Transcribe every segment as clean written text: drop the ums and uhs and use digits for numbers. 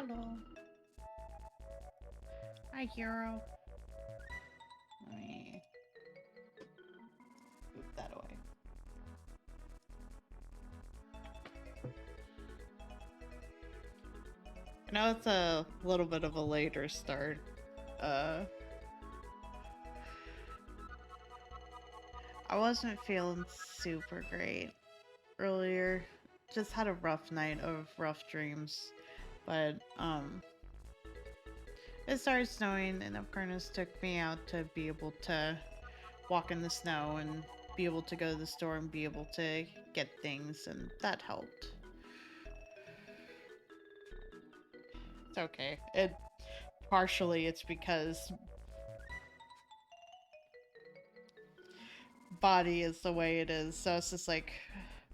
Hello. Hi, hero. Let me move that away. I know it's a little bit of a later start. I wasn't feeling super great earlier. Just had a rough night of rough dreams. But, it started snowing and Upcarnus took me out to be able to walk in the snow and be able to go to the store and be able to get things, and that helped. It's okay. Partially it's because body is the way it is, so it's just like,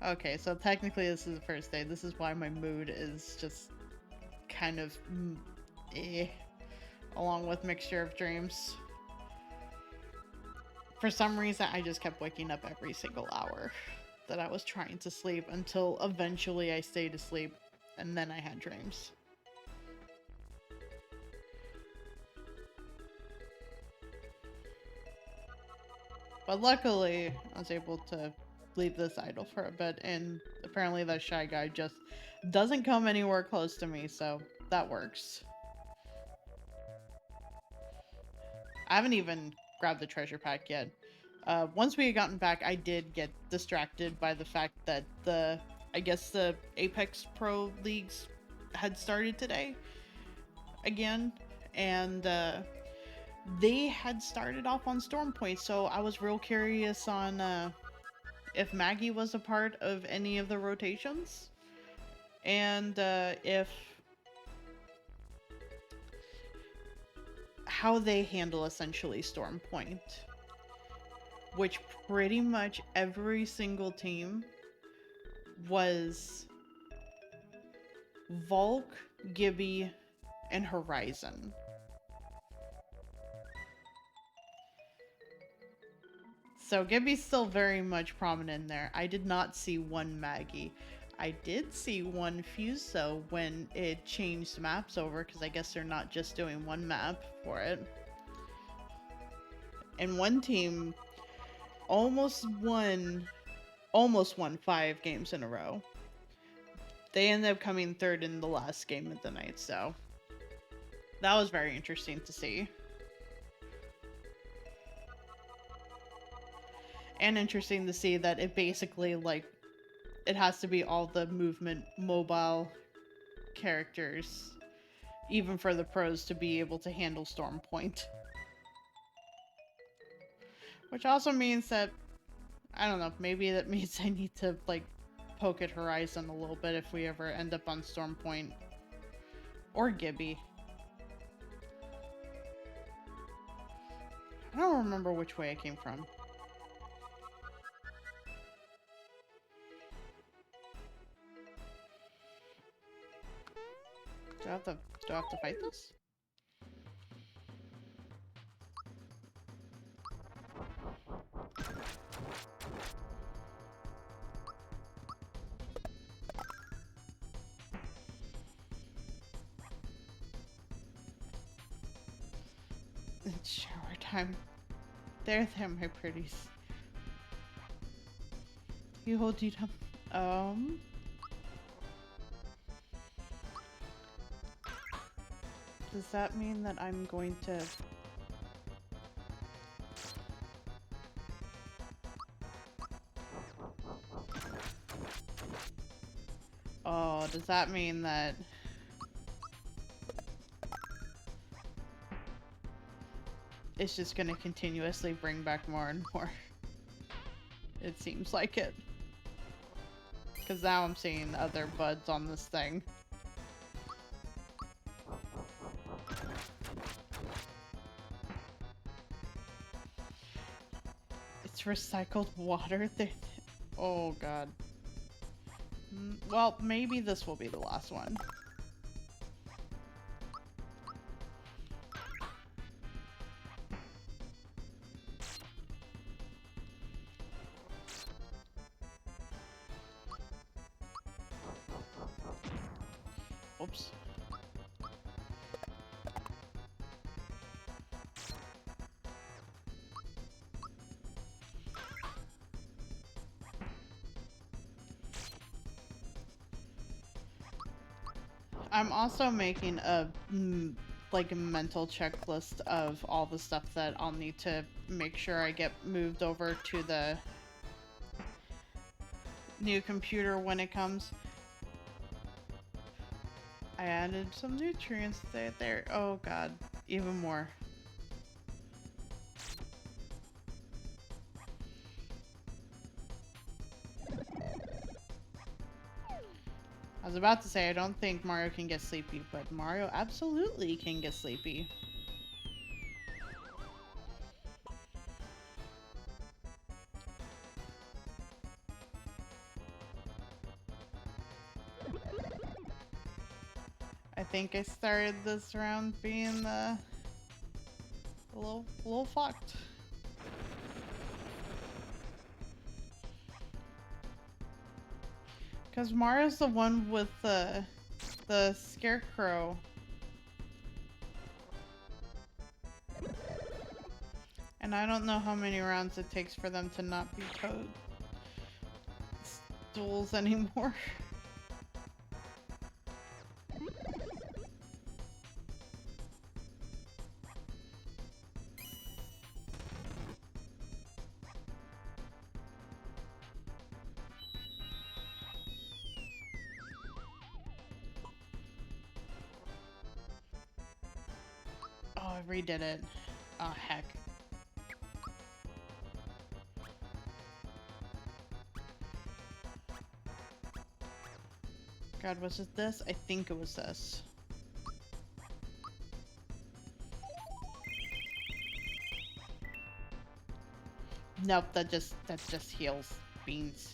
okay, so technically this is the first day. This is why my mood is just kind of eh, along with mixture of dreams. For some reason, I just kept waking up every single hour that I was trying to sleep until eventually I stayed asleep, and then I had dreams. But luckily, I was able to leave this idle for a bit, and apparently that shy guy just doesn't come anywhere close to me, so that works. I haven't even grabbed the treasure pack yet. Once we had gotten back, I did get distracted by the fact that I guess the Apex Pro Leagues had started today again, and they had started off on Storm Point, so I was real curious on if Maggie was a part of any of the rotations, and if how they handle essentially Storm Point, which pretty much every single team was Volk, Gibby, and Horizon. So Gibby's still very much prominent in there. I did not see one Maggie. I did see one Fuse though when it changed maps over, because I guess they're not just doing one map for it. And one team almost won 5 games in a row. They ended up coming third in the last game of the night, so that was very interesting to see. And interesting to see that it basically, like, it has to be all the movement mobile characters, even for the pros, to be able to handle Storm Point. Which also means that, I don't know, maybe that means I need to, like, poke at Horizon a little bit if we ever end up on Storm Point. Or Gibby. I don't remember which way I came from. Do I have to fight this? It's shower time. There, my pretties. You hold it up. Does that mean that I'm going to... Oh, does that mean that... it's just gonna continuously bring back more and more? It seems like it. Because now I'm seeing other buds on this thing. It's recycled water. Oh god. Well, maybe this will be the last one. Oops. I'm also making a like a mental checklist of all the stuff that I'll need to make sure I get moved over to the new computer when it comes. I added some nutrients there. Oh god, even more. I was about to say I don't think Mario can get sleepy, but Mario absolutely can get sleepy. I think I started this round being a little fucked. Cause Mario's the one with the scarecrow. And I don't know how many rounds it takes for them to not be Toadstools anymore. Oh, I redid it. Oh, heck. God, was it this? I think it was this. Nope, that just heals beans.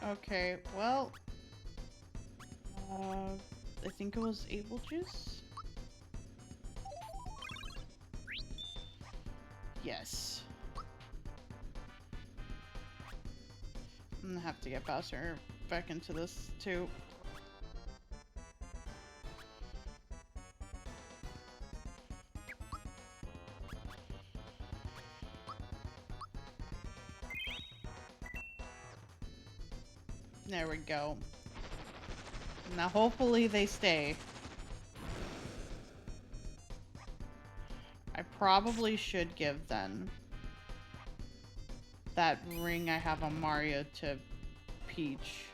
Okay, well, I think it was Able Juice? Yes. I'm gonna have to get Bowser back into this, too. There we go. Now hopefully they stay. I probably should give then that ring I have on Mario to Peach.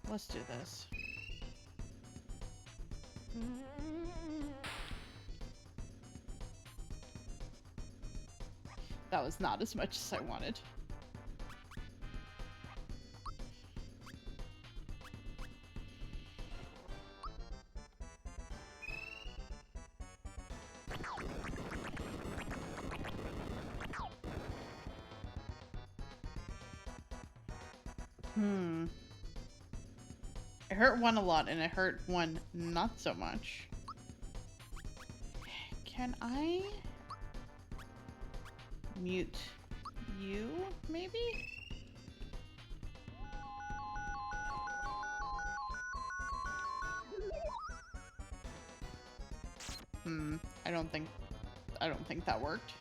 Let's do this. That was not as much as I wanted. It hurt one a lot, and it hurt one not so much. Can I mute you, maybe? I don't think that worked.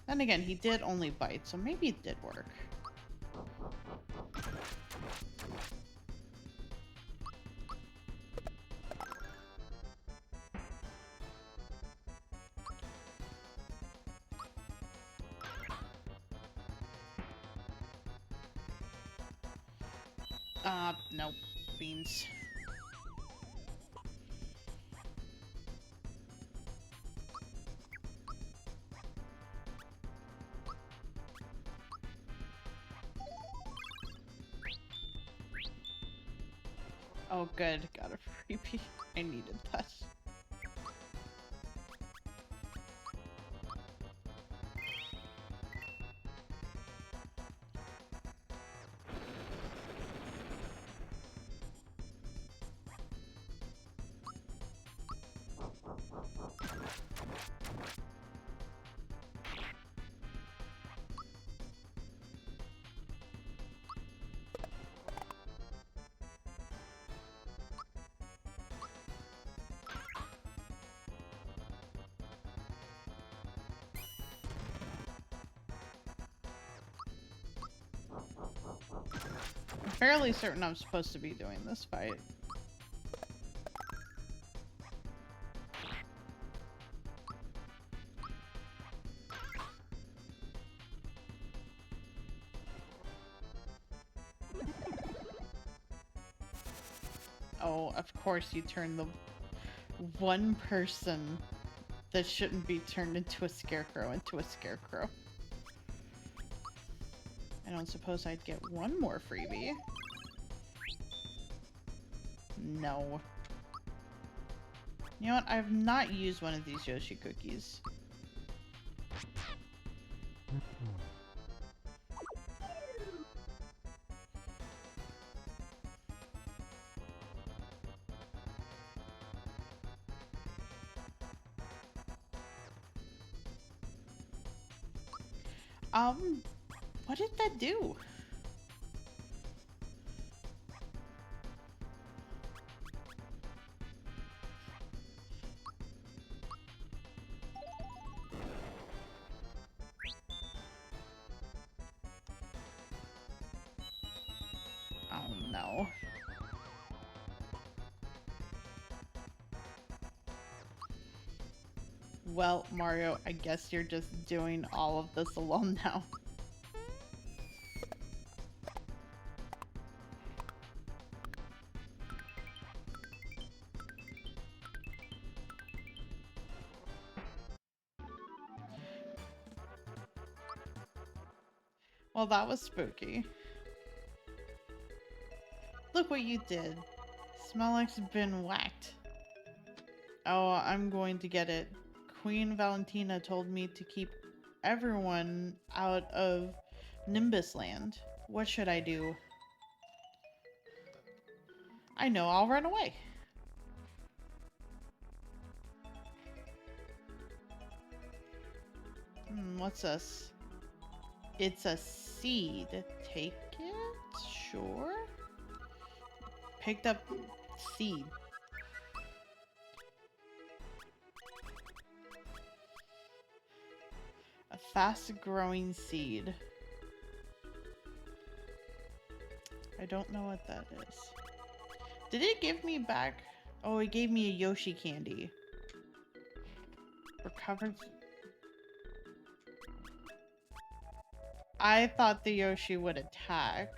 Then again, he did only bite, so maybe it did work. Nope. Beans. Oh, good. Got a freebie. I needed that. fairly certain I'm supposed to be doing this fight. Oh, of course you turn the one person that shouldn't be turned into a scarecrow into a scarecrow. I don't suppose I'd get one more freebie. No. You know what? I've not used one of these Yoshi cookies. What did that do? Oh no. Well, Mario, I guess you're just doing all of this alone now. Well, that was spooky. Look what you did. Smellek's been whacked. Oh, I'm going to get it. Queen Valentina told me to keep everyone out of Nimbus Land. What should I do? I know, I'll run away. What's this? It's a seed. Take it? Sure. Picked up seed. A fast-growing seed. I don't know what that is. Did it give me back? Oh, it gave me a Yoshi candy. Recovered. I thought the Yoshi would attack.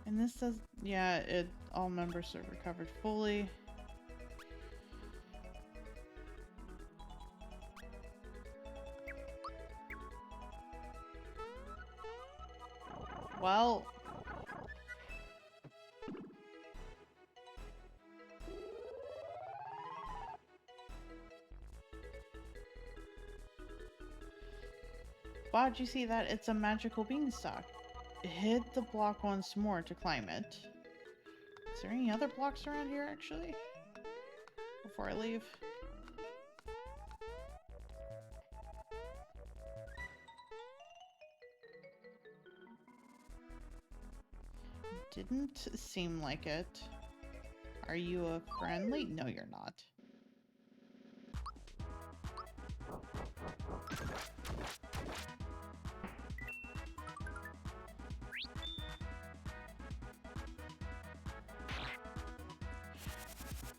And this says, yeah, all members are recovered fully. Well, wow, did you see that? It's a magical beanstalk. Hit the block once more to climb it. Is there any other blocks around here, actually? Before I leave? Didn't seem like it. Are you a friendly? No, you're not.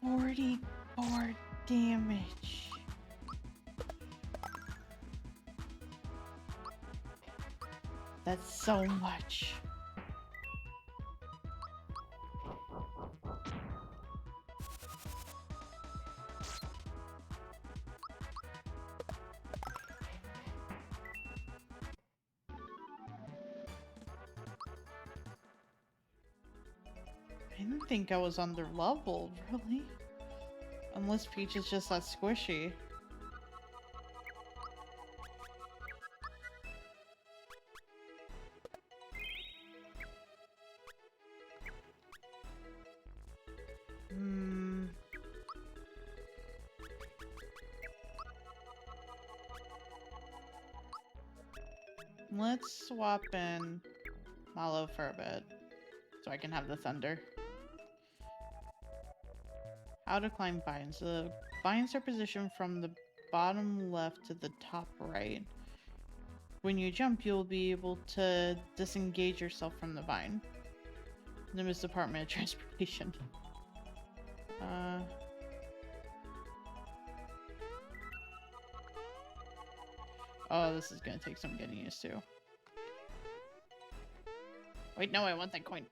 $44 damage. That's so much. I didn't think I was under leveled, really. Unless Peach is just that squishy. Let's swap in Mallow for a bit, so I can have the thunder. How to climb vines. The vines are positioned from the bottom left to the top right. When you jump, you'll be able to disengage yourself from the vine. Nimbus Department of Transportation. Oh, this is gonna take some getting used to. Wait, no, I want that coin.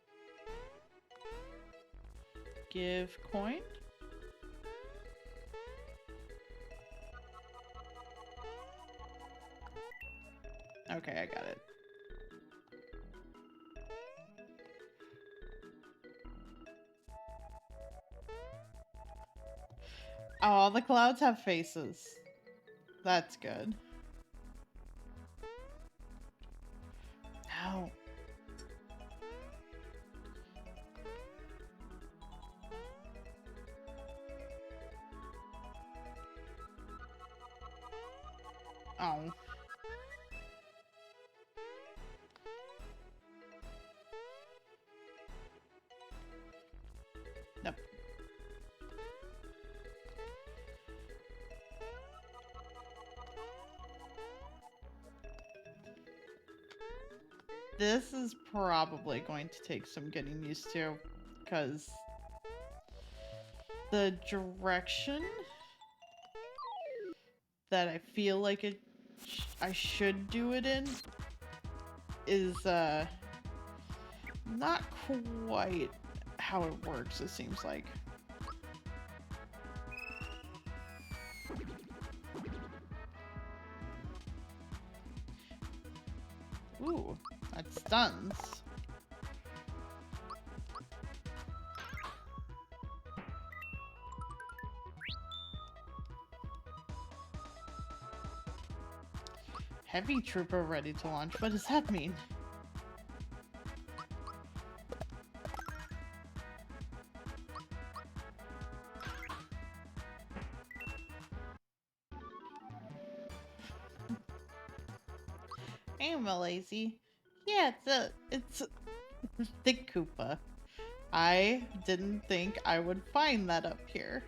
Give coin. Okay, I got it. Oh, the clouds have faces. That's good. Ow. Oh. Nope. This is probably going to take some getting used to, because the direction that I feel like I should do it in is not quite how it works, it seems like. Ooh, that stuns. Heavy trooper ready to launch. What does that mean? Hey, Malazy. Yeah, it's the Koopa. I didn't think I would find that up here.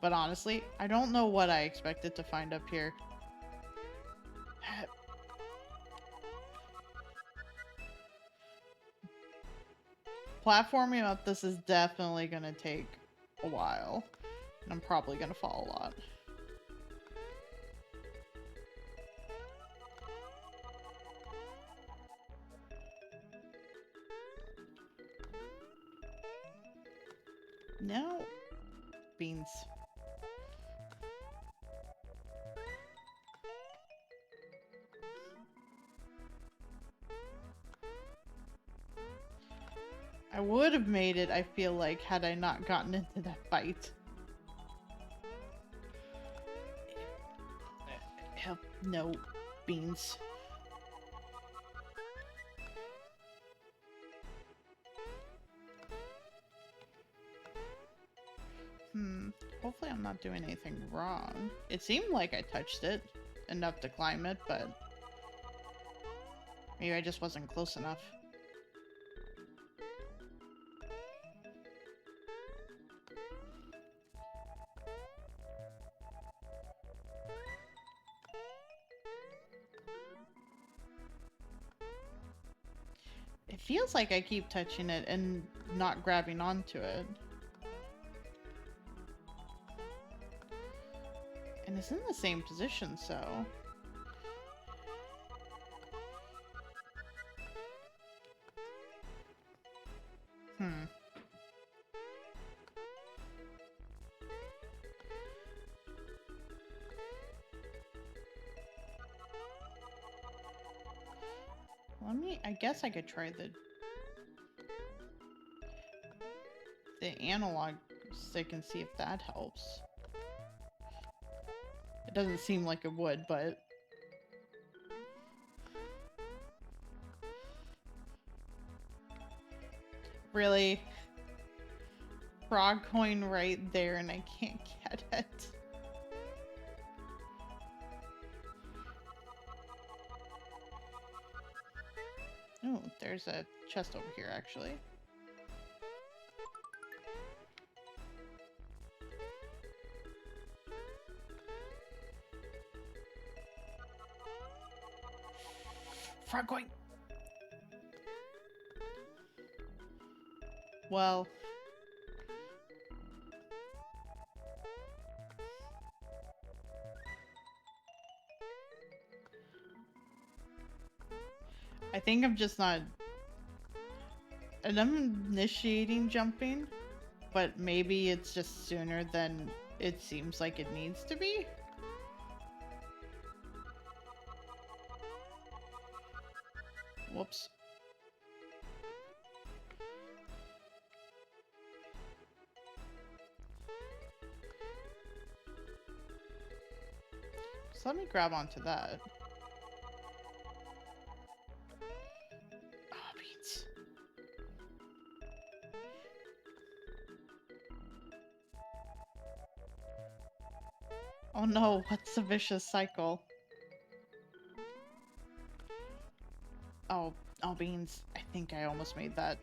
But honestly, I don't know what I expected to find up here. Platforming up this is definitely gonna take a while. And I'm probably gonna fall a lot. No. Beans. I would have made it, I feel like, had I not gotten into that fight. No. Beans. Hopefully I'm not doing anything wrong. It seemed like I touched it enough to climb it, but maybe I just wasn't close enough. It feels like I keep touching it and not grabbing onto it. And it's in the same position, so... I guess I could try the analog stick and see if that helps. It doesn't seem like it would, but... Really? Frog coin right there and I can't get it. Oh, there's a chest over here, actually. Frog coin! Well... I think I'm just not... And I'm initiating jumping, but maybe it's just sooner than it seems like it needs to be? Whoops. So let me grab onto that. Oh, beans. Oh no, what's the vicious cycle? Oh, beans. I think I almost made that.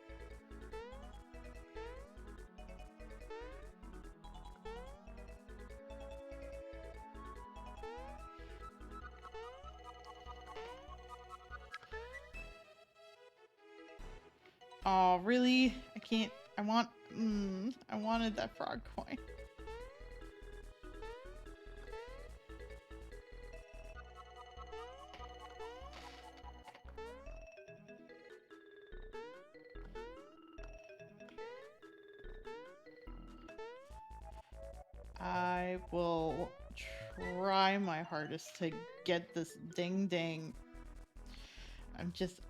Oh, really? I can't. I wanted that frog coin. I will try my hardest to get this ding ding. I just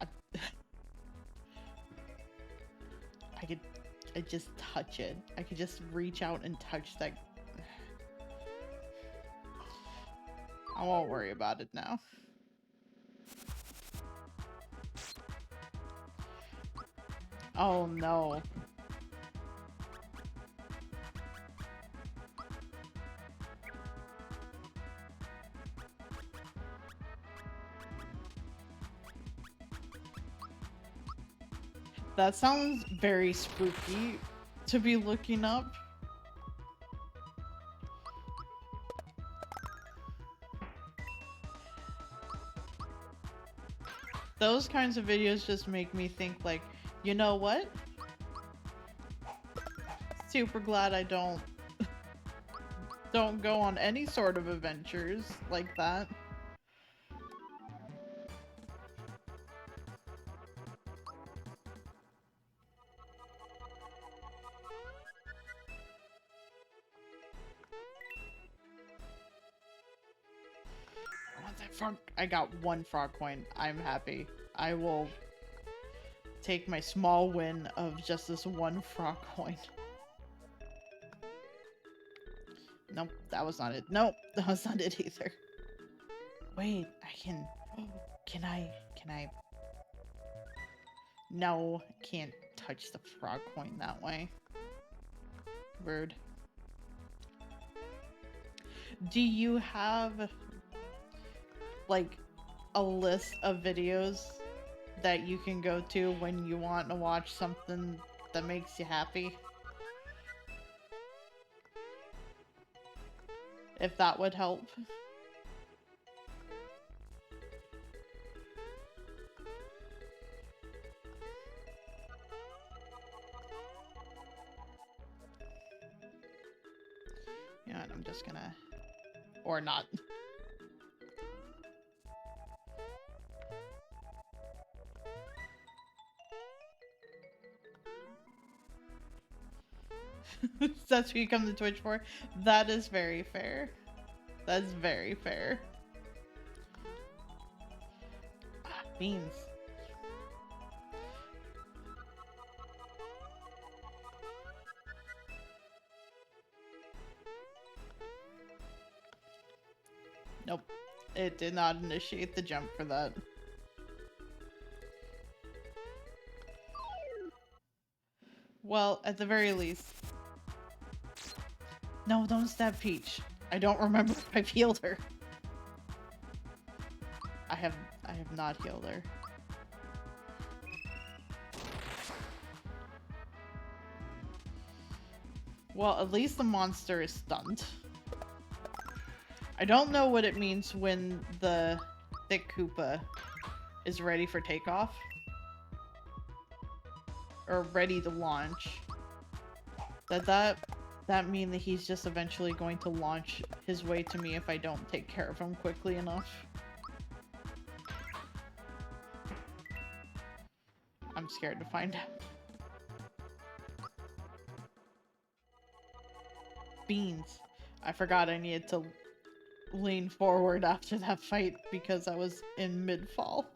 touch it. I could just reach out and touch that. I won't worry about it now. Oh no. That sounds very spooky to be looking up. Those kinds of videos just make me think like, you know what? Super glad I don't go on any sort of adventures like that. I got one frog coin. I'm happy. I will take my small win of just this one frog coin. Nope, that was not it. Nope, that was not it either. Wait, can I? No, I can't touch the frog coin that way. Rude. Do you have like a list of videos that you can go to when you want to watch something that makes you happy? If that would help. Yeah, and I'm just gonna... Or not. That's what you come to Twitch for? That is very fair. That's very fair. Ah, beans. Nope. It did not initiate the jump for that. Well, at the very least... No, don't stab Peach. I don't remember if I've healed her. I have not healed her. Well, at least the monster is stunned. I don't know what it means when the thick Koopa is ready for takeoff. Or ready to launch. That mean that he's just eventually going to launch his way to me if I don't take care of him quickly enough. I'm scared to find out. Beans. I forgot I needed to lean forward after that fight because I was in mid-fall.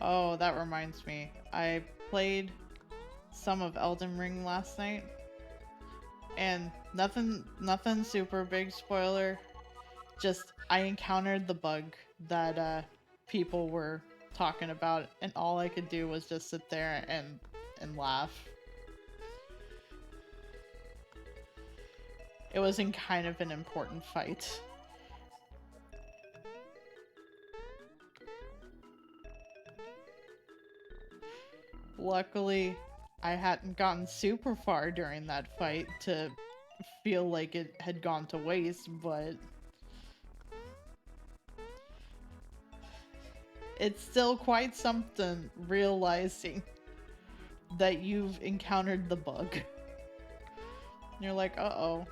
Oh, that reminds me. I played some of Elden Ring last night. And nothing super big spoiler. Just, I encountered the bug that people were talking about, and all I could do was just sit there and laugh. It was in kind of an important fight. Luckily, I hadn't gotten super far during that fight to feel like it had gone to waste, but it's still quite something realizing that you've encountered the bug. And you're like, uh-oh.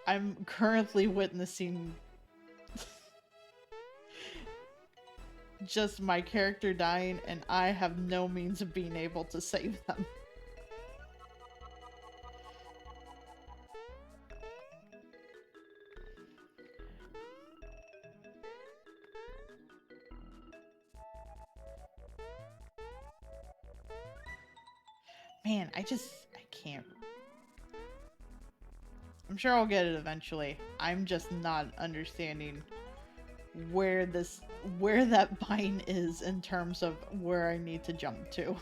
I'm currently witnessing just my character dying, and I have no means of being able to save them. Man, I can't. I'm sure I'll get it eventually. I'm just not understanding where that vine is in terms of where I need to jump to.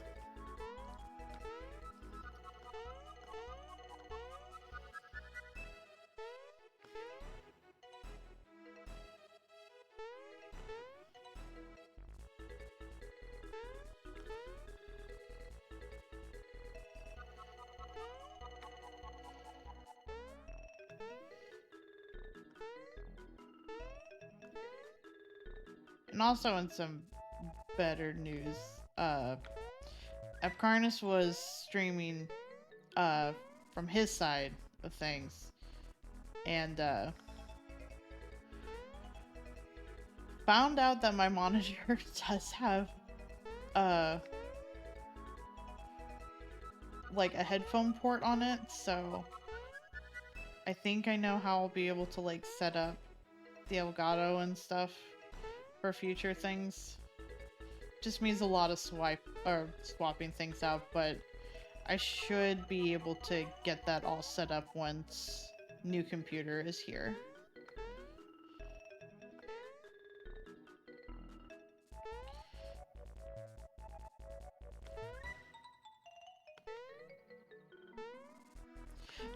And also in some better news, Epcarnus was streaming from his side of things, and found out that my monitor does have like a headphone port on it, so I think I know how I'll be able to like set up the Elgato and stuff for future things. Just means a lot of swapping things out, but I should be able to get that all set up once new computer is here.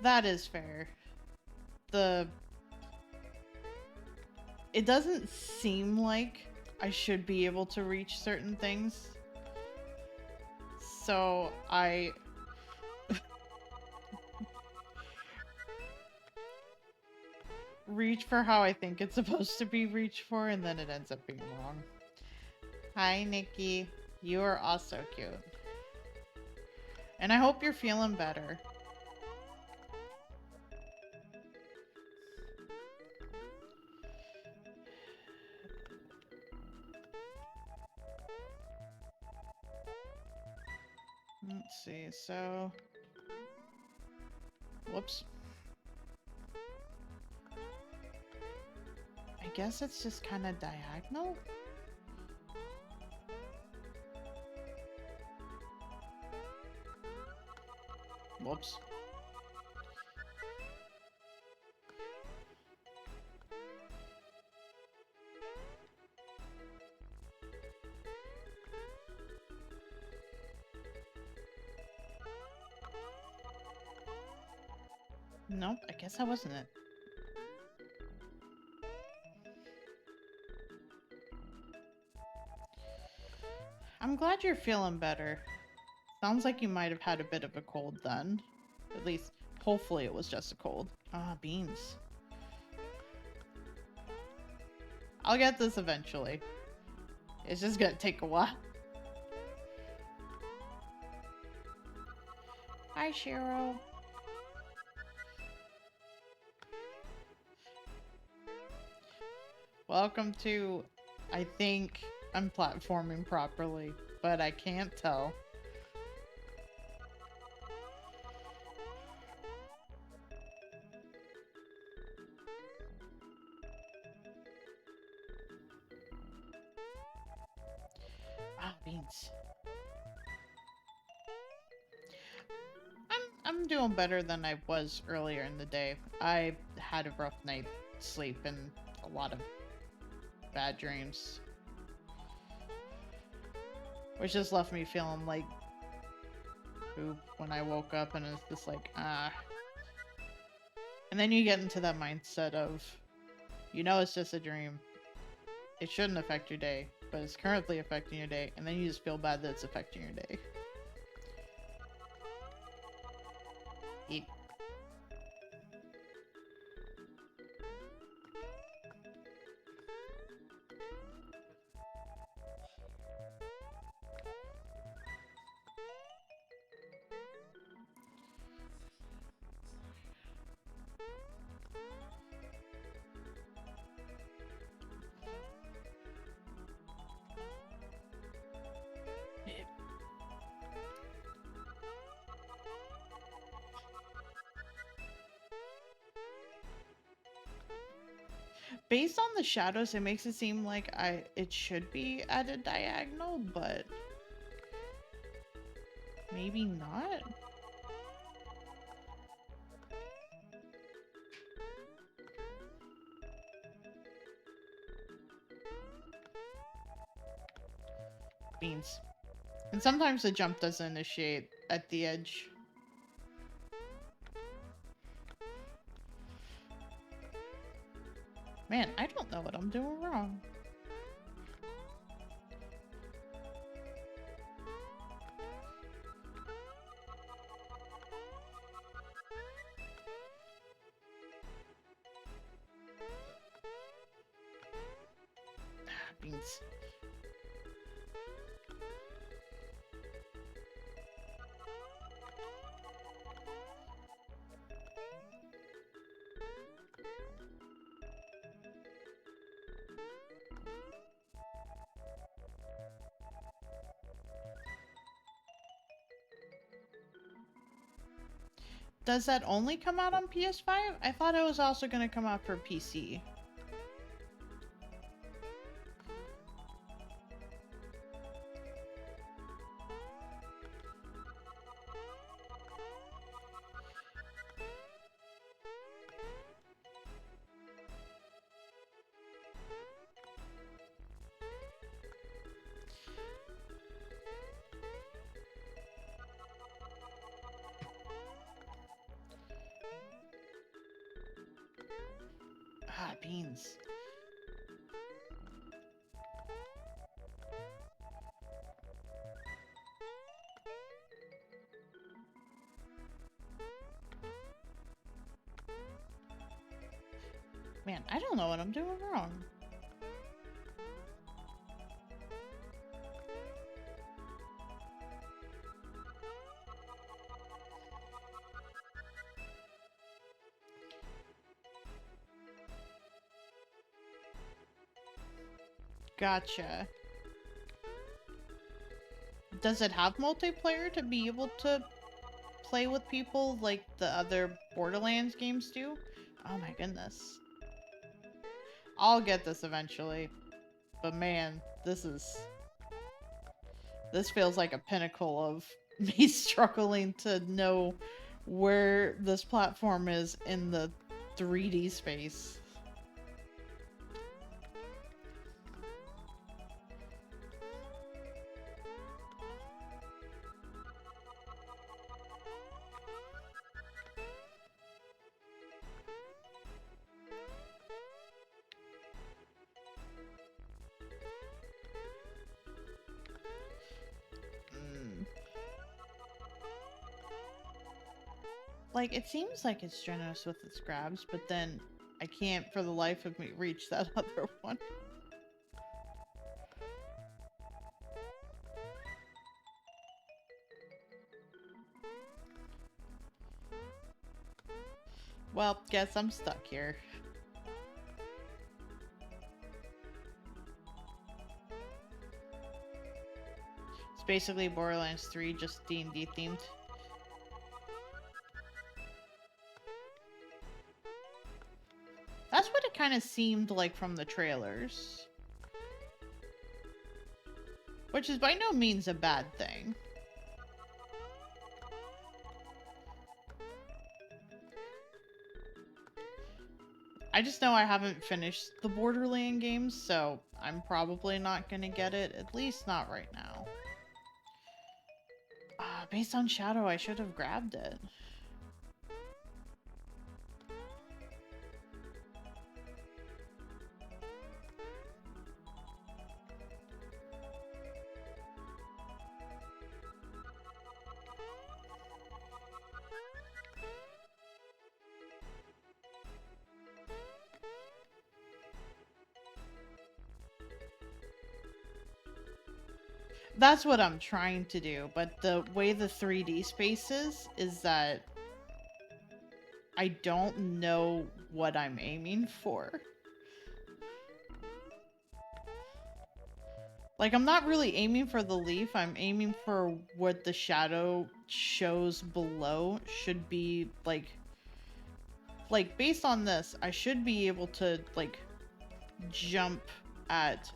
That is fair. It doesn't seem like I should be able to reach certain things. So I reach for how I think it's supposed to be reached for, and then it ends up being wrong. Hi, Nikki. You are also cute. And I hope you're feeling better. Let's see, so... Whoops. I guess it's just kind of diagonal? Whoops. Nope, I guess that wasn't it. glad you're feeling better. Sounds like you might have had a bit of a cold then. At least, hopefully it was just a cold. Ah, beans. I'll get this eventually. It's just gonna take a while. Hi, Shiro. Welcome to, I think I'm platforming properly, but I can't tell. Ah, beans. I'm doing better than I was earlier in the day. I had a rough night's sleep and a lot of bad dreams. Which just left me feeling like poop when I woke up, and it's just like, ah. And then you get into that mindset of, you know it's just a dream. It shouldn't affect your day, but it's currently affecting your day, and then you just feel bad that it's affecting your day. Eat. Based on the shadows, it makes it seem like it should be at a diagonal, but maybe not. Beans. And sometimes the jump doesn't initiate at the edge. Man, I don't know what I'm doing wrong. Beans. Does that only come out on PS5? I thought it was also going to come out for PC. Ah, beans. Man, I don't know what I'm doing wrong. Gotcha. Does it have multiplayer to be able to play with people like the other Borderlands games do? Oh my goodness. I'll get this eventually. But man, this feels like a pinnacle of me struggling to know where this platform is in the 3D space. Like, it seems like it's generous with its grabs, but then I can't for the life of me reach that other one. Well, guess I'm stuck here. It's basically Borderlands 3, just D&D themed. That's what it kind of seemed like from the trailers. Which is by no means a bad thing. I just know I haven't finished the Borderlands games, so I'm probably not gonna get it, at least not right now. Based on Shadow, I should have grabbed it. That's what I'm trying to do, but the way the 3D space is that I don't know what I'm aiming for. Like, I'm not really aiming for the leaf, I'm aiming for what the shadow shows below should be, like, based on this, I should be able to, like, jump at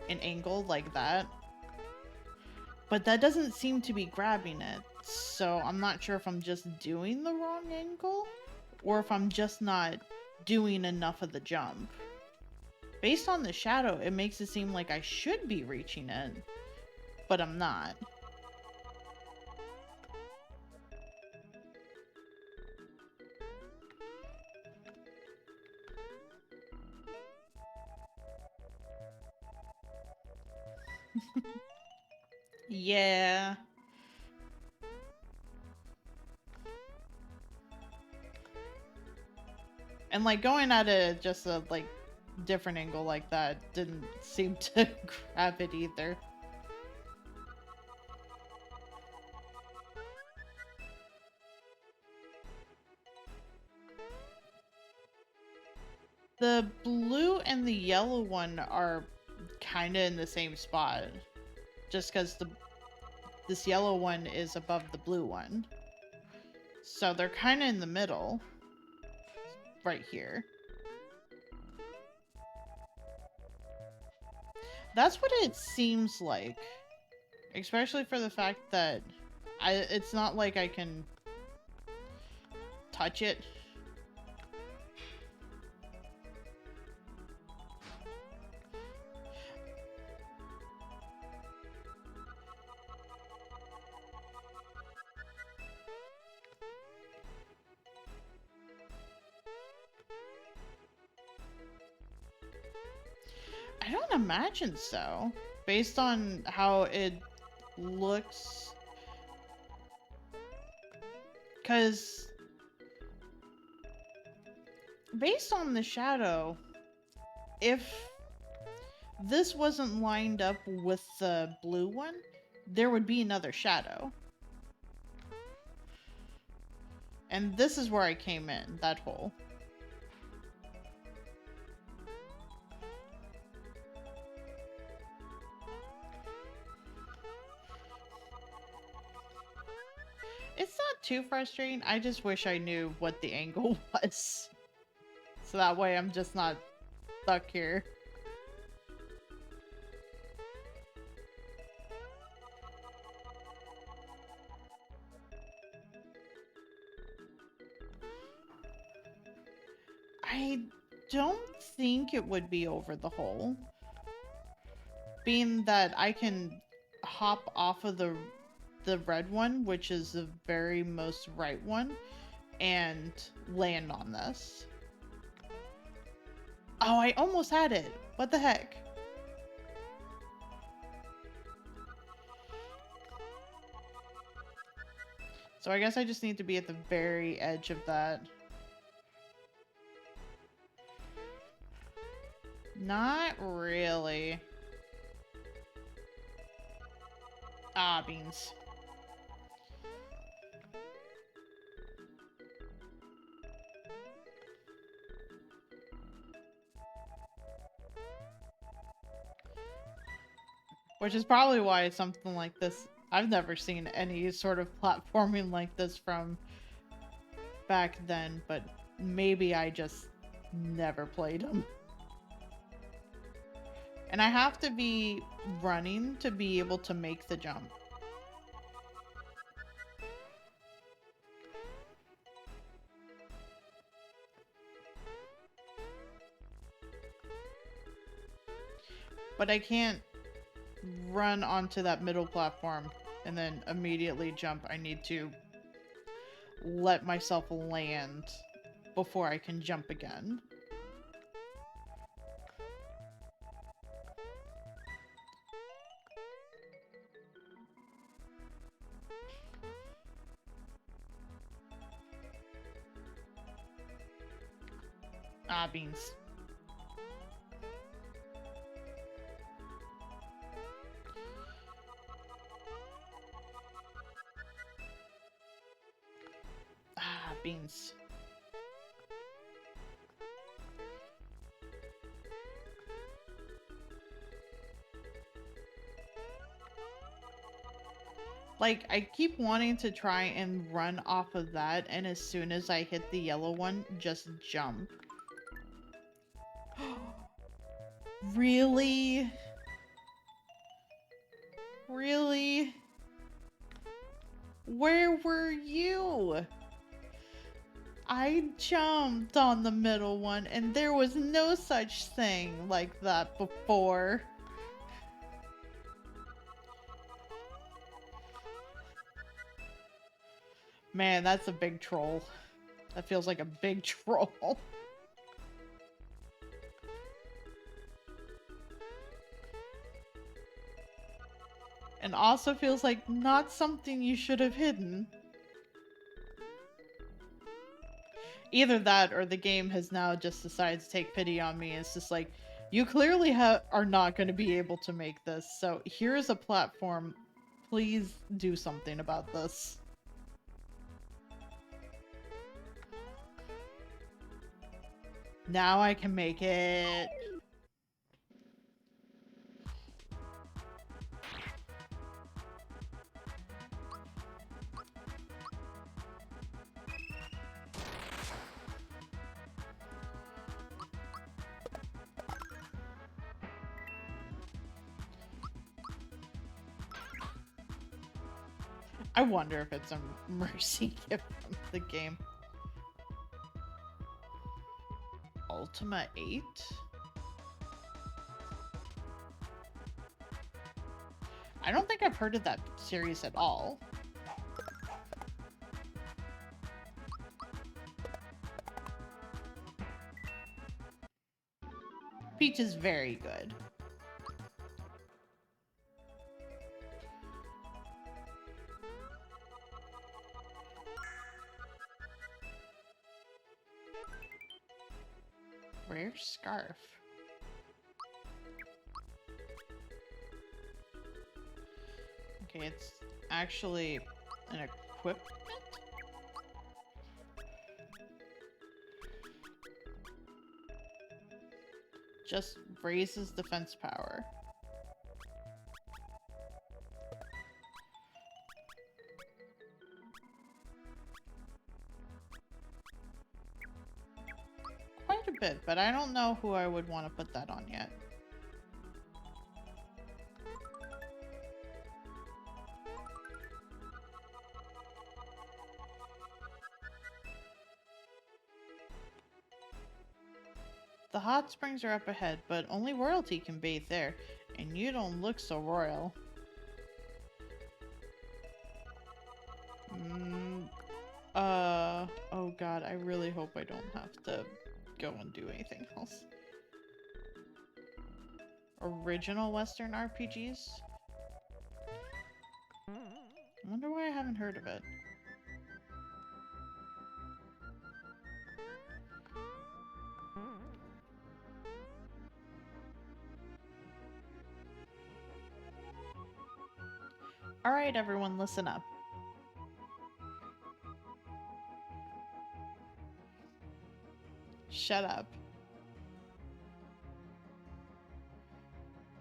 an angle like that. But that doesn't seem to be grabbing it, so I'm not sure if I'm just doing the wrong angle, or if I'm just not doing enough of the jump. Based on the shadow, it makes it seem like I should be reaching it, but I'm not. Yeah. And like going at it just a like different angle like that didn't seem to grab it either. The blue and the yellow one are kind of in the same spot, just because this yellow one is above the blue one, so they're kind of in the middle, right here. That's what it seems like, especially for the fact that it's not like I can touch it. I don't imagine so, based on how it looks. Because based on the shadow, if this wasn't lined up with the blue one, there would be another shadow. And this is where I came in, that hole. It's not too frustrating, I just wish I knew what the angle was. So that way I'm just not stuck here. I don't think it would be over the hole. Being that I can hop off of the red one, which is the very most right one, and land on this. Oh, I almost had it. What the heck? So I guess I just need to be at the very edge of that. Not really. Ah, beans. Which is probably why it's something like this. I've never seen any sort of platforming like this from back then, but maybe I just never played them. And I have to be running to be able to make the jump. But I can't run onto that middle platform and then immediately jump. I need to let myself land before I can jump again. Ah, beans. Ah, beans. Like, I keep wanting to try and run off of that, and as soon as I hit the yellow one, just jump. Really? Really? Where were you? I jumped on the middle one, and there was no such thing like that before. Man, that's a big troll. That feels like a big troll. And also feels like not something you should have hidden. Either that or the game has now just decided to take pity on me. It's just like, you clearly are not going to be able to make this, so here's a platform. Please do something about this. Now I can make it. I wonder if it's a mercy gift from the game. Ultima 8? I don't think I've heard of that series at all. Peach is very good. Rare scarf. Okay, it's actually an equipment? Just raises defense power. Quite a bit, but I don't know who I would want to put that on yet. The hot springs are up ahead, but only royalty can bathe there, and you don't look so royal. Oh god, I really hope I don't have to go and do anything else. Original Western RPGs? I wonder why I haven't heard of it. Alright, everyone, listen up. Shut up.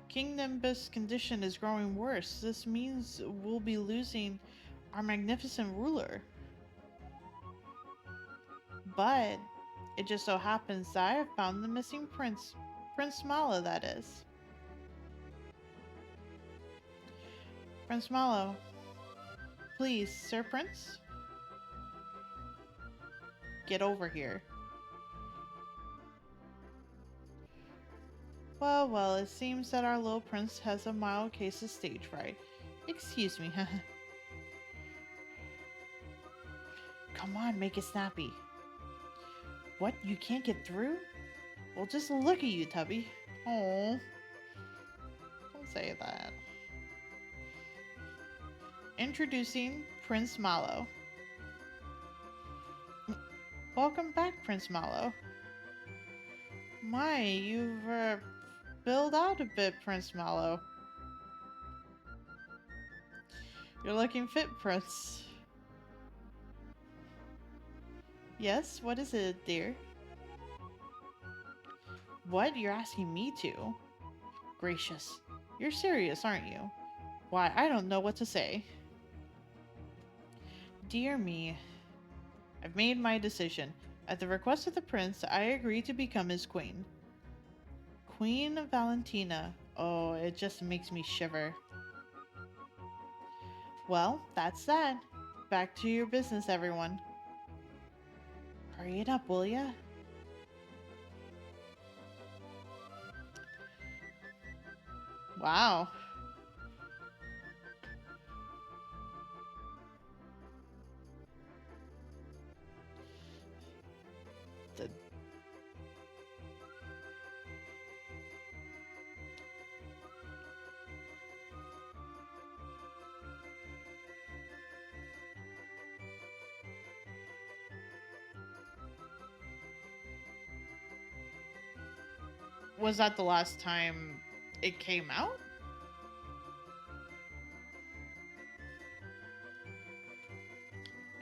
King Nimbus' condition is growing worse. This means we'll be losing our magnificent ruler. But it just so happens that I have found the missing prince. Prince Malo, that is. Prince Malo. Please, Sir Prince? Get over here. Well, well, it seems that our little prince has a mild case of stage fright. Excuse me, Come on, make it snappy. What? You can't get through? Well, just look at you, Tubby. Oh, don't say that. Introducing Prince Malo. Welcome back, Prince Malo. My, you've filled out a bit, Prince Malo. You're looking fit, Prince. Yes, what is it, dear? What? You're asking me to? Gracious. You're serious, aren't you? Why, I don't know what to say. Dear me. I've made my decision. At the request of the prince, I agree to become his queen. Queen Valentina. Oh, it just makes me shiver. Well, that's that. Back to your business, everyone. Hurry it up, will ya? Wow. The... Was that the last time it came out?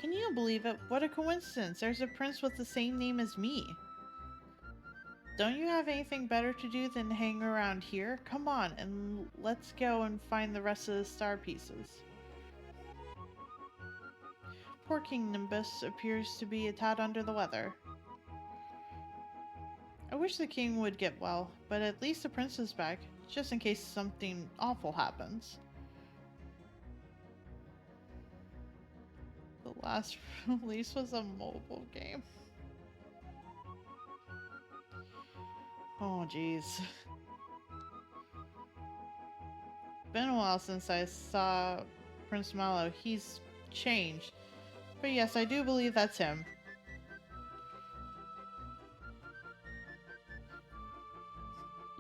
Can you believe it? What a coincidence. There's a prince with the same name as me. Don't you have anything better to do than hang around here? Come on, and let's go and find the rest of the star pieces. Poor King Nimbus appears to be a tad under the weather. I wish the king would get well, but at least the prince is back, just in case something awful happens. The last release was a mobile game. Oh, jeez. Been a while since I saw Prince Malo. He's changed. But yes, I do believe that's him.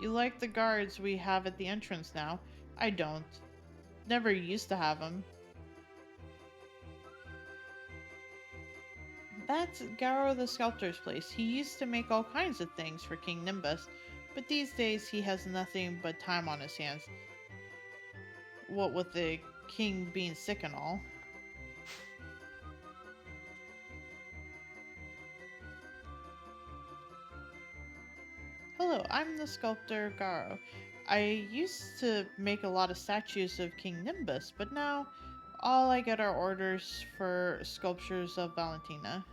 You like the guards we have at the entrance now? I don't. Never used to have them. That's Garo the Sculptor's place. He used to make all kinds of things for King Nimbus, but these days he has nothing but time on his hands. What with the king being sick and all. Hello, I'm the sculptor Garo. I used to make a lot of statues of King Nimbus, but now all I get are orders for sculptures of Valentina.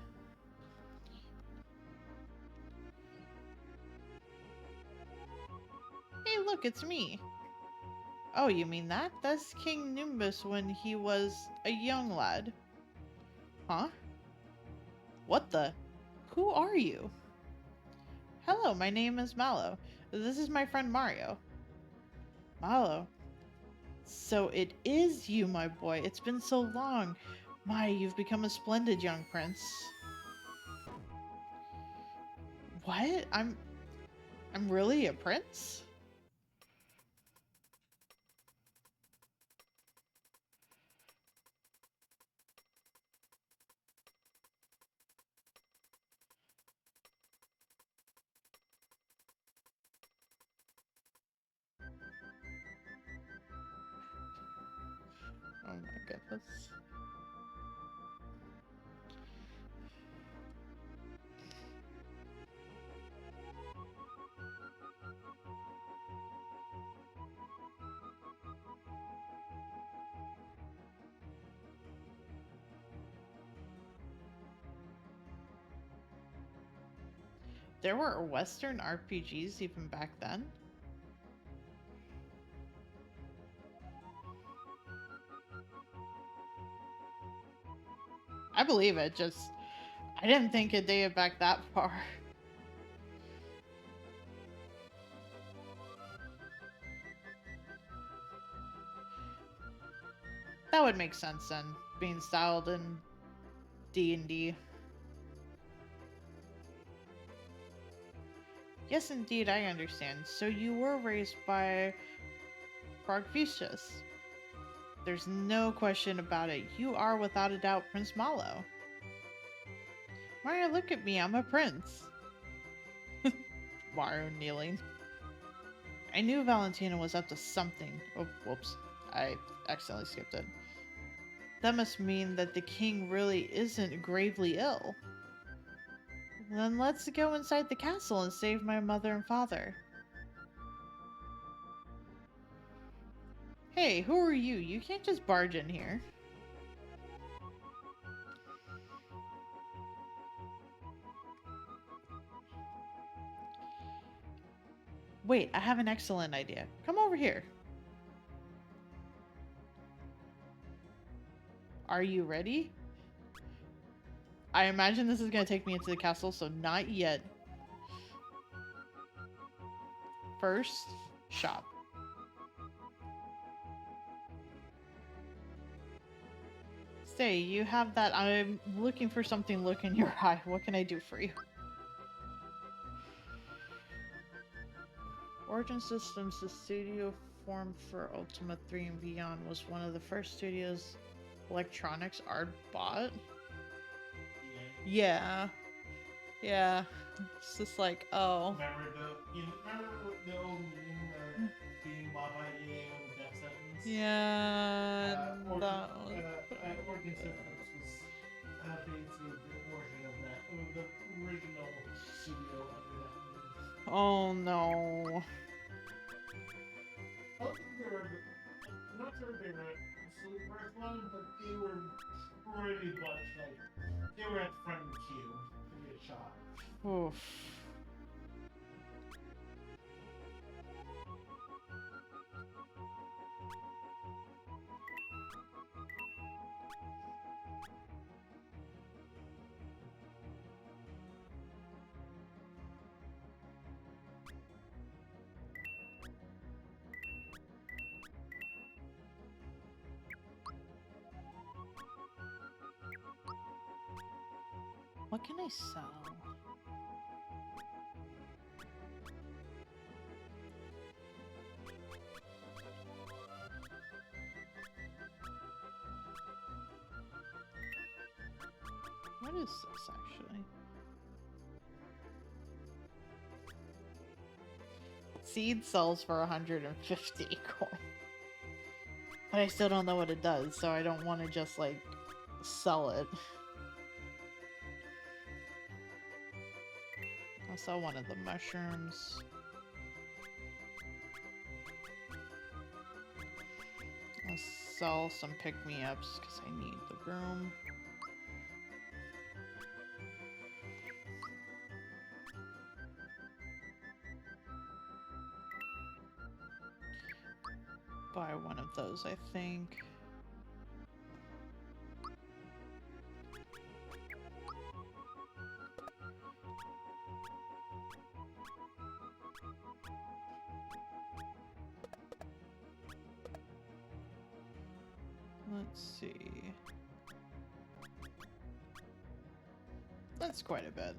Hey, look, it's me. Oh, you mean that? That's King Nimbus when he was a young lad. Huh? What the? Who are you? Hello, my name is Malo. This is my friend Mario. Malo? So it is you, my boy. It's been so long. My, you've become a splendid young prince. What? I'm really a prince? Oh my goodness. There were Western RPGs even back then? I believe it, just I didn't think it dated back that far. That would make sense then, being styled in D&D. Yes, indeed, I understand. So you were raised by Frogfucius. There's no question about it. You are without a doubt Prince Malo. Mario, look at me. I'm a prince. Mario kneeling. I knew Valentina was up to something. Oh, whoops. I accidentally skipped it. That must mean that the king really isn't gravely ill. Then let's go inside the castle and save my mother and father. Hey, who are you? You can't just barge in here. Wait, I have an excellent idea. Come over here. Are you ready? I imagine this is going to take me into the castle, so not yet. First, shop. Stay, you have that I'm looking for something look in your eye. What can I do for you? Origin Systems, the studio formed for Ultima 3 and beyond, was one of the first studios Electronics Art bought. Yeah. Yeah. It's just like, oh. Remember the old meme being bought by EA on the death sentence? Yeah. Origin Systems was basically the origin of that, the original studio under that name. Oh no. Well, I'm not sure if they were absolutely first one, but they were pretty much like, they were at the front of the queue to get shot. Oof. What can I sell? What is this actually? Seed sells for 150 coin. But I still don't know what it does, so I don't want to just like sell it. I'll sell one of the mushrooms. I'll sell some pick-me-ups because I need the room. Buy one of those, I think. Let's see. That's quite a bit.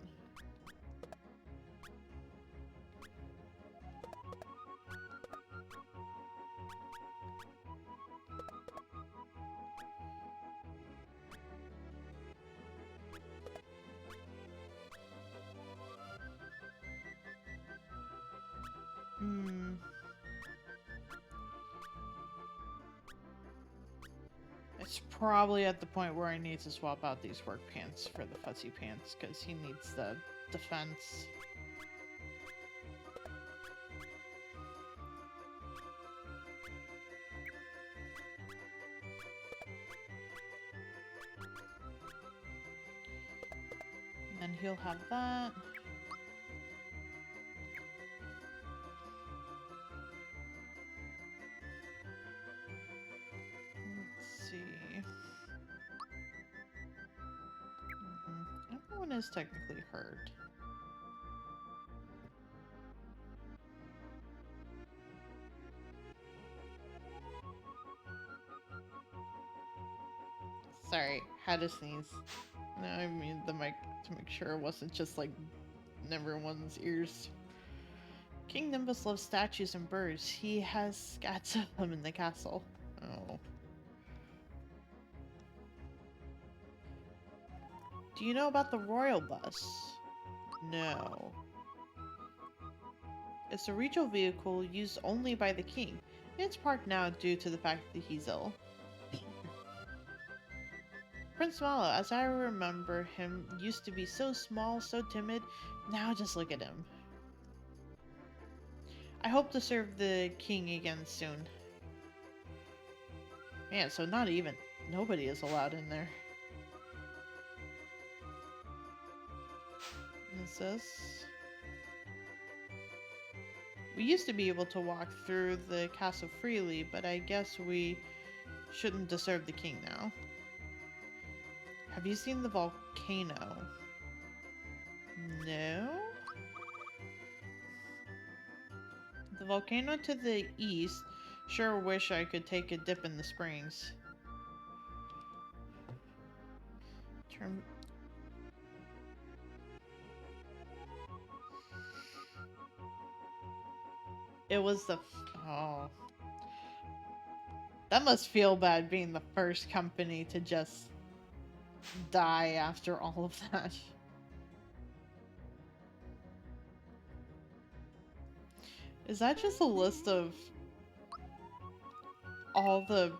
It's probably at the point where I need to swap out these work pants for the fuzzy pants, because he needs the defense. And then he'll have that. Let's see. Everyone is technically hurt. Sorry, had to sneeze. No, I mean the mic to make sure it wasn't just like in everyone's ears. King Nimbus loves statues and birds. He has scats of them in the castle. Oh. Do you know about the royal bus? No. It's a regal vehicle used only by the king. It's parked now due to the fact that he's ill. Prince Malo, as I remember him, used to be so small, so timid. Now just look at him. I hope to serve the king again soon. Man, so not even. Nobody is allowed in there. What's this? We used to be able to walk through the castle freely, but I guess we shouldn't disturb the king now. Have you seen the volcano? No? The volcano to the east. Sure wish I could take a dip in the springs. It was the... Oh. That must feel bad being the first company to just die after all of that. Is that just a list of all the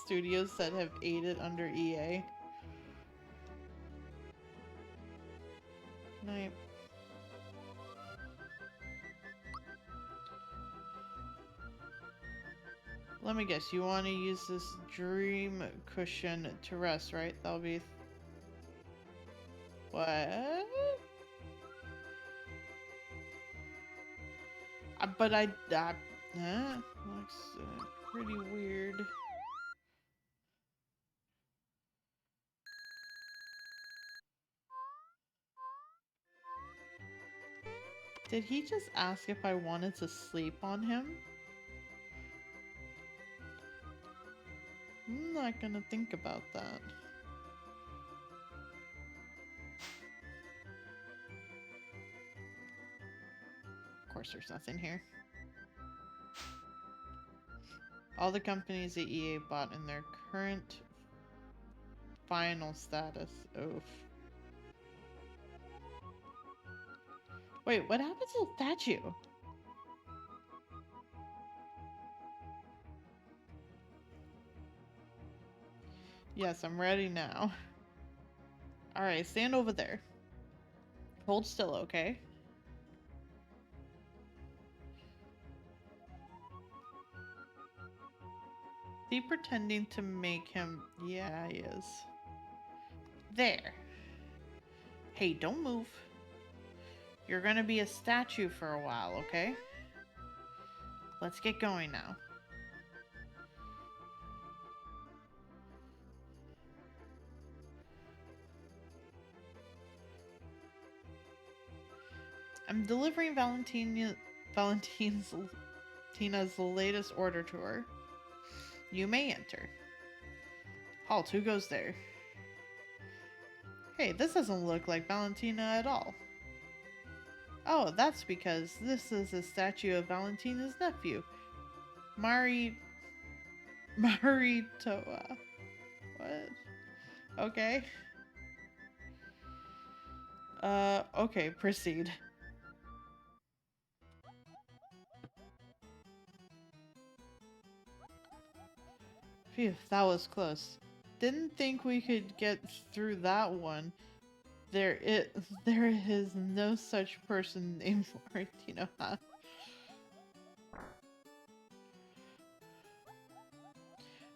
studios that have aided under EA? Night. Let me guess, you want to use this dream cushion to rest, right? That'll be... What? But looks pretty weird. Did he just ask if I wanted to sleep on him? I'm not gonna think about that. Of course there's nothing here. All the companies that EA bought in their current final status. Oof. Wait, what happened to the statue? Yes, I'm ready now. Alright, stand over there. Hold still, okay? Is he pretending to make him... Yeah, he is. There. Hey, don't move. You're gonna be a statue for a while, okay? Let's get going now. I'm delivering Tina's latest order to her. You may enter. Halt, who goes there? Hey, this doesn't look like Valentina at all. Oh, that's because this is a statue of Valentina's nephew, Maritoa. What? Okay. Okay, proceed. Phew, that was close. Didn't think we could get through that one. There is no such person named Martino, huh?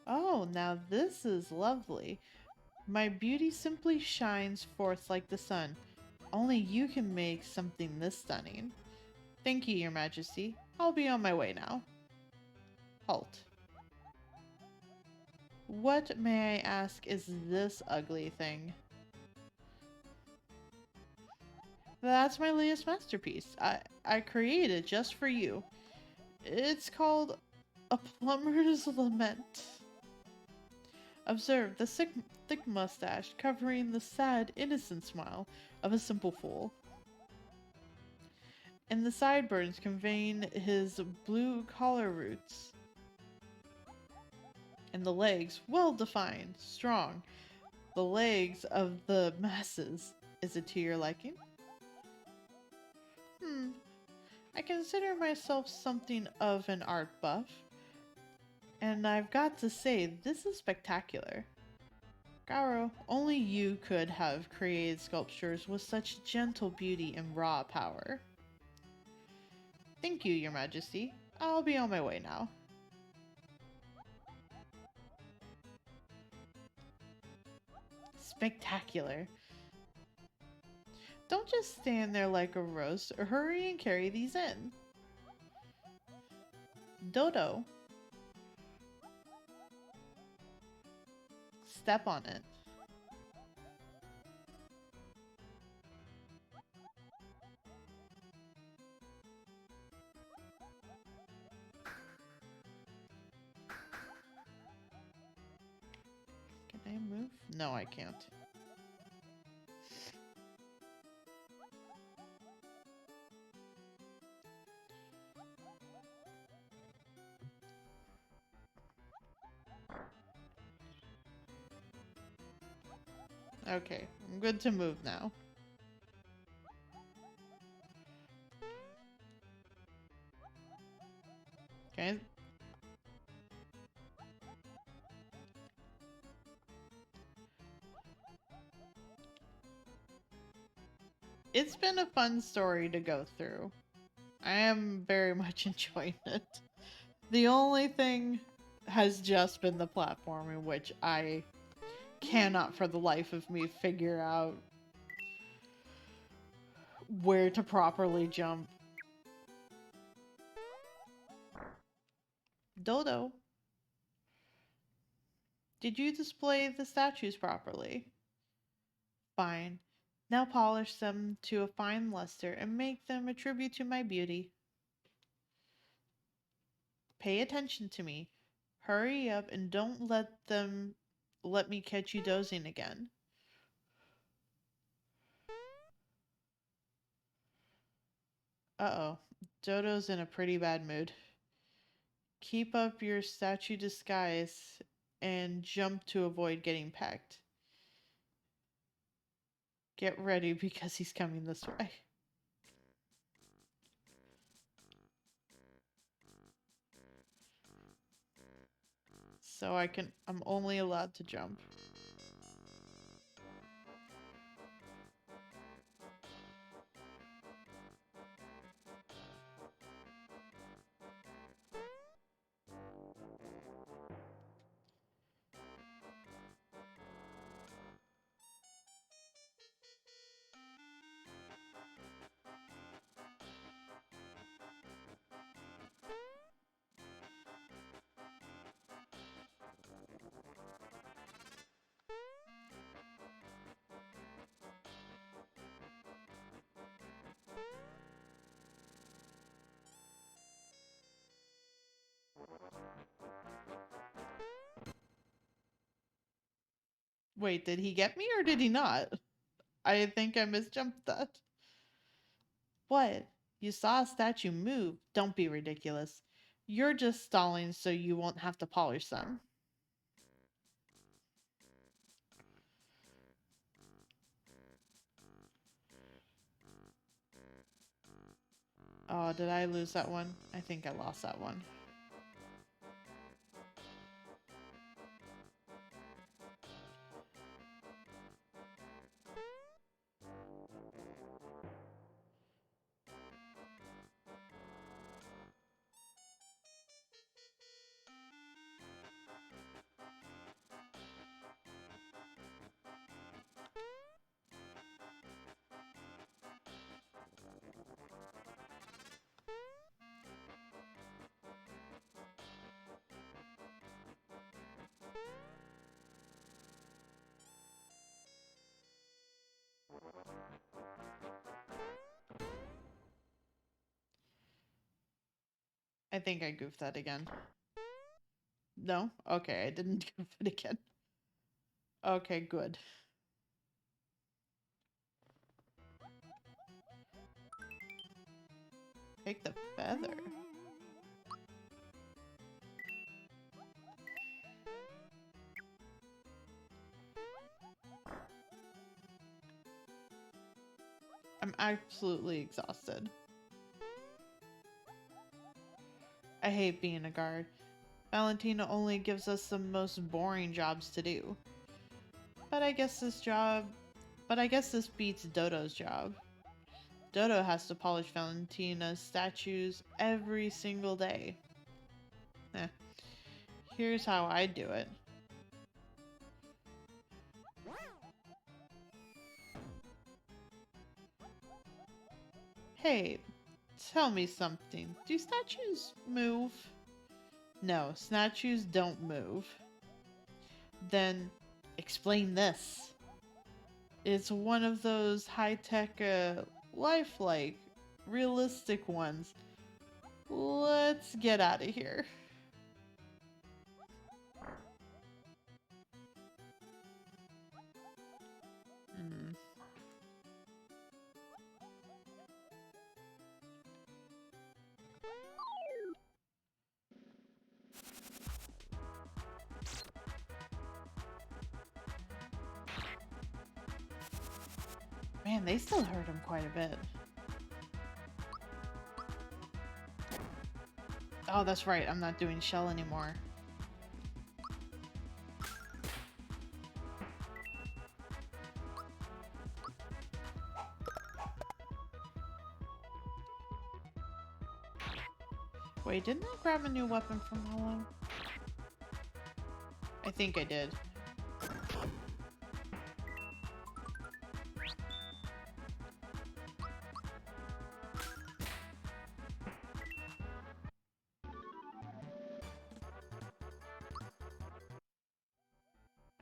Oh, now this is lovely. My beauty simply shines forth like the sun. Only you can make something this stunning. Thank you, Your Majesty. I'll be on my way now. Halt. What, may I ask, is this ugly thing? That's my latest masterpiece. I created it just for you. It's called A Plumber's Lament. Observe the thick mustache covering the sad, innocent smile of a simple fool, and the sideburns conveying his blue collar roots, and the legs, well defined, strong, the legs of the masses. Is it to your liking? I consider myself something of an art buff, and I've got to say, this is spectacular. Garo, only you could have created sculptures with such gentle beauty and raw power. Thank you, Your Majesty. I'll be on my way now. Spectacular. Don't just stand there like a roast, or hurry and carry these in. Dodo. Step on it. Can I move? No, I can't. Okay, I'm good to move now. Okay. It's been a fun story to go through. I am very much enjoying it. The only thing has just been the platform, in which I cannot for the life of me figure out where to properly jump. Dodo, did you display the statues properly? Fine. Now polish them to a fine luster and make them a tribute to my beauty. Pay attention to me. Hurry up and don't let me catch you dozing again. Uh-oh. Dodo's in a pretty bad mood. Keep up your statue disguise and jump to avoid getting pecked. Get ready because he's coming this way. So I'm only allowed to jump. Wait, did he get me or did he not? I think I misjumped that. What? You saw a statue move. Don't be ridiculous. You're just stalling so you won't have to polish them. Oh, did I lose that one? I think I lost that one. I think I goofed that again. No? Okay, I didn't goof it again. Okay, good. Take the feather. I'm absolutely exhausted. I hate being a guard. Valentina only gives us the most boring jobs to do. But I guess this beats Dodo's job. Dodo has to polish Valentina's statues every single day. Eh. Here's how I do it. Hey, tell me something. Do statues move? No, statues don't move. Then explain this. It's one of those high-tech, lifelike, realistic ones. Let's get out of here. Man, they still hurt him quite a bit. Oh, that's right. I'm not doing shell anymore. Wait, didn't I grab a new weapon from Hollow? I think I did.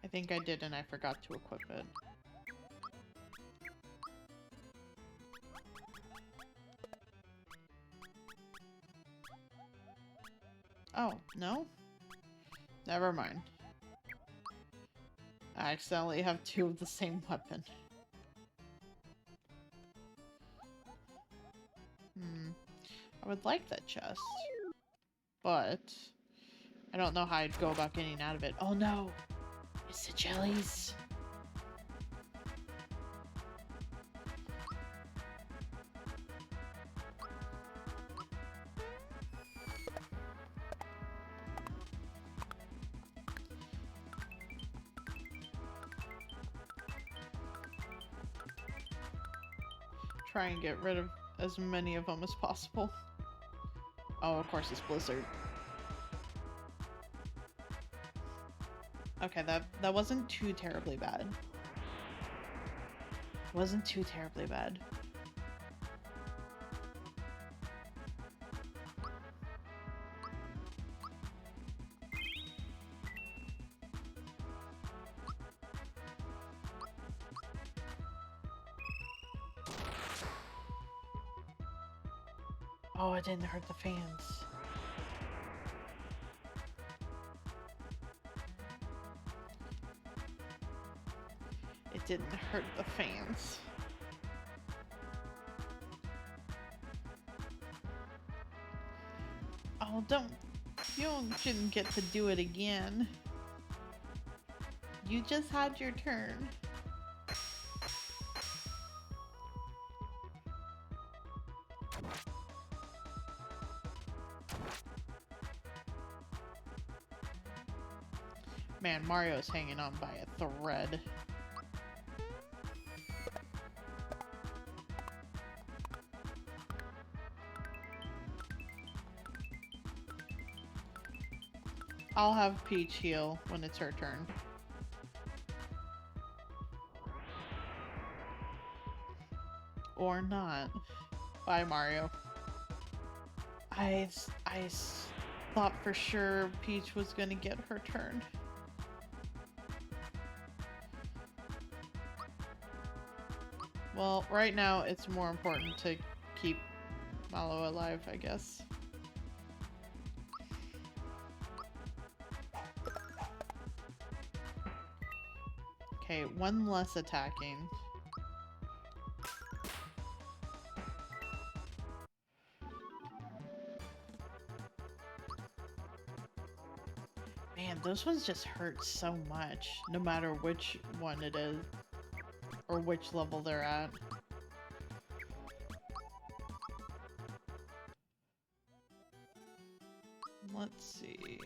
I think I did and I forgot to equip it. Oh, no? Never mind. I accidentally have two of the same weapon. I would like that chest. But I don't know how I'd go about getting out of it. Oh no! It's the jellies! Try and get rid of as many of them as possible. Oh, of course it's Blizzard. Okay, that wasn't too terribly bad. Wasn't too terribly bad. Oh, it didn't hurt the fans. It didn't hurt the fans. Oh, you shouldn't get to do it again. You just had your turn. Man, Mario's hanging on by a thread. I'll have Peach heal when it's her turn. Or not. Bye, Mario. I thought for sure Peach was gonna get her turn. Well, right now it's more important to keep Mallow alive, I guess. Okay, one less attacking. Man, those ones just hurt so much, no matter which one it is, or which level they're at. Let's see.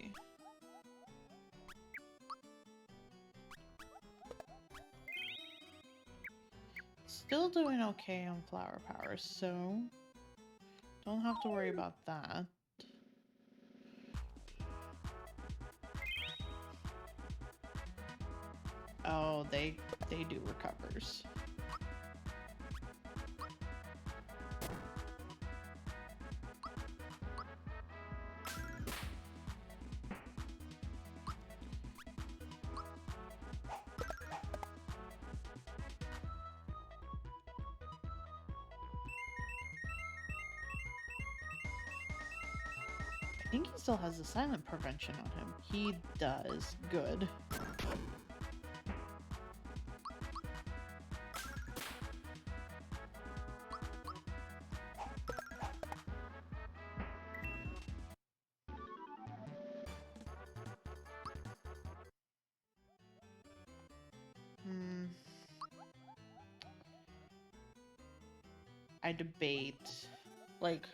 Still doing okay on flower power, so don't have to worry about that. Oh, they do recovers. I think he still has the silent prevention on him. He does. Good. I debate, like,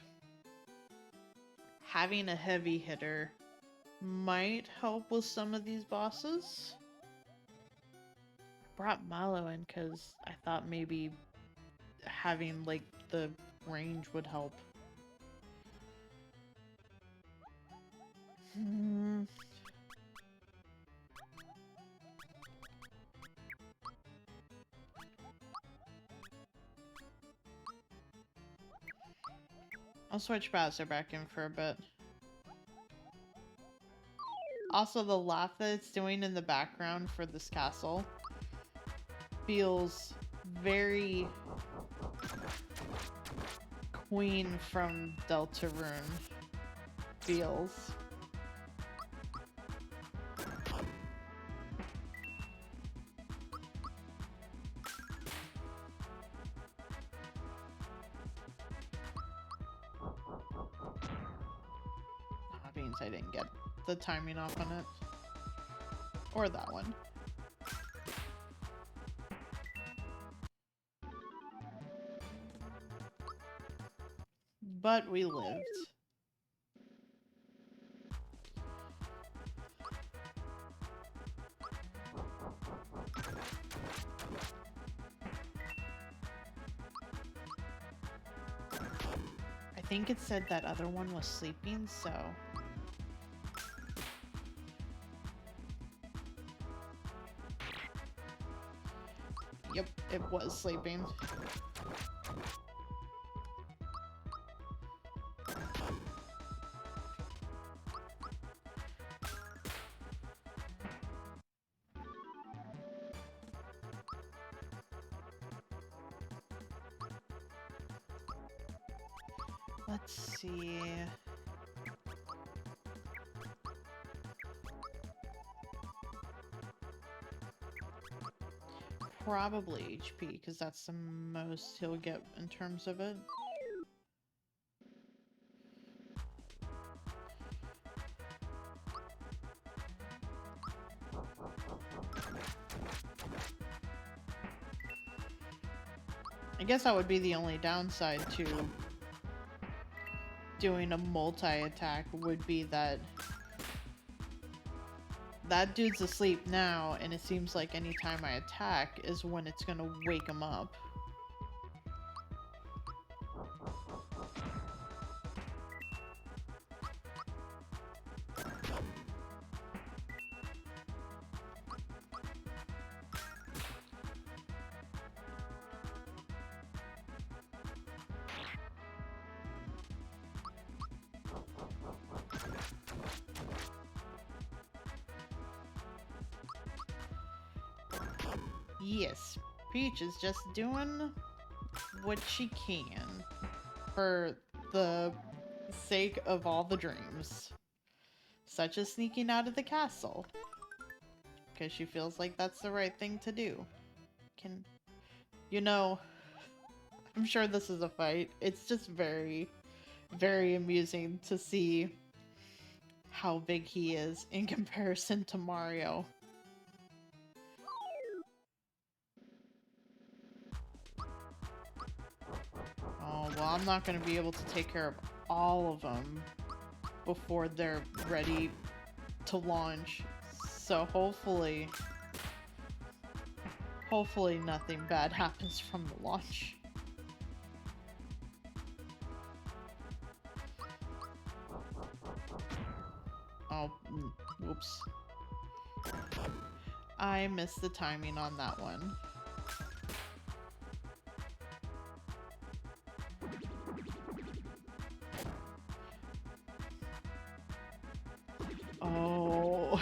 having a heavy hitter might help with some of these bosses. Brought Malo in because I thought maybe having, like, the range would help. I'll switch Bowser back in for a bit. Also, the laugh that it's doing in the background for this castle feels very Queen from Deltarune feels. Beans, I didn't get the timing off on it. Or that one. But we lived. I think it said that other one was sleeping, so... Yep, it was sleeping. Let's see... Probably HP, because that's the most he'll get in terms of it. I guess that would be the only downside to doing a multi-attack, would be that that dude's asleep now, and it seems like anytime I attack is when it's gonna wake him up. Yes, Peach is just doing what she can for the sake of all the dreams, such as sneaking out of the castle. because she feels like that's the right thing to do. Can, you know, I'm sure this is a fight. It's just very, very amusing to see how big he is in comparison to Mario. Oh, well, I'm not going to be able to take care of all of them before they're ready to launch. So hopefully nothing bad happens from the launch. Oh, whoops. I missed the timing on that one. Oh.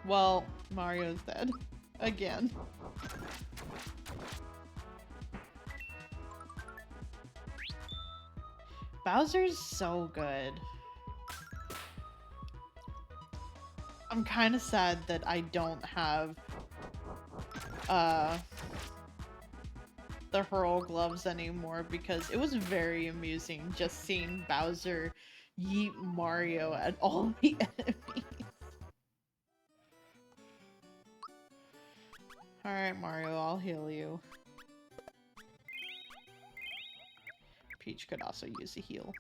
Well, Mario's dead. Again. Bowser's so good. I'm kind of sad that I don't have the hurl gloves anymore, because it was very amusing just seeing Bowser yeet Mario at all the enemies. Alright, Mario, I'll heal you. Peach could also use a heal.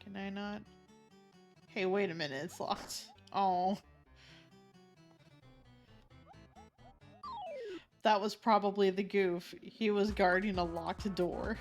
Can I not? Hey, wait a minute, it's locked. Oh. That was probably the goof. He was guarding a locked door.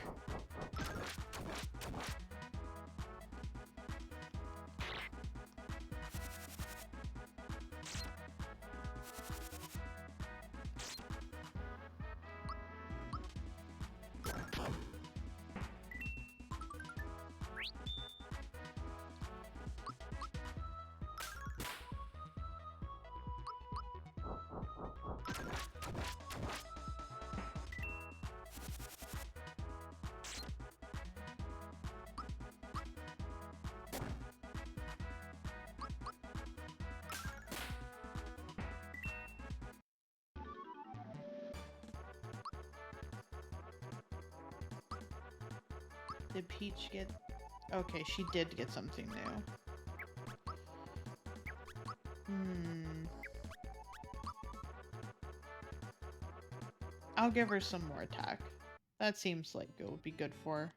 Did Peach get... Okay, she did get something new. I'll give her some more attack. That seems like it would be good for her.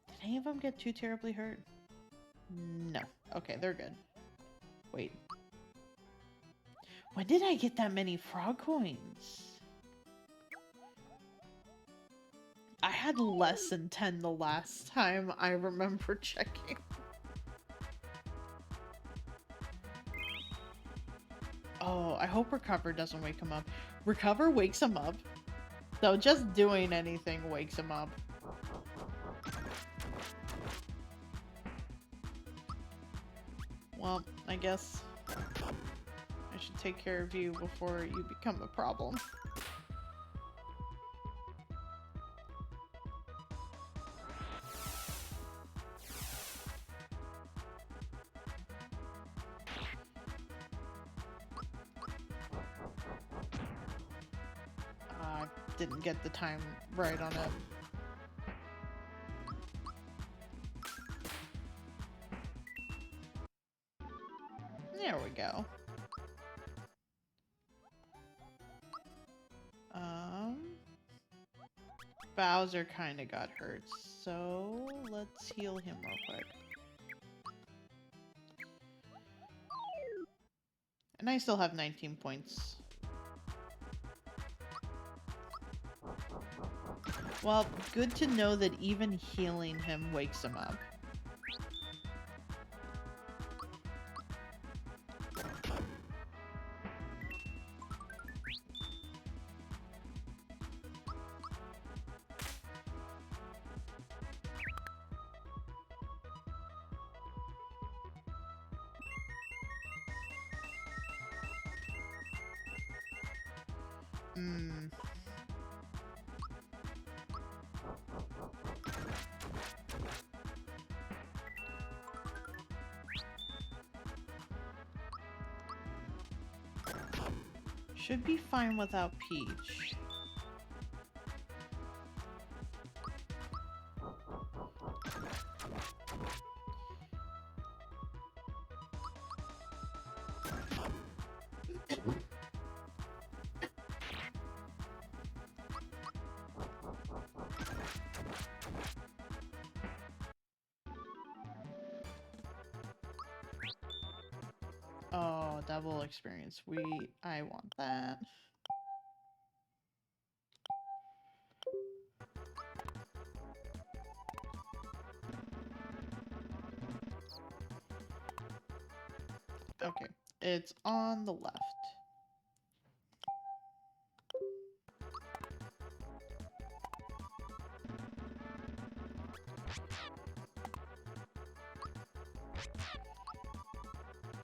Did any of them get too terribly hurt? No. Okay, they're good. Wait. When did I get that many frog coins? I had less than 10 the last time I remember checking. Oh, I hope Recover doesn't wake him up. Recover wakes him up. So just doing anything wakes him up. Well, I guess I should take care of you before you become a problem. Didn't get the time right on it. There we go. Bowser kind of got hurt, so let's heal him real quick. And I still have 19 points. Well, good to know that even healing him wakes him up. Should be fine without Peach. Oh, double experience. I want that. Okay, it's on the left.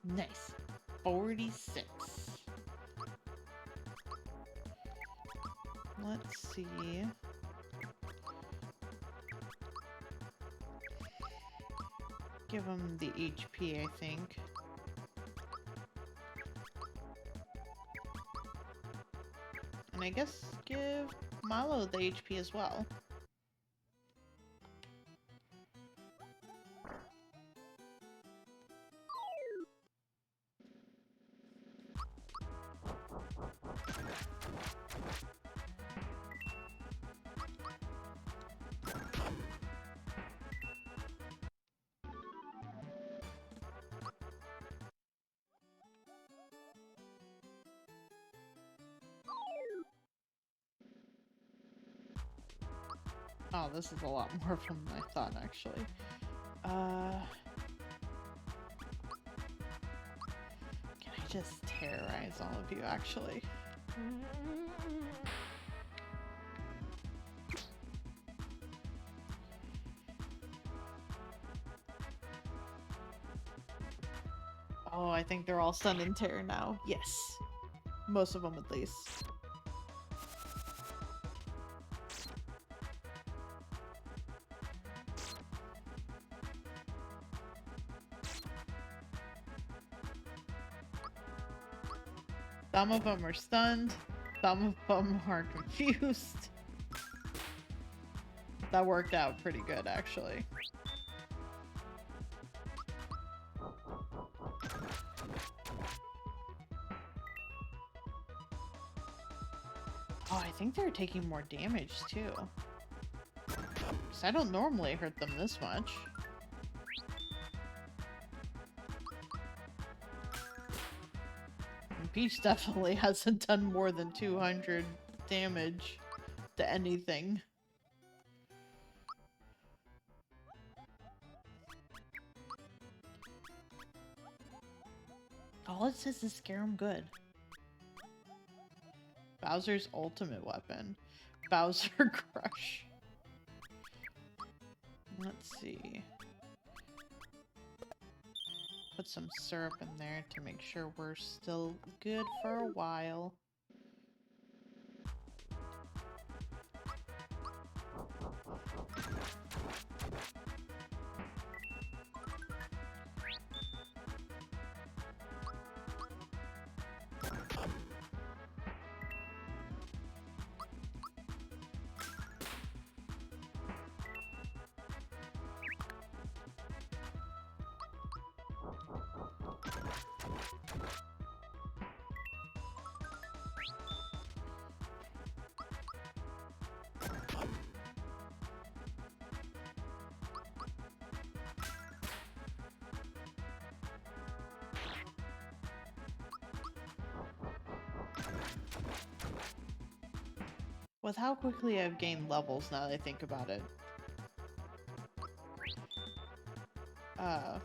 Nice. 46. Let's see. Give him the HP, I think. And I guess give Malo the HP as well. Oh, this is a lot more than I thought, actually. Can I just terrorize all of you, actually? Oh, I think they're all stunned in terror now. Yes. Most of them, at least. Some of them are stunned. Some of them are confused. That worked out pretty good, actually. Oh, I think they're taking more damage, too. 'Cause I don't normally hurt them this much. Peach definitely hasn't done more than 200 damage to anything. All it says is scare him good. Bowser's ultimate weapon. Bowser Crush. Let's see. Put some syrup in there to make sure we're still good for a while. With how quickly I've gained levels now that I think about it. I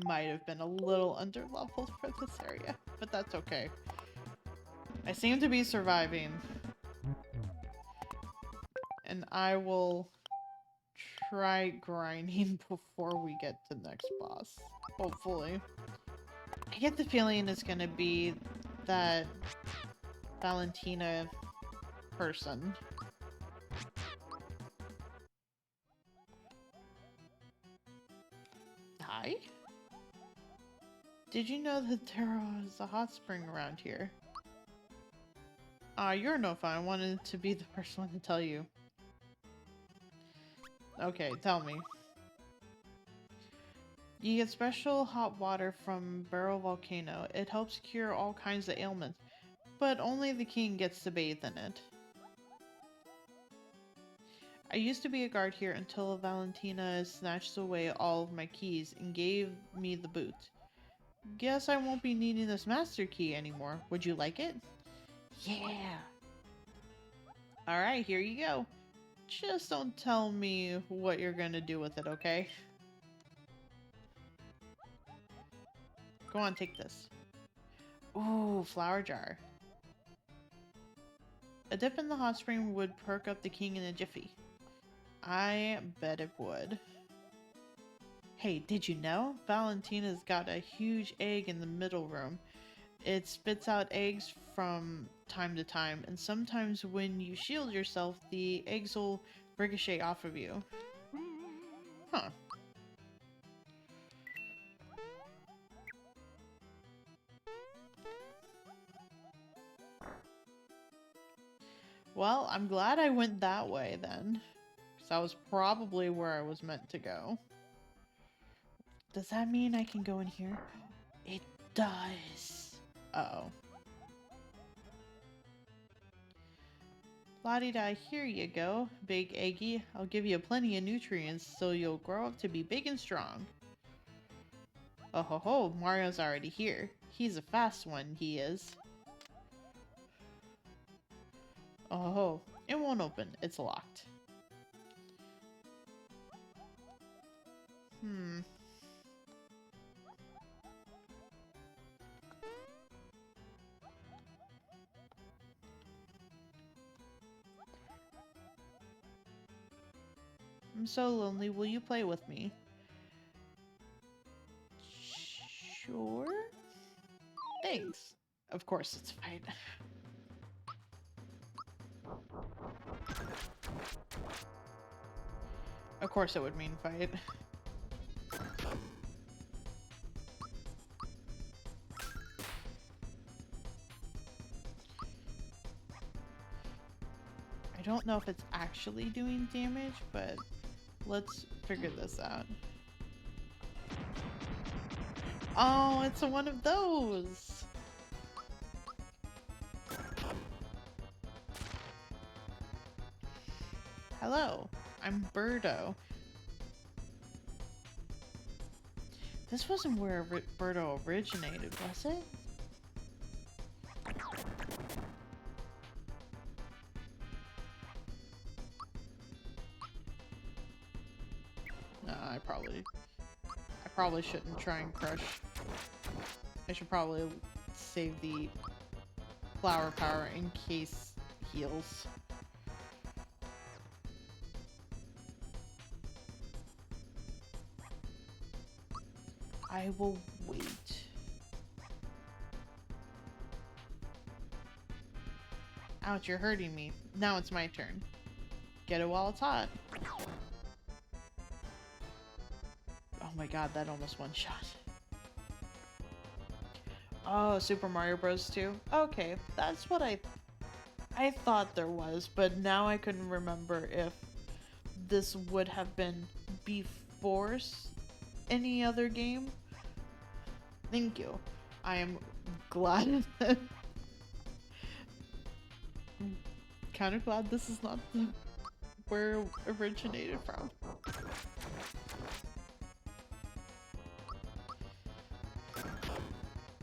might have been a little under-leveled for this area, but that's okay. I seem to be surviving. And I will try grinding before we get to the next boss. Hopefully. I get the feeling it's gonna be that Valentina person. Hi? Did you know that there was a hot spring around here? You're no fun. I wanted to be the first one to tell you. Okay, tell me. You get special hot water from Barrel Volcano. It helps cure all kinds of ailments, but only the king gets to bathe in it. I used to be a guard here until Valentina snatched away all of my keys and gave me the boot. Guess I won't be needing this master key anymore. Would you like it? Yeah! Alright, here you go. Just don't tell me what you're gonna do with it, okay? Go on, take this. Ooh, flower jar. A dip in the hot spring would perk up the king in a jiffy. I bet it would. Hey, did you know? Valentina's got a huge egg in the middle room. It spits out eggs from time to time, and sometimes when you shield yourself, the eggs will ricochet off of you. Huh. Well, I'm glad I went that way then. Because that was probably where I was meant to go. Does that mean I can go in here? It does. Uh-oh. La-di-da, here you go, Big Eggy. I'll give you plenty of nutrients so you'll grow up to be big and strong. Oh ho ho, Mario's already here. He's a fast one, he is. Oh ho ho, it won't open. It's locked. I'm so lonely. Will you play with me? Sure. Thanks. Of course it's fine. Of course it would mean fight. I don't know if it's actually doing damage, but let's figure this out. Oh, it's one of those! Hello, I'm Birdo. This wasn't where Birdo originated, was it? No, I probably shouldn't try and crush. I should probably save the flower power in case heals. I will wait. Ouch, you're hurting me. Now it's my turn. Get it while it's hot. Oh my god, that almost one-shot. Oh, Super Mario Bros. 2? Okay, that's what I thought there was, but now I couldn't remember if this would have been before any other game. Thank you. I am glad that... I'm kind of glad this is not where it originated from.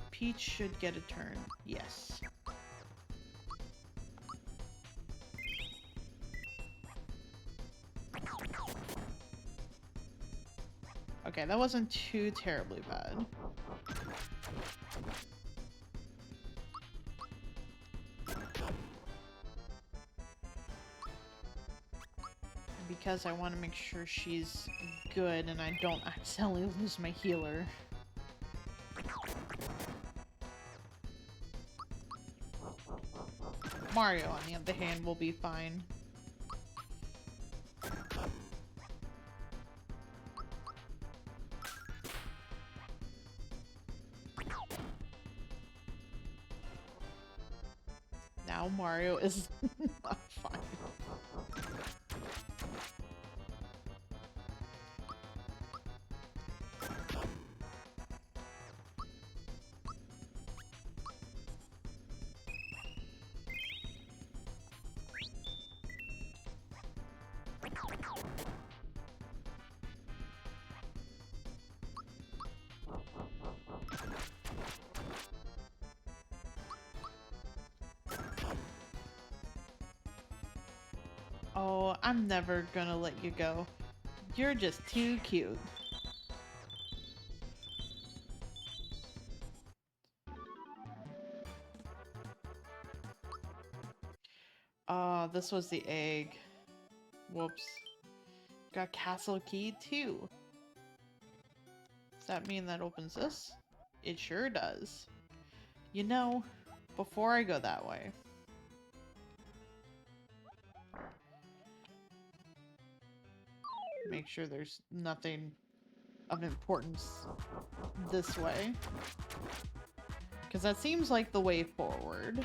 Peach should get a turn. Yes. Okay, that wasn't too terribly bad. Because I want to make sure she's good and I don't accidentally lose my healer. Mario, on the other hand, will be fine. now Mario is not fine. Oh, I'm never gonna let you go. You're just too cute. This was the egg. Whoops. Got castle key too. Does that mean that opens this? It sure does. You know, before I go that way, make sure there's nothing of importance this way. Because that seems like the way forward.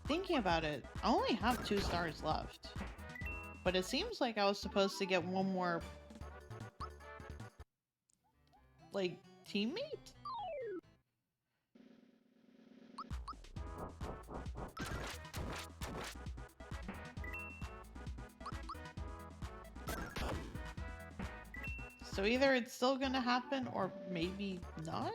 Thinking about it, I only have 2 stars left. But it seems like I was supposed to get one more, like, teammate? So either it's still gonna happen or maybe not?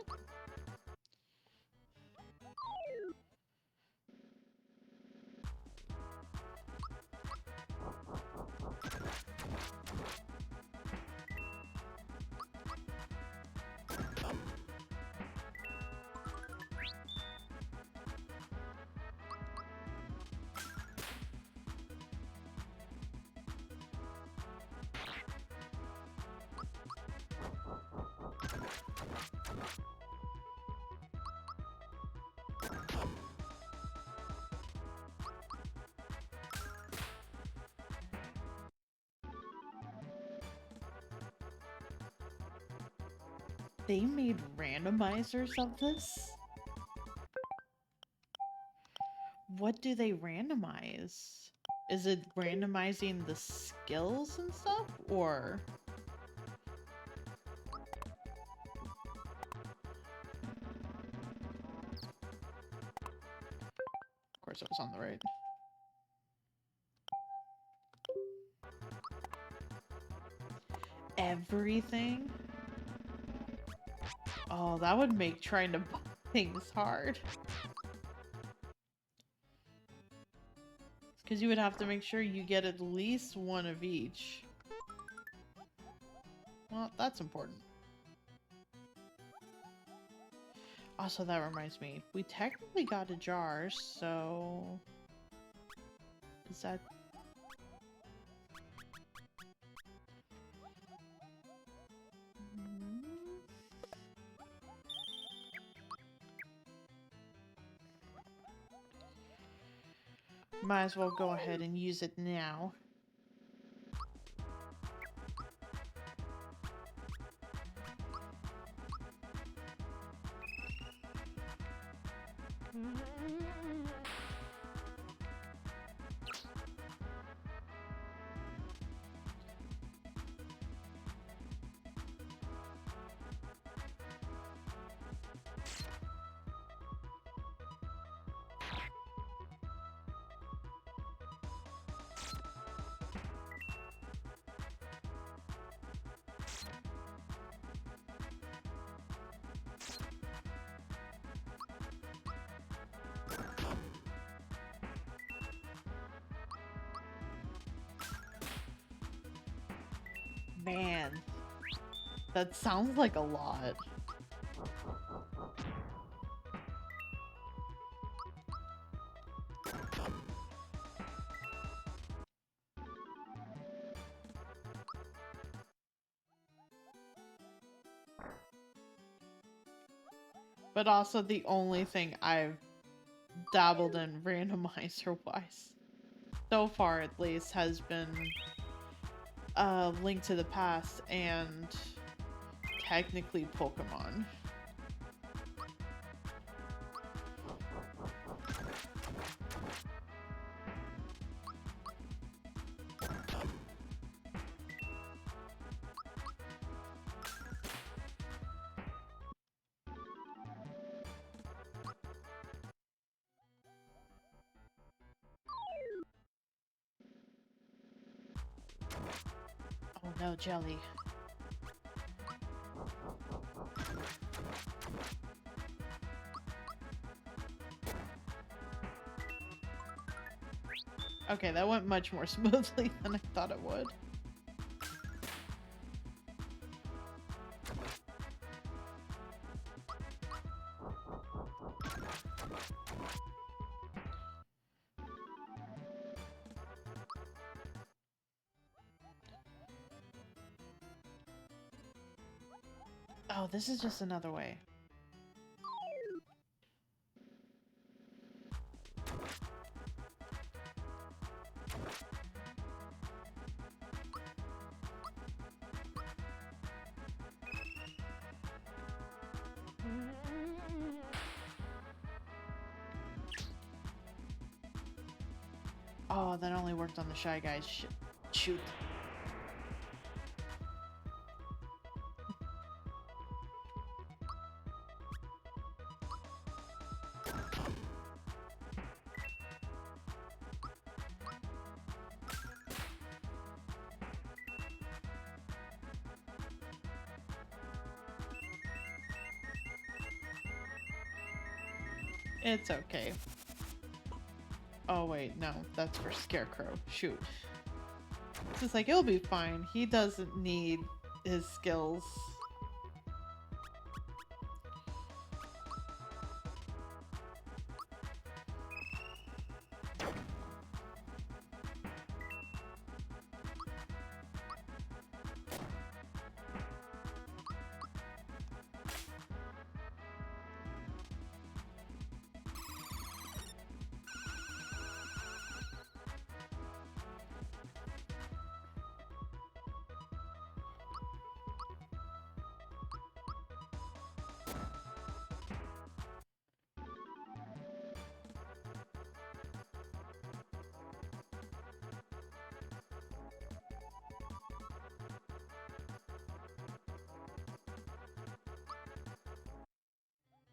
They made randomizers of this? What do they randomize? Is it randomizing the skills and stuff, or? Of course it was on the right. Everything? Oh, that would make trying to buy things hard. Because you would have to make sure you get at least one of each. Well, that's important. Also, that reminds me, we technically got a jar, so... Is that... Might as well go ahead and use it now. Man, that sounds like a lot. but also the only thing I've dabbled in randomizer wise so far, at least, has been Link to the Past and technically Pokemon. Oh no, jelly. Okay, that went much more smoothly than I thought it would. Oh, this is just another way. Oh, that only worked on the Shy Guys. Shoot. It's okay. Oh wait, no, that's for Scarecrow. Shoot. It's just like, it'll be fine. He doesn't need his skills.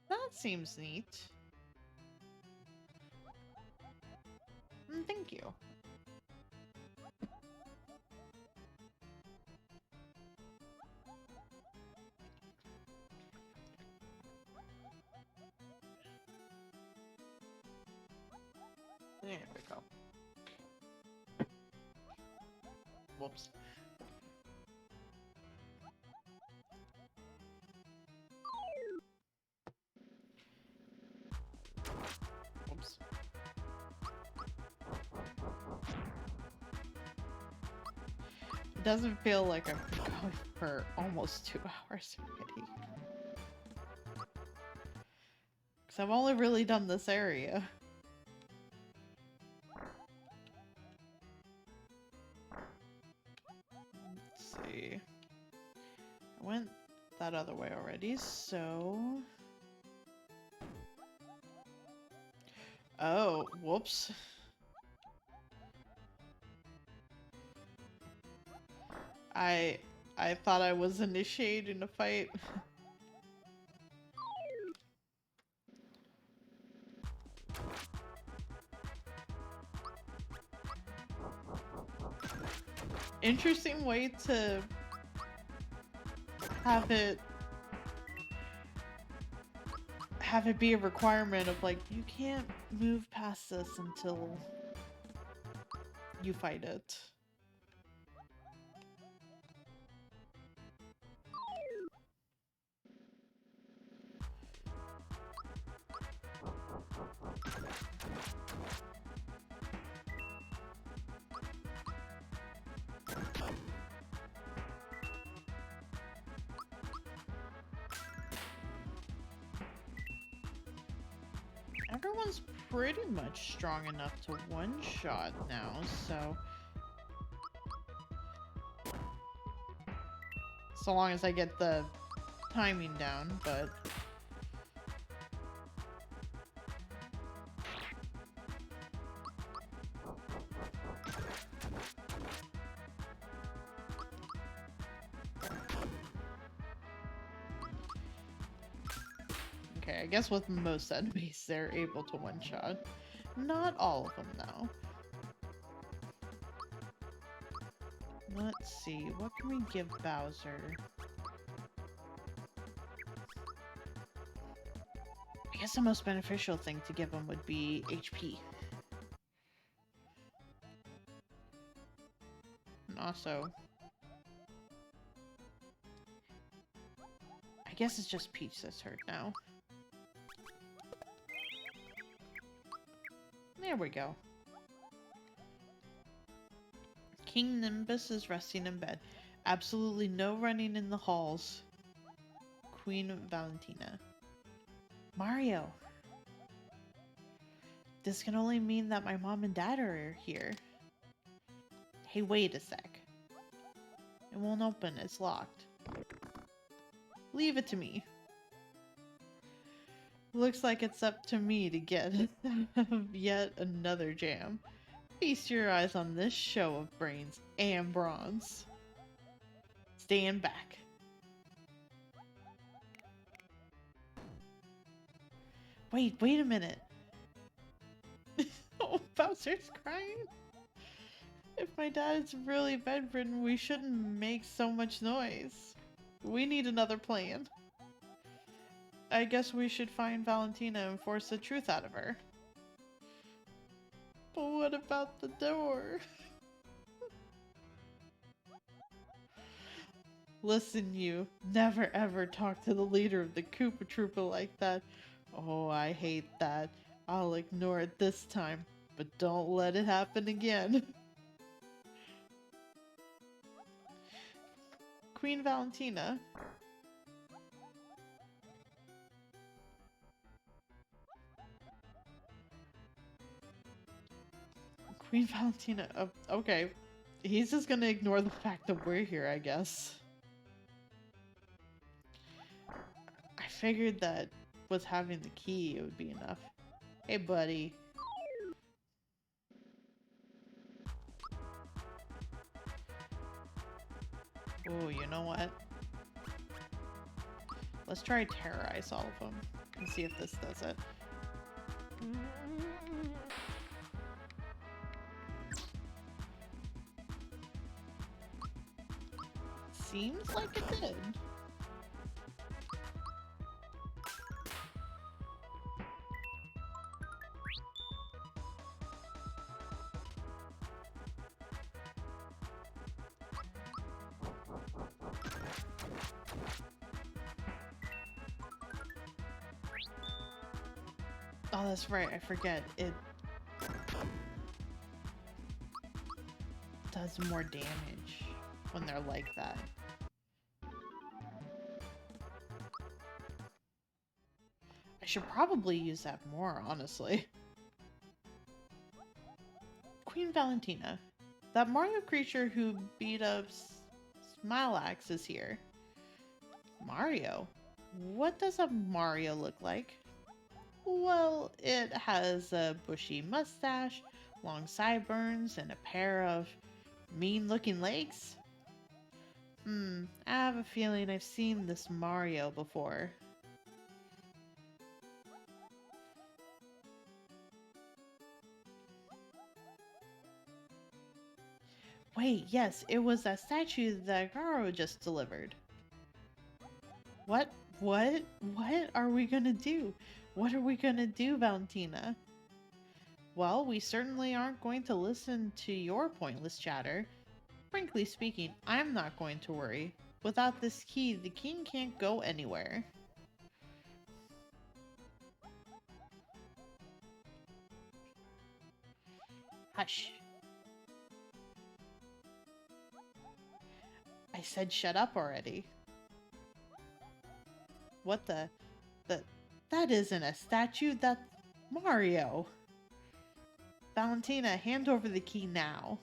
That seems neat. Thank you. There we go. Whoops. Whoops. It doesn't feel like I've been going for almost 2 hours already. Because I've only really done this area. Let's see. I went that other way already, so... Oh, whoops. I thought I was initiating a fight. Interesting way to have it be a requirement of like, you can't move past this until you fight it. Everyone's pretty much strong enough to one-shot now, so... So long as I get the timing down, but... Okay, I guess with most enemies, they're able to one-shot. Not all of them, though. Let's see, what can we give Bowser? I guess the most beneficial thing to give him would be HP. And also... I guess it's just Peach that's hurt now. There we go. King Nimbus is resting in bed. Absolutely no running in the halls. Queen Valentina. Mario! This can only mean that my mom and dad are here. Hey, wait a sec. It won't open, it's locked. Leave it to me. Looks like it's up to me to get yet another jam. Feast your eyes on this show of brains and bronze. Stand back. Wait a minute. Oh, Bowser's crying. If my dad's really bedridden, we shouldn't make so much noise. We need another plan. I guess we should find Valentina and force the truth out of her. But what about the door? Listen, you. Never ever talk to the leader of the Koopa Troopa like that. Oh, I hate that. I'll ignore it this time, but don't let it happen again. Queen Valentina. Queen Valentina. Oh, okay. He's just gonna ignore the fact that we're here, I guess. I figured that with having the key, it would be enough. Hey, buddy. Oh, you know what? Let's try terrorize all of them and see if this does it. Seems like it did. Oh, that's right, I forget. It does more damage when they're like that. I should probably use that more, honestly. Queen Valentina. That Mario creature who beat up Smilax is here. Mario? What does a Mario look like? Well, it has a bushy mustache, long sideburns, and a pair of mean-looking legs. I have a feeling I've seen this Mario before. Wait, yes, it was that statue that Garo just delivered. What? What are we gonna do? What are we gonna do, Valentina? Well, we certainly aren't going to listen to your pointless chatter. Frankly speaking, I'm not going to worry. Without this key, the king can't go anywhere. Hush. I said shut up already. What the... That isn't a statue, Mario! Valentina, hand over the key now.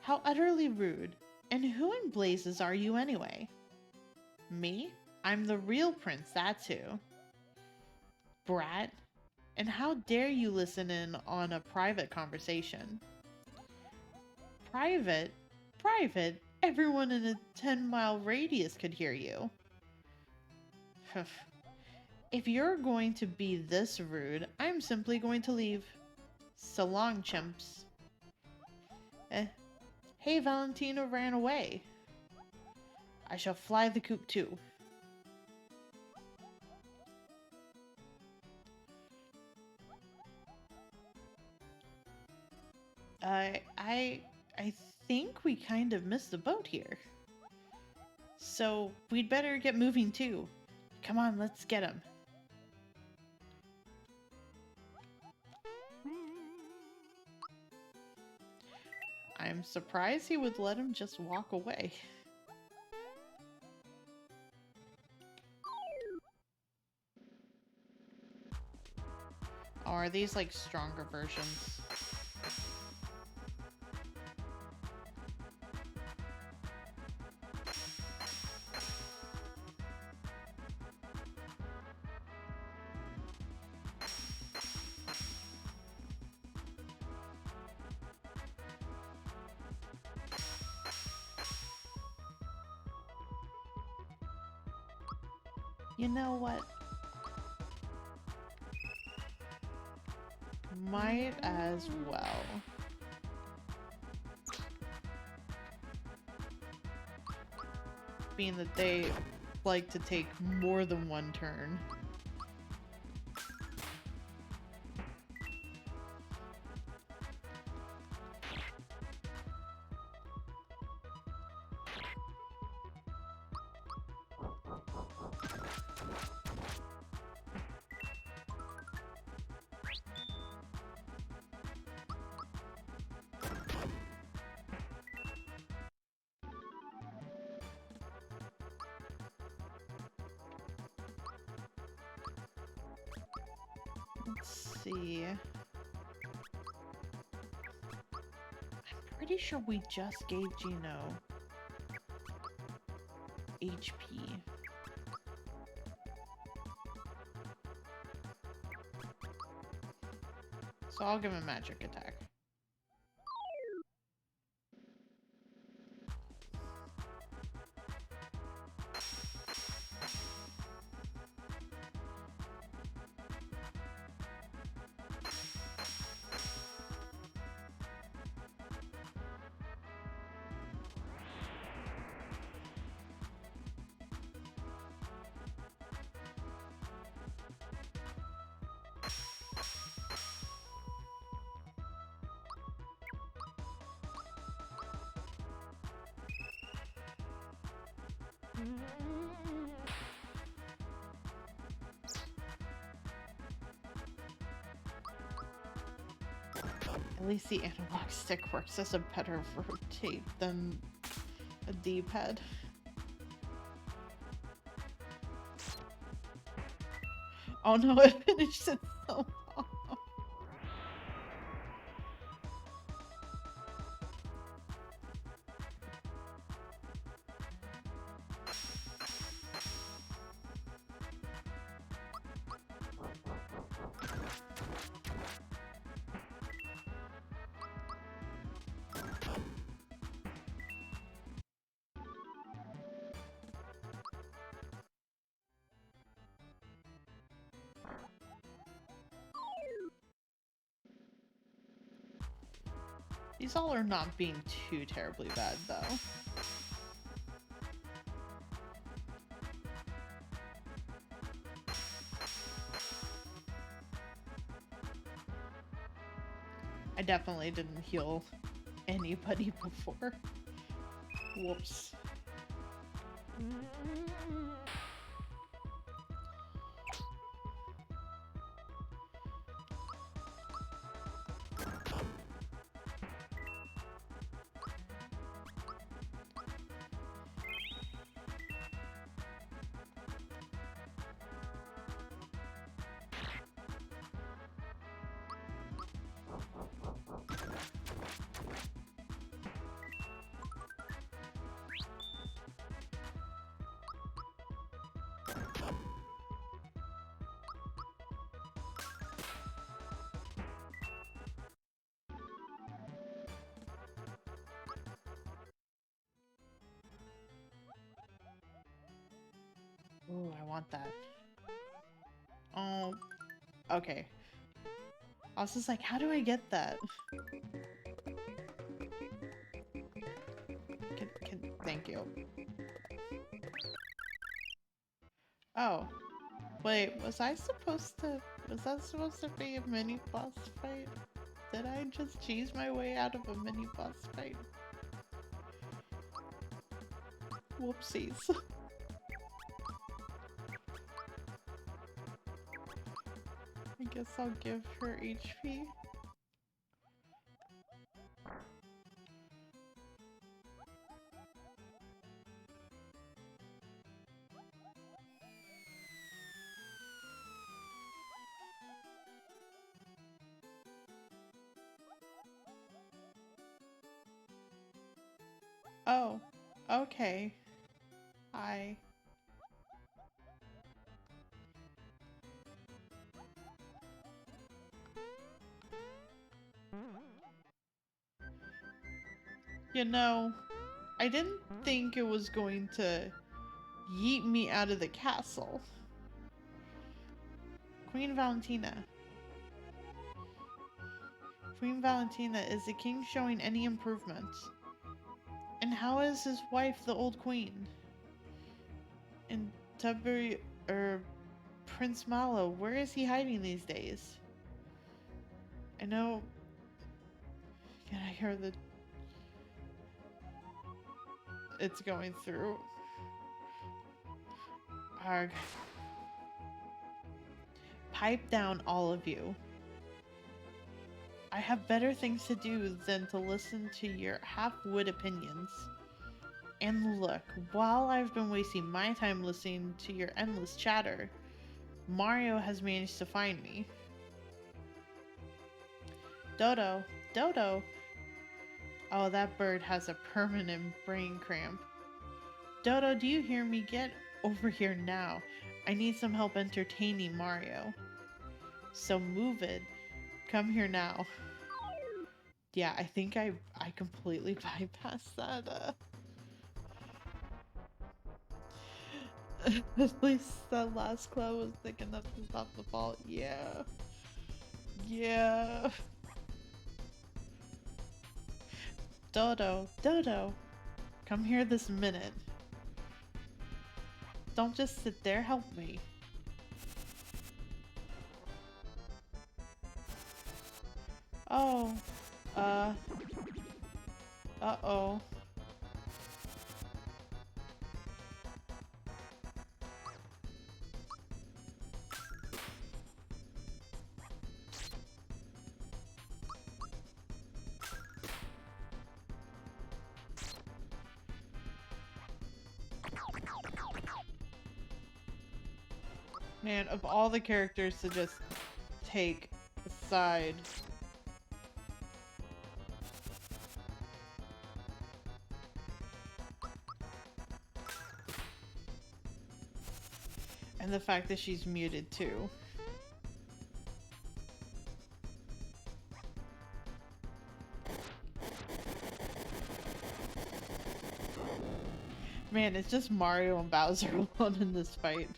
How utterly rude. And who in blazes are you anyway? Me? I'm the real prince, that's who. Brat. And how dare you listen in on a private conversation? Private? Private? Everyone in a 10-mile radius could hear you. If you're going to be this rude, I'm simply going to leave. So long, chimps. Hey, Valentina ran away. I shall fly the coop too. I think we kind of missed the boat here. So we'd better get moving too. Come on, let's get him. I'm surprised he would let him just walk away. Oh, are these like stronger versions? You know what? Might as well. Being that they like to take more than one turn. Let's see. I'm pretty sure we just gave Gino HP. So I'll give him magic attack. At least the analog stick works as a better rotate than a D-pad. Oh no, it finished it so long. These all are not being too terribly bad, though. I definitely didn't heal anybody before. Whoops. Ooh, I want that. Oh, okay. I was just like, how do I get that? Thank you. Oh, wait, was that supposed to be a mini boss fight? Did I just cheese my way out of a mini boss fight? Whoopsies. I guess I'll give her HP. Oh, okay. Hi. You know, I didn't think it was going to yeet me out of the castle. Queen Valentina. Queen Valentina, is the king showing any improvements? And how is his wife, the old queen? And Tuberi, Prince Malo, where is he hiding these days? I know... Can I hear the... It's going through. Arg. Pipe down, all of you. I have better things to do than to listen to your half-wit opinions. And look, while I've been wasting my time listening to your endless chatter, Mario has managed to find me. Dodo, Dodo! Oh, that bird has a permanent brain cramp. Dodo, do you hear me? Get over here now. I need some help entertaining Mario. So move it. Come here now. Yeah, I think I completely bypassed that. At least that last cloud was thick enough to stop the fall. Yeah. Yeah. Dodo, Dodo. Come here this minute. Don't just sit there, help me. Oh. Uh-oh. Man, of all the characters to just take a side. And the fact that she's muted too. Man, it's just Mario and Bowser alone in this fight.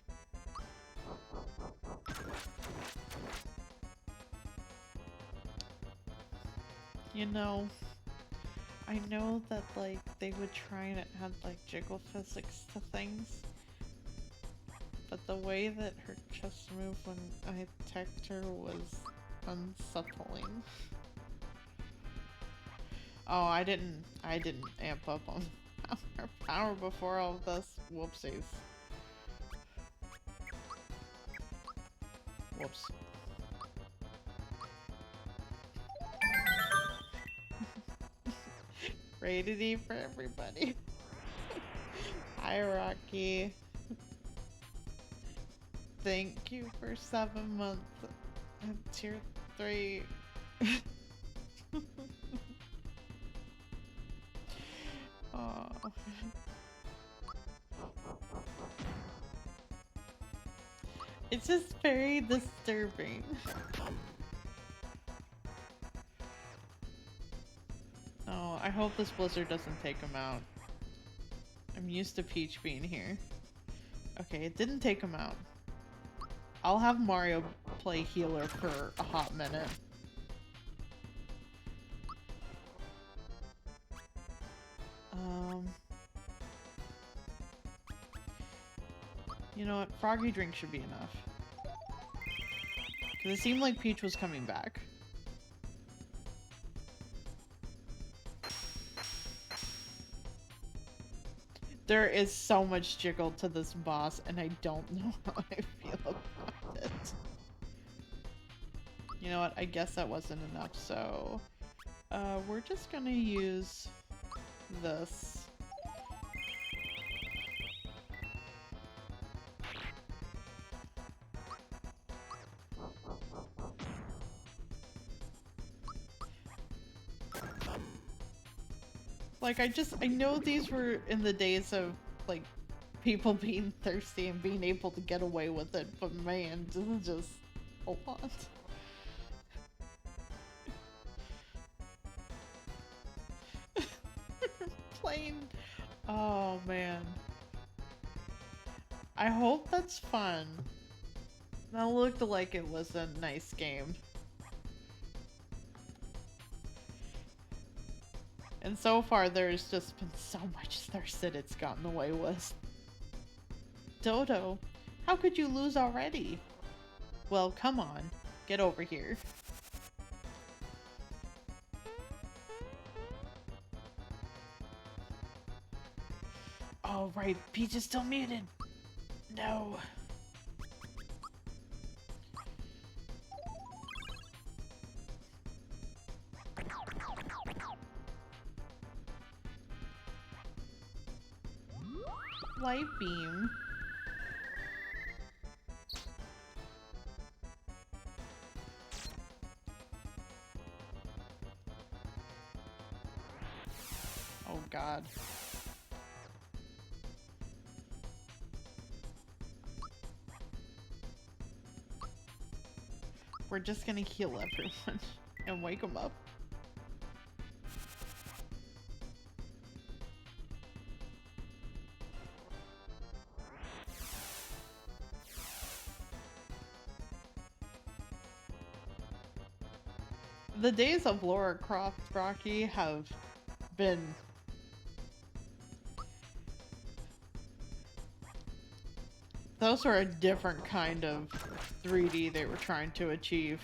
You know, I know that like they would try and add like jiggle physics to things, but the way that her chest moved when I attacked her was unsettling. Oh, I didn't amp up on her power before all of this. Whoopsies. Whoops. Rated E for everybody. Hierarchy. Thank you for 7 months. Tier 3. Oh. It's just very disturbing. Oh, I hope this blizzard doesn't take him out. I'm used to Peach being here. Okay, it didn't take him out. I'll have Mario play healer for a hot minute. You know what? Froggy drink should be enough. Because it seemed like Peach was coming back. There is so much jiggle to this boss, and I don't know how I feel about it. You know what? I guess that wasn't enough, so... we're just gonna use this. Like, I know these were in the days of, like, people being thirsty and being able to get away with it, but man, this is just a lot. Plain. Oh, man. I hope that's fun. That looked like it was a nice game. And so far, there's just been so much thirst that it's gotten away with. Dodo, how could you lose already? Well, come on. Get over here. Oh, right. Peach is still muted. No. Light beam. Oh god. We're just gonna heal everyone and wake them up. The days of Lara Croft Rocky have been those were a different kind of 3D they were trying to achieve.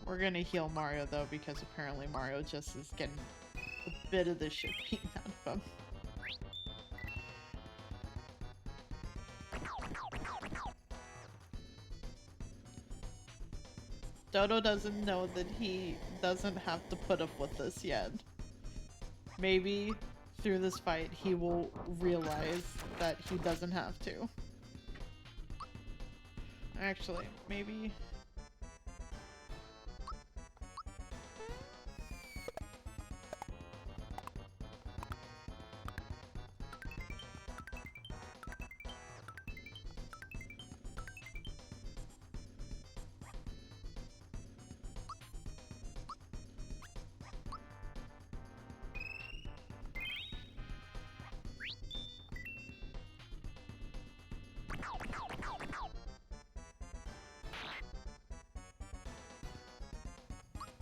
We're gonna heal Mario though, because apparently Mario just is getting a bit of the shit beaten out of him. Dodo doesn't know that he doesn't have to put up with this yet. Maybe through this fight he will realize that he doesn't have to. Actually, maybe...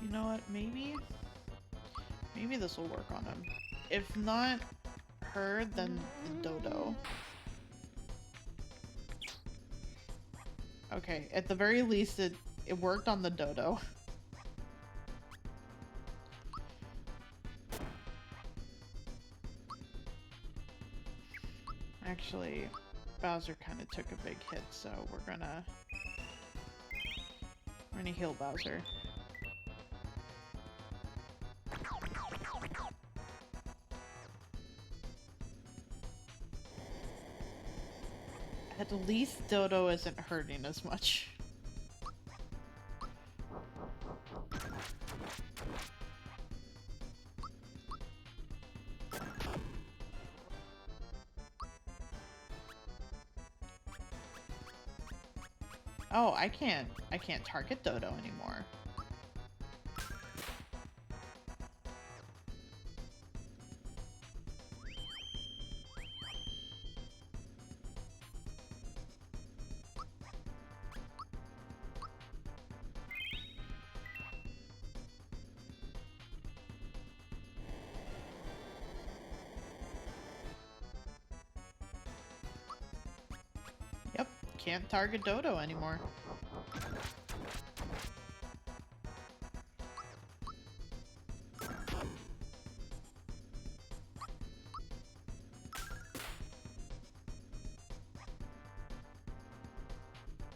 You know what, maybe this will work on him. If not her, then the Dodo. Okay, at the very least it worked on the Dodo. Actually, Bowser kind of took a big hit, so we're gonna heal Bowser. At least Dodo isn't hurting as much. Oh, I can't target Dodo anymore. Yep, can't target Dodo anymore.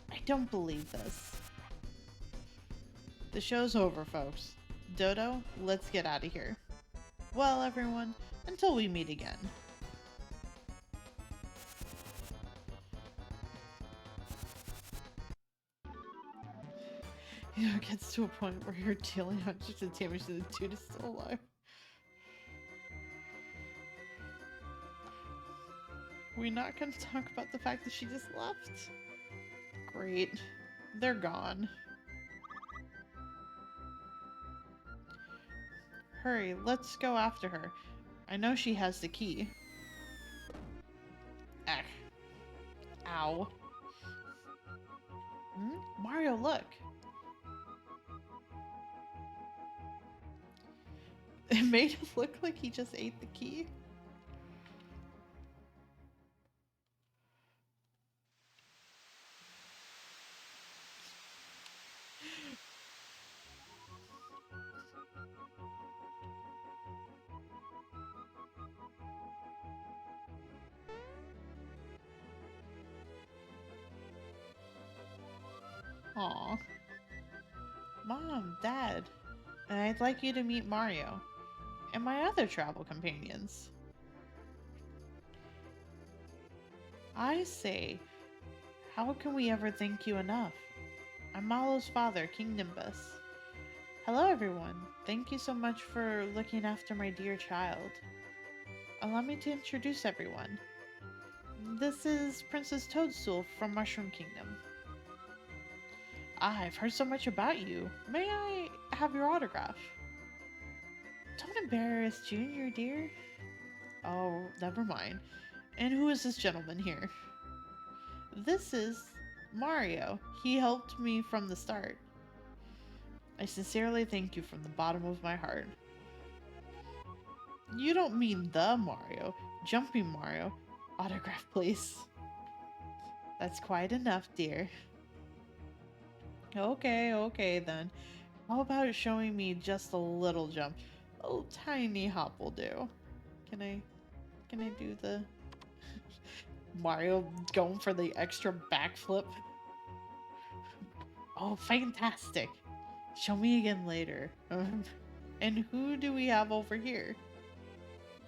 I don't believe this. The show's over, folks. Dodo, let's get out of here. Well, everyone, until we meet again. You know, it gets to a point where you're dealing hundreds of damage to the dude is still alive. We're not gonna talk about the fact that she just left? Great. They're gone. Hurry, let's go after her. I know she has the key. Ah. Ow. Mario, look. It made it look like he just ate the key. Aw. Mom, Dad, I'd like you to meet Mario and my other travel companions. I say, how can we ever thank you enough? I'm Malo's father, King Nimbus. Hello, everyone. Thank you so much for looking after my dear child. Allow me to introduce everyone. This is Princess Toadstool from Mushroom Kingdom. I've heard so much about you. May I have your autograph? Don't embarrass Junior, dear. Oh, never mind. And who is this gentleman here? This is Mario. He helped me from the start. I sincerely thank you from the bottom of my heart. You don't mean the Mario. Jumping Mario. Autograph, please. That's quite enough, dear. Okay then. How about showing me just a little jump? A little tiny hop will do. Can I do the Mario going for the extra backflip? Oh, fantastic. Show me again later. And who do we have over here?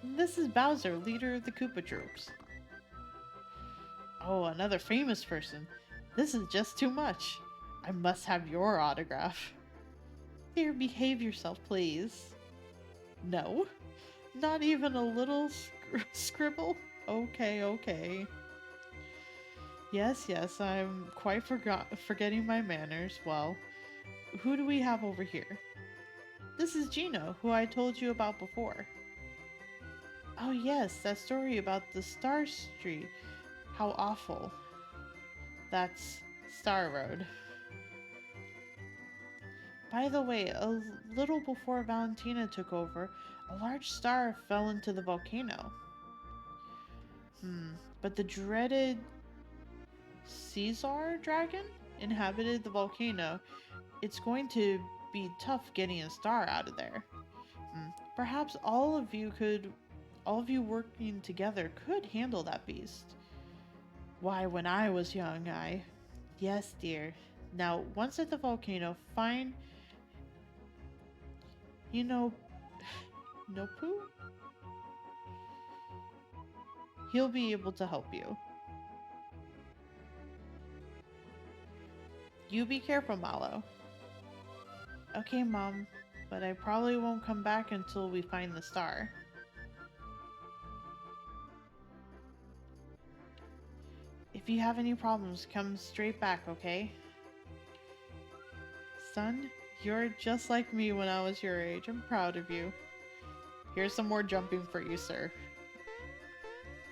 This is Bowser, leader of the Koopa Troops. Oh, another famous person. This is just too much. I must have your autograph. Here, behave yourself, please. No? Not even a little scribble? Okay. Yes, I'm quite forgetting my manners. Well, who do we have over here? This is Gino, who I told you about before. Oh yes, that story about the Star Street. How awful. That's Star Road. By the way, a little before Valentina took over, a large star fell into the volcano. But the dreaded Caesar dragon inhabited the volcano. It's going to be tough getting a star out of there. Perhaps all of you working together could handle that beast. Why, when I was young, Yes, dear. Now, once at the volcano, find... Nopu? He'll be able to help you. You be careful, Malo. Okay, Mom, but I probably won't come back until we find the star. If you have any problems, come straight back, okay? Son, you're just like me when I was your age. I'm proud of you. Here's some more jumping for you, sir.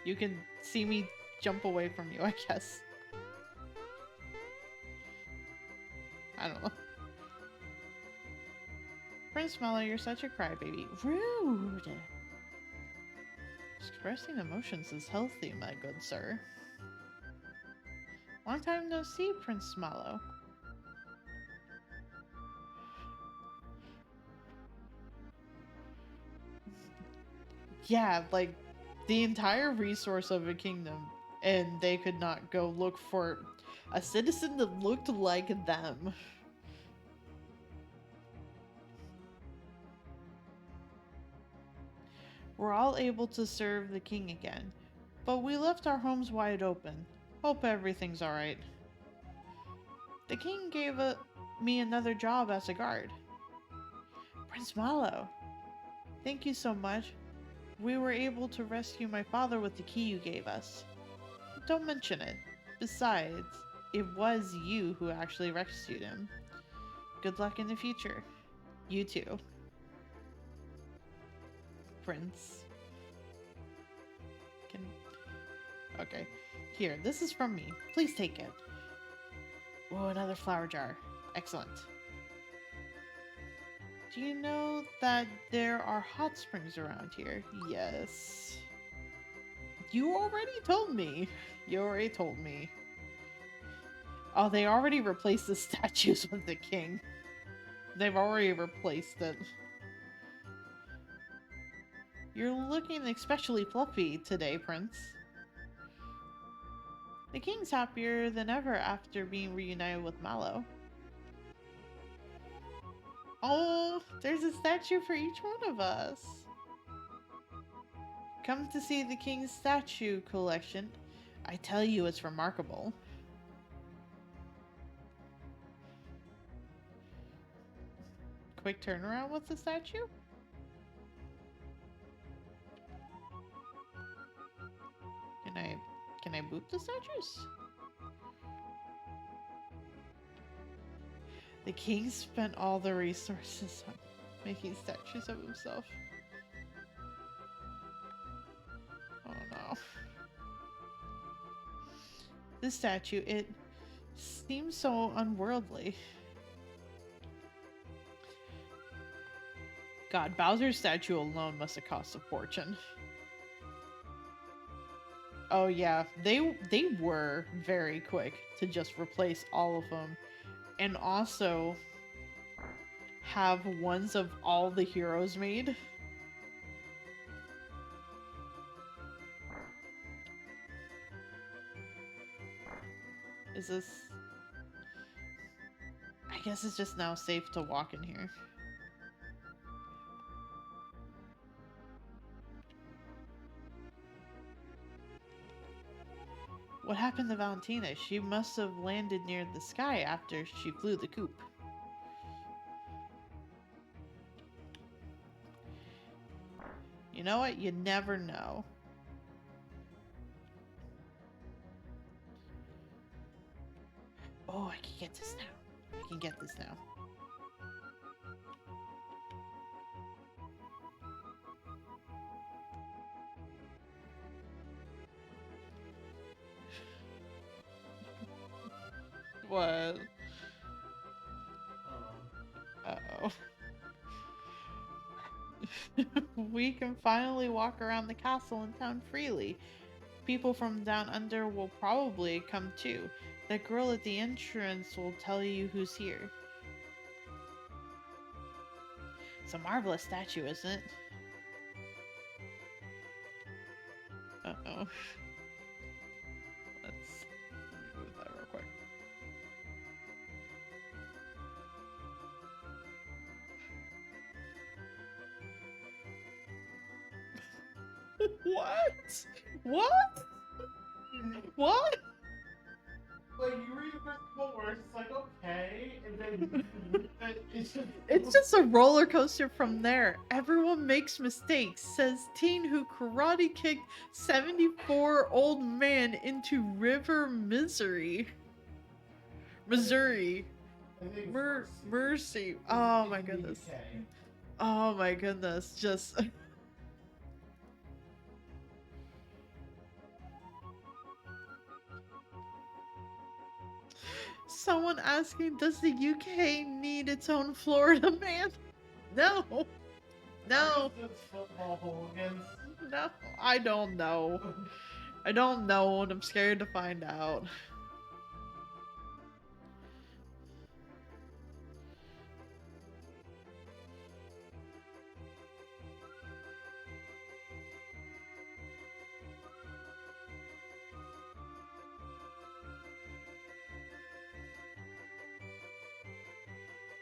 You can see me jump away from you, I guess. I don't know. Prince Mallow, you're such a crybaby. Rude! Expressing emotions is healthy, my good sir. Long time no see, Prince Mallow. Yeah, like, the entire resource of a kingdom, and they could not go look for a citizen that looked like them. We're all able to serve the king again, but we left our homes wide open. Hope everything's alright. The king gave me another job as a guard. Prince Mallow, thank you so much. We were able to rescue my father with the key you gave us. Don't mention it. Besides, it was you who actually rescued him. Good luck in the future. You too. Prince. Okay. Here, this is from me. Please take it. Oh, another flower jar. Excellent. Do you know that there are hot springs around here? Yes. You already told me. You already told me. Oh, they already replaced the statues with the king. They've already replaced it. You're looking especially fluffy today, Prince. The king's happier than ever after being reunited with Mallow. Oh, there's a statue for each one of us. Come to see the king's statue collection. I tell you, it's remarkable. Quick turnaround with the statue? Can I boot the statues? The king spent all the resources on making statues of himself. Oh no. This statue, it seems so unworldly. God, Bowser's statue alone must have cost a fortune. Oh yeah, they were very quick to just replace all of them. And also have ones of all the heroes made. Is this... I guess it's just now safe to walk in here. What happened to Valentina? She must have landed near the sky after she flew the coop. You know what? You never know. Oh, I can get this now. I can get this now. What? Uh-oh. We can finally walk around the castle and town freely. People from down under will probably come too. That girl at the entrance will tell you who's here. It's a marvelous statue, isn't it? Uh-oh. Let's move that real quick. What? What? What? Like, you read the first couple words, it's like, okay, and then It's just a roller coaster from there. Everyone makes mistakes, says teen who karate kicked 74-old man into River Missouri. I think it's Mercy. Mercy. It's Oh in my the goodness. UK. Oh my goodness. Just. Someone asking, does the UK need its own Florida man? No. No. It's football hooligans. No. I don't know. I don't know, and I'm scared to find out.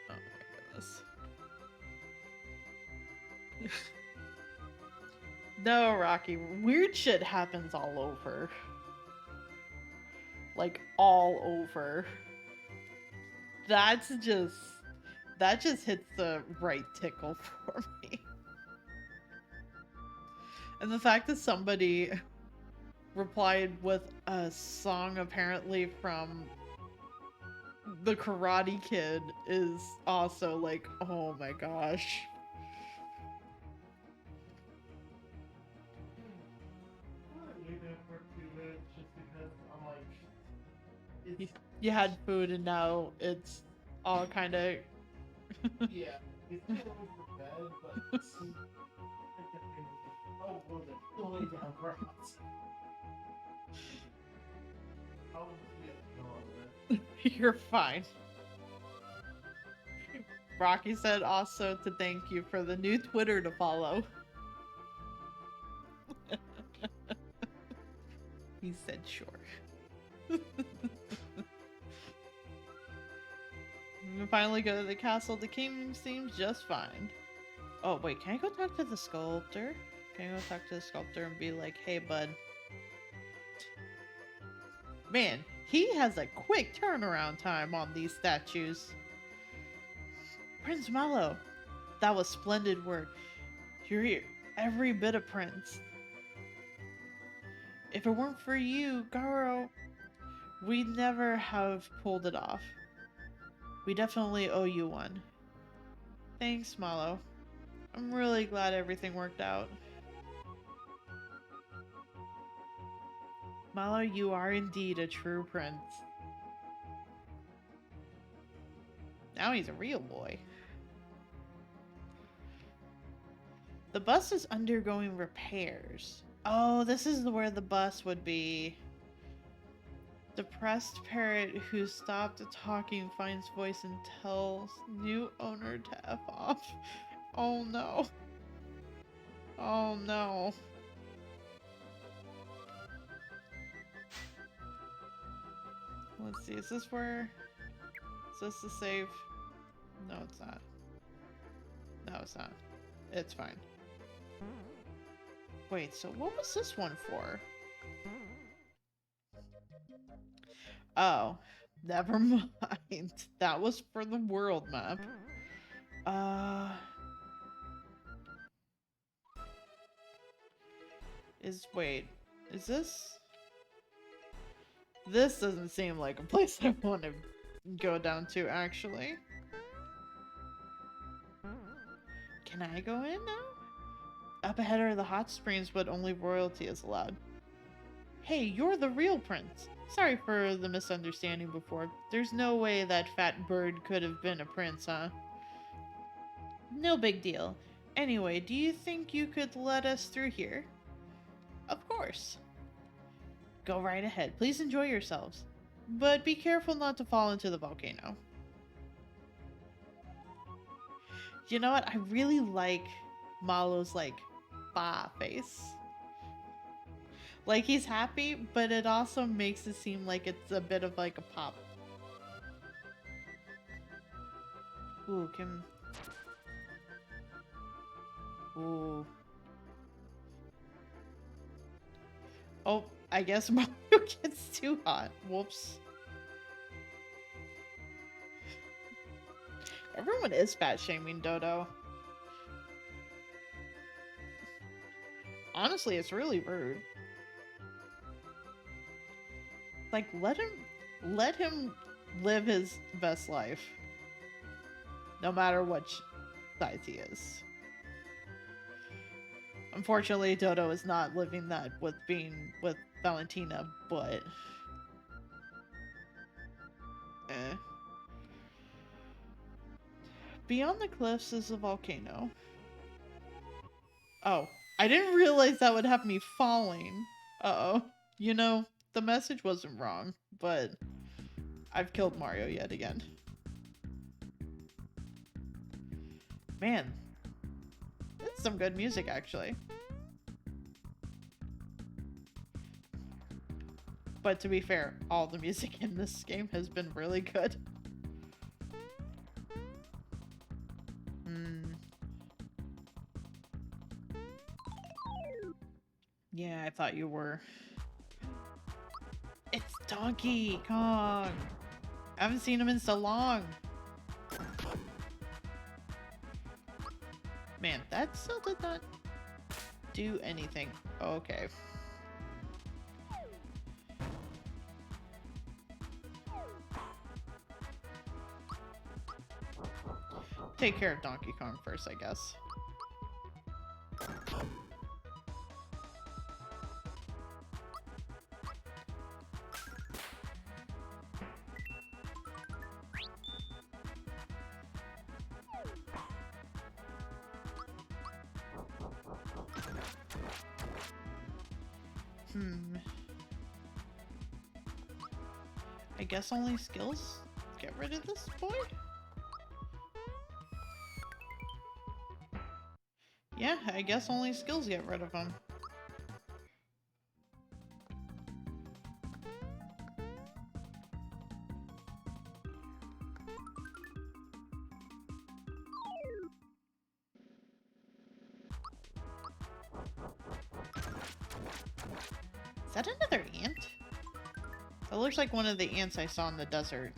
Oh my goodness. No, Rocky. Weird shit happens all over. Like, all over. That just hits the right tickle for me. And the fact that somebody replied with a song apparently from the Karate Kid is also like, oh my gosh. You had food and now it's all kind of. Yeah, it's going for bed, but oh, well, they're going down grass. You're fine. Rocky said also to thank you for the new Twitter to follow. He said sure. We finally go to the castle. The king seems just fine. Oh wait, can I go talk to the sculptor? Can I go talk to the sculptor and be like, hey bud. Man, he has a quick turnaround time on these statues. Prince Mallow, that was splendid work. You're here, every bit of Prince. If it weren't for you, Garo, we'd never have pulled it off. We definitely owe you one. Thanks, Mallow. I'm really glad everything worked out. Mallow, you are indeed a true prince. Now he's a real boy. The bus is undergoing repairs. Oh, this is where the bus would be. Depressed parrot who stopped talking finds voice and tells new owner to F off. Oh no. Oh no. Let's see, is this where... Is this the save? No, it's not. No, it's not. It's fine. Wait, so what was this one for? Oh, never mind. That was for the world map. Wait, is this? This doesn't seem like a place I want to go down to, actually. Can I go in now? Up ahead are the hot springs, but only royalty is allowed. Hey, you're the real prince. Sorry for the misunderstanding before. There's no way that fat bird could have been a prince, huh? No big deal. Anyway, do you think you could let us through here? Of course. Go right ahead. Please enjoy yourselves. But be careful not to fall into the volcano. You know what? I really like Mallow's, like, bah face. Like, he's happy, but it also makes it seem like it's a bit of, like, a pop. Ooh, Ooh. Oh, I guess Mario gets too hot. Whoops. Everyone is fat shaming Dodo. Honestly, it's really rude. Like, let him live his best life. no matter which size he is. Unfortunately, Dodo is not living that with being with Valentina, but Beyond the cliffs is a volcano. Oh, I didn't realize that would have me falling. Uh-oh. You know, the message wasn't wrong, but I've killed Mario yet again. Man, that's some good music, actually. But to be fair, all the music in this game has been really good. Yeah, I thought you were. It's Donkey Kong! I haven't seen him in so long. Man, that still did not do anything. Okay. Take care of Donkey Kong first, I guess. I guess only skills get rid of this boy? Yeah, I guess only skills get rid of him. Is that another ant? That looks like one of the ants I saw in the desert.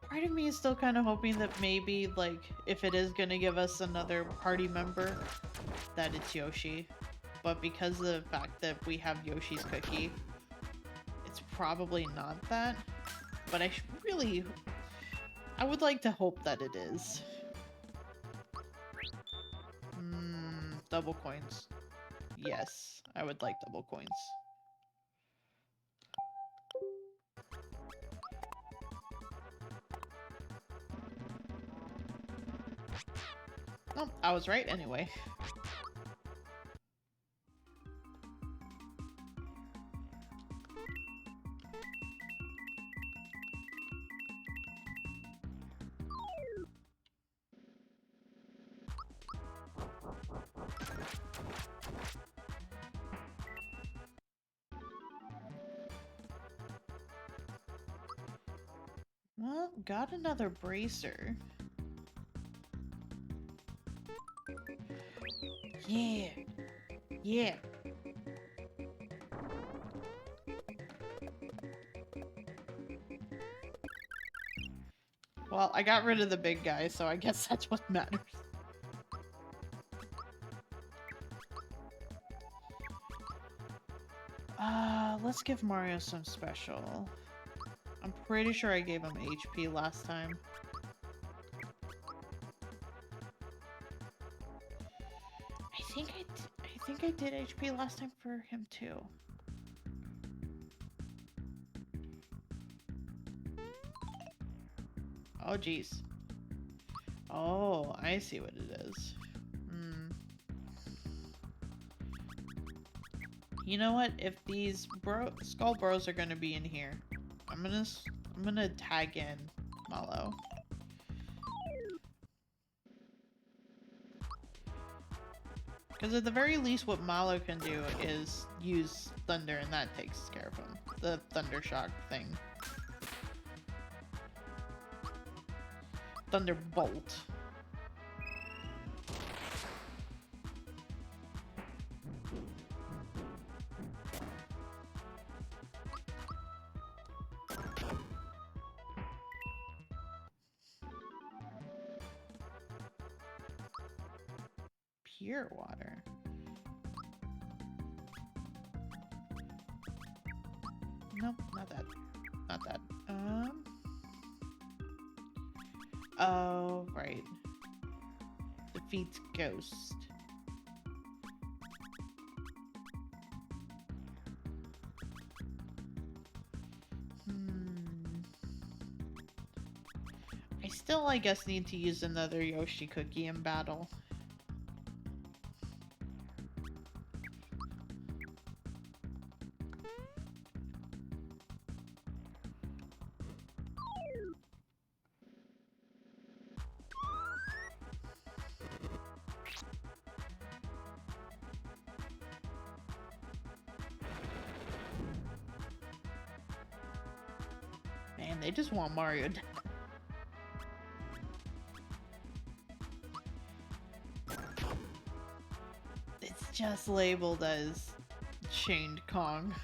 Part of me is still kind of hoping that maybe, like, if it is gonna give us another party member, that it's Yoshi. But because of the fact that we have Yoshi's cookie, it's probably not that. But I would like to hope that it is. Double coins. Yes, I would like double coins. Oh, I was right anyway. Well, got another bracer. Yeah. Yeah. Well, I got rid of the big guy, so I guess that's what matters. Let's give Mario some special. I'm pretty sure I gave him HP last time. I think I did HP last time for him too. Oh geez. Oh, I see what it is. You know what? If these Skull Bros are gonna be in here, I'm gonna tag in Mallow. Because at the very least, what Mallow can do is use Thunder, and that takes care of him. The Thunder Shock thing. Thunderbolt. pure water. Nope, not that. Not that. Oh, right. Defeats Ghost. I still, I guess, need to use another Yoshi cookie in battle. Man, they just want Mario dead. It's just labeled as Chained Kong.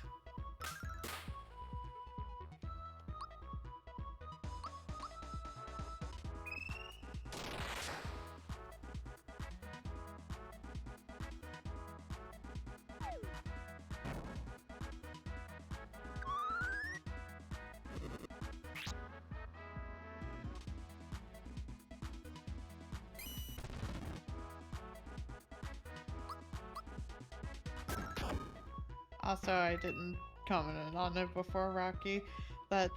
Also, I didn't comment on it before, Rocky, but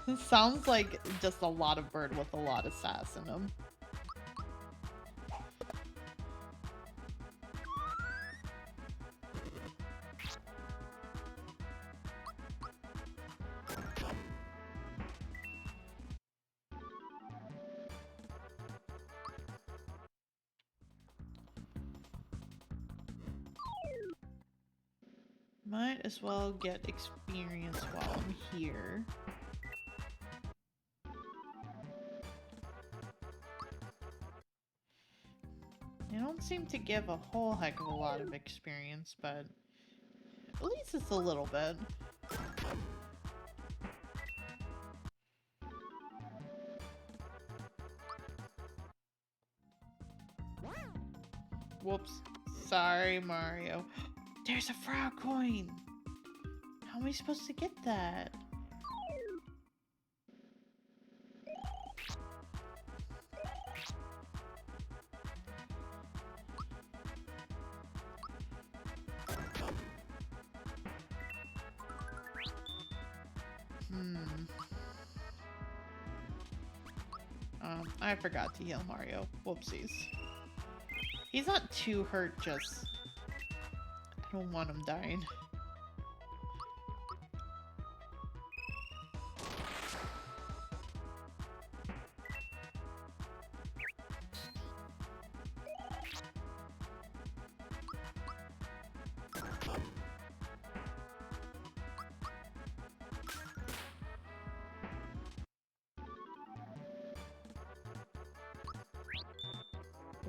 it sounds like just a lot of bird with a lot of sass in them. Might as well get experience while I'm here. They don't seem to give a whole heck of a lot of experience, but at least it's a little bit. Whoops. Sorry, Mario. There's a frog coin! How am I supposed to get that? I forgot to heal Mario. Whoopsies. He's not too hurt, just... I don't want him dying.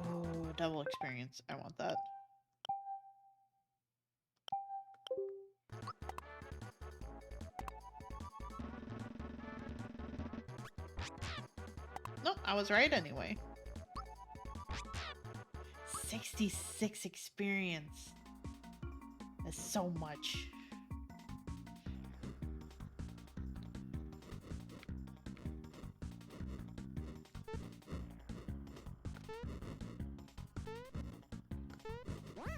Oh, double experience. I want that. Nope, I was right anyway. 66 experience. That's so much.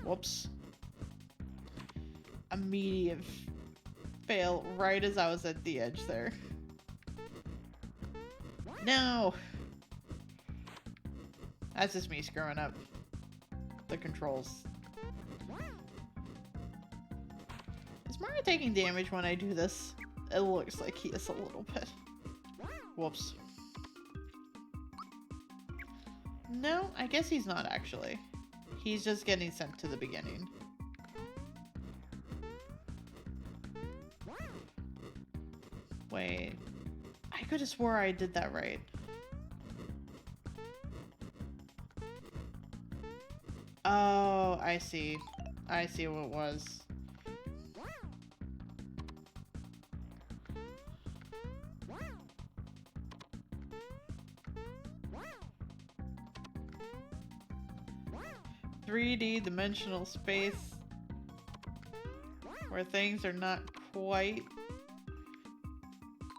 Whoops. Immediate fail right as I was at the edge there. No! That's just me screwing up the controls. Is Mario taking damage when I do this? It looks like he is a little bit. Whoops. No, I guess he's not actually. He's just getting sent to the beginning. Wait. I could have swore I did that right. Oh, I see. I see what it was. 3D dimensional space where things are not quite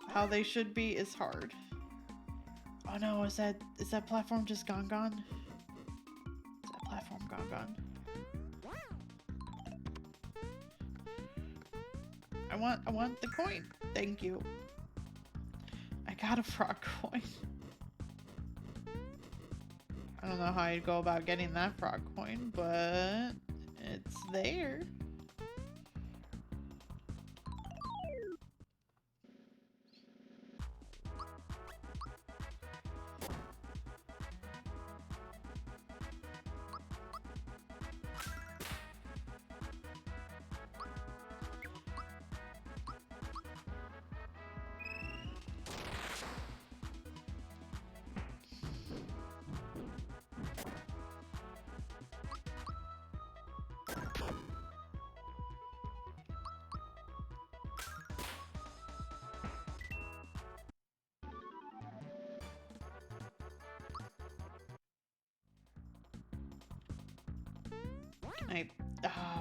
how they should be is hard. Oh no, is that platform just gone? Is that platform gone? I want the coin. Thank you. I got a frog coin. I don't know how you'd go about getting that frog coin, but it's there.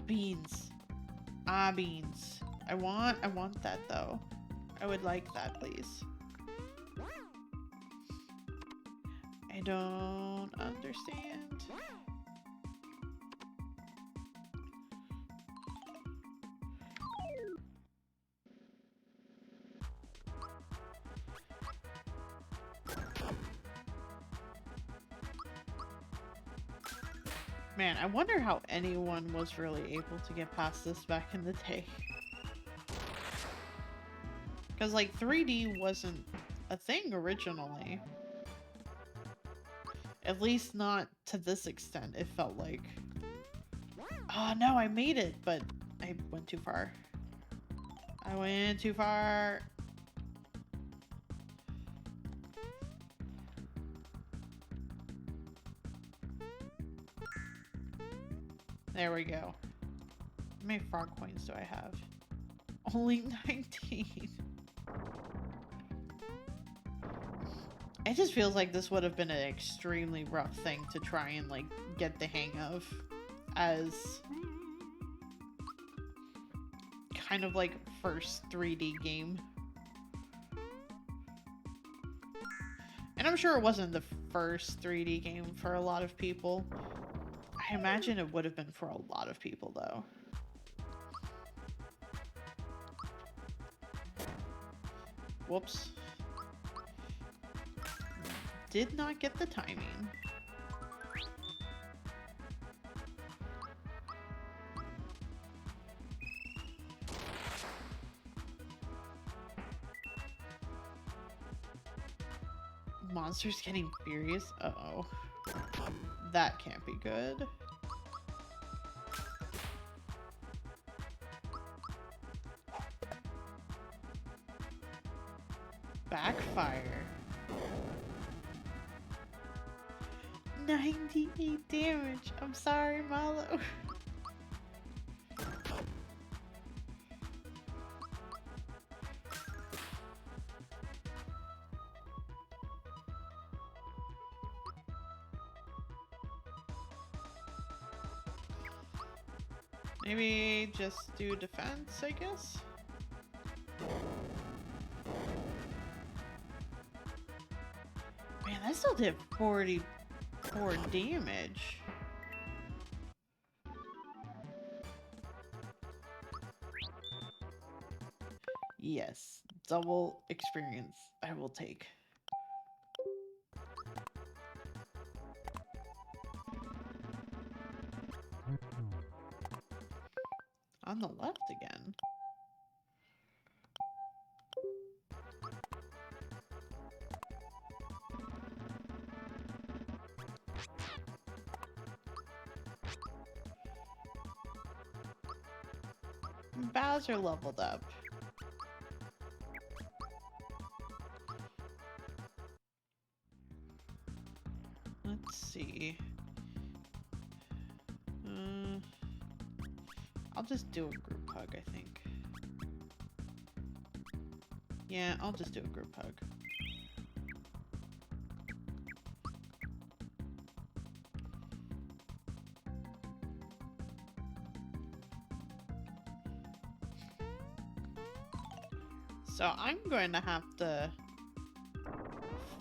Beans. Beans. I want that though. I would like that, please. I don't understand. Man, I wonder how anyone was really able to get past this back in the day. Because, like, 3D wasn't a thing originally. At least not to this extent, it felt like. Oh, no, I made it, but I went too far. I went too far. There we go. How many frog coins do I have? Only 19. It just feels like this would have been an extremely rough thing to try and, like, get the hang of as kind of like first 3D game. And I'm sure it wasn't the first 3D game for a lot of people. I imagine it would have been for a lot of people, though. Whoops. Did not get the timing. Monsters getting furious? Uh-oh. That can't be good. Backfire. 98 damage. I'm sorry, Malo. Maybe just do defense, I guess? Man, that still did 44 damage. Yes, double experience I will take. On the left again. Bowser leveled up. Let's see. I'll just do a group hug, I think. Yeah, I'll just do a group hug. So I'm going to have to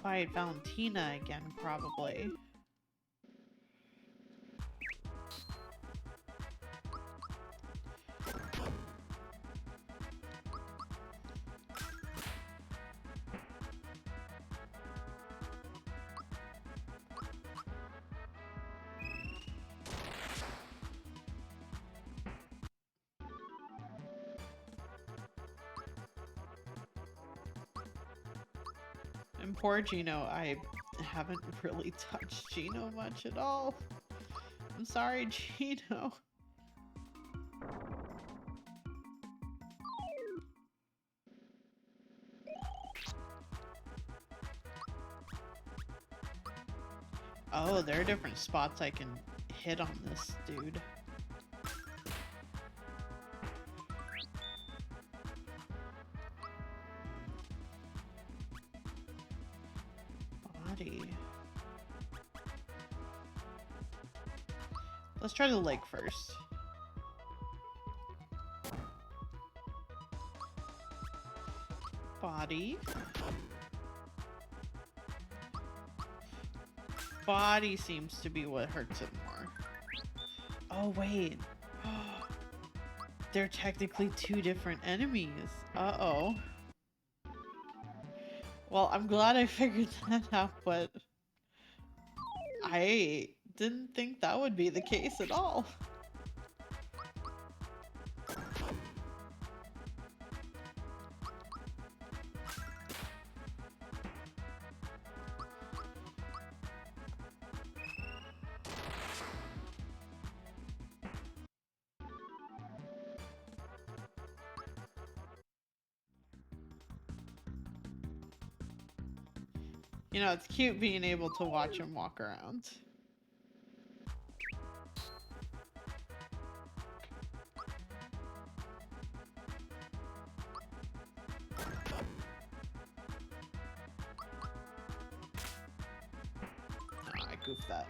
fight Valentina again, probably. And poor Gino, I haven't really touched Gino much at all. I'm sorry, Gino. Oh, there are different spots I can hit on this dude. Body. Let's try the leg first. Body. Body seems to be what hurts it more. Oh, wait. They're technically two different enemies. Uh-oh. Well, I'm glad I figured that out, but I didn't think that would be the case at all. You know, it's cute being able to watch him walk around. Oh, I goofed that.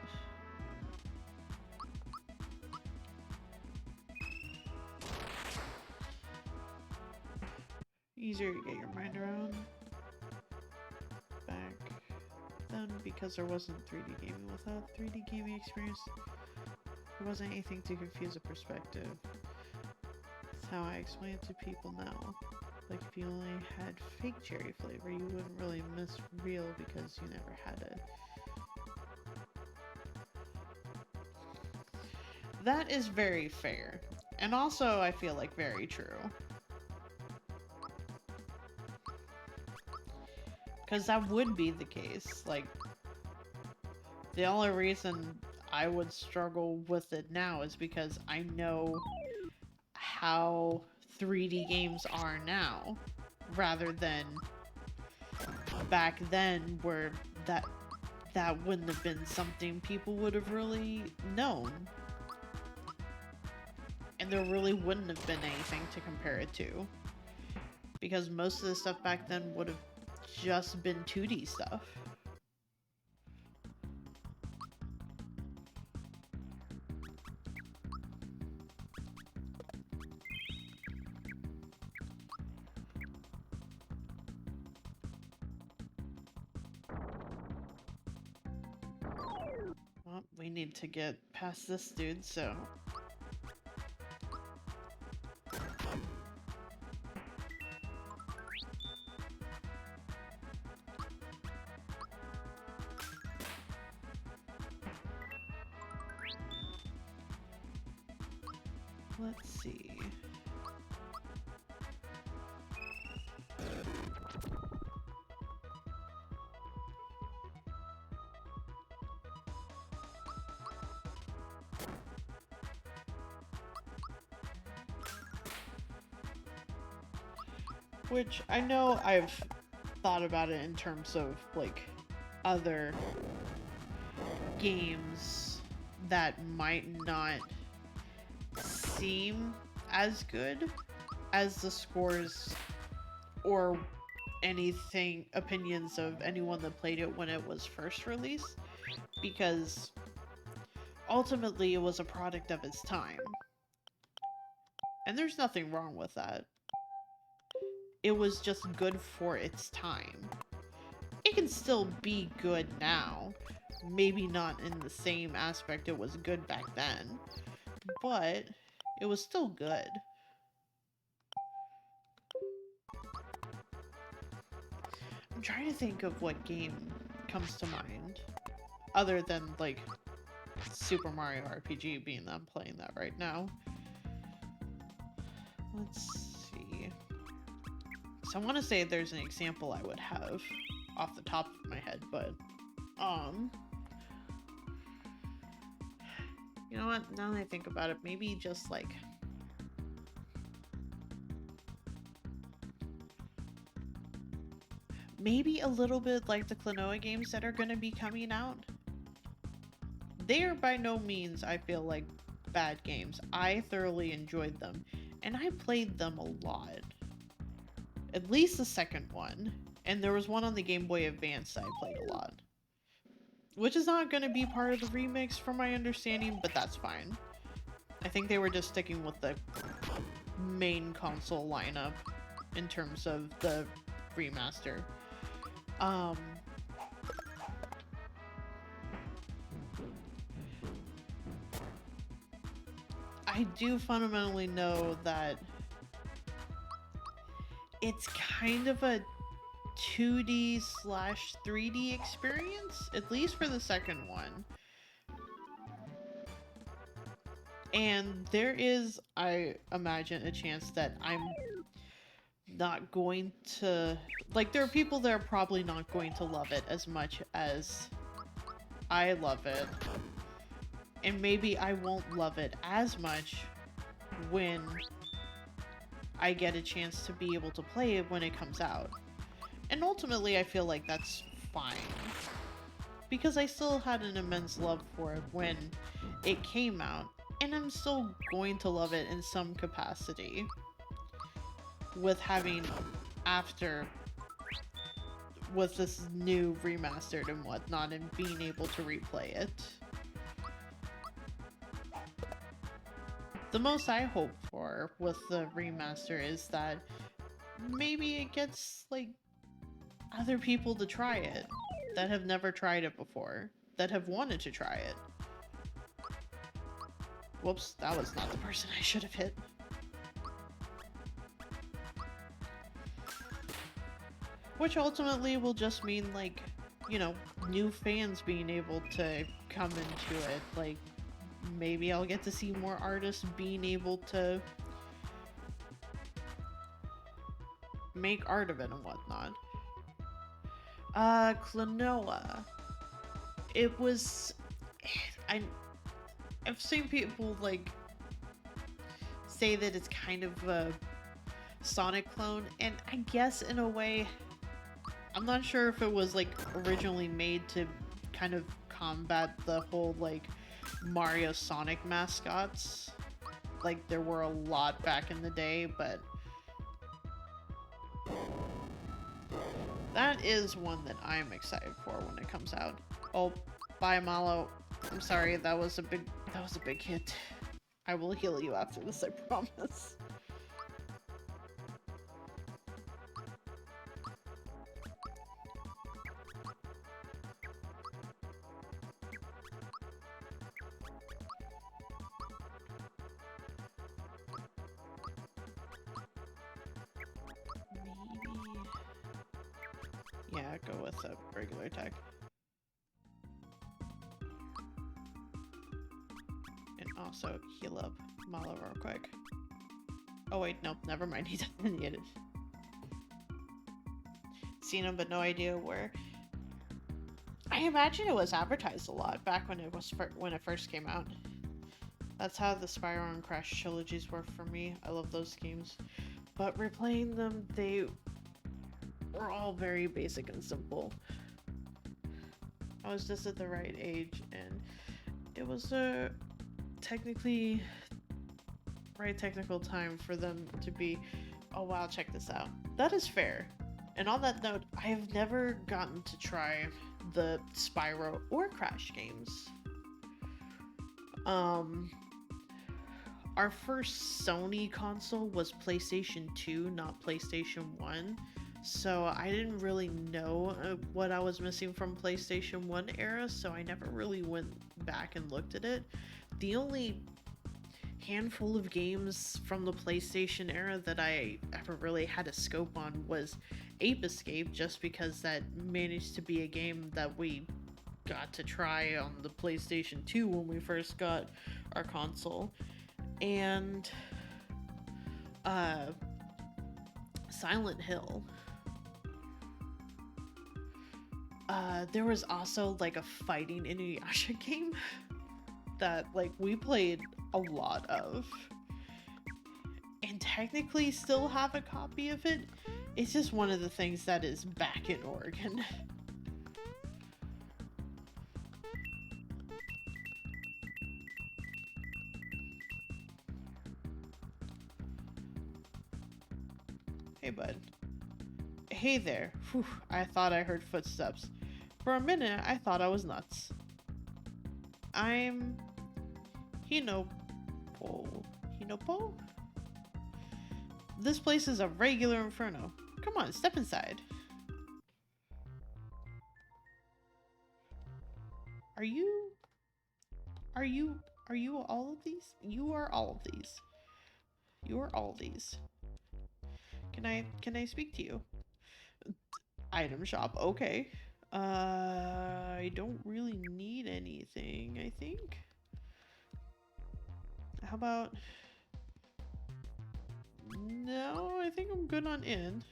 Easier to get your mind around. Back then, because there wasn't 3D gaming. Without 3D gaming experience, there wasn't anything to confuse a perspective. That's how I explain it to people now. Like, if you only had fake cherry flavor, you wouldn't really miss real because you never had it. That is very fair. And also, I feel like very true. Because that would be the case. Like, the only reason I would struggle with it now is because I know how 3D games are now, rather than back then where that wouldn't have been something people would have really known. And there really wouldn't have been anything to compare it to. Because most of the stuff back then would have just been 2D stuff. Well, we need to get past this dude, so... Let's see. Which I know I've thought about it in terms of like other games that might not seem as good as the scores or anything opinions of anyone that played it when it was first released, because ultimately it was a product of its time, and there's nothing wrong with that. it was just good for its time. It can still be good now. Maybe not in the same aspect it was good back then, but it was still good. I'm trying to think of what game comes to mind, other than, like, Super Mario RPG, being that I'm playing that right now. Let's see. So I want to say there's an example I would have off the top of my head, but, you know what? Now that I think about it, maybe just, like, maybe a little bit like the Klonoa games that are going to be coming out. They are by no means, I feel like, bad games. I thoroughly enjoyed them, and I played them a lot. At least the second one. And there was one on the Game Boy Advance that I played a lot. Which is not going to be part of the remix from my understanding, but that's fine. I think they were just sticking with the main console lineup in terms of the remaster. I do fundamentally know that it's kind of a 2D slash 3D experience, at least for the second one. And there is, I imagine, a chance that I'm not going to... Like, there are people that are probably not going to love it as much as I love it. And maybe I won't love it as much when I get a chance to be able to play it when it comes out. And ultimately, I feel like that's fine. Because I still had an immense love for it when it came out. And I'm still going to love it in some capacity. With having, with this new remastered and whatnot, and being able to replay it. The most I hope for with the remaster is that maybe it gets, like, other people to try it that have never tried it before, that have wanted to try it. Whoops, that was not the person I should have hit. Which ultimately will just mean, like, you know, new fans being able to come into it. Like, maybe I'll get to see more artists being able to make art of it and whatnot. Klonoa. It was... I've seen people, like, say that it's kind of a Sonic clone, and I guess in a way, I'm not sure if it was, like, originally made to kind of combat the whole, like, Mario Sonic mascots. Like, there were a lot back in the day, but that is one that I'm excited for when it comes out. Oh, bye, Malo. I'm sorry, that was a big hit. I will heal you after this, I promise. Yeah, go with a regular attack. And also heal up Malo real quick. Oh wait, nope, never mind, he doesn't need it. Seen him, but no idea where. I imagine it was advertised a lot back when it first came out. That's how the Spyro and Crash trilogies were for me. I love those games. But replaying them, they were all very basic and simple. I was just at the right age, and it was a technically right technical time for them to be, oh wow, check this out. That is fair. And on that note, I have never gotten to try the Spyro or Crash games. our first Sony console was PlayStation 2, not PlayStation 1. So I didn't really know what I was missing from PlayStation 1 era, so I never really went back and looked at it. The only handful of games from the PlayStation era that I ever really had a scope on was Ape Escape, just because that managed to be a game that we got to try on the PlayStation 2 when we first got our console. And Silent Hill. There was also like a fighting Inuyasha game that like we played a lot of, and technically still have a copy of it. It's just one of the things that is back in Oregon. Hey bud. Hey there. Whew, I thought I heard footsteps. For a minute, I thought I was nuts. I'm Hinopo. Hinopo? This place is a regular inferno. Come on, step inside. Are you all of these? You are all of these. You are all these. Can I speak to you? Item shop, okay. I don't really need anything, I think. How about... No, I think I'm good on in.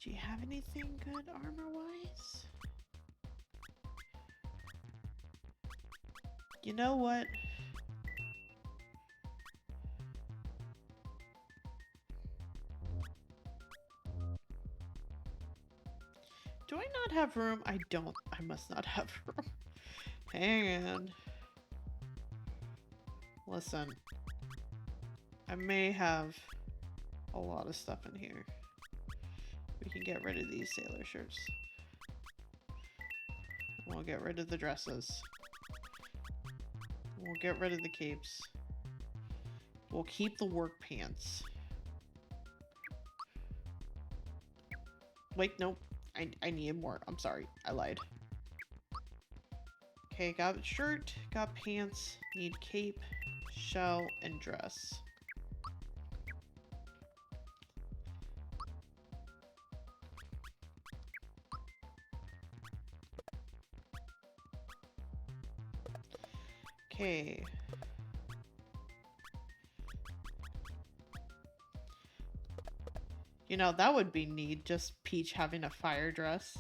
Do you have anything good armor-wise? You know what? Do I not have room? I don't. I must not have room. Hang on. Listen. I may have a lot of stuff in here. We can get rid of these sailor shirts. We'll get rid of the dresses. We'll get rid of the capes. We'll keep the work pants. Wait, nope. I need more. I'm sorry. I lied. Okay, got shirt, got pants, need cape, shell, and dress. Okay. You know, that would be neat, just Peach having a fire dress.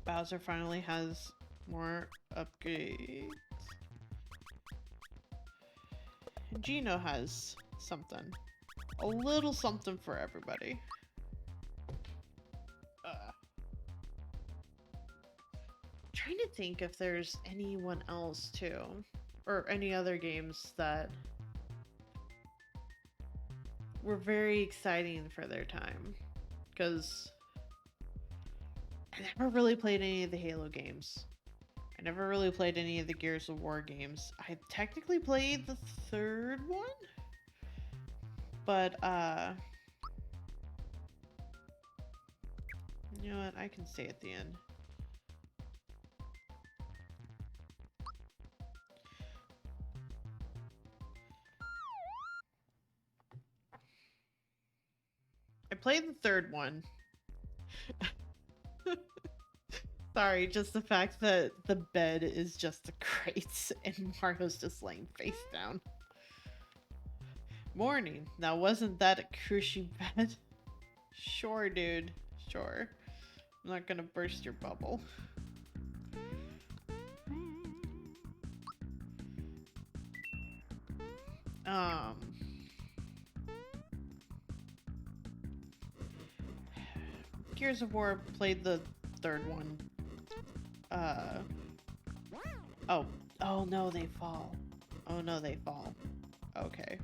Bowser finally has more upgrades. Gino has something. A little something for everybody. Trying to think if there's anyone else too, or any other games that were very exciting for their time, because I never really played any of the Halo games. I never really played any of the Gears of War games. I technically played the third one, but you know what, I can stay at the end. I played the third one. Sorry, just the fact that the bed is just a crate and Mario's just laying face down. Morning. Now, wasn't that a cushy bed? Sure, dude. Sure. I'm not gonna burst your bubble. Gears of War, played the third one. Oh no, they fall. Oh no, they fall. Okay.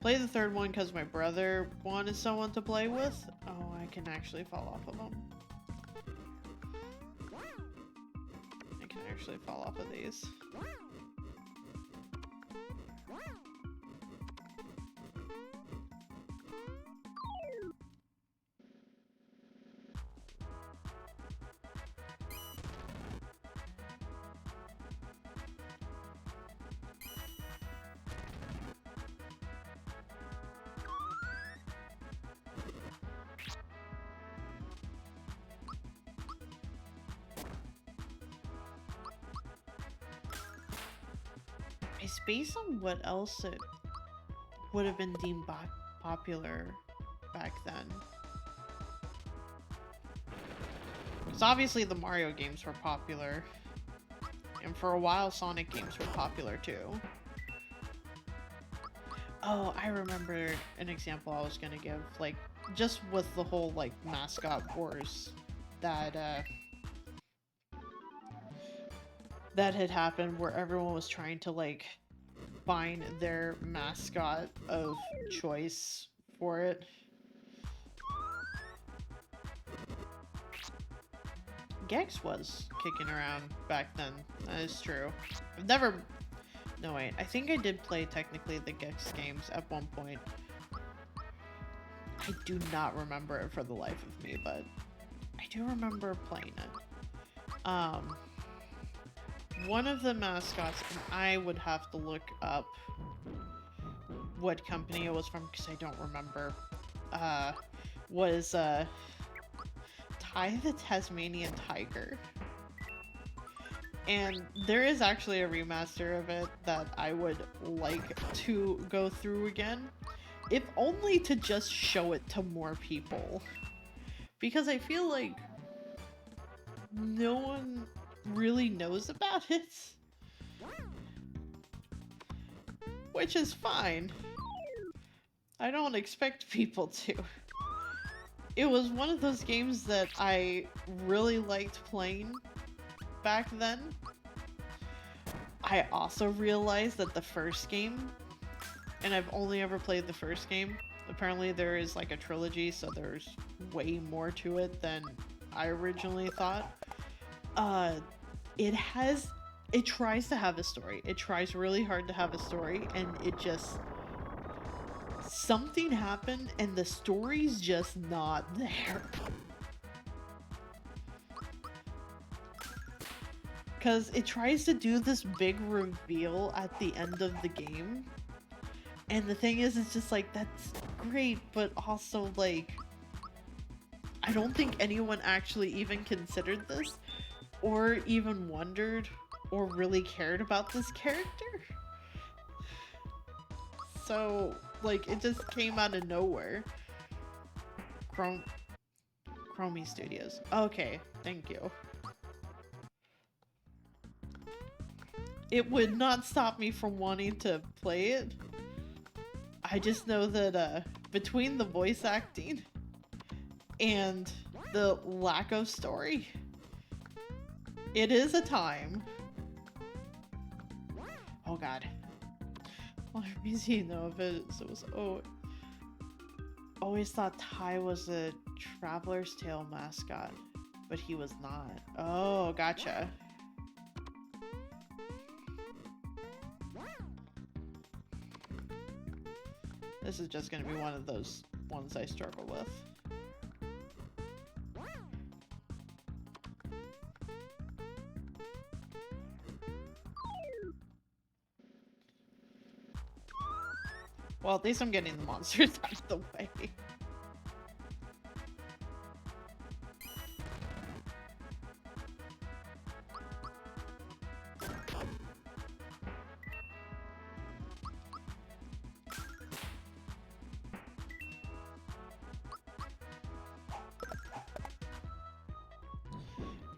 Play the third one because my brother wanted someone to play with. Oh, I can actually fall off of them. I can actually fall off of these. It's based on what else it would have been deemed popular back then. Because obviously the Mario games were popular. And for a while Sonic games were popular too. Oh, I remember an example I was gonna give. Like, just with the whole, like, mascot wars that, that had happened where everyone was trying to, like, find their mascot of choice for it. Gex was kicking around back then. That is true. I've never... No, wait. I think I did play, technically, the Gex games at one point. I do not remember it for the life of me, but I do remember playing it. One of the mascots, and I would have to look up what company it was from because I don't remember, was Ty the Tasmanian Tiger. And there is actually a remaster of it that I would like to go through again, if only to just show it to more people. Because I feel like no one really knows about it. Which is fine. I don't expect people to. It was one of those games that I really liked playing back then. I also realized that the first game, and I've only ever played the first game, apparently there is like a trilogy, so there's way more to it than I originally thought. It tries to have a story. It tries really hard to have a story, and it just... Something happened, and the story's just not there. Because it tries to do this big reveal at the end of the game. And the thing is, it's just like, that's great, but also, like... I don't think anyone actually even considered this, or even wondered, or really cared about this character. So, like, it just came out of nowhere. Chromie Studios. Okay, thank you. It would not stop me from wanting to play it. I just know that, between the voice acting and the lack of story, it is a time. Oh god. Well, the reason you know of it is it was... Oh, always thought Ty was a Traveler's Tale mascot, but he was not. Oh, gotcha. This is just gonna be one of those ones I struggle with. Well, at least I'm getting the monsters out of the way.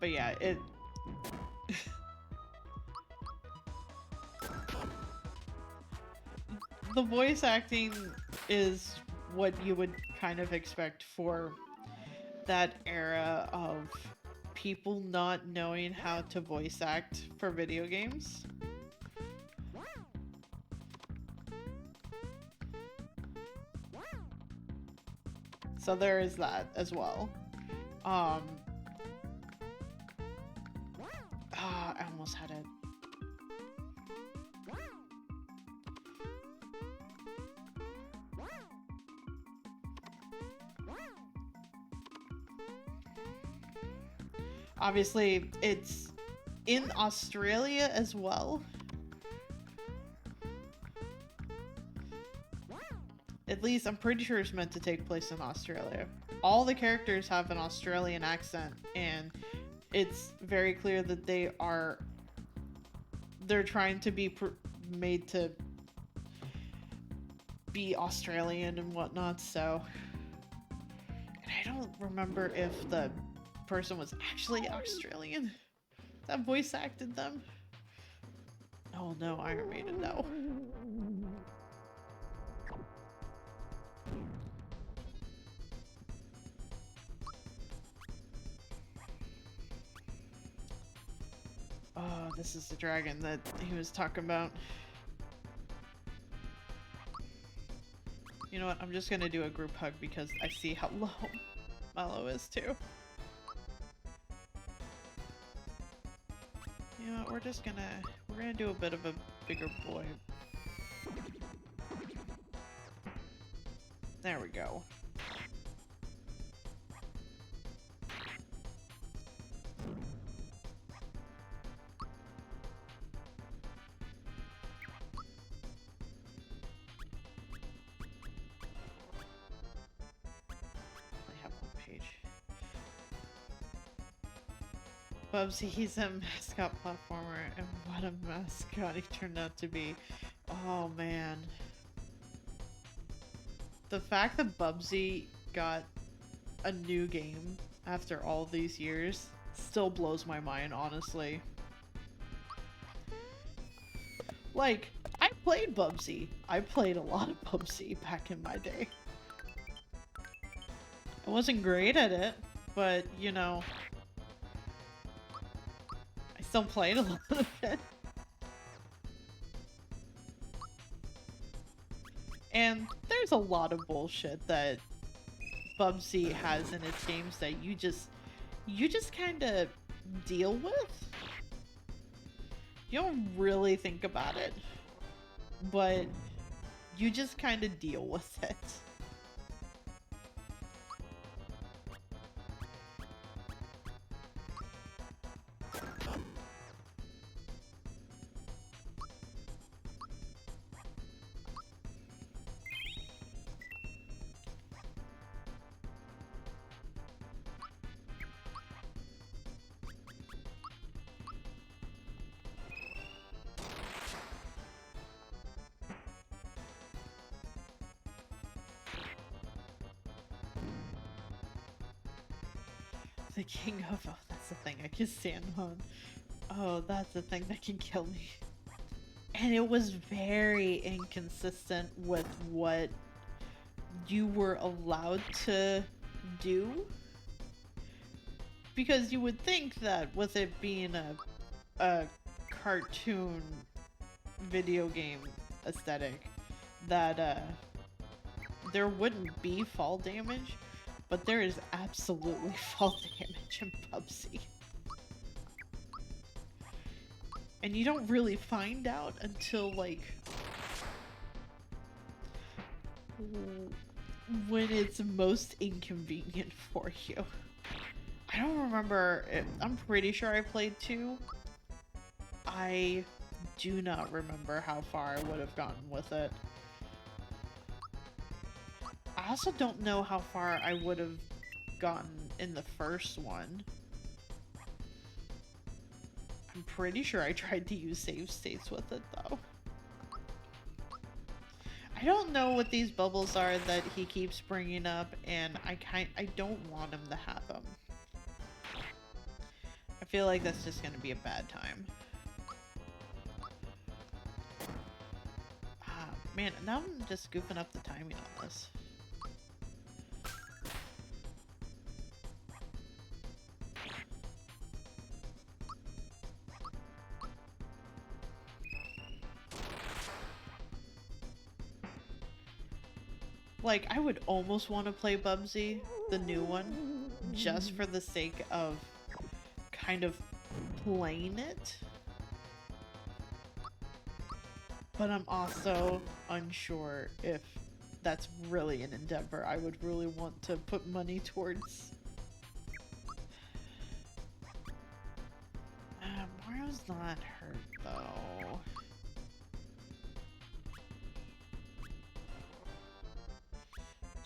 But yeah, it... The voice acting is what you would kind of expect for that era of people not knowing how to voice act for video games. So there is that as well. I almost had it. Obviously, it's in Australia as well. At least, I'm pretty sure it's meant to take place in Australia. All the characters have an Australian accent, and it's very clear that they're trying to be made to be Australian and whatnot, so... And I don't remember if the person was actually Australian that voice acted them. Oh no, Iron Maiden, no. Oh, this is the dragon that he was talking about. You know what? I'm just gonna do a group hug because I see how low Mallow is too. You know what? We're gonna do a bit of a bigger boy. There we go. Bubsy, he's a mascot platformer, and what a mascot he turned out to be. Oh man. The fact that Bubsy got a new game after all these years still blows my mind, honestly. Like, I played Bubsy. I played a lot of Bubsy back in my day. I wasn't great at it, but, you know... Still played a lot of it. And there's a lot of bullshit that Bubsy has in its games that you just kind of deal with. You don't really think about it, but you just kind of deal with it. The king of... Oh, that's the thing I can stand on. Oh, that's the thing that can kill me. And it was very inconsistent with what you were allowed to do. Because you would think that with it being a cartoon video game aesthetic, that there wouldn't be fall damage. But there is absolutely fall damage in Bubsy. And you don't really find out until, like, when it's most inconvenient for you. I don't remember. I'm pretty sure I played 2. I do not remember how far I would have gotten with it. I also don't know how far I would have gotten in the first one. I'm pretty sure I tried to use save states with it, though. I don't know what these bubbles are that he keeps bringing up, and I don't want him to have them. I feel like that's just gonna be a bad time. Ah, man, now I'm just goofing up the timing on this. Like, I would almost want to play Bubsy, the new one, just for the sake of kind of playing it. But I'm also unsure if that's really an endeavor I would really want to put money towards. Mario's not hurt, though.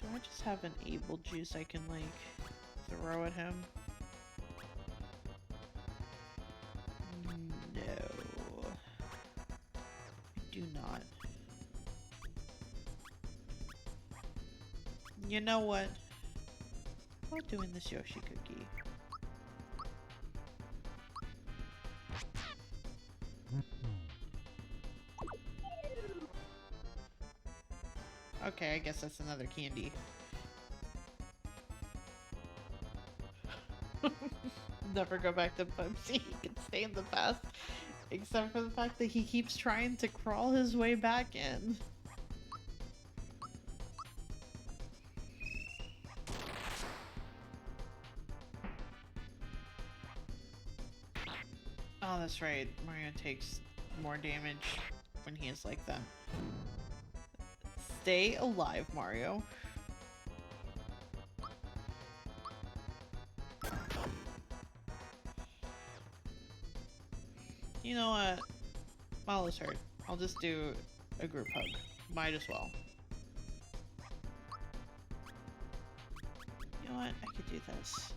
Do I just have an able juice I can, like, throw at him? No. I do not. You know what? I'm not doing this Yoshi cookie. Okay, I guess that's another candy. Never go back to Bubsy. He can stay in the past. Except for the fact that he keeps trying to crawl his way back in. Oh, that's right. Mario takes more damage when he is like that. Stay alive, Mario. You know what? While it's hurt, I'll just do a group hug. Might as well. You know what? I could do this.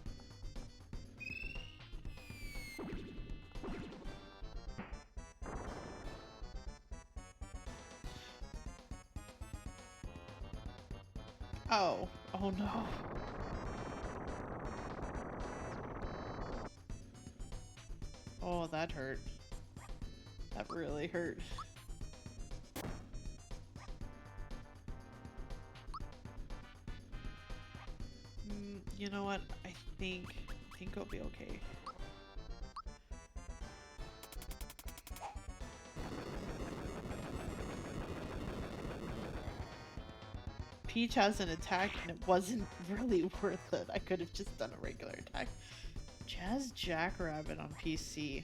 Oh. Oh no. Oh, that hurt. That really hurt. You know what? I think it'll be okay. Peach has an attack and it wasn't really worth it. I could have just done a regular attack. Jazz Jackrabbit on PC.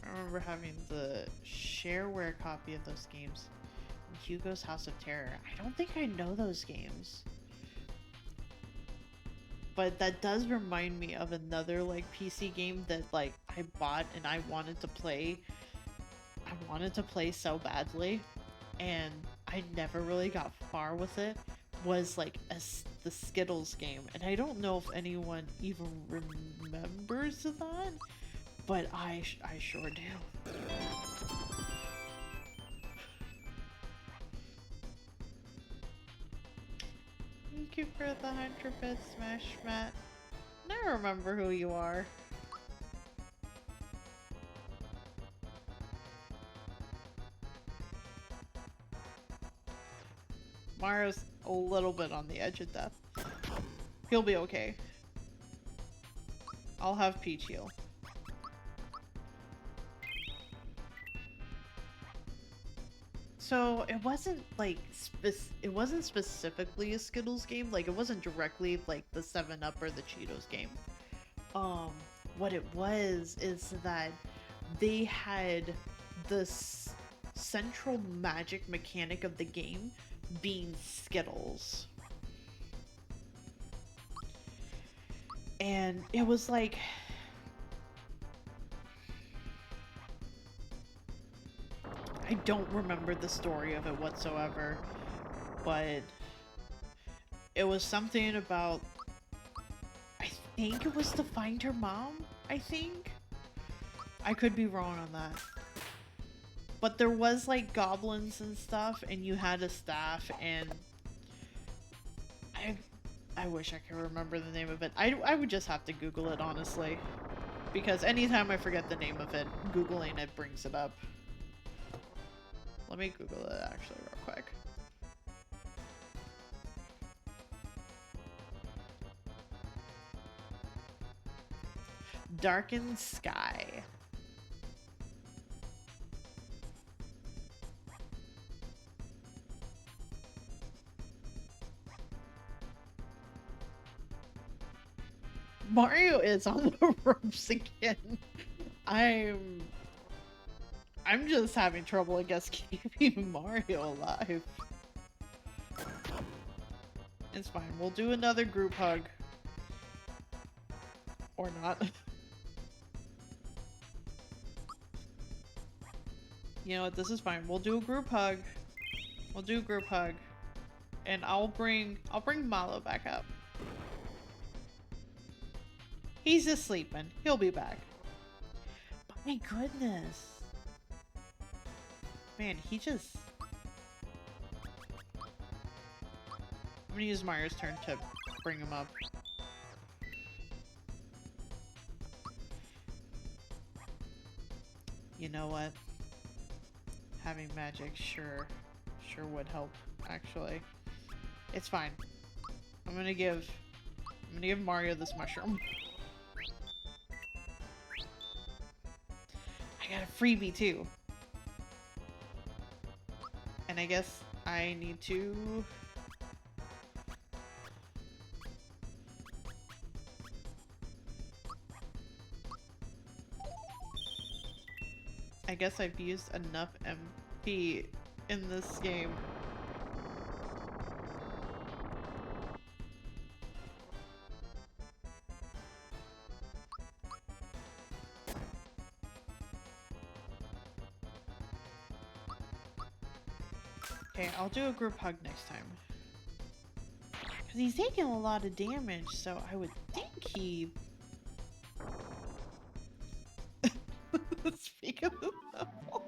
I remember having the shareware copy of those games. And Hugo's House of Terror. I don't think I know those games. But that does remind me of another like PC game that like I bought and I wanted to play. I wanted to play so badly, and I never really got far with it. Was like the Skittles game, and I don't know if anyone even remembers that, but I sure do. Thank you for the 100-bit Smash Mat. I remember who you are. Mario's a little bit on the edge of death. He'll be okay. I'll have Peach heal. So it wasn't like it wasn't specifically a Skittles game. Like it wasn't directly like the 7-Up or the Cheetos game. What it was is that they had this central magic mechanic of the game being Skittles. And it was like I don't remember the story of it whatsoever, but it was something about, I think it was to find her mom, I think? I could be wrong on that. But there was like goblins and stuff, and you had a staff, and I wish I could remember the name of it. I would just have to Google it, honestly. Because anytime I forget the name of it, Googling it brings it up. Let me Google it actually real quick. Darkened Sky. Mario is on the ropes again. I'm just having trouble, I guess, keeping Mario alive. It's fine. We'll do another group hug. Or not. You know what? This is fine. We'll do a group hug. We'll do a group hug. And I'll bring Malo back up. He's just sleeping. He'll be back. My goodness. Man, he just... I'm gonna use Mario's turn to bring him up. You know what? Having magic sure would help, actually. It's fine. I'm gonna give Mario this mushroom. I got a freebie too. And I guess I need to... I guess I've used enough MP in this game. Okay, I'll do a group hug next time. Because he's taking a lot of damage, so I would think he... Speak of the devil.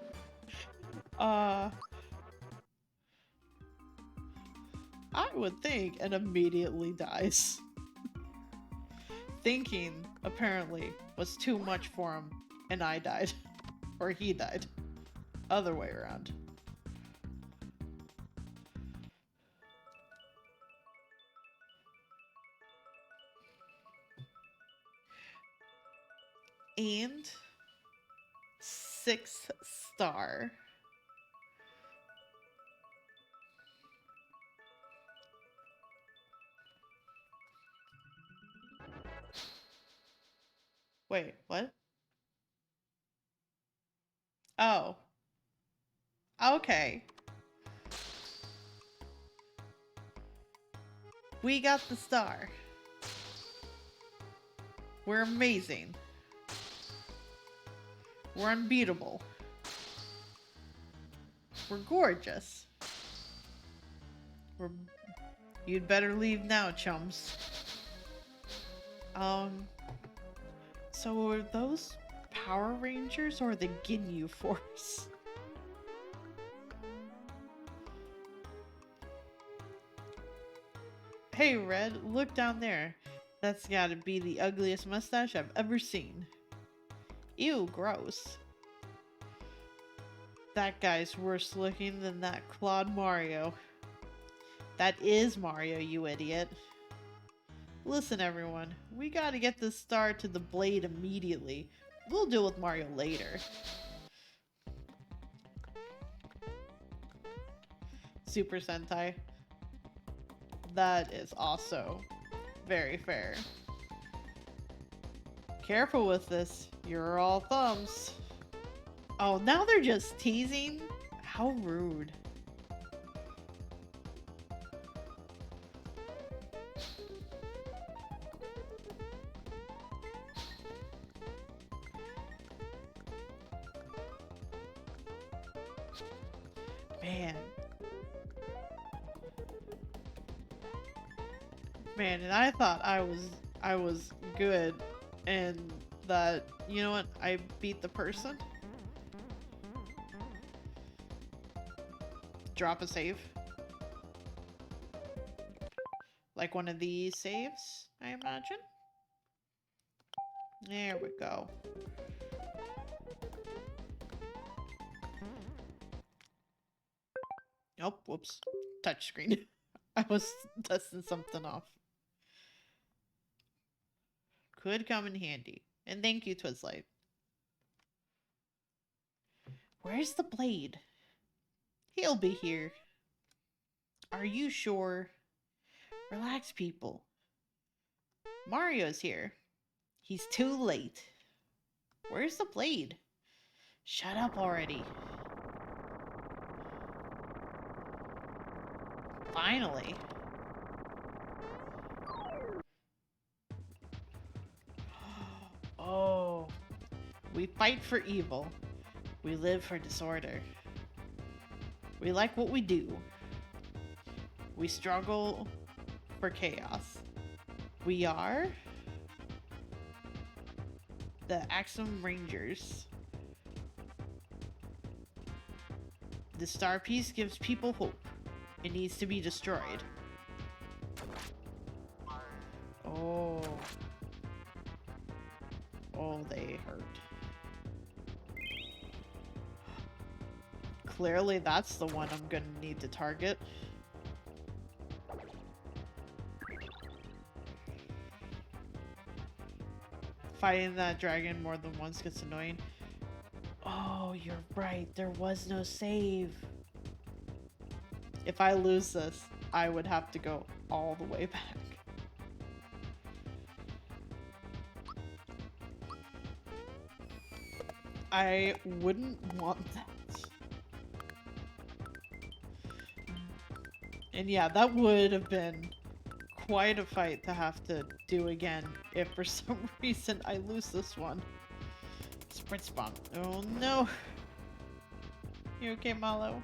I would think, and immediately dies. Thinking, apparently, was too much for him, and I died. Or he died. Other way around. And 6th star. Wait, what? Oh. Okay. We got the star. We're amazing. We're unbeatable. We're gorgeous. You'd better leave now, chums. So are those Power Rangers or the Ginyu Force? Hey, Red, look down there. That's gotta be the ugliest mustache I've ever seen. Ew, gross. That guy's worse looking than that Claude Mario. That is Mario, you idiot. Listen, everyone, we gotta get this star to the blade immediately. We'll deal with Mario later. Super Sentai. That is also very fair. Careful with this. You're all thumbs. Oh, now they're just teasing? How rude. Man, and I thought I was good, and that, you know what, I beat the person. Drop a save. Like one of these saves, I imagine. There we go. Oh, whoops. Touchscreen. I was testing something off. Could come in handy. And thank you, Twizzlight. Where's the blade? He'll be here. Are you sure? Relax, people. Mario's here. He's too late. Where's the blade? Shut up already. Finally. Oh. We fight for evil. We live for disorder. We like what we do. We struggle for chaos. We are the Axum Rangers. The star piece gives people hope. It needs to be destroyed. Oh. Oh, they hurt. Clearly that's the one I'm gonna need to target. Fighting that dragon more than once gets annoying. Oh, you're right. There was no save. If I lose this, I would have to go all the way back. I wouldn't want that. And yeah, that would have been quite a fight to have to do again if for some reason I lose this one. Sprint spawn. Oh no. You okay, Malo?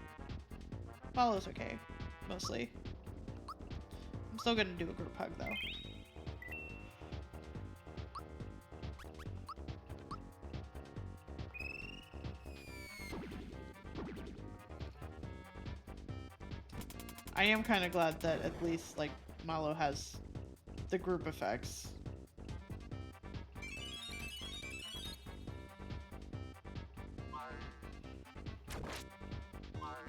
Malo's okay. Mostly. I'm still gonna do a group hug though. I am kind of glad that at least, like, Malo has the group effects.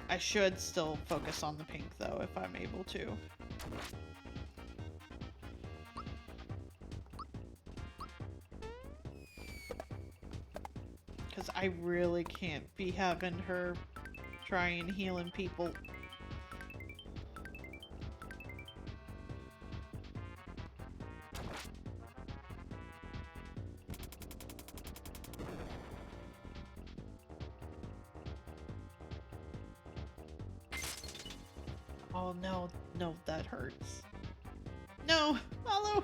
I should still focus on the pink, though, if I'm able to. Because I really can't be having her trying healing people. Oh no, no, that hurts. No, Malo!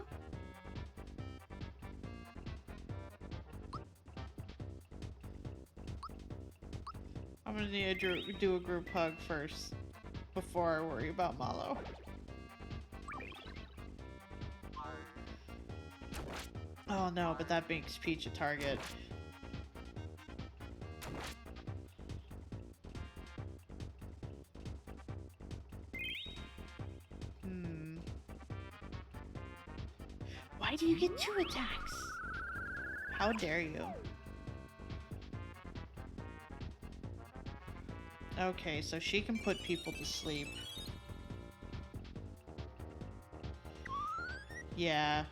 I'm gonna need to do a group hug first, before I worry about Malo. Oh no, but that makes Peach a target. Why do you get 2 attacks? How dare you? Okay, so she can put people to sleep. Yeah,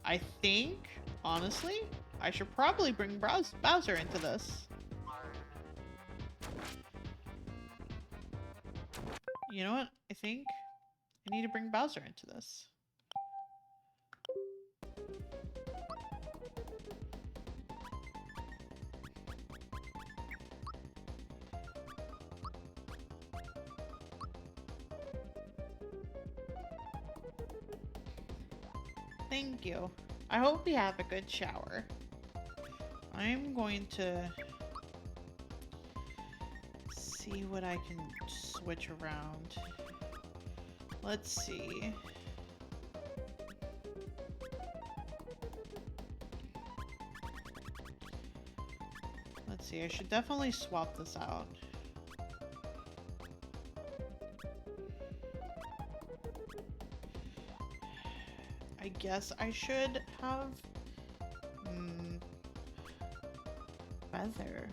I think, honestly, I should probably bring Bowser into this. You know what? I think I need to bring Bowser into this. Thank you. I hope you have a good shower. I'm going to see what I can switch around. Let's see. Let's see, I should definitely swap this out. I guess I should have Feather.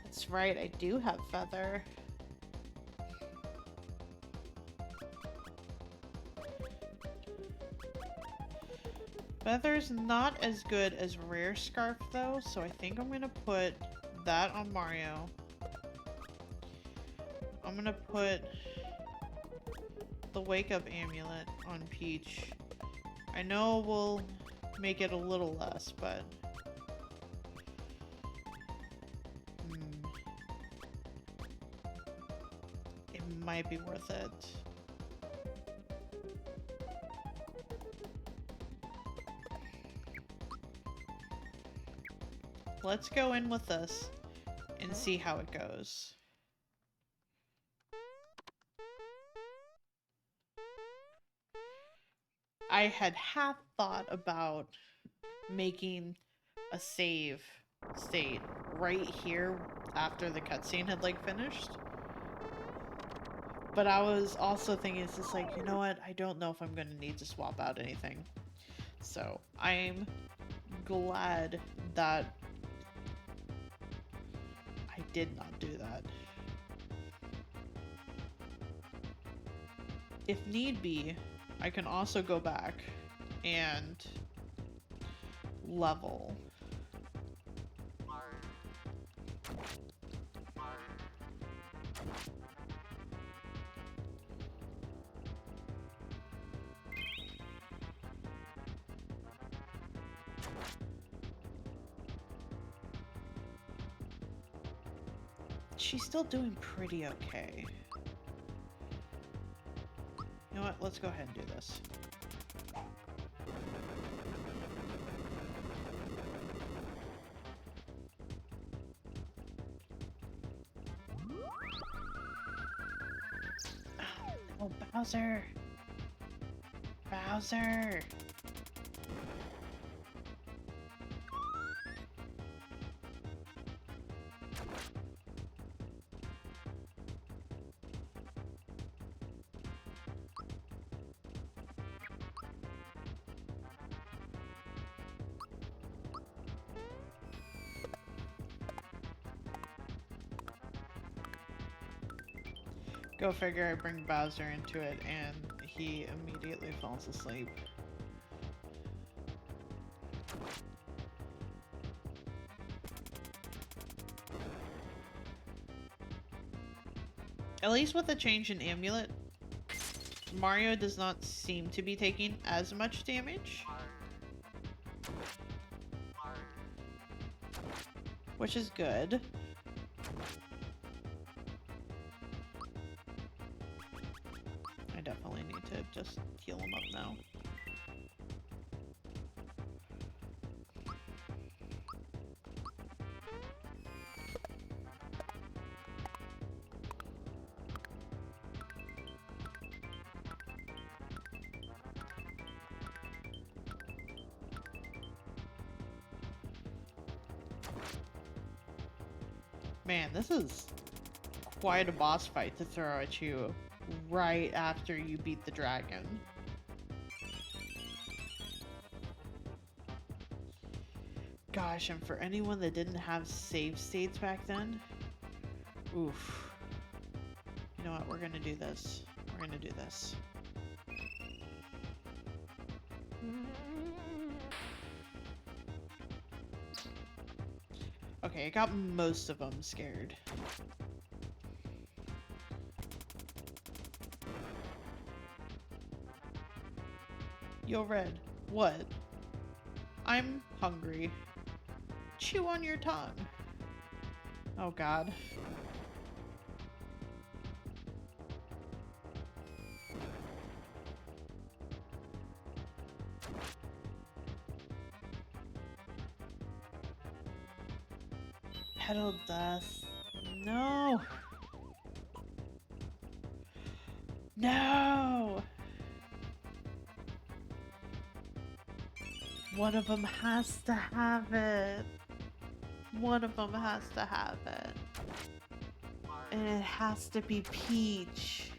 That's right, I do have Feather. Feather's not as good as Rare Scarf though, so I think I'm gonna put that on Mario. I'm gonna put the Wake Up Amulet on Peach. I know we'll make it a little less, but... It might be worth it. Let's go in with this and see how it goes. I had half thought about making a save state right here after the cutscene had like finished. But I was also thinking, it's just like, you know what? I don't know if I'm gonna need to swap out anything. So I'm glad that I did not do that. If need be, I can also go back and level. She's still doing pretty okay. You know what? Let's go ahead and do this. Oh, Bowser! Bowser! Go figure, I bring Bowser into it and he immediately falls asleep. At least with the change in amulet, Mario does not seem to be taking as much damage. Which is good. I definitely need to just heal him up now. Man, this is quite a boss fight to throw at you right after you beat the dragon. Gosh, and for anyone that didn't have save states back then, oof. You know what, we're gonna do this. We're gonna do this. Okay, I got most of them scared. Yo, Red. What? I'm hungry. Chew on your tongue. Oh, God. Petal dust. No. No. One of them has to have it. One of them has to have it. And it has to be Peach.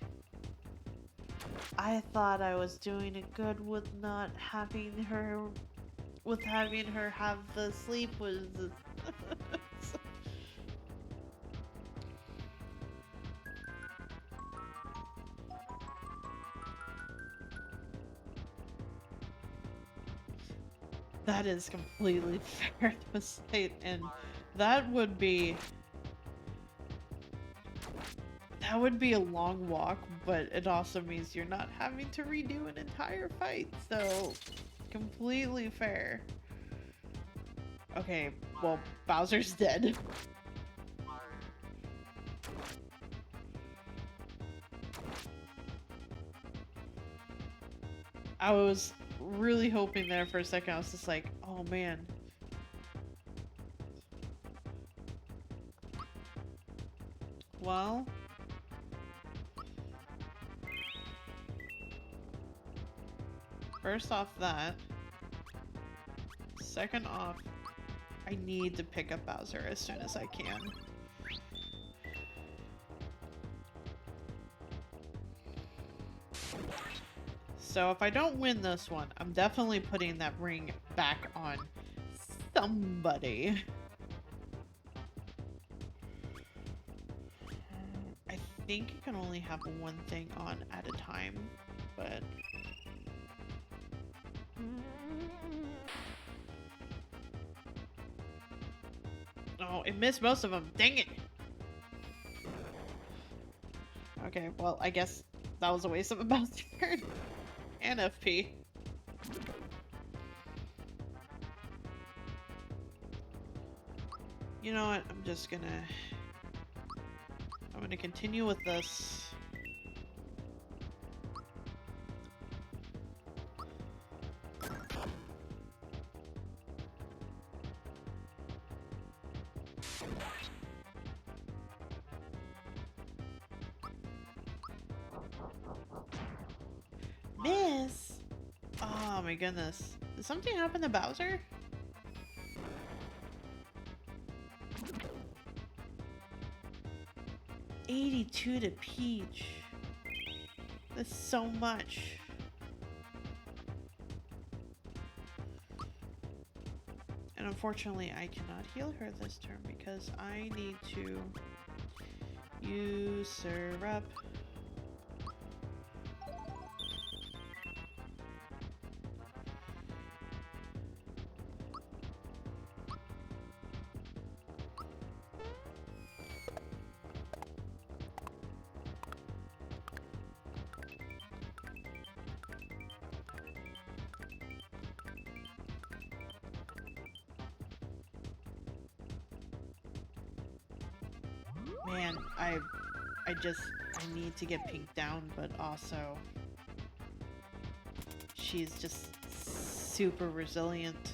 I thought I was doing it good with not having her... with having her have the sleep was... That is completely fair to say, and that would be a long walk, but it also means you're not having to redo an entire fight, so Completely fair. Okay, well, Bowser's dead. I was really hoping there for a second. I was just like, oh man. Well, first off that. Second off, I need to pick up Bowser as soon as I can. So if I don't win this one, I'm definitely putting that ring back on somebody. I think you can only have one thing on at a time, but... Oh, it missed most of them. Dang it! Okay, well, I guess that was a waste of a bounce turn. And FP. You know what? I'm gonna continue with this. Miss! Oh my goodness. Did something happen to Bowser? $82 to Peach. That's so much. And unfortunately, I cannot heal her this turn because I need to use syrup. Man, I need to get Pink down, but also she's just super resilient.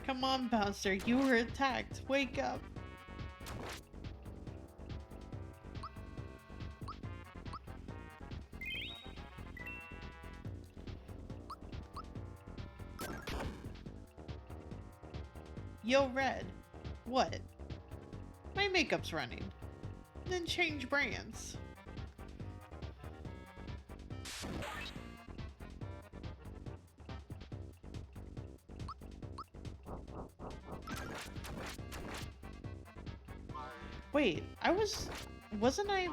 Come on, Bouncer, you were attacked. Wake up. Yo, Red. What? My makeup's running. Then change brands. Wait, wasn't I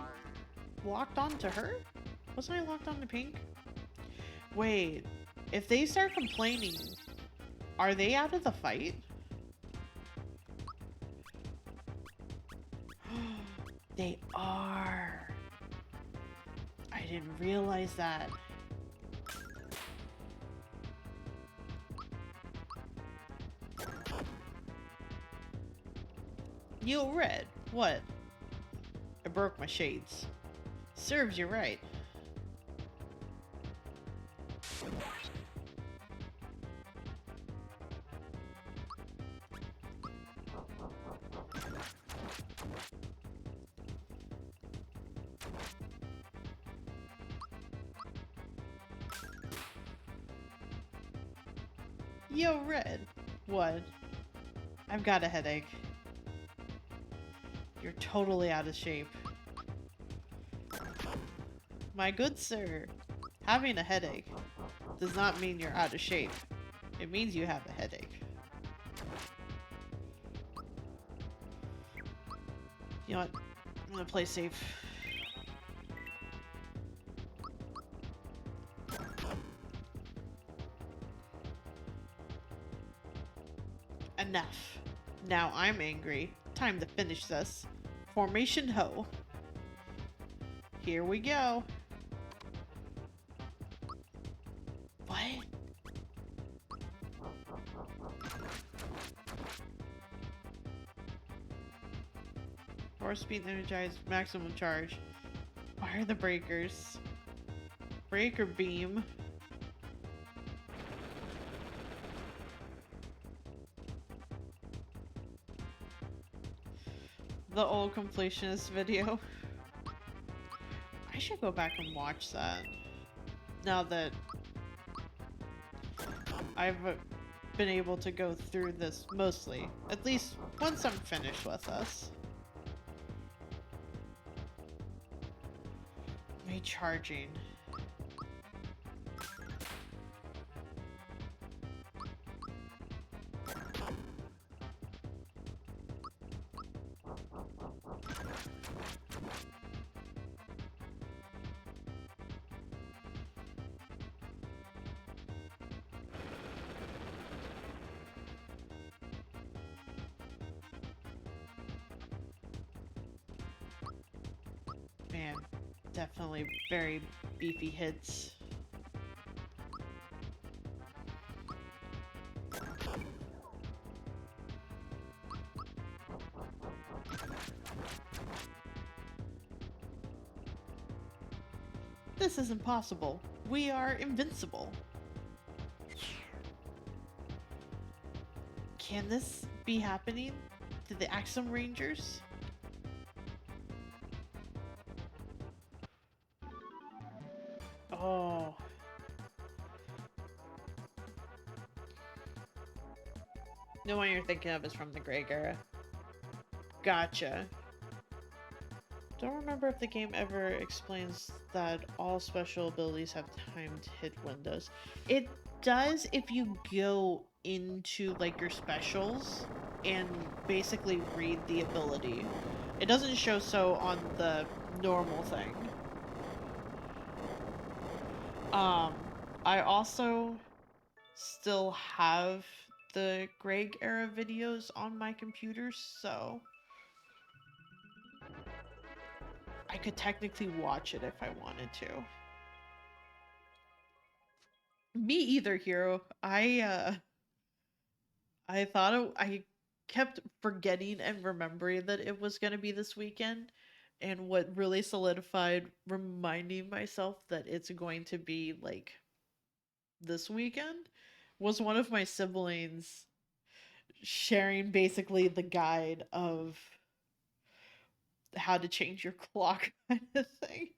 locked on to her? Wasn't I locked on to Pink? Wait, if they start complaining, are they out of the fight? They are. I didn't realize that. Yo, Red. What? I broke my shades. Serves you right. Yo, Red. What? I've got a headache. You're totally out of shape. My good sir, having a headache does not mean you're out of shape. It means you have a headache. You know what? I'm gonna play safe. Enough. Now I'm angry. Time to finish this. Formation Ho. Here we go. What? Force speed energized, maximum charge. Fire the breakers. Breaker beam. The old completionist video. I should go back and watch that. Now that I've been able to go through this mostly. At least once I'm finished with this. Recharging. Man, definitely very beefy hits. This is impossible. We are invincible. Can this be happening to the Axum Rangers? Oh. The one you're thinking of is from the Greg era. Gotcha. Don't remember if the game ever explains that all special abilities have timed hit windows. It does if you go into like your specials and basically read the ability. It doesn't show so on the normal thing. I also still have the Greg era videos on my computer, so I could technically watch it if I wanted to. Me either, Hero. I thought I kept forgetting and remembering that it was going to be this weekend, and what really solidified reminding myself that it's going to be like this weekend was one of my siblings sharing basically the guide of how to change your clock kind of thing.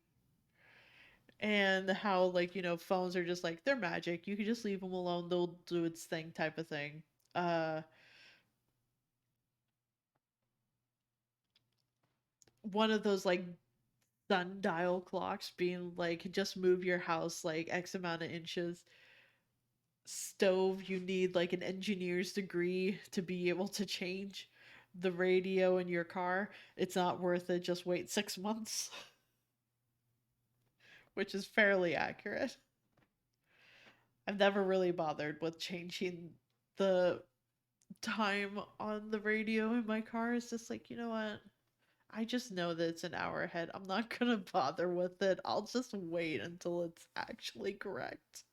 And how, like, you know, phones are just like, they're magic. You can just leave them alone. They'll do its thing type of thing. One of those, like, sundial clocks being like, just move your house, like, X amount of inches. Stove, you need, like, an engineer's degree to be able to change the radio in your car. It's not worth it. Just wait 6 months. Which is fairly accurate. I've never really bothered with changing the time on the radio in my car. It's just like, you know what? I just know that it's an hour ahead. I'm not gonna bother with it. I'll just wait until it's actually correct.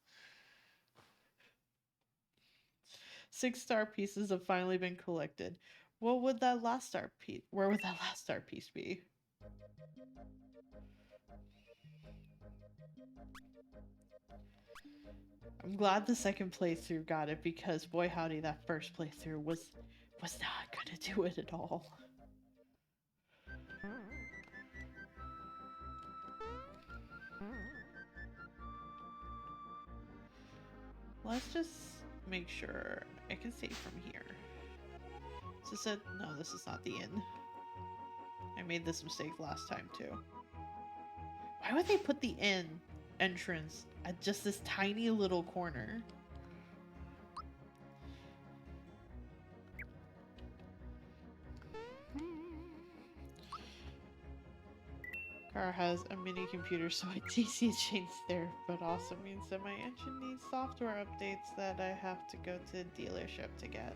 6-star pieces have finally been collected. What would that last star piece? Where would that last star piece be? I'm glad the second playthrough got it, because boy howdy, that first playthrough was not gonna do it at all. Let's just make sure I can save from here. Is this it? No, this is not the inn. I made this mistake last time too. Why would they put the inn entrance at just this tiny little corner? Car has a mini computer, so I DC a change there, but also means that my engine needs software updates that I have to go to the dealership to get.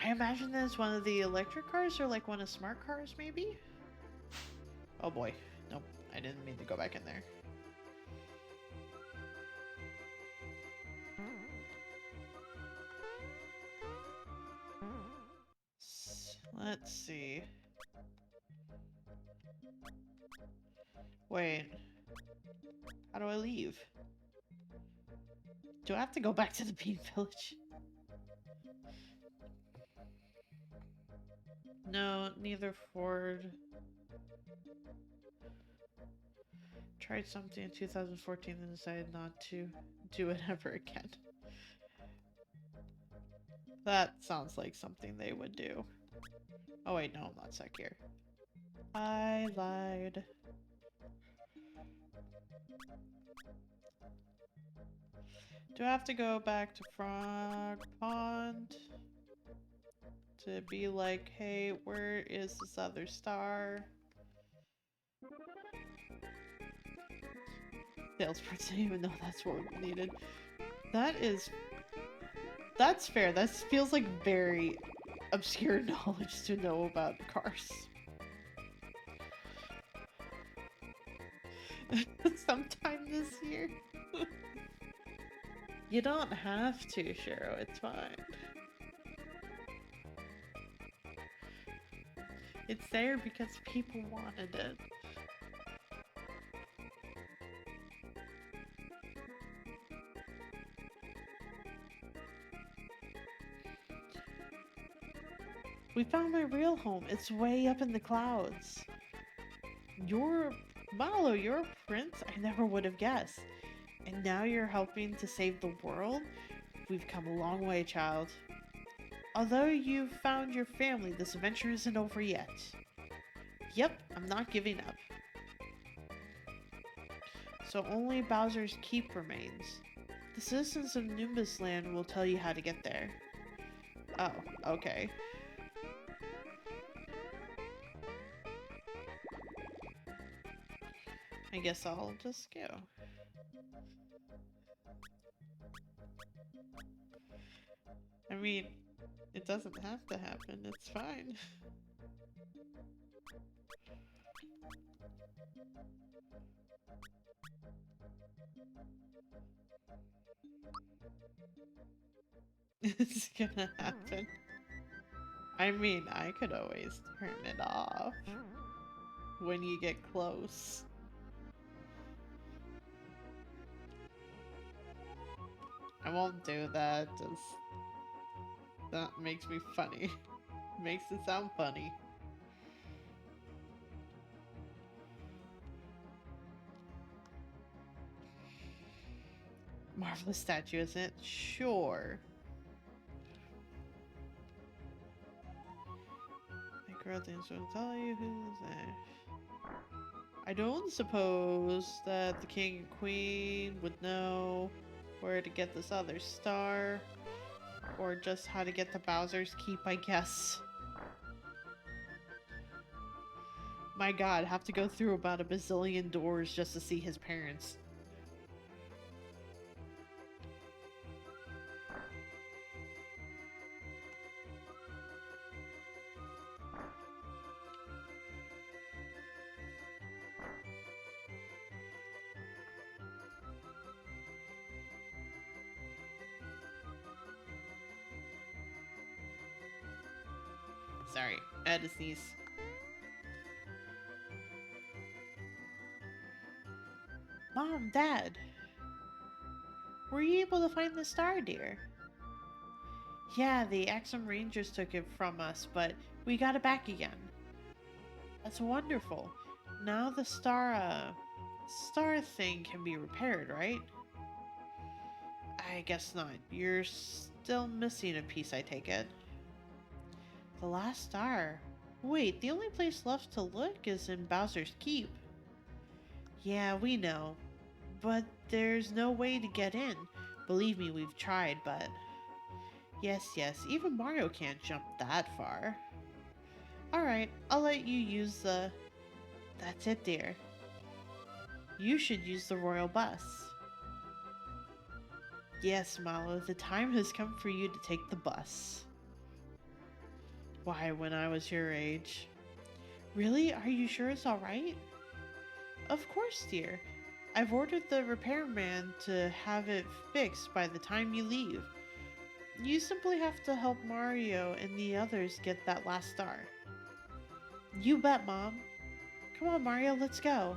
I imagine that it's one of the electric cars or like one of smart cars, maybe? Oh boy. Nope. I didn't mean to go back in there. Let's see. Wait. How do I leave? Do I have to go back to the Bean Village? No, neither Ford. Tried something in 2014 and decided not to do it ever again. That sounds like something they would do. Oh wait, no, I'm not stuck here. I lied. Do I have to go back to Frog Pond? To be like, hey, where is this other star? Salesperson didn't even know that's what we needed. That's fair. That feels like very obscure knowledge to know about cars. Sometime this year. You don't have to, Shiro. It's fine. It's there because people wanted it. We found my real home. It's way up in the clouds. Malo, you're a prince? I never would have guessed. And now you're helping to save the world? We've come a long way, child. Although you've found your family, this adventure isn't over yet. Yep, I'm not giving up. So only Bowser's Keep remains. The citizens of Nimbus Land will tell you how to get there. Oh, okay. I guess I'll just go. I mean, it doesn't have to happen, it's fine. It's gonna happen. I mean, I could always turn it off when you get close. I won't do that, just... that makes me funny. Makes it sound funny. Marvelous statue, isn't it? Sure. I girl things will tell you who's there. I don't suppose that the king and queen would know where to get this other star. Or just how to get to Bowser's Keep, I guess. My god, have to go through about a bazillion doors just to see his parents. Sorry, I had to sneeze. Mom, Dad, were you able to find the star, dear? Yeah, the Axum Rangers took it from us, but we got it back again. That's wonderful. Now the star thing can be repaired, right? I guess not. You're still missing a piece, I take it. The last star. Wait, the only place left to look is in Bowser's Keep. Yeah, we know. But there's no way to get in. Believe me, we've tried, but... Yes, even Mario can't jump that far. Alright, I'll let you use the... That's it, dear. You should use the royal bus. Yes, Malo, the time has come for you to take the bus. Why, when I was your age. Really? Are you sure it's alright? Of course, dear. I've ordered the repairman to have it fixed by the time you leave. You simply have to help Mario and the others get that last star. You bet, Mom. Come on, Mario, let's go.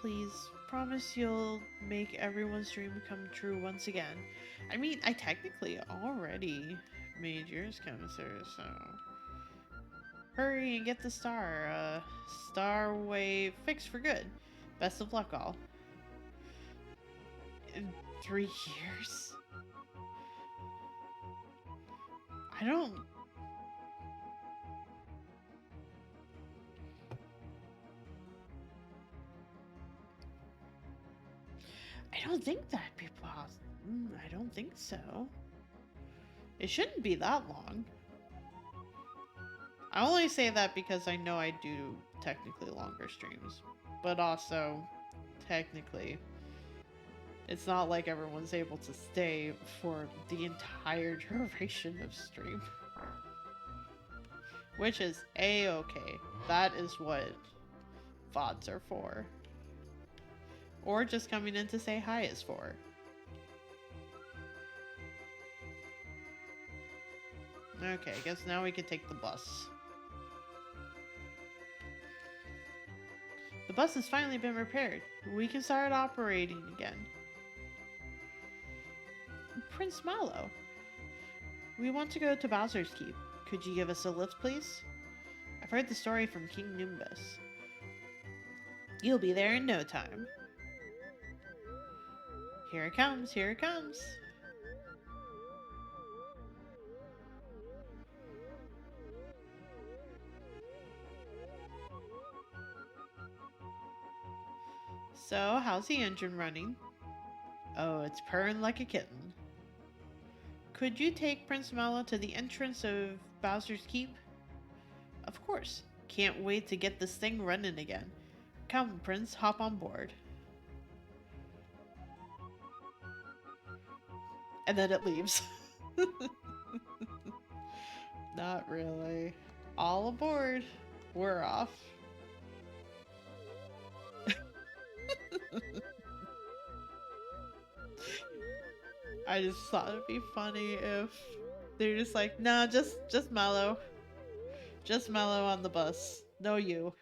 Please, promise you'll make everyone's dream come true once again. I mean, I technically already made yours come through, so... Hurry and get the star. Star wave fixed for good. Best of luck, all. In 3 years? I don't think that'd be possible. I don't think so. It shouldn't be that long. I only say that because I know I do technically longer streams. But also, technically, it's not like everyone's able to stay for the entire duration of stream. Which is a-okay. That is what VODs are for. Or just coming in to say hi is for. Okay, I guess now we can take the bus. The bus has finally been repaired. We can start operating again. Prince Mallow, we want to go to Bowser's Keep. Could you give us a lift, please? I've heard the story from King Nimbus. You'll be there in no time. Here it comes, here it comes. So, how's the engine running? Oh, it's purring like a kitten. Could you take Prince Mallow to the entrance of Bowser's Keep? Of course. Can't wait to get this thing running again. Come, Prince, hop on board. And then it leaves. Not really. All aboard. We're off. I just thought it'd be funny if they're just like, nah, just Mallow. Just Mallow on the bus. No you.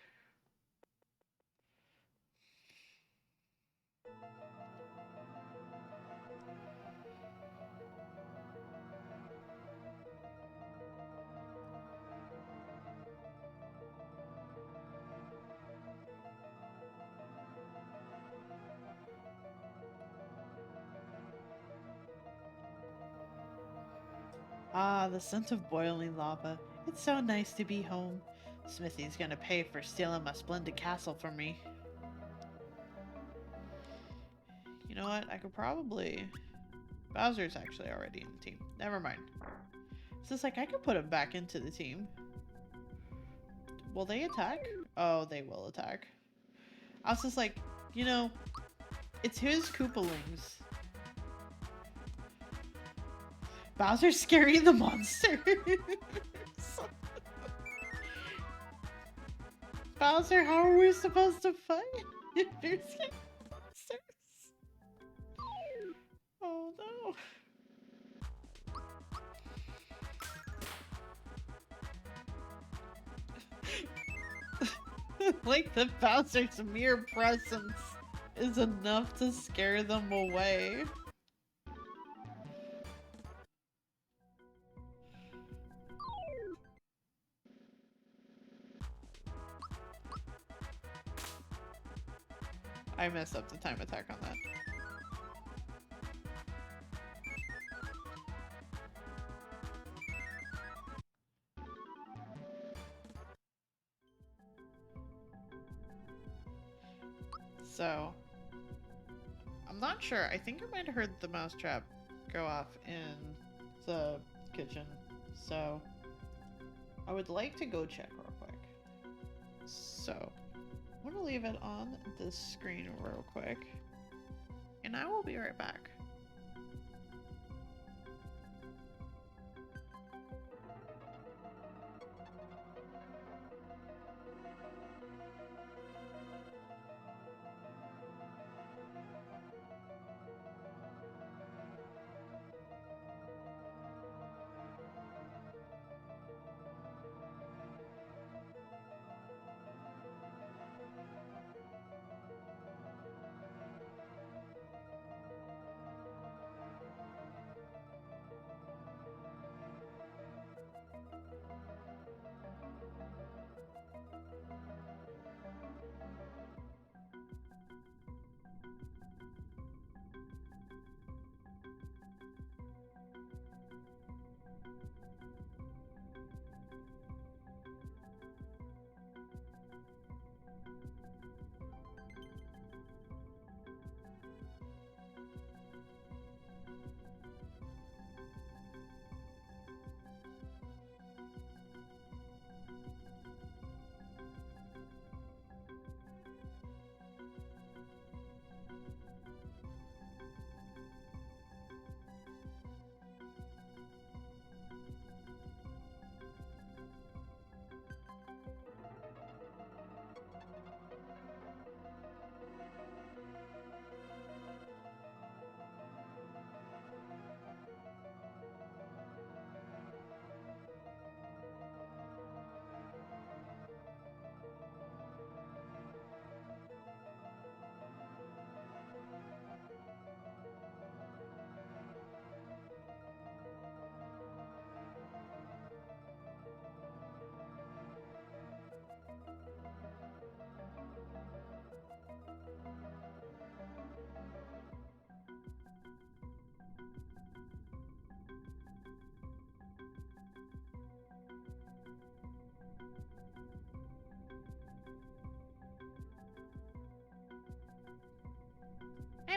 Ah, the scent of boiling lava. It's so nice to be home. Smithy's gonna pay for stealing my splendid castle from me. You know what? I could probably... Bowser's actually already in the team. Never mind. It's just like I could put him back into the team. Will they attack? Oh, they will attack. I was just like, you know, it's his Koopalings. Bowser's scaring the monsters. Bowser, how are we supposed to fight if you're scaring monsters? Oh no. Like the Bowser's mere presence is enough to scare them away. I messed up the time attack on that. So, I'm not sure. I think I might have heard the mousetrap go off in the kitchen. So, I would like to go check real quick. So, I'm gonna leave it on this screen real quick. And I will be right back.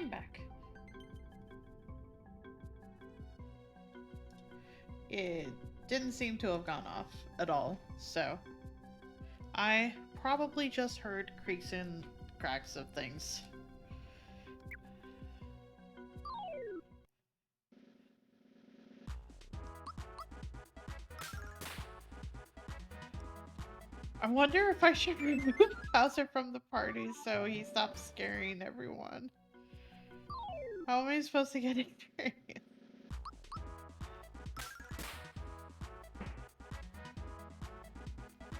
I'm back. It didn't seem to have gone off at all, so I probably just heard creaks and cracks of things. I wonder if I should remove Bowser from the party so he stops scaring everyone. How am I supposed to get experience?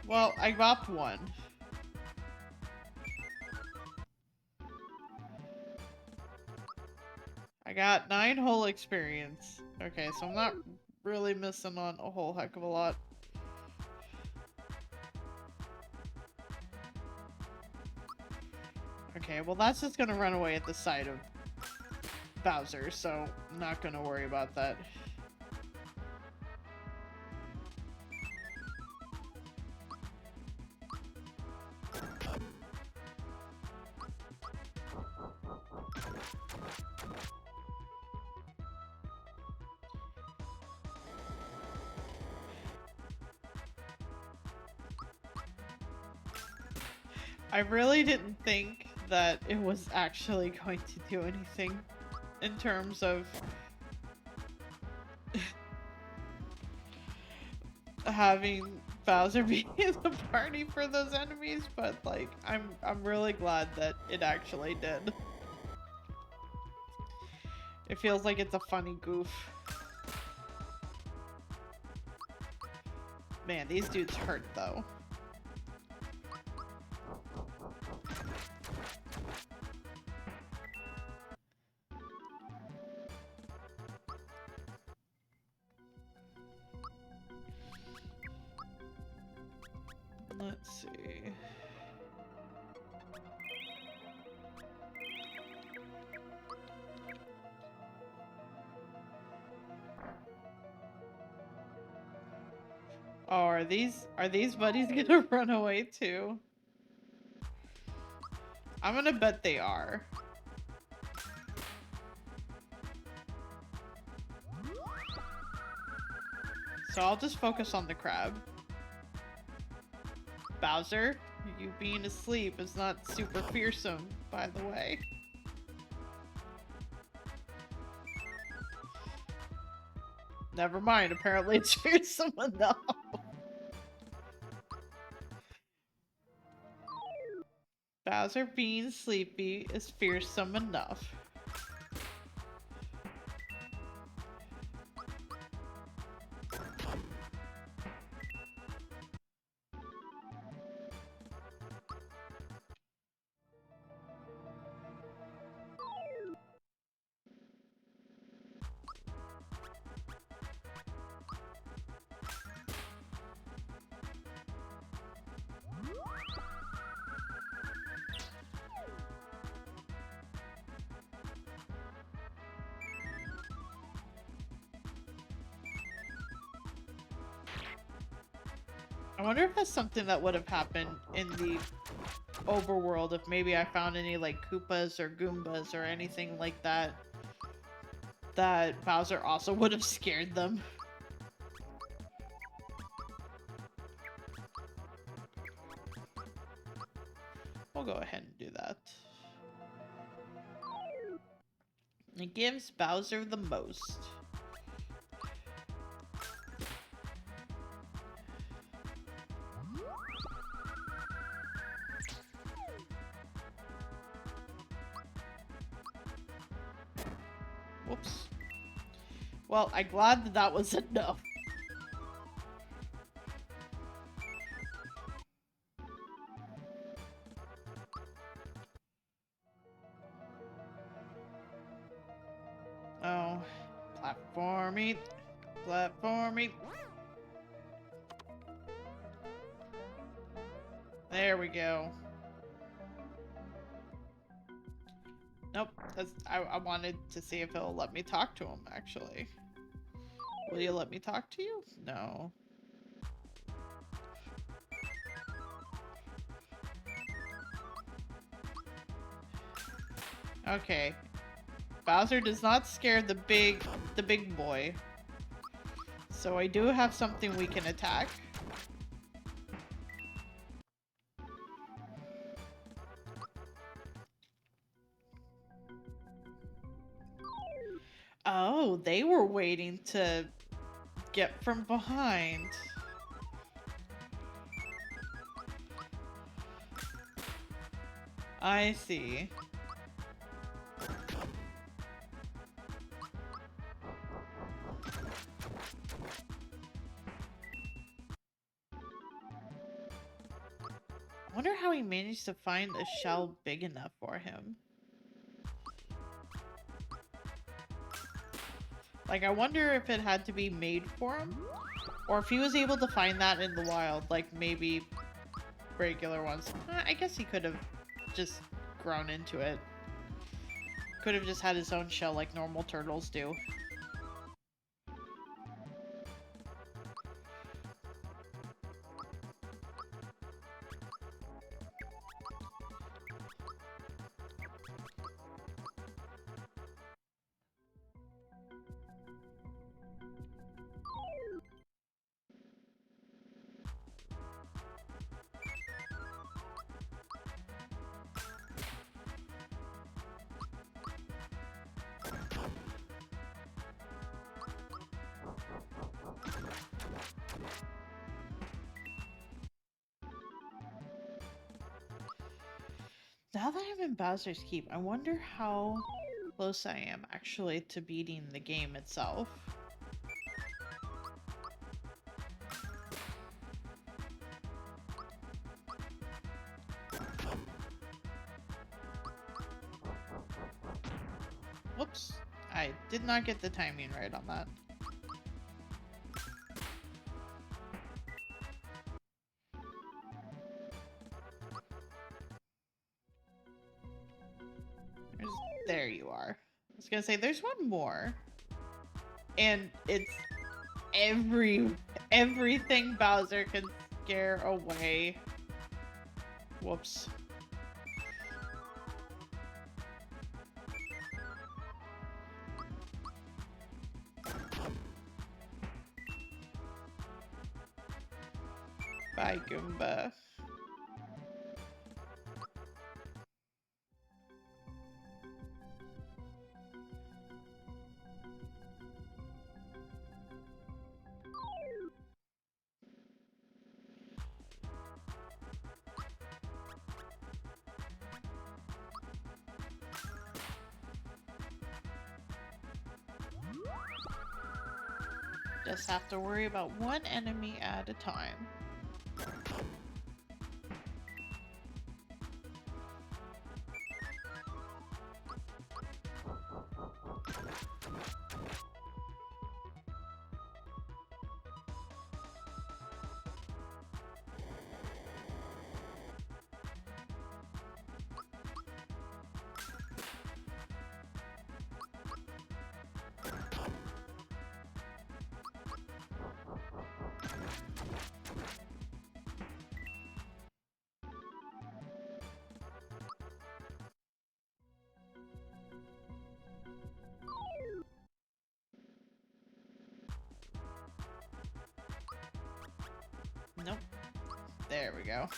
Well, I got one. I got 9 whole experience. Okay, so I'm not really missing on a whole heck of a lot. Okay, well that's just gonna run away at the sight of Bowser, so I'm not gonna worry about that. I really didn't think that it was actually going to do anything in terms of having Bowser be in the party for those enemies, but like I'm really glad that it actually did. It feels like it's a funny goof. Man, these dudes hurt though. Let's see. Oh, are these buddies gonna run away too? I'm gonna bet they are. So I'll just focus on the crab. Bowser, you being asleep is not super fearsome, by the way. Never mind, apparently it's fearsome enough. Bowser being sleepy is fearsome enough. I wonder if that's something that would have happened in the overworld if maybe I found any like Koopas or Goombas or anything like that. That Bowser also would have scared them. We'll go ahead and do that. It gives Bowser the most. Whoops. Well, I'm glad that that was enough. Oh, platforming, platforming. There we go. Nope, I wanted to see if it'll let me talk to him, actually. Will you let me talk to you? No. Okay. Bowser does not scare the big boy. So I do have something we can attack. Oh, they were waiting to get from behind. I see. I wonder how he managed to find a shell big enough for him. Like, I wonder if it had to be made for him? Or if he was able to find that in the wild, like maybe regular ones. I guess he could have just grown into it. Could have just had his own shell like normal turtles do. Now that I'm in Bowser's Keep, I wonder how close I am actually to beating the game itself. Whoops. I did not get the timing right on that. There you are. I was gonna say, there's one more. And it's everything Bowser can scare away. Whoops. Bye, Goomba. Just have to worry about one enemy at a time. Nope. There we go.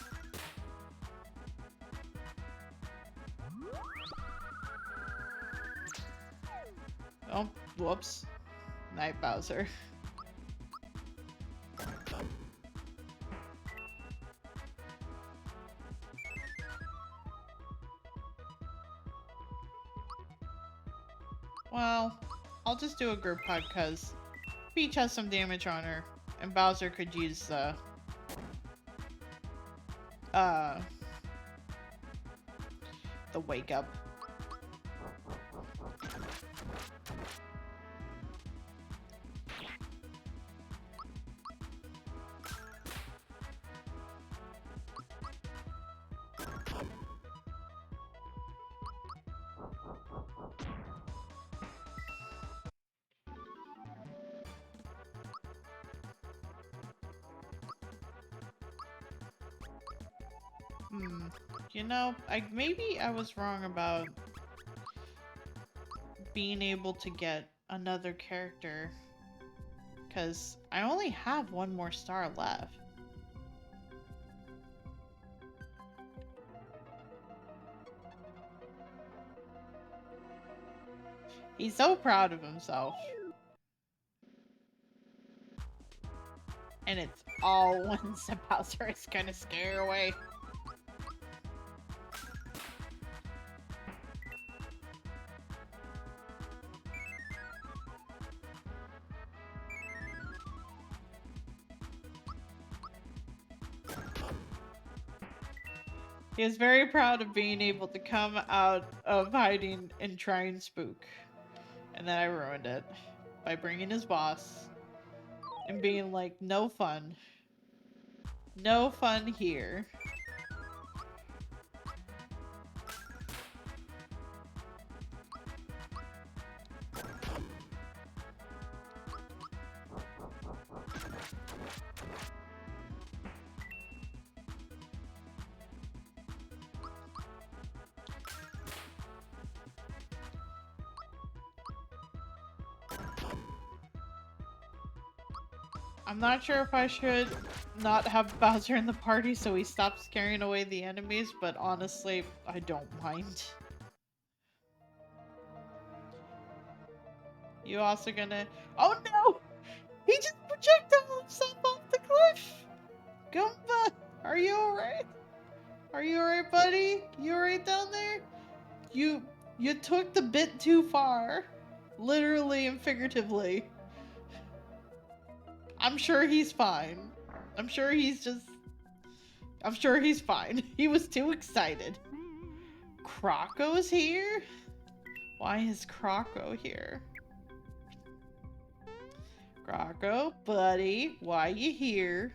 Oh, whoops. Night Bowser. Well, I'll just do a group hug because Peach has some damage on her, and Bowser could use the wake up. You know, maybe I was wrong about being able to get another character. Because I only have one more star left. He's so proud of himself. And it's all ones that Bowser is gonna scare away. He is very proud of being able to come out of hiding and try and spook. And then I ruined it by bringing his boss and being like, no fun. No fun here. I'm not sure if I should not have Bowser in the party so he stops scaring away the enemies, but honestly, I don't mind. You also gonna— oh no! He just projectile himself off the cliff! Goomba, are you alright? Are you alright, buddy? You alright down there? You took the bit too far. Literally and figuratively. I'm sure he's fine. I'm sure he's fine. He was too excited. Croco's here? Why is Croco here? Croco, buddy, why you here?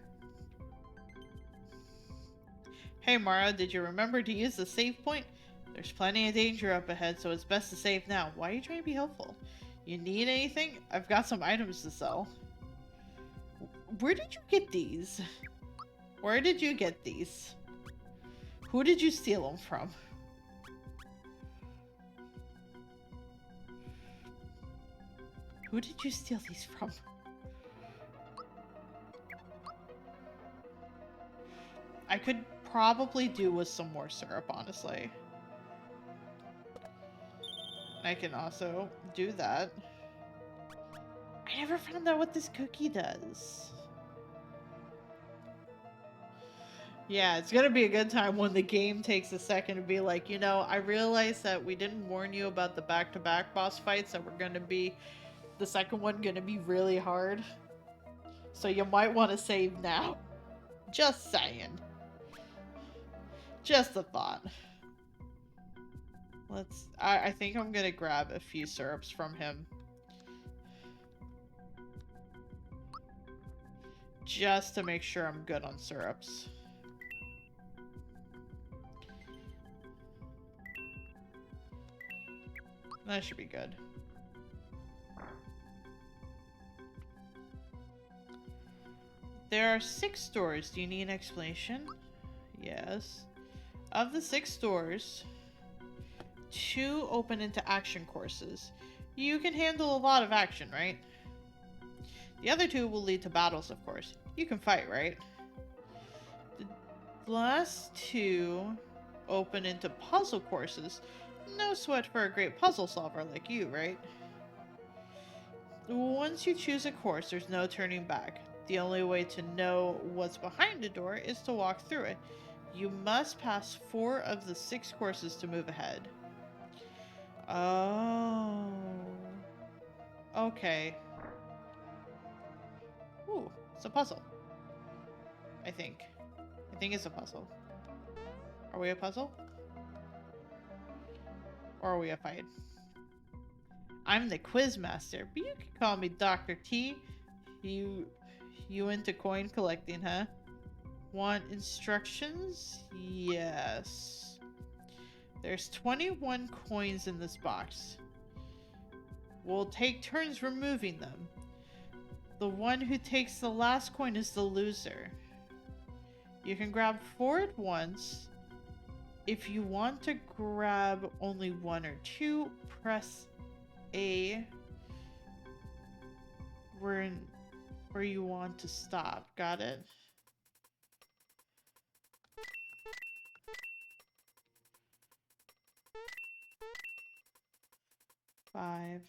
Hey Mara, did you remember to use the save point? There's plenty of danger up ahead, so it's best to save now. Why are you trying to be helpful? You need anything? I've got some items to sell. Where did you get these? Where did you get these? Who did you steal them from? Who did you steal these from? I could probably do with some more syrup, honestly. I can also do that. I never found out what this cookie does. Yeah, it's gonna be a good time when the game takes a second to be like, you know, I realized that we didn't warn you about the back-to-back boss fights that were gonna be, the second one gonna be really hard. So you might want to save now. Just saying. Just a thought. I think I'm gonna grab a few syrups from him. Just to make sure I'm good on syrups. That should be good. There are 6 stores. Do you need an explanation? Yes. Of the 6 stores, 2 open into action courses. You can handle a lot of action, right? The other 2 will lead to battles, of course. You can fight, right? The last 2 open into puzzle courses. No sweat for a great puzzle solver like you, right? Once you choose a course, there's no turning back. The only way to know what's behind a door is to walk through it. You must pass 4 of the 6 courses to move ahead. Oh. Okay. Ooh, it's a puzzle. I think. I think it's a puzzle. Are we a puzzle? Or are we a fight? I'm the quiz master, but you can call me Dr. T. You into coin collecting, huh? Want instructions? Yes. There's 21 coins in this box. We'll take turns removing them. The one who takes the last coin is the loser. You can grab 4 at once. If you want to grab only 1 or 2, press A where you want to stop. Got it? Five.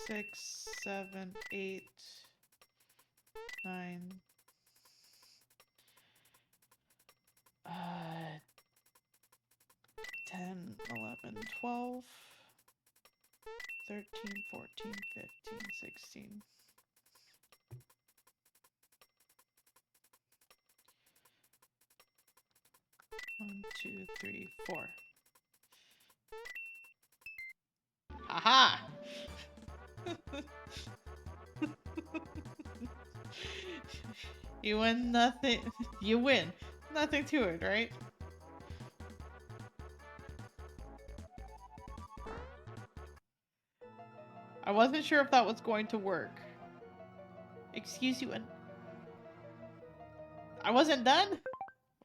6, 7, 8, 9. 10, 11, 12, 13, 14, 15, 16. 1, 2, 3, 4. Haha! You win nothing. You win. Nothing to it, right? I wasn't sure if that was going to work. Excuse you, and I wasn't done?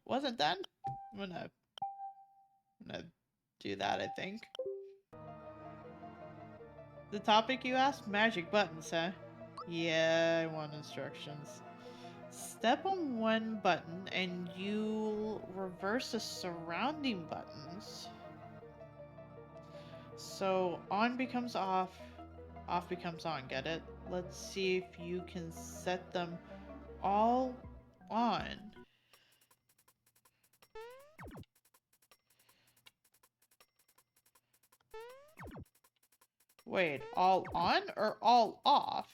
Wasn't done? I'm gonna do that, I think. The topic you asked? Magic buttons, huh? Yeah, I want instructions. Step on one button and you'll reverse the surrounding buttons. So on becomes off, off becomes on, get it? Let's see if you can set them all on. Wait, all on or all off?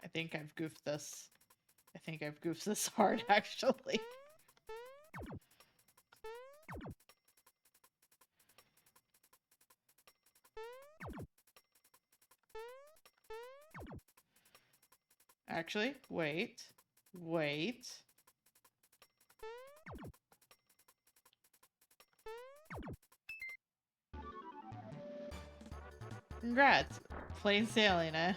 I think I've goofed this. I think I've goofed this hard, actually. Actually, wait. Wait. Congrats. Plain sailing, eh?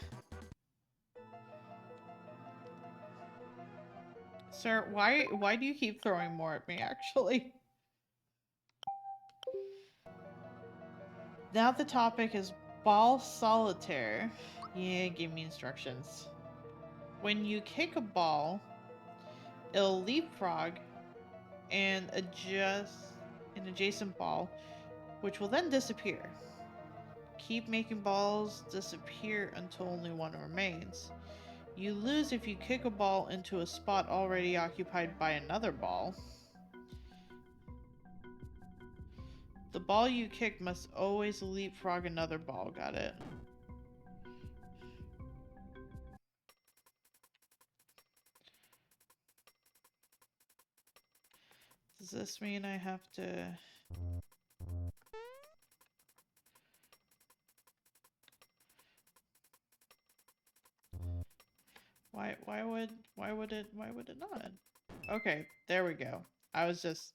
Sir, why do you keep throwing more at me, actually? Now the topic is ball solitaire. Yeah, give me instructions. When you kick a ball, it'll leapfrog and adjust an adjacent ball, which will then disappear. Keep making balls disappear until only one remains. You lose if you kick a ball into a spot already occupied by another ball. The ball you kick must always leapfrog another ball, got it? Does this mean I have to... Why would it not? Okay, there we go. I was just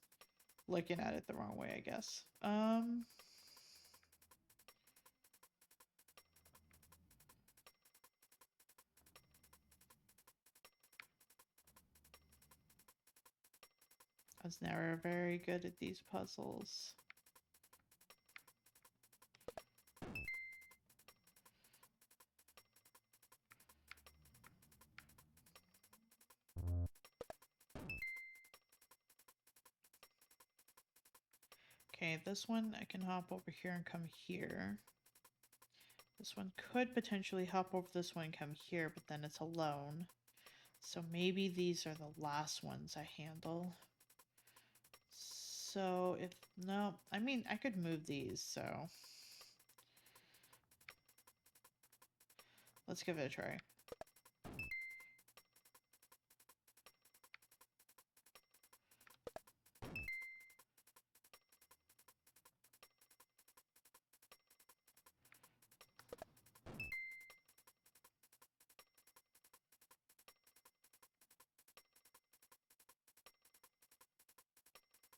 looking at it the wrong way, I guess. I was never very good at these puzzles. Okay, this one I can hop over here and come here. This one could potentially hop over this one and come here, but then it's alone. So maybe these are the last ones I handle. So if, no, I mean, I could move these, so. Let's give it a try.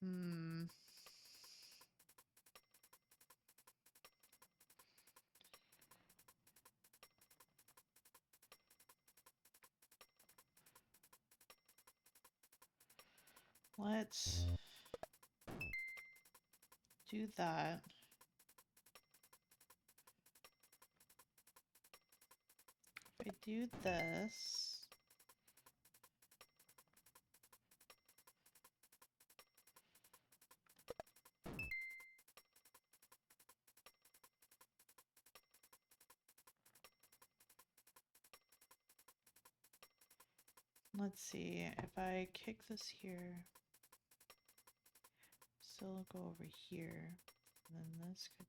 Hmm. Let's do that. If I do this. Let's see, if I kick this here, still go over here, and then this could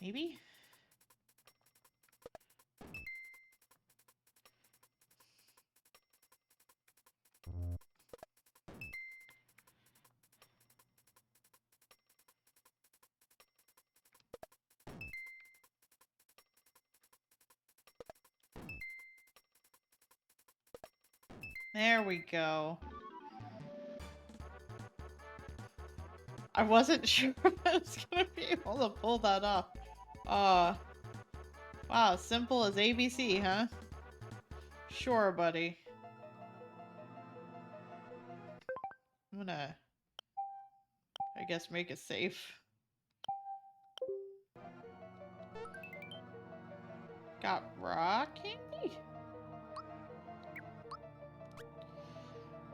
maybe? There we go. I wasn't sure if I was gonna be able to pull that off. Wow, simple as ABC, huh? Sure, buddy. I'm gonna, I guess, make it safe. Got rock candy?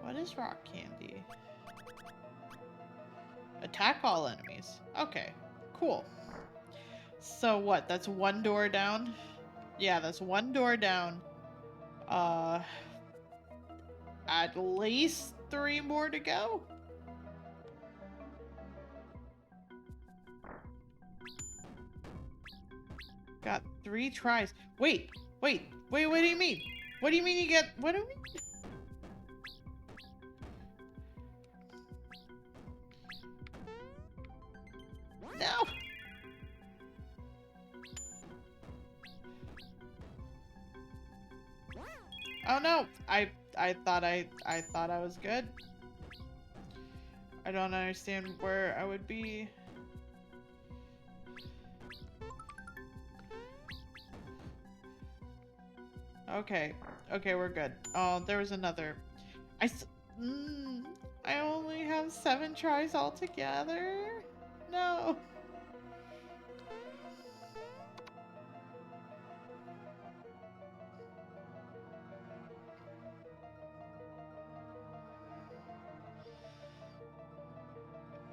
What is rock candy? Attack all enemies. Okay, cool. So what? That's one door down? Yeah, that's one door down. At least 3 more to go? Got 3 tries. Wait, what do you mean? What do you mean you get, what do you mean? No! Oh no! I thought I was good. I don't understand where I would be. Okay. Okay, we're good. Oh, there was another. I only have 7 tries altogether? No.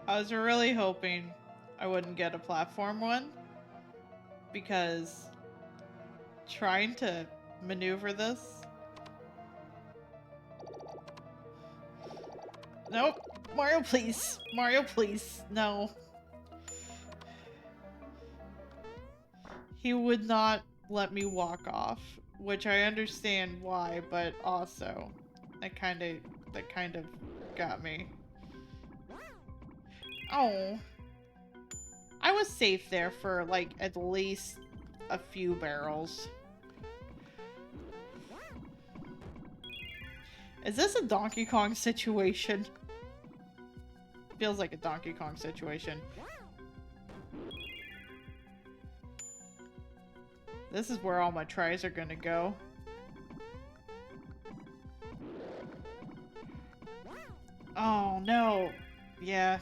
I was really hoping I wouldn't get a platform one, because trying to maneuver this. Nope. Mario, please. Mario, please. No. He would not let me walk off, which I understand why, but also that kind of got me. Oh. I was safe there for like at least a few barrels. Is this a Donkey Kong situation? Feels like a Donkey Kong situation. This is where all my tries are gonna go. Oh no. Yeah.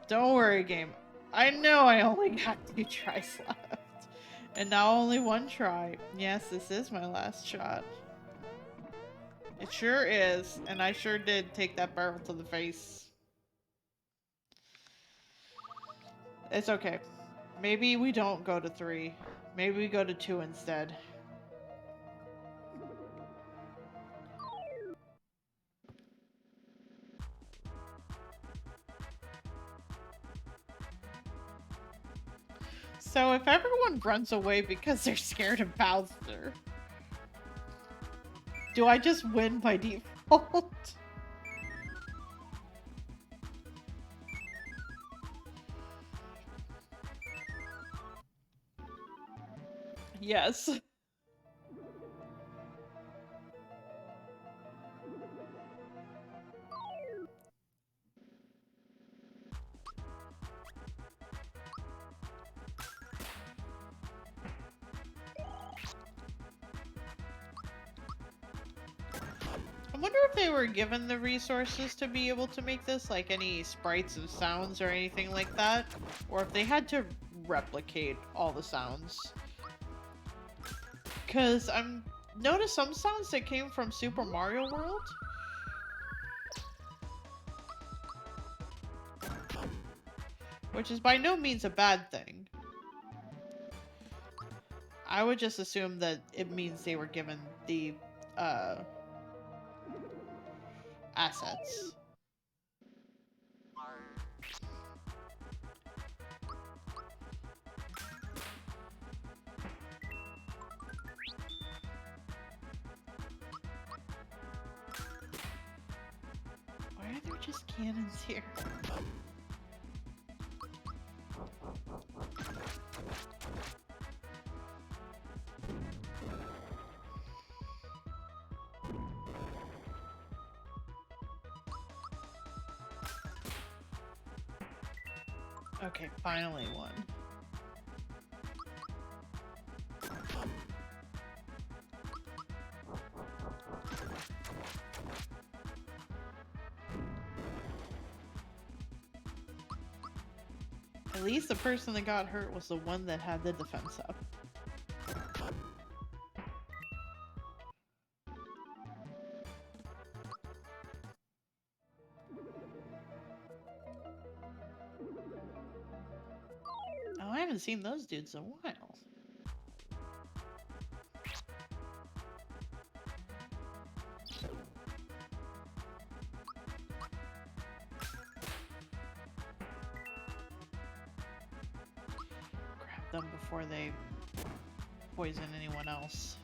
Don't worry, game. I know I only got 2 tries left. And now only 1 try. Yes, this is my last shot. It sure is. And I sure did take that barrel to the face. It's okay. Maybe we don't go to 3. Maybe we go to 2 instead. So if everyone runs away because they're scared of Bowser, do I just win by default? Yes. wonder if they were given the resources to be able to make this, like any sprites of sounds or anything like that, or if they had to replicate all the sounds. Because I'm noticed some sounds that came from Super Mario World. Which is by no means a bad thing. I would just assume that it means they were given the assets. Why are there just cannons here? Okay, finally one. At least the person that got hurt was the one that had the defense up. Oh, I haven't seen those dudes in a while. Grab them before they poison anyone else.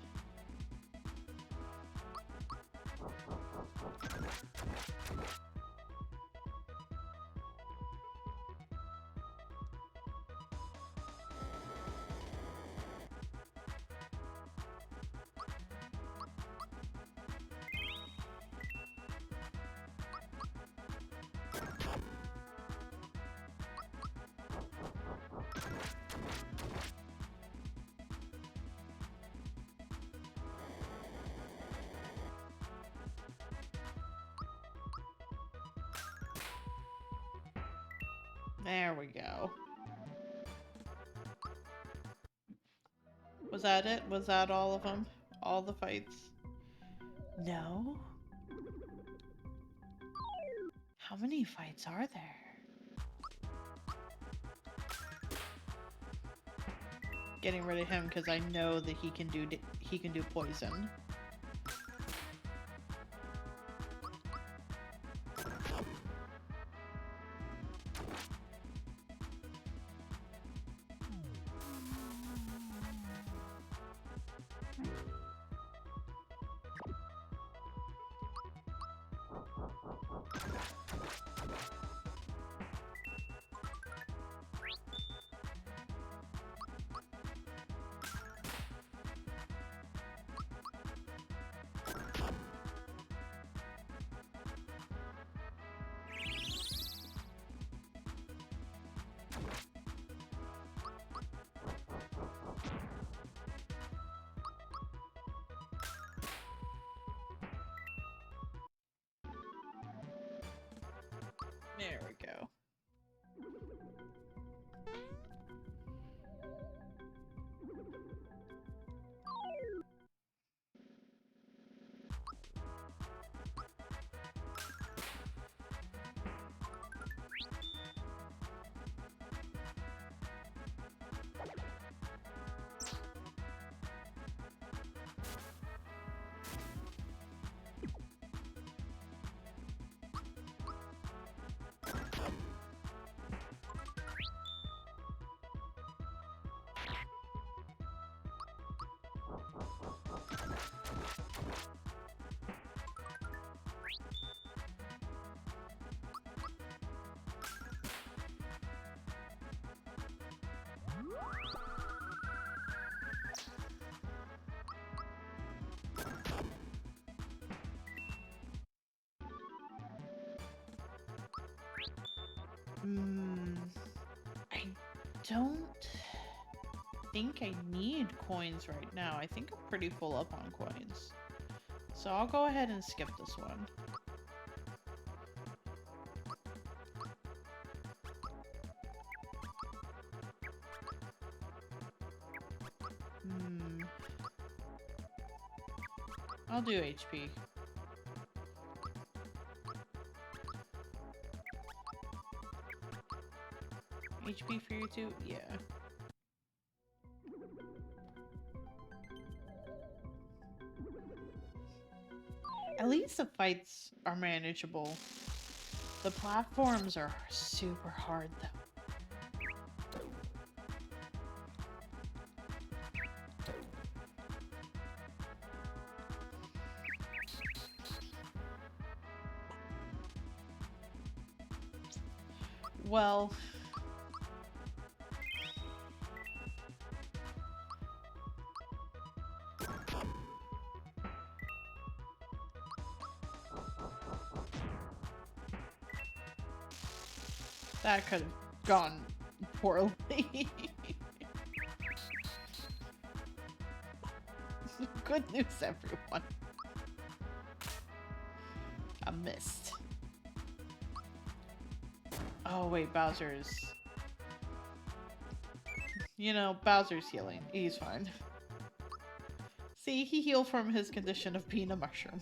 There we go. Was that it? Was that all of them? All the fights? No? How many fights are there? Getting rid of him because I know that he can do poison. There we go. I don't think I need coins right now. I think I'm pretty full up on coins. So I'll go ahead and skip this one. I'll do HP. HP for you too? Yeah. At least the fights are manageable. The platforms are super hard though. Well, that could have gone poorly. Good news, everyone. I missed. Oh wait, Bowser's... You know, Bowser's healing. He's fine. See, he healed from his condition of being a mushroom.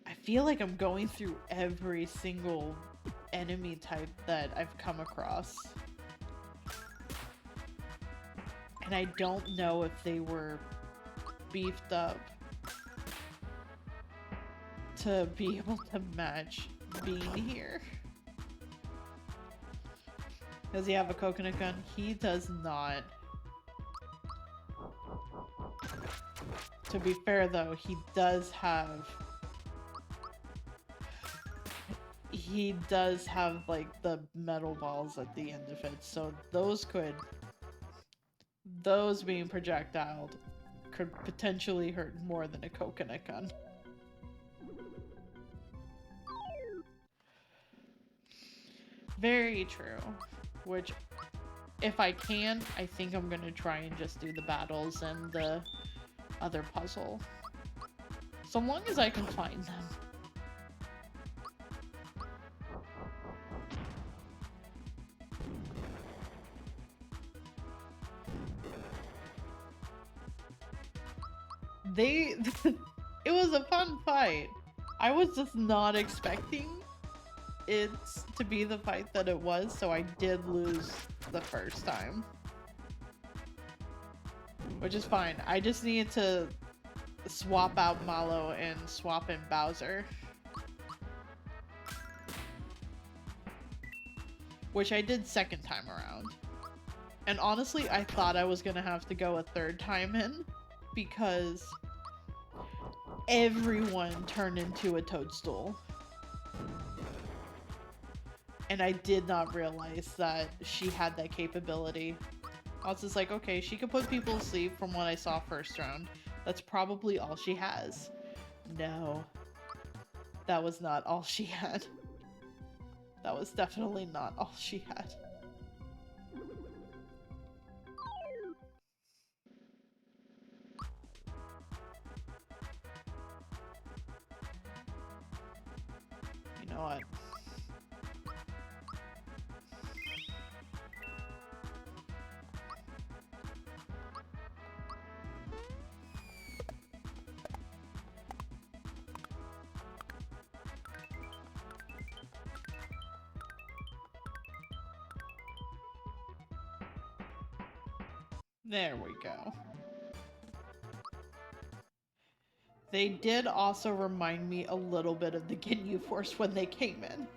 I feel like I'm going through every single enemy type that I've come across. And I don't know if they were beefed up to be able to match being here. Does he have a coconut gun? He does not. To be fair though, he does have like the metal balls at the end of it, so those being projectiled could potentially hurt more than a coconut gun. Very true. Which, if I can, I think I'm gonna try and just do the battles and the other puzzle. So long as I can find them. It was a fun fight. I was just not expecting it to be the fight that it was, so I did lose the first time. Which is fine. I just needed to swap out Mallow and swap in Bowser. Which I did second time around. And honestly, I thought I was gonna have to go a third time in, because everyone turned into a Toadstool. And I did not realize that she had that capability. I was just like, okay, she could put people to sleep from what I saw first round. That's probably all she has. No. That was not all she had. That was definitely not all she had. You know what? There we go. They did also remind me a little bit of the Ginyu Force when they came in.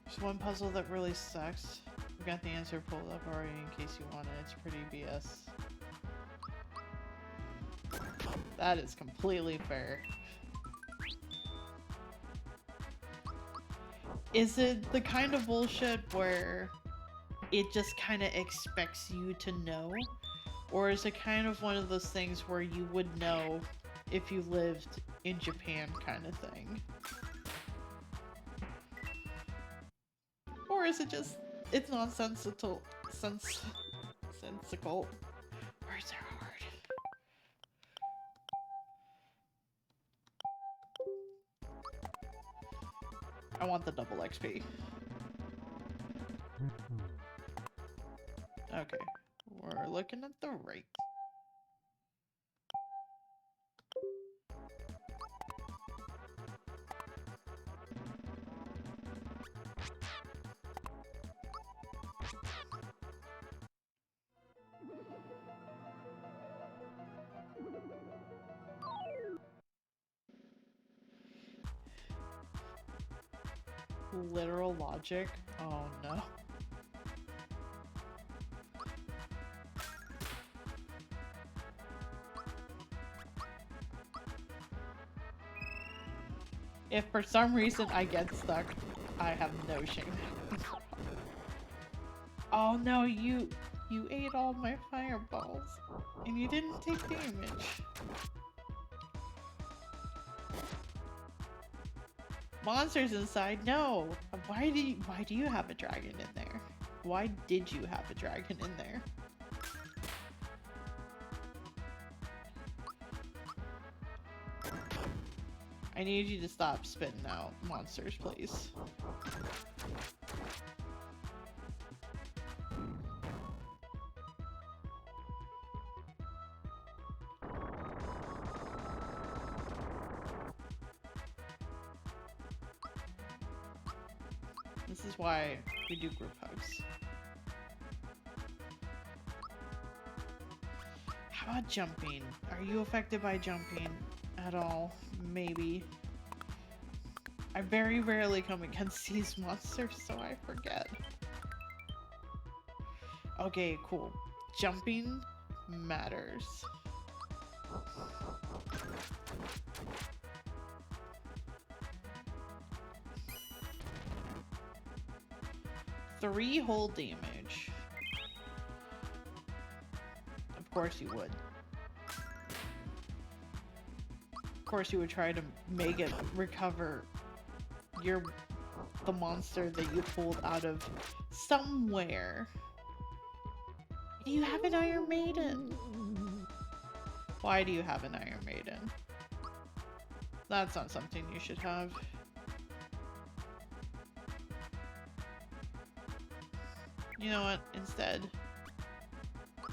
There's one puzzle that really sucks. I've got the answer pulled up already in case you want it. It's pretty BS. That is completely fair. Is it the kind of bullshit where it just kind of expects you to know? Or is it kind of one of those things where you would know if you lived in Japan kind of thing. Or is it just, it's nonsensical, sensical. Words are hard. I want the double XP. Okay, we're looking at the right. Literal logic? Oh no. If for some reason I get stuck, I have no shame. Oh no, you ate all my fireballs and you didn't take damage. Monsters inside? No. Why do you have a dragon in there? Why did you have a dragon in there? I need you to stop spitting out monsters, please. This is why we do group hugs. How about jumping? Are you affected by jumping at all? Maybe. I very rarely come against these monsters, so I forget. Okay, cool. Jumping matters. Three whole damage. Of course you would. Of course you would try to make it recover the monster that you pulled out of somewhere. You have an Iron Maiden. Why do you have an Iron Maiden? That's not something you should have. You know what? Instead,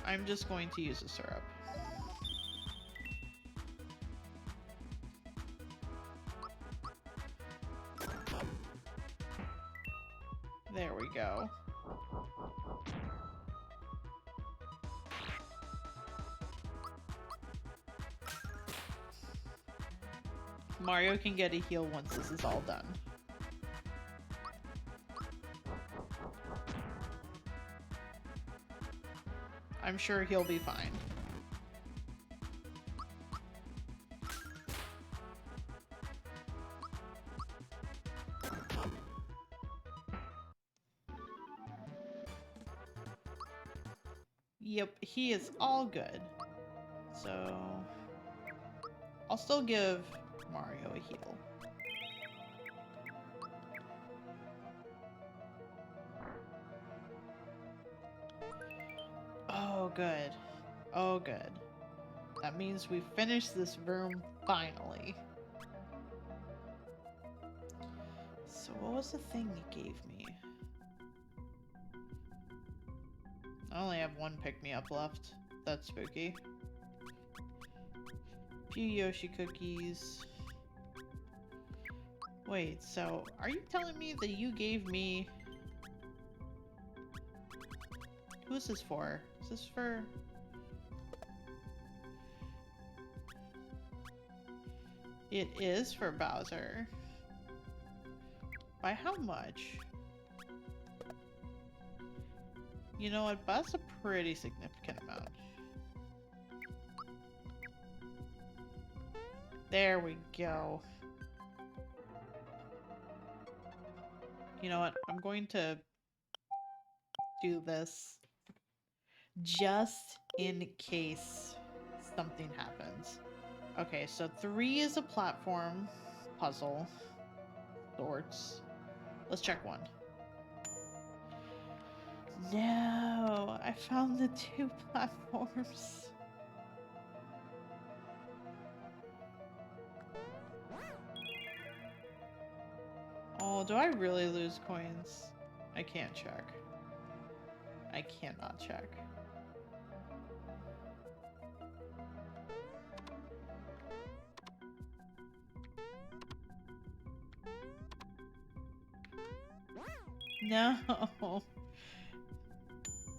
I'm just going to use a syrup. There we go. Mario can get a heal once this is all done. I'm sure he'll be fine. Yep, he is all good. So I'll still give Mario a heal. Oh, good. Oh, good. That means we finished this room finally. So what was the thing you gave me? I only have one pick-me-up left. That's spooky. Few Yoshi cookies. Wait, so are you telling me that you gave me... Who's this for? Is this for... It is for Bowser. By how much? You know what? That's a pretty significant amount. There we go. You know what? I'm going to do this just in case something happens. Okay, so 3 is a platform puzzle. Sorts. Let's check 1. No, I found the 2 platforms. Oh, do I really lose coins? I can't check. I cannot check. No.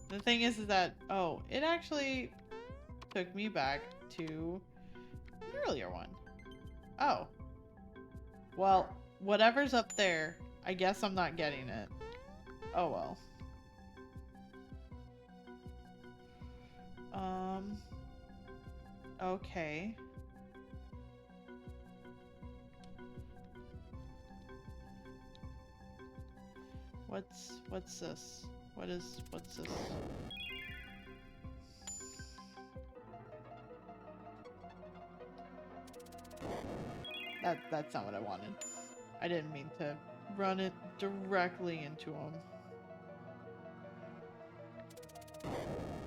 The thing is that, oh, it actually took me back to the earlier one. Oh. Well, whatever's up there, I guess I'm not getting it. Oh well. Okay. What's this? What's this? That's not what I wanted. I didn't mean to run it directly into him.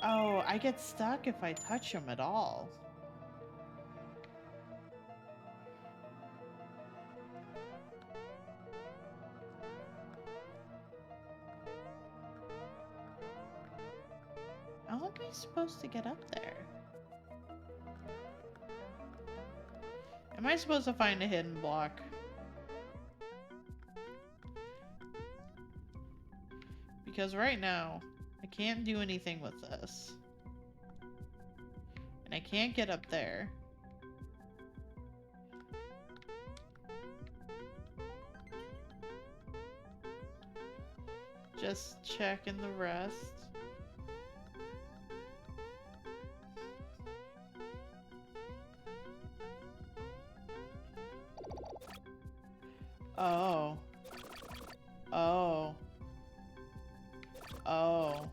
Oh, I get stuck if I touch him at all. How am I supposed to get up there? Am I supposed to find a hidden block? Because right now, I can't do anything with this. And I can't get up there. Just checking the rest. Oh. Oh. Oh.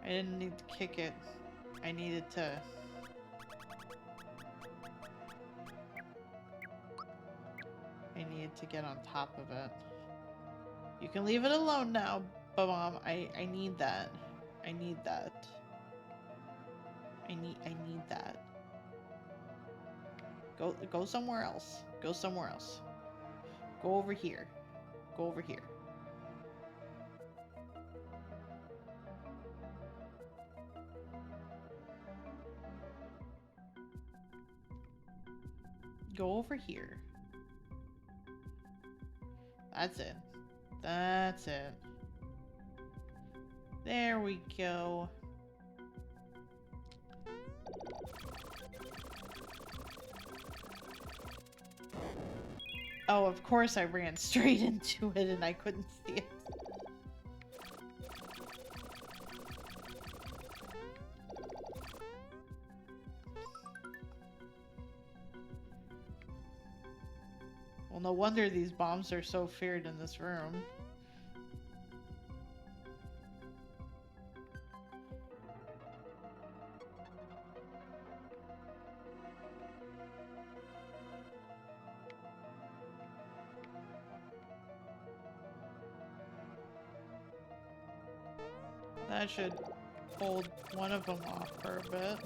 I didn't need to kick it. I needed to... I needed to get on top of it. You can leave it alone now, but Mom, I need that. I need that. I need that. Go somewhere else. Go somewhere else. Go over here. Go over here. Go over here. That's it. That's it. There we go. Oh, of course I ran straight into it and I couldn't see it. Well, no wonder these bombs are so feared in this room. That should hold one of them off for a bit.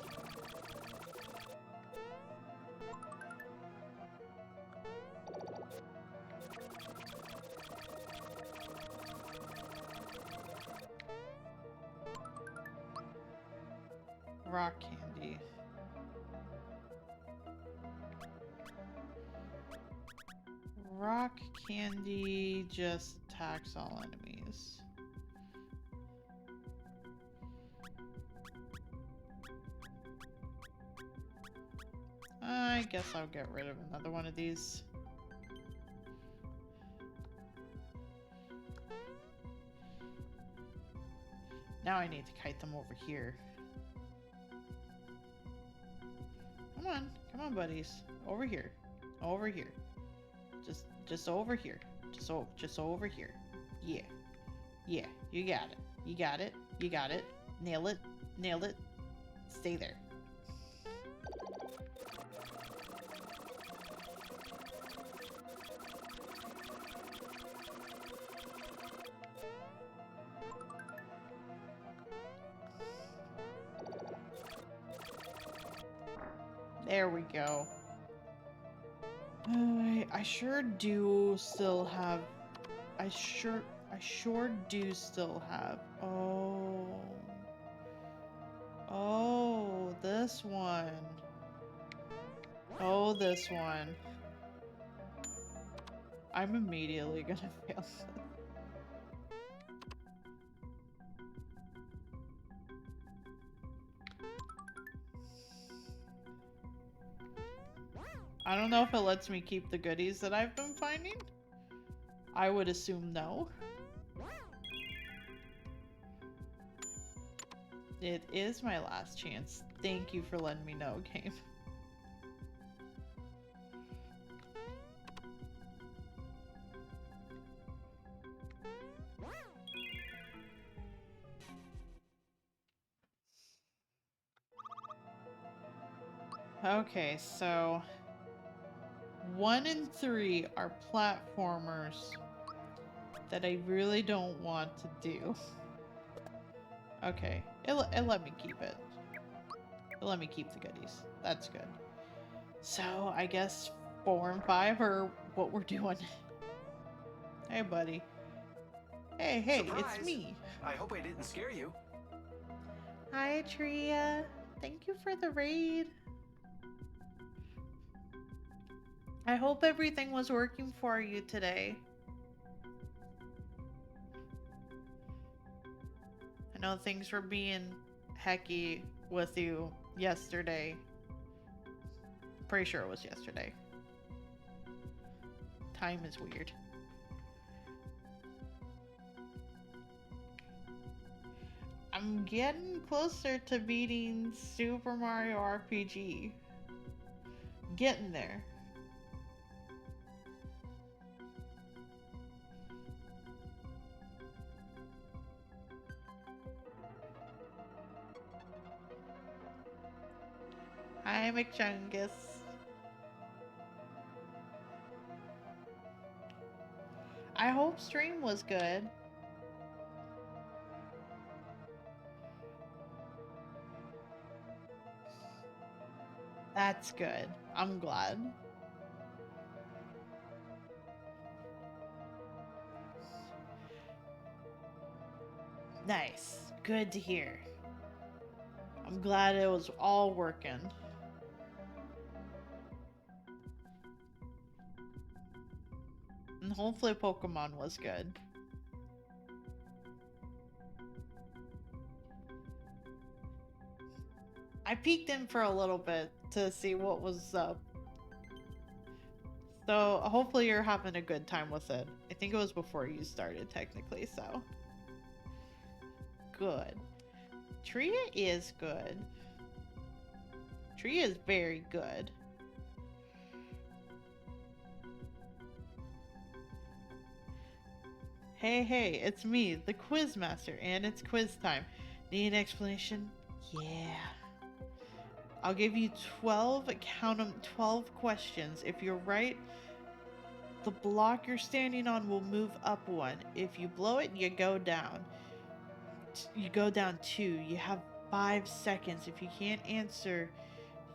Rock candy. Rock candy just attacks all enemies. I guess I'll get rid of another one of these. Now I need to kite them over here. Come on, buddies. Over here. Over here. Just over here. Just over here. Yeah. Yeah, you got it. You got it. You got it. Nail it. Nailed it. Stay there. There we go. I sure do still have. I sure do still have. Oh. Oh, this one. Oh, this one. I'm immediately gonna fail this. I don't know if it lets me keep the goodies that I've been finding. I would assume no. It is my last chance. Thank you for letting me know, game. Okay, so 1 and 3 are platformers that I really don't want to do. Okay, it let me keep it. It let me keep the goodies. That's good. So I guess 4 and 5 are what we're doing. Hey, buddy. Hey, Surprise. it's me. I hope I didn't scare you. Hi, Tria. Thank you for the raid. I hope everything was working for you today. I know things were being hecky with you yesterday. Pretty sure it was yesterday. Time is weird. I'm getting closer to beating Super Mario RPG. Getting there. Hi, McChungus. I hope stream was good. That's good. I'm glad. Nice. Good to hear. I'm glad it was all working. And hopefully Pokemon was good. I peeked in for a little bit to see what was up. So hopefully you're having a good time with it. I think it was before you started technically, so. Good. Tria is good. Tria is very good. Hey, it's me, the quiz master, and it's quiz time. Need an explanation? Yeah. I'll give you 12, count them, 12 questions. If you're right, the block you're standing on will move up 1. If you blow it, you go down. You go down 2. You have 5 seconds. If you can't answer,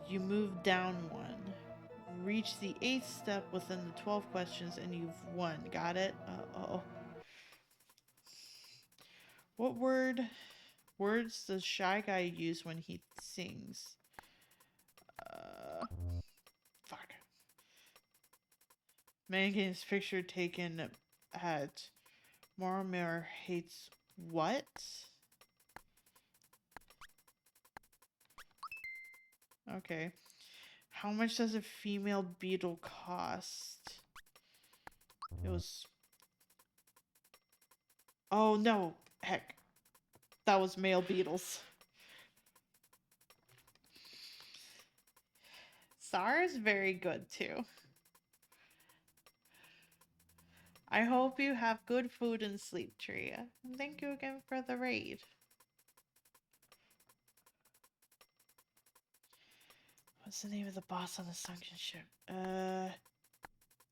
you move down 1. Reach the 8th step within the 12 questions and you've won. Got it? Uh-oh. What words does Shy Guy use when he sings? Fuck. Man gets picture taken at Mormir hates what? Okay. How much does a female beetle cost? It was... Oh no, heck. That was male beetles. Star is very good too. I hope you have good food and sleep, Tria. And thank you again for the raid. What's the name of the boss on the sunken ship?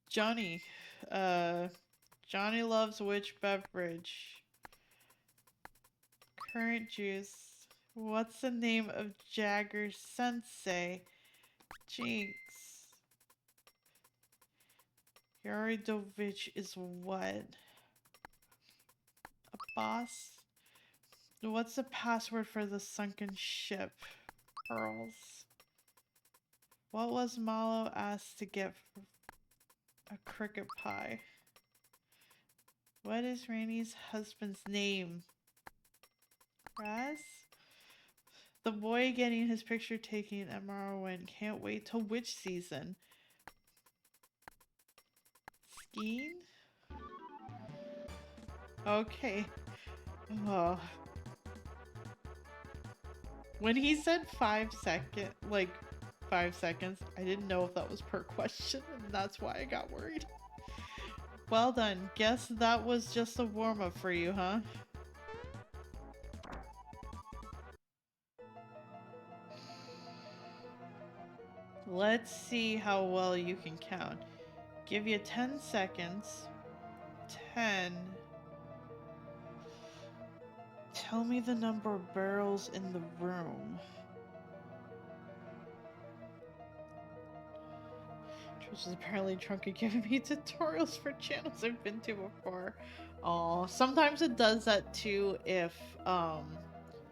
Johnny. Johnny loves which beverage? Current juice. What's the name of Jagger Sensei? Jinx. Yaridovich is what? A boss? What's the password for the sunken ship? Pearls. What was Malo asked to get for a cricket pie? What is Rainey's husband's name? Raz? The boy getting his picture taken at Morrowind can't wait till which season? Skiing? Okay. Oh. When he said 5 seconds, like 5 seconds, I didn't know if that was per question, and that's why I got worried. Well done. Guess that was just a warm-up for you, huh? Let's see how well you can count. Give you 10 seconds. 10. Tell me the number of barrels in the room. Trish is apparently drunk and giving me tutorials for channels I've been to before. Oh, sometimes it does that too if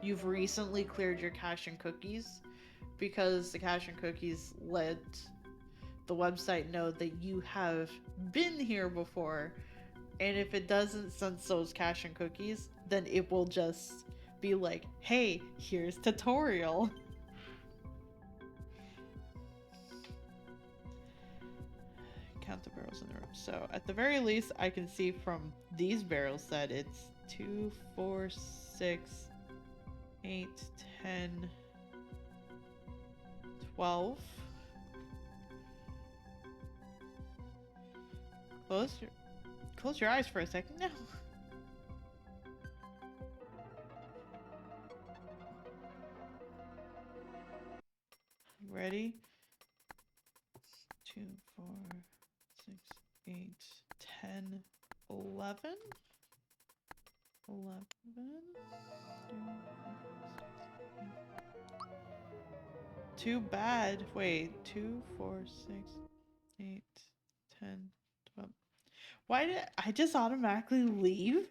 you've recently cleared your cache and cookies, because the cache and cookies let the website know that you have been here before, and if it doesn't sense those cache and cookies, then it will just be like, hey, here's tutorial. Count the barrels in the room. So at the very least, I can see from these barrels that it's 2, 4, 6, 8, 10, 12. Close your eyes for a second. No. Ready? 2, 4, 6, 8, 10, 11? 11? Too bad. Wait, 2, 4, 6, 8, 10, 12. Why did I just automatically leave?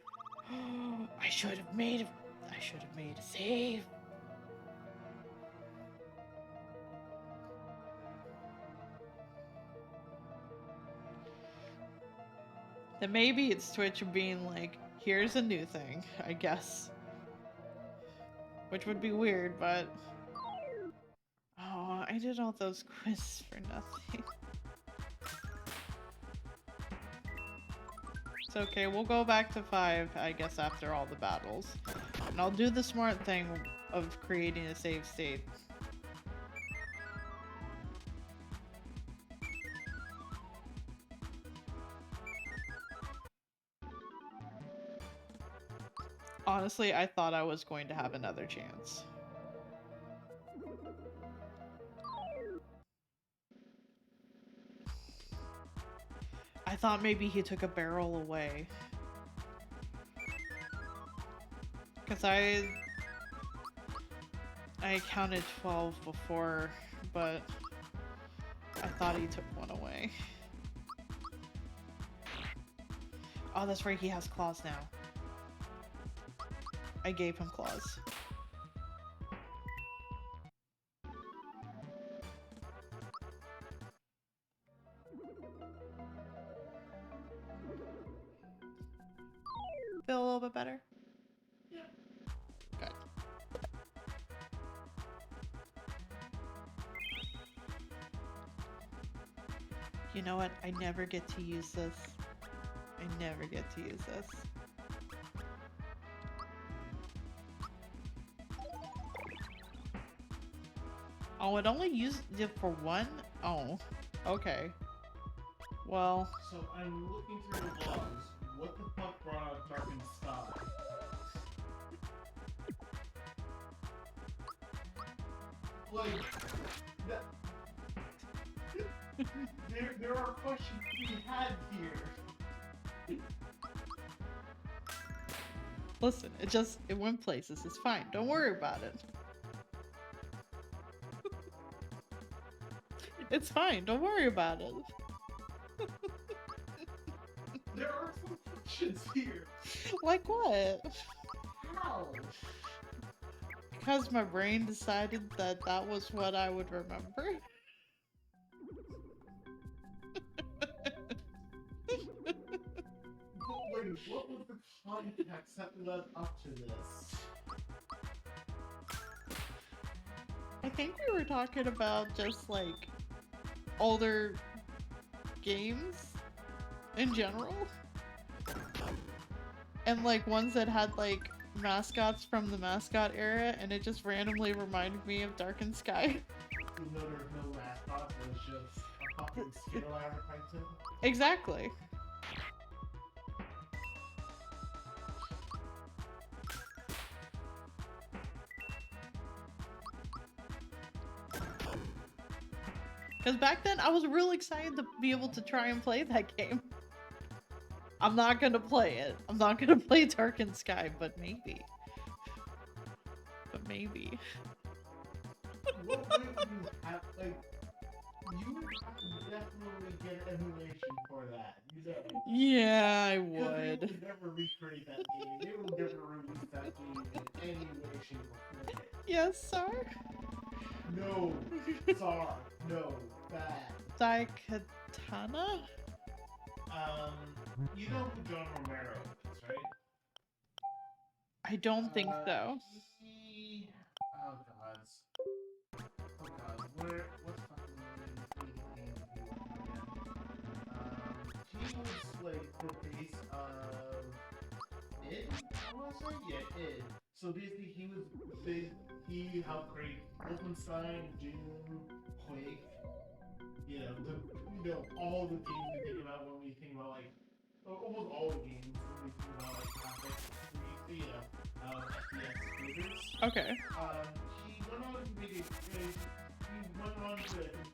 I should have made a save. Then maybe it's Twitch being like, here's a new thing, I guess. Which would be weird, but... Oh, I did all those quizzes for nothing. It's okay, we'll go back to 5, I guess, after all the battles. And I'll do the smart thing of creating a save state. Honestly, I thought I was going to have another chance. I thought maybe he took a barrel away. Because I counted 12 before, but I thought he took one away. Oh, that's right, he has claws now. I gave him claws. Feel a little bit better? Yeah. Good. You know what? I never get to use this. I never get to use this. Oh, it only used it for one? Oh, okay. Well, So I'm looking through the logs. What the fuck brought out Darkened Sky? Like, that, there are questions to be had here. listen, it went places. It's fine. Don't worry about it. It's fine. Don't worry about it. There are some questions here. Like what? How? Because my brain decided that that was what I would remember. But wait, what was the context that led up to this? I think we were talking about just like older games in general. And like ones that had like mascots from the mascot era, and it just randomly reminded me of Darkened Sky. Even though there was no mascot, it was just a fucking Skittle advertisement. Exactly. Because back then I was real excited to be able to try and play that game. I'm not gonna play it. I'm not gonna play Darkened Sky, but maybe. But maybe. What way would you have, like, you would have to definitely get emulation for that. You know? Yeah, I Because they would. would never recreate that game. They would never release that game in any way, shape, or form. Yes, sir. No, Czar, no, bad. Daikatana? You know who John Romero is, right? I don't think so. He... Oh god. Oh god. What's fucking name he was like the base of Id? I wanna say? Yeah, Id. So basically he helped create Wolfenstein, Doom, Quake, all the games we think about when we think about like almost all the games when we think about like classic FPS shooters. Okay. He went on to make he went on to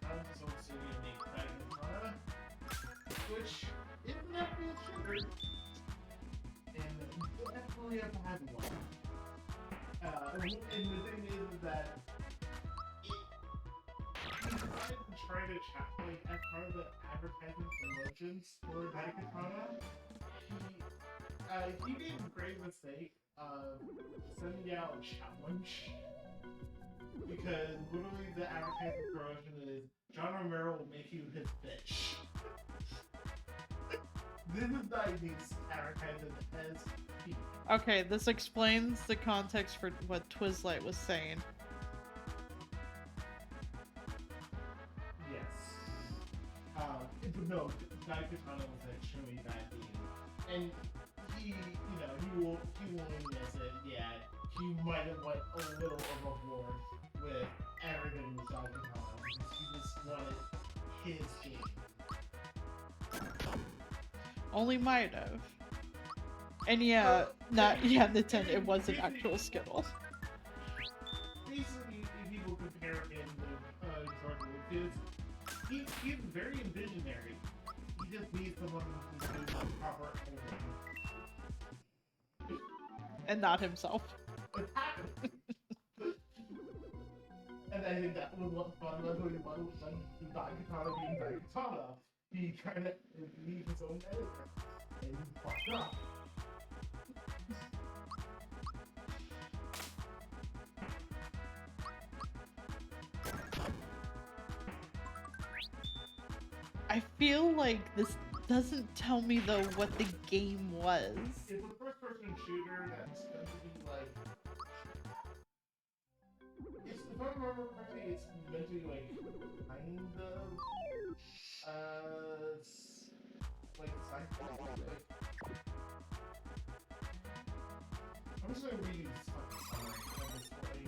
found his own studio and make Daikatana, which is an FPS shooter, and you definitely have to have one. And the thing is that he decided to try to as part of the advertising promotions for Daikatana, he made a great mistake of sending out a challenge. Because literally the advertising promotion is John Romero will make you his bitch. This is Daikatana's advertising as peak. Okay, this explains the context for what Twizlight was saying. Yes. No, Daikatana was an extremely bad game. And he will admit that, yeah, he might have went a little overboard with everything with Daikatana because he just wanted his game. Only might have. And yeah, Nintendo, it was an actual Skittle. Basically, if people compare him to Jordan Lucas, he's very visionary. He just needs someone who can do the proper editing. And not himself. And I think that was what's fundamentally fun with Daikatana being Daikatana. He tried to leave his own editor. And he fucked up. I feel like this doesn't tell me though what the game was. It's a first-person shooter that's going to be like... if I remember correctly, it's meant to be like, kind of... like sci-fi, like... I'm just gonna read this fucking summary of this story.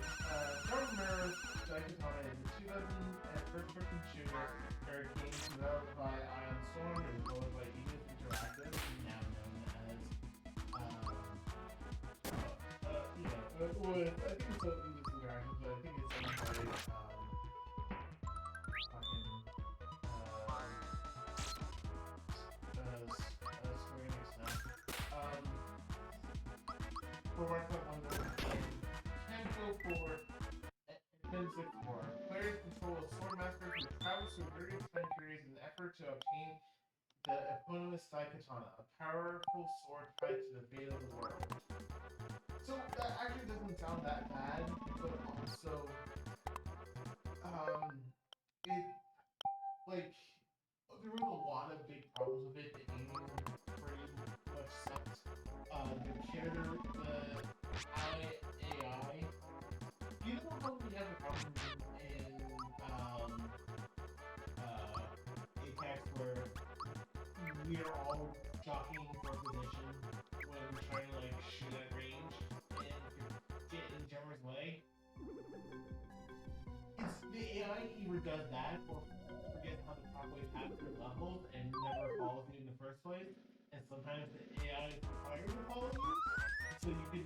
John Romero's Daikatana is a 2000 first-person shooter where games developed by Ion Storm and developed by Edith Interactive, now known as, well, I think it's called Edith Interactive, but I think it's owned by, Square Enix now. For Warcraft 1 can go for N64. Players control a sword master who travels through various time periods in an effort to obtain the eponymous Daikatana, a powerful sword tied to the fate of the world. So that actually doesn't sound that bad, but also, it, like, there was a lot of big problems with it. The aiming pretty much sucked. The character, the AI, you know how we have a problem in Apex where we are all jockeying for position when trying to like shoot at range and get in each other's way? It's the AI either does that or forgets how to properly pass through levels and never follows you in the first place. And sometimes the AI is required to follow you. So you can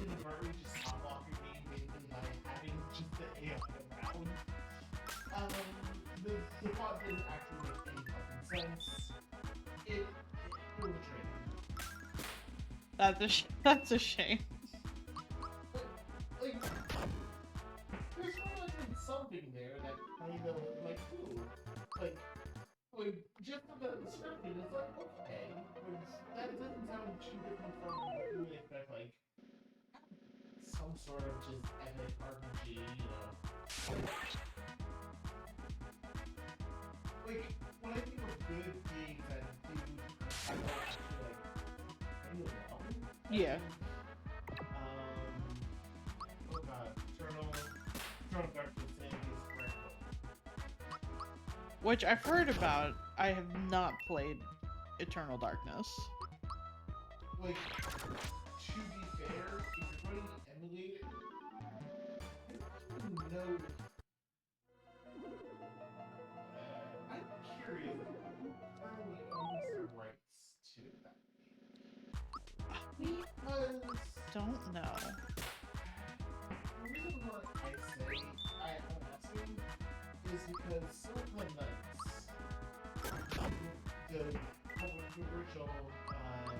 inadvertently just stop block your game basically by having just the AI around. The plot didn't actually make any fucking sense. It was a trailer. That's a shame. But, like, there's probably something there that kind of, like, ooh, like, just about the scripting, it's like, okay, that doesn't sound too different from what you would expect, like, some sort of just epic RPG, you know. Like, when I think of good games that do actually, like, kind of well, Yeah. Oh god, Eternal Darkness is correct. Which I've heard about. I have not played Eternal Darkness. Like, to be fair, if you're going to emulate it, I don't even know. I'm curious who currently owns the rights to that game. Because Don't know. the reason why I say I'm asking is because Silicon Knights, the original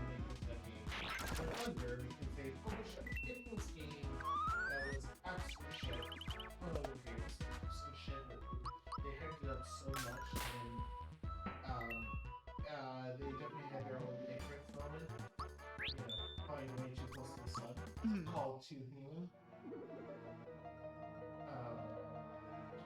makers of that game, were under because they published an infamous game that was absolute shit. Oh, okay, it was absolute shit, but they hyped it up so much, and they definitely had their own ignorance moment. You know, flying way too close to the sun. Called Too Human.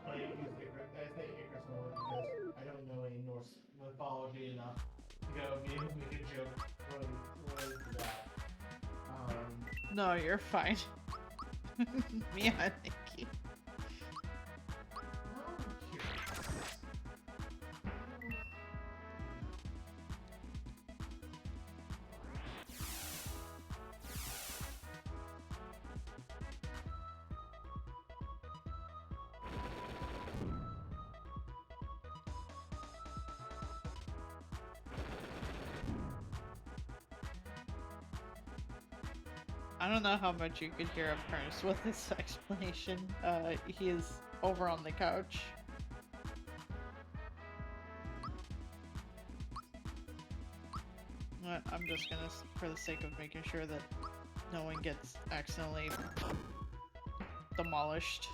I use ignorance. I say ignorance moment because I don't know any Norse mythology enough to go be able to make a joke related to that. No, you're fine. Yeah, thank you. Now I'm curious. I don't know how much you could hear of Ernest with this explanation. He is over on the couch. I'm just gonna, for the sake of making sure that no one gets accidentally demolished.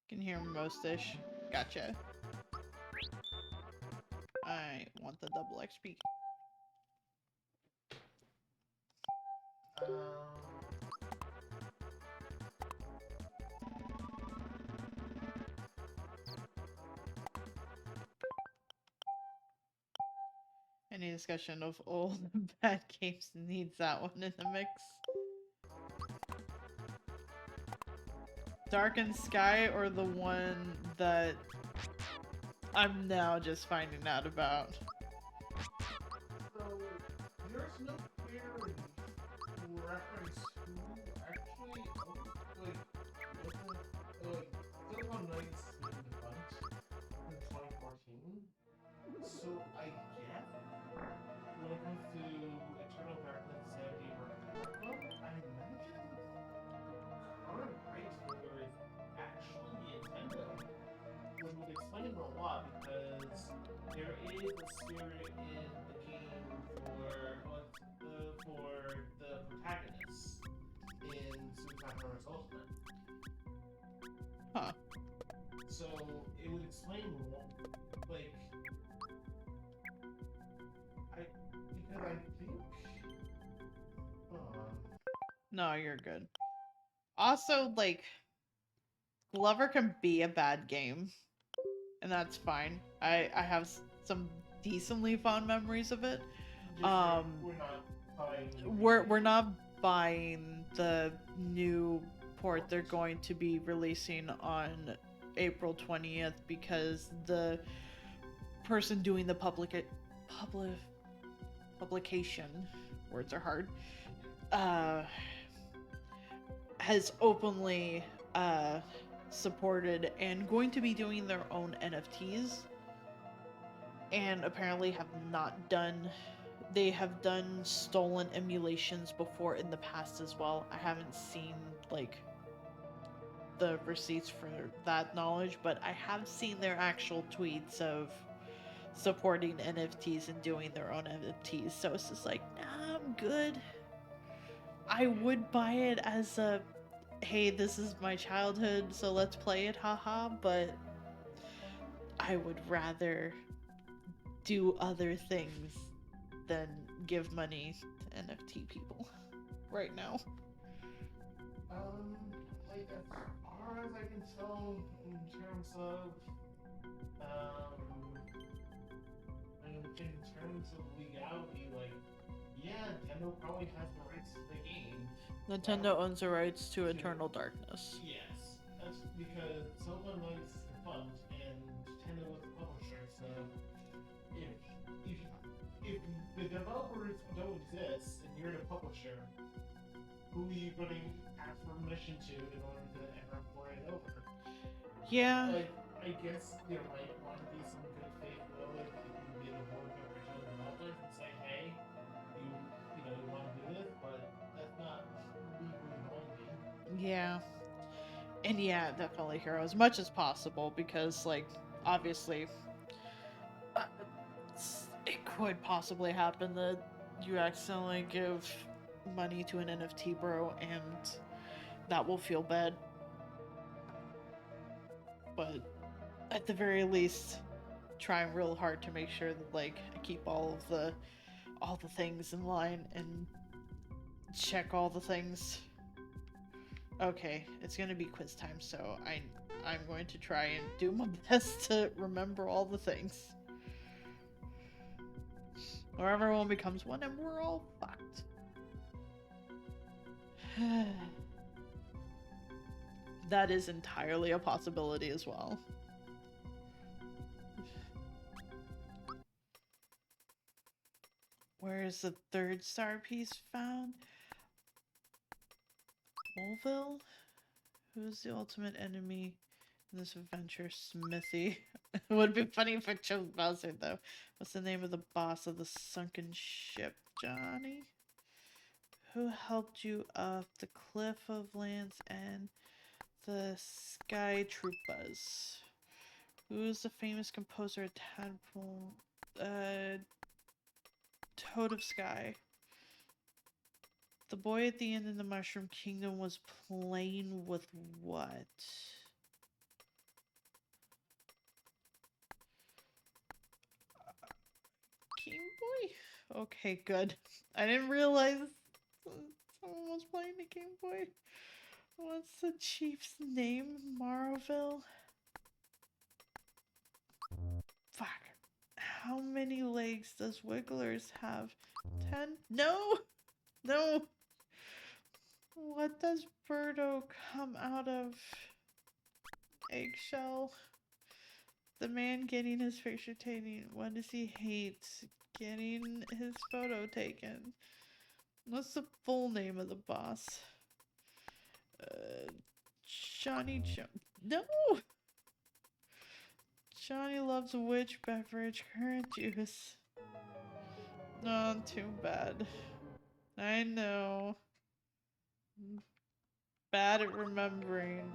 Can hear most-ish. Gotcha. I want the double XP. Any discussion of old bad games needs that one in the mix. Darkened Sky or the one that I'm now just finding out about? So, there's no clear reference who actually, Silicon Knights been defunct in 2014. So, I guess when it comes to Eternal Darkness, Sanity, or Arkham, I imagine current rights holder is actually Nintendo, which would explain a lot because there is a spirit in the game for the protagonists in Super Mario Ultimate. Huh. So it would explain like because I think No, you're good. Also, like, Glover can be a bad game, and that's fine. I have some decently fond memories of it. we're not buying We're not buying the new port they're going to be releasing on April 20th because the person doing the publication, words are hard, has openly supported and going to be doing their own NFTs, and apparently have not done. They have done stolen emulations before in the past as well. I haven't seen like the receipts for that knowledge, but I have seen their actual tweets of supporting NFTs and doing their own NFTs. So it's just like, nah, I'm good. I would buy it as a, hey, this is my childhood, so let's play it, haha, but I would rather do other things than give money to NFT people right now. Like as far as I can tell, in terms of legality, like yeah, Nintendo probably has the rights to the game. Nintendo owns the rights to Eternal Darkness. Yes, that's because Silver Knights is defunct and Nintendo was the publisher. So if the developers don't exist and you're the publisher, who are you going to ask permission to in order to ever port it over? Yeah. Like, I guess there might want to be some good faith will if you can get a hold of the original developers and say, hey, you want to do this, but that's not legally binding. Yeah. And yeah, definitely Hero as much as possible because, like, obviously, it could possibly happen that you accidentally give money to an NFT bro and that will feel bad. But at the very least, trying real hard to make sure that like I keep all the things in line and check all the things. Okay, it's gonna be quiz time, so I'm going to try and do my best to remember all the things. Or everyone becomes one and we're all fucked. That is entirely a possibility as well. Where is the third star piece found? Moleville? Who's the ultimate enemy in this adventure? Smithy. It would be funny if I chose Bowser, though. What's the name of the boss of the sunken ship? Johnny? Who helped you up the cliff of Land's End? The Sky Troopas. Who's the famous composer of Tadpole? Toad of Sky. The boy at the end in the Mushroom Kingdom was playing with what? Game Boy? Okay, good. I didn't realize someone was playing the Game Boy. What's the chief's name? Morrowville? Fuck. How many legs does Wigglers have? 10? No! No! What does Birdo come out of? Eggshell? The man getting his picture taken. What does he hate? Getting his photo taken. What's the full name of the boss? Johnny No! Johnny loves witch beverage, currant juice. No, too bad. I know. Bad at remembering.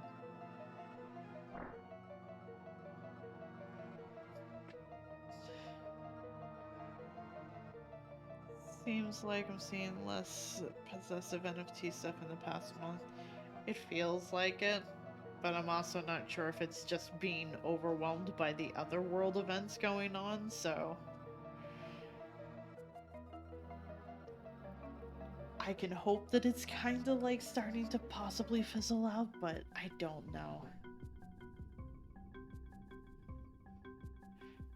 Seems like I'm seeing less possessive NFT stuff in the past month. It feels like it, but I'm also not sure if it's just being overwhelmed by the other world events going on, so... I can hope that it's kind of like starting to possibly fizzle out, but I don't know.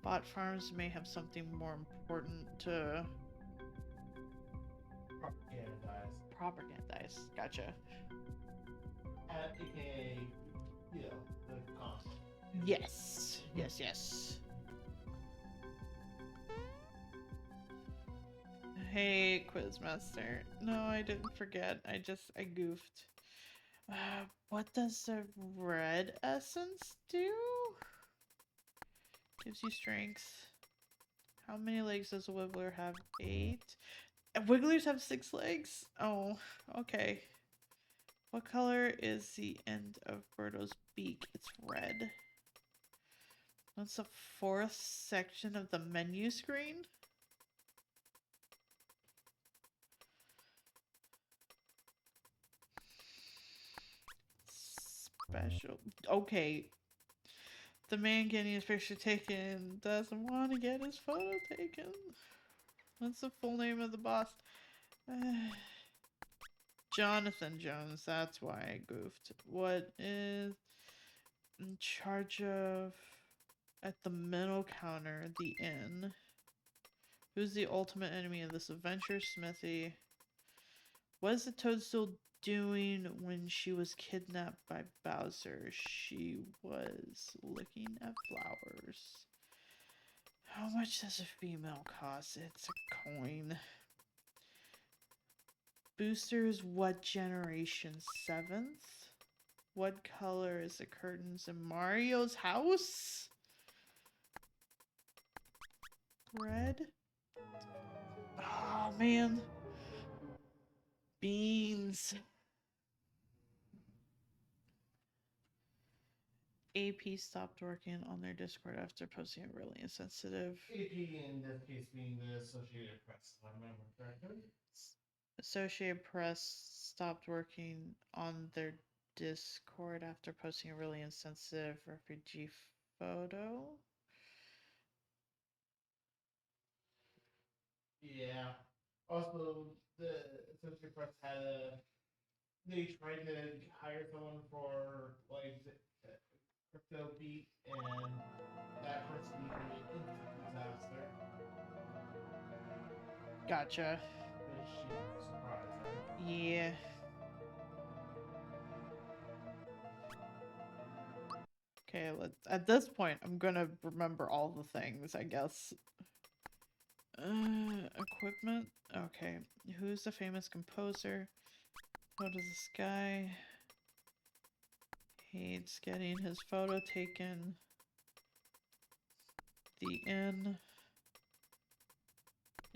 Bot farms may have something more important to propagandize. Gotcha. AKA, you know, the console. Yes. Yes. Hey, Quizmaster. No, I didn't forget. I goofed. What does the red essence do? Gives you strength. How many legs does a Wiggler have? 8. Wigglers have 6 legs? Oh, okay. What color is the end of Birdo's beak? It's red. What's the 4th section of the menu screen? Special. Okay. The man getting his picture taken doesn't want to get his photo taken. What's the full name of the boss? Jonathan Jones, that's why I goofed. What is in charge of at the mental counter, the inn? Who's the ultimate enemy of this adventure? Smithy. What is the Toadstool doing when she was kidnapped by Bowser? She was looking at flowers. How much does a female cost? It's a coin. Boosters, what generation? 7th? What color is the curtains in Mario's house? Red? Oh, man. Beans. AP stopped working on their Discord after posting a really insensitive... AP in this case being the Associated Press, if I remember correctly. Associated Press stopped working on their Discord after posting a really insensitive refugee photo. Yeah. Also, the Associated Press they tried to hire someone for like the crypto beat, and that person became an instant disaster. Gotcha. Which surprising. Yeah. Okay, at this point, I'm gonna remember all the things, I guess. Equipment? Okay. Who's the famous composer? What is this guy? Hates getting his photo taken. The inn.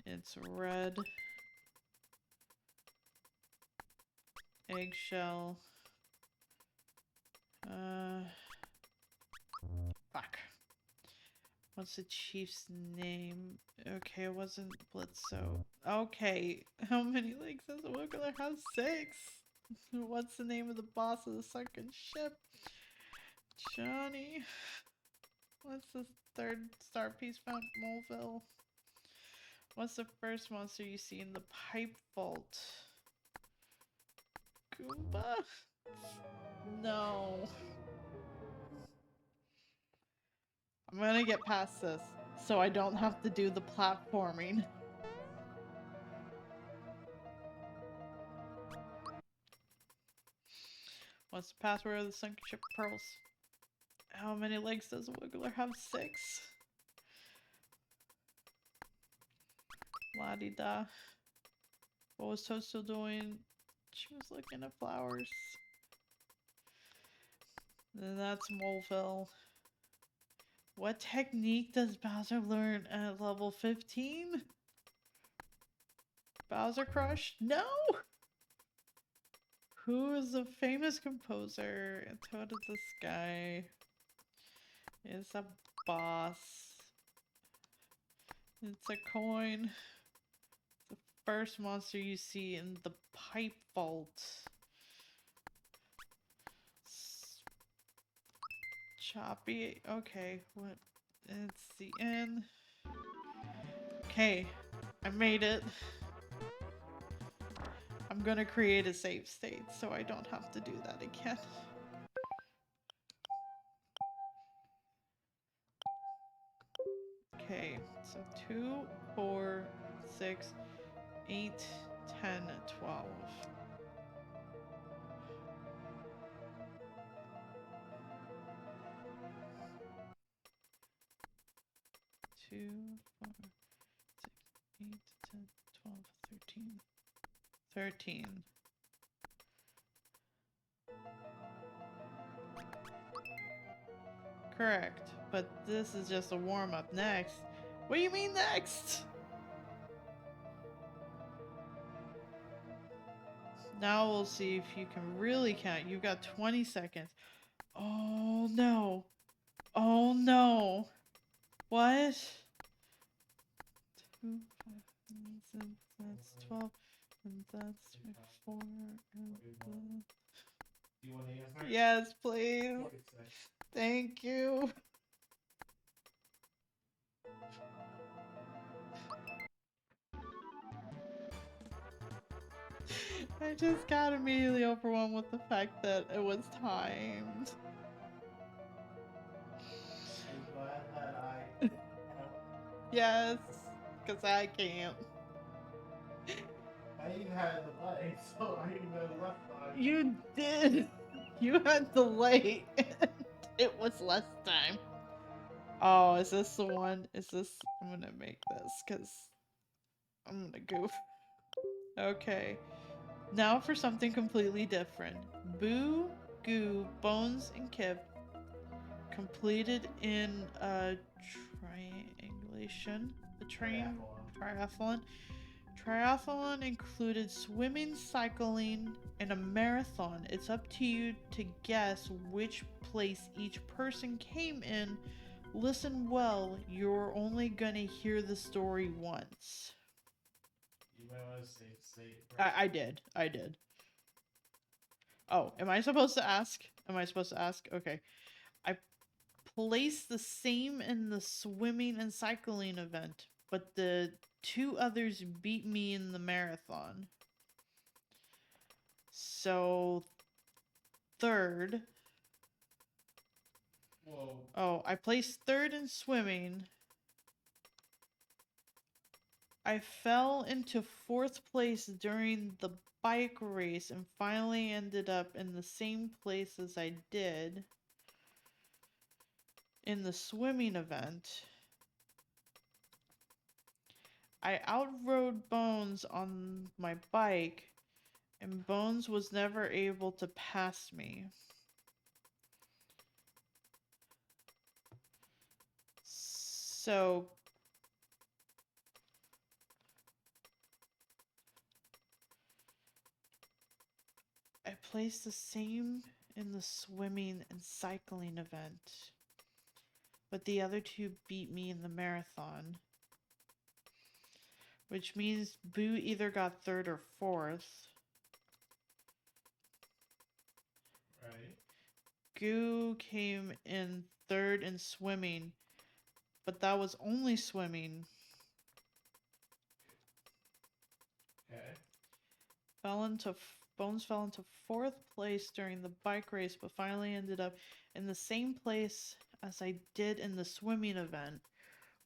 It's red. Eggshell. Fuck. What's the chief's name? Okay, it wasn't Blitzo. Okay, how many legs does a Wiggler have? 6! What's the name of the boss of the sunken ship? Johnny. What's the 3rd star piece found? Moleville. What's the first monster you see in the pipe vault? Goomba? No. I'm gonna get past this. so I don't have to do the platforming. What's the password of the sunken ship pearls? How many legs does a wiggler have? 6. La-di-da. What was Toadstool doing? She was looking at flowers. Then that's Moleville. What technique does Bowser learn at level 15? Bowser Crush? No! Who is a famous composer? Toad of the Sky. It's a boss. It's a coin. The first monster you see in the pipe vault. Choppy. Okay, what? It's the end. Okay, I made it. I'm gonna create a save state so I don't have to do that again. Okay, so 2, 4, 6, 8, 10, 12. 2, 4, 6, 8, 10, 12, 13. 13. Correct, but this is just a warm-up. Next. What do you mean next? Now we'll see if you can really count. You've got 20 seconds. Oh no. Oh no. What? 2, 5, 6, that's 12, and that's 4, and Do you want to answer? yes, please. 46. Thank you. I just got immediately overwhelmed with the fact that it was timed. I'm glad that I Yes, because I can't. I even had a delay, so I even know left time. You did. You had delay. It was less time. Oh, is this the one? Is this? I'm gonna make this because I'm gonna goof. Okay. Now for something completely different. Boo, Goo, Bones, and Kip completed in a triangulation. The triathlon. Triathlon included swimming, cycling, and a marathon. It's up to you to guess which place each person came in. Listen well, you're only gonna hear the story once. You might want to say it I did. I did. Oh, am I supposed to ask? Am I supposed to ask? Okay. I placed the same in the swimming and cycling event, but the 2 others beat me in the marathon. So, 3rd. Whoa. Oh, I placed 3rd in swimming. I fell into 4th place during the bike race and finally ended up in the same place as I did in the swimming event. I outrode Bones on my bike, and Bones was never able to pass me. So, I placed the same in the swimming and cycling event, but the other 2 beat me in the marathon. Which means Boo either got 3rd or 4th. Right. Goo came in 3rd in swimming, but that was only swimming. Okay. Bones fell into 4th place during the bike race, but finally ended up in the same place as I did in the swimming event,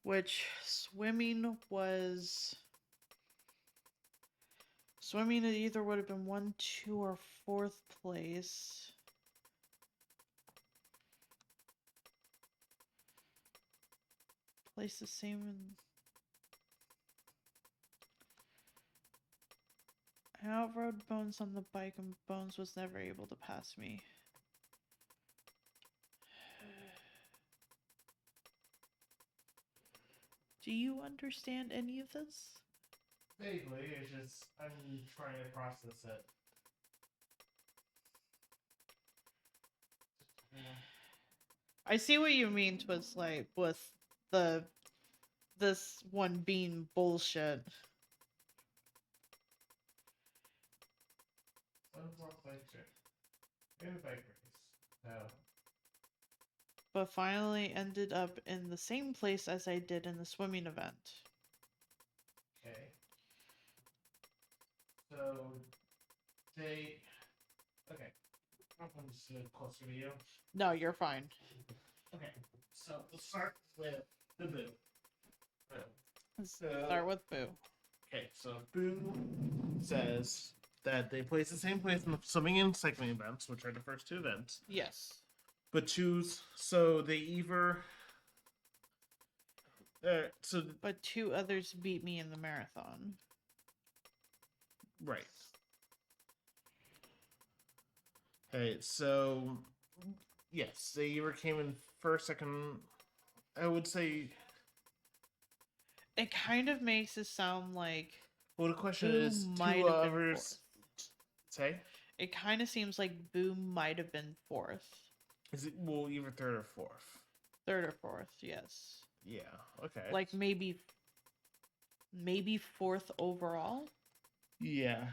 Which swimming was. Swimming, it either would have been 1, 2, or 4th place. Place the same in. I outrode Bones on the bike, and Bones was never able to pass me. Do you understand any of this? Vaguely, it's just I'm trying to process it. I see what you mean, Twizzlight, with this one being bullshit. Unblock bike trip. In a bike race. No. But finally ended up in the same place as I did in the swimming event. Okay. So they. Okay. I'm just gonna closer to you. No, you're fine. Okay. So we'll start with the Boo. Let's start with Boo. Okay, so Boo says that they place the same place in the swimming and cycling events, which are the first two events, Yes. but choose so they either. So But 2 others beat me in the marathon. right. Okay, so yes, they either came in first, second. I would say. It kind of makes it sound like Well, the question Boo is, might two have been others. 4th. Say, It kind of seems like Boo might have been 4th. is it well either third or fourth? 3rd or 4th, yes. Yeah. Okay. Like maybe 4th overall. Yeah.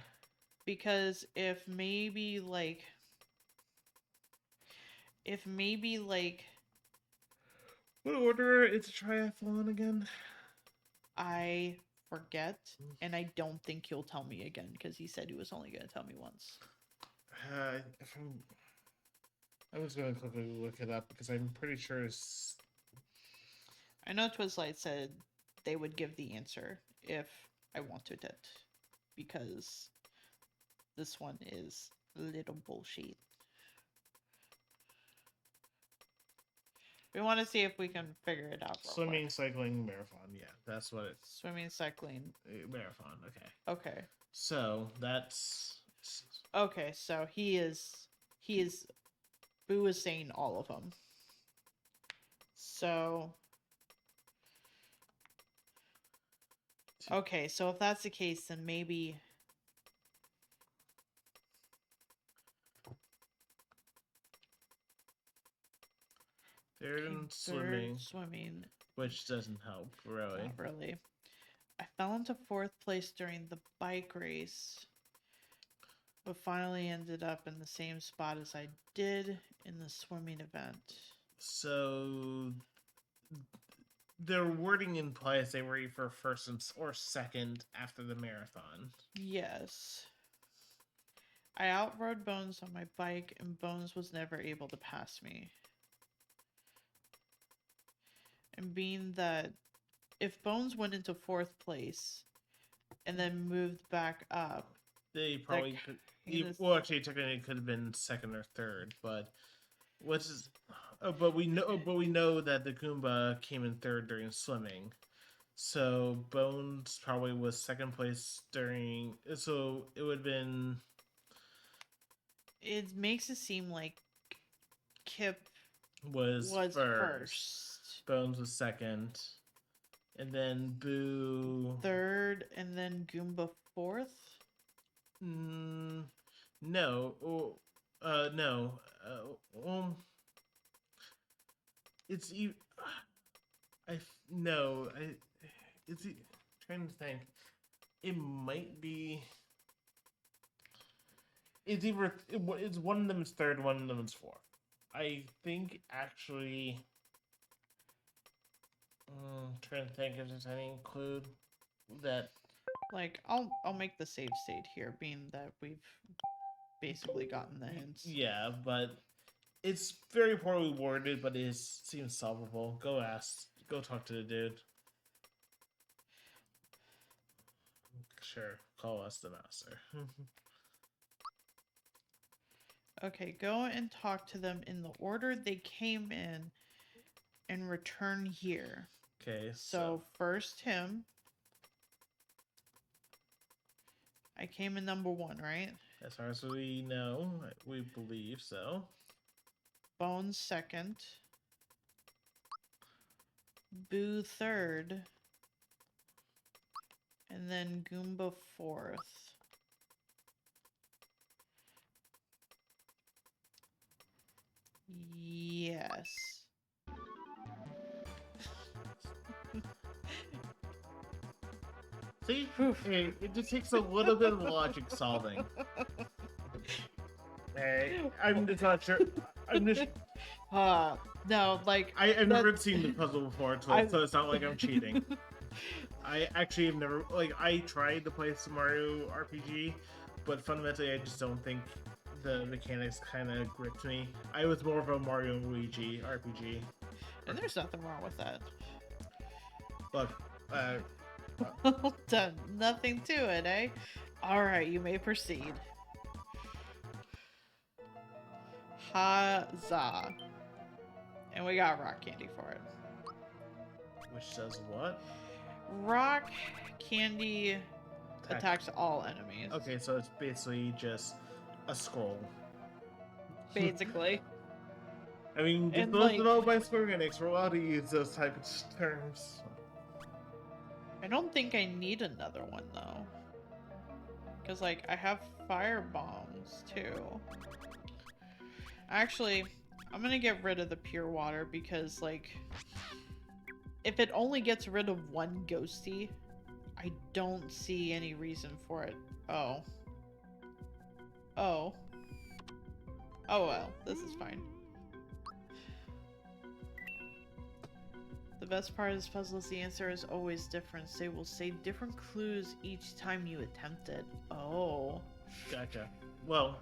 Because if maybe like What order is a triathlon again? I forget, and I don't think he'll tell me again because he said he was only going to tell me once. If I'm just gonna quickly look it up because I'm pretty sure it's. I know Twizzlight said they would give the answer if I wanted it, because this one is a little bullshit. We want to see if we can figure it out. Swimming, cycling, marathon. Yeah, that's what it's. Swimming, cycling. Marathon. Okay. Okay. So that's. Okay, so he is. Boo is saying all of them. So. Okay, so if that's the case, then maybe. Third in Third swimming, swimming. which doesn't help really. Not really. I fell into 4th place during the bike race, but finally ended up in the same spot as I did in the swimming event. So their wording implies they were either first or second after the marathon. Yes. I outrode Bones on my bike, and Bones was never able to pass me. And being that if Bones went into 4th place and then moved back up, They probably could. Well, actually, technically, it could have been second or third, but which is. But we know that the Goomba came in third during swimming, so Bones probably was second place during. So it would have been. It makes it seem like Kip Was first. Bones was second, and then Boo 3rd, and then Goomba 4th. No. No. Well, it's no. It's trying to think. It might be. It's either it's one of them is third, one of them is fourth. I think actually. Trying to think if there's any clue that. Like, I'll make the save state here, being that we've basically gotten the hints. Yeah, but it's very poorly worded, but it seems solvable. Go talk to the dude. Sure, call us the master. Okay, go and talk to them in the order they came in and return here. Okay, So first him. I came in number 1, right? as far as we know, we believe so. Bones second. Boo third. And then Goomba fourth. Yes. See? Hey, it just takes a little bit of logic solving. Hey, I'm just not sure. I'm just. No, like I've never seen the puzzle before, so it's not like I'm cheating. I actually have never I tried to play some Mario RPG, but fundamentally I just don't think the mechanics kind of gripped me. I was more of a Mario and Luigi RPG. And there's nothing wrong with that. Look, done. Nothing to it, eh? Alright, you may proceed. Huzzah. And we got rock candy for it. which does what? Rock candy attacks all enemies. Okay, so it's basically just a scroll. Basically. I mean, And, those like, developed by Square Enix were allowed to use those type of terms. I don't think I need another one, though. Because, like, I have fire bombs, too. Actually, I'm gonna get rid of the pure water because, like, if it only gets rid of one ghosty, I don't see any reason for it. Oh. Oh. Oh well, this is fine. The best part of this puzzle is the answer is always different. They will say different clues each time you attempt it. Oh. Gotcha. Well,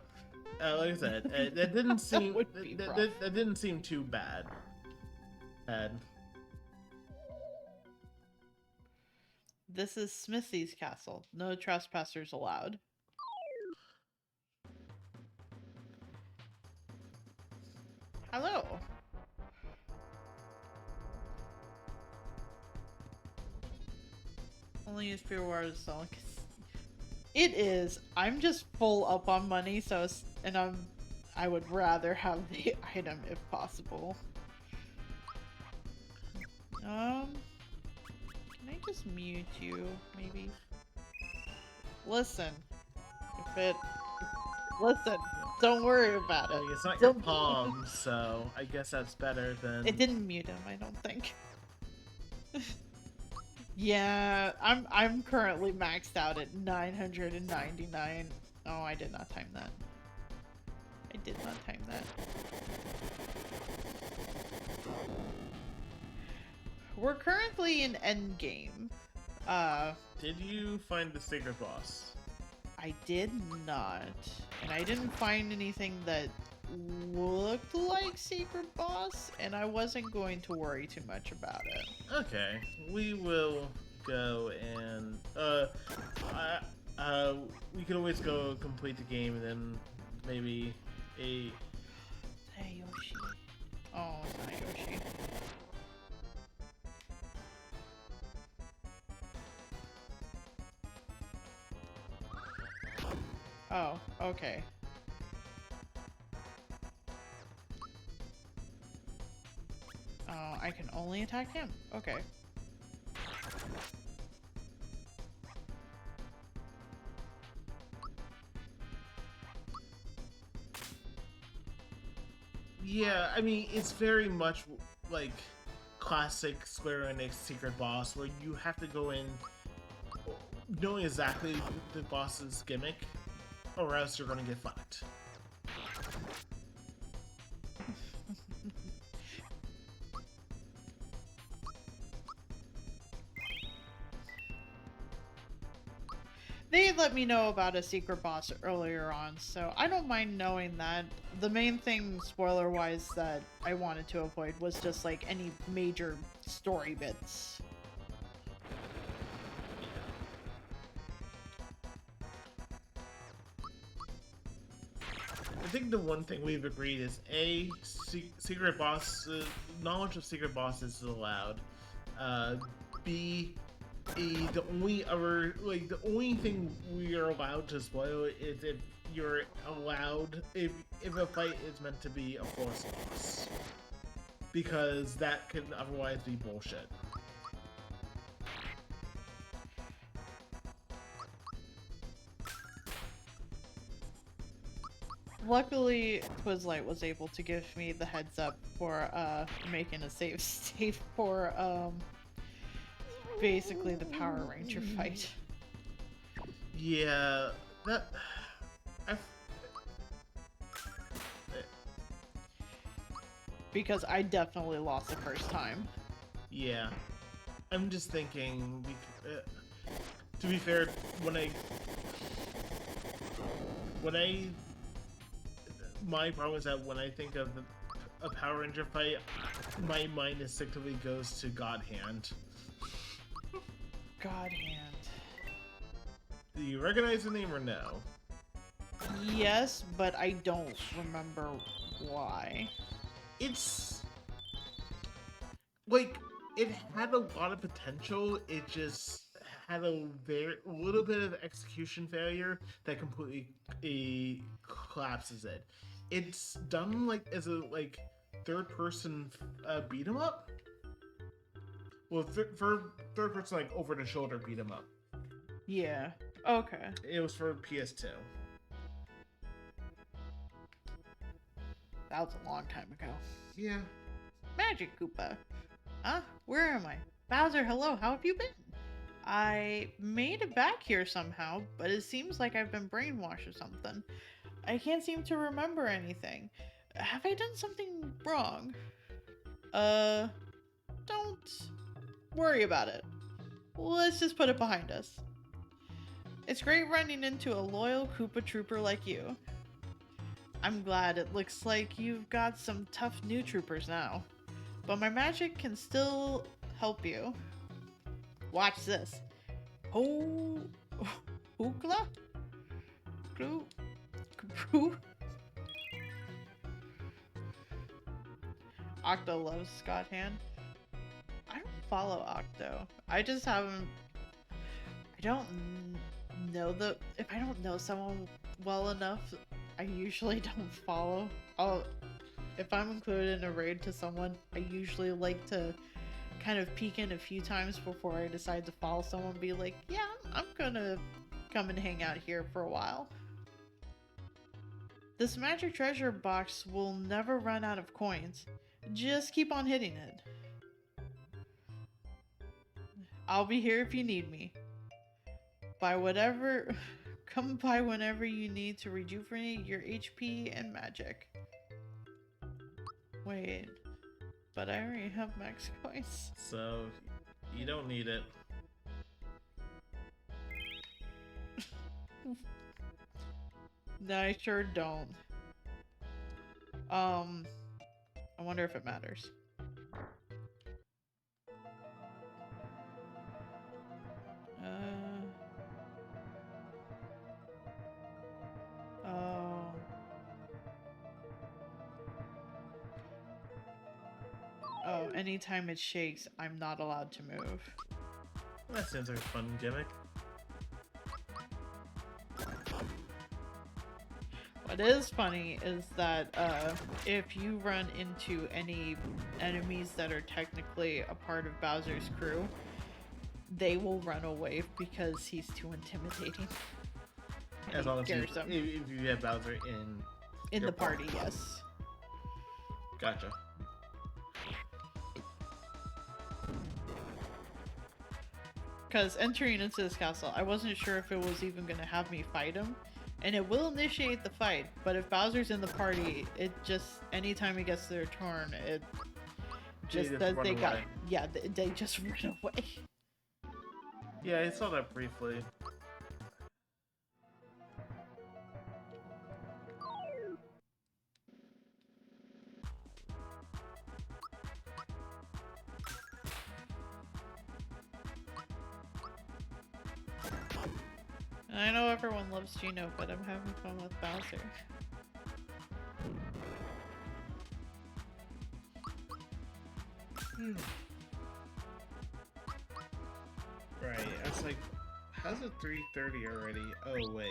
like I said, that didn't seem that didn't seem too bad. This is Smithy's castle. No trespassers allowed. Hello. Only use pure water to sell. It is. I'm just full up on money, so I would rather have the item if possible. Can I just mute you, maybe? Listen. Listen. Don't worry about it. It's not your palm, so I guess that's better than... It didn't mute him, I don't think. Yeah, I'm currently maxed out at 999. Oh, I did not time that. I did not time that. We're currently in endgame. Did you find the secret boss? I did not. And I didn't find anything that looked like secret boss, and I wasn't going to worry too much about it. Okay, we will go and we can always go complete the game and then maybe a... Hey, Yoshi. Oh, it's not Yoshi. Oh, okay. Oh, I can only attack him. Okay. Yeah, I mean, it's very much like classic Square Enix secret boss where you have to go in knowing exactly the boss's gimmick or else you're going to get fucked. They let me know about a secret boss earlier on, so I don't mind knowing that. The main thing, spoiler-wise, that I wanted to avoid was just, like, any major story bits. I think the one thing we've agreed is A, secret boss, knowledge of secret bosses is allowed. B, the only thing we are allowed to spoil is if you're allowed, if a fight is meant to be a force boss. Because that could otherwise be bullshit. Luckily, Twizzlight was able to give me the heads up for making a save state for basically the Power Ranger fight. Yeah, that. Because I definitely lost the first time. Yeah, I'm just thinking. To be fair, my problem is that when I think of a Power Ranger fight, my mind instinctively goes to God Hand. God Hand. Do you recognize the name or no? Yes, but I don't remember why. It's like it had a lot of potential. It just had a little bit of execution failure that completely collapses it. It's done like as a third person beat 'em up. Well, for third person over the shoulder beat 'em up. Yeah. Okay. It was for PS2. That was a long time ago. Yeah. Magic Koopa. Huh? Where am I? Bowser, hello, how have you been? I made it back here somehow, but it seems like I've been brainwashed or something. I can't seem to remember anything. Have I done something wrong? Don't worry about it. Let's just put it behind us. It's great running into a loyal Koopa trooper like you. I'm glad it looks like you've got some tough new troopers now. But my magic can still help you. Watch this. Oh, Hookla? Octo loves Scott Hand. I don't follow Octo. I just haven't. I don't know if I don't know someone well enough, I usually don't follow. If I'm included in a raid to someone, I usually like to kind of peek in a few times before I decide to follow someone and be like, yeah, I'm gonna come and hang out here for a while. This magic treasure box will never run out of coins. Just keep on hitting it. I'll be here if you need me. Come by whenever you need to rejuvenate your HP and magic. Wait, but I already have max coins. So, you don't need it. No, I sure don't. I wonder if it matters. Oh, anytime it shakes, I'm not allowed to move. That sounds like a fun gimmick. What is funny is that if you run into any enemies that are technically a part of Bowser's crew, they will run away because he's too intimidating. As long as if you have Bowser in the party, yes. Gotcha. Because entering into this castle, I wasn't sure if it was even going to have me fight him. And it will initiate the fight, but if Bowser's in the party, it just, anytime it gets their turn, it just does, they just run away. Yeah, I saw that briefly. I know everyone loves Gino, but I'm having fun with Bowser. Right. I was like, how's it 3:30 already? Oh wait.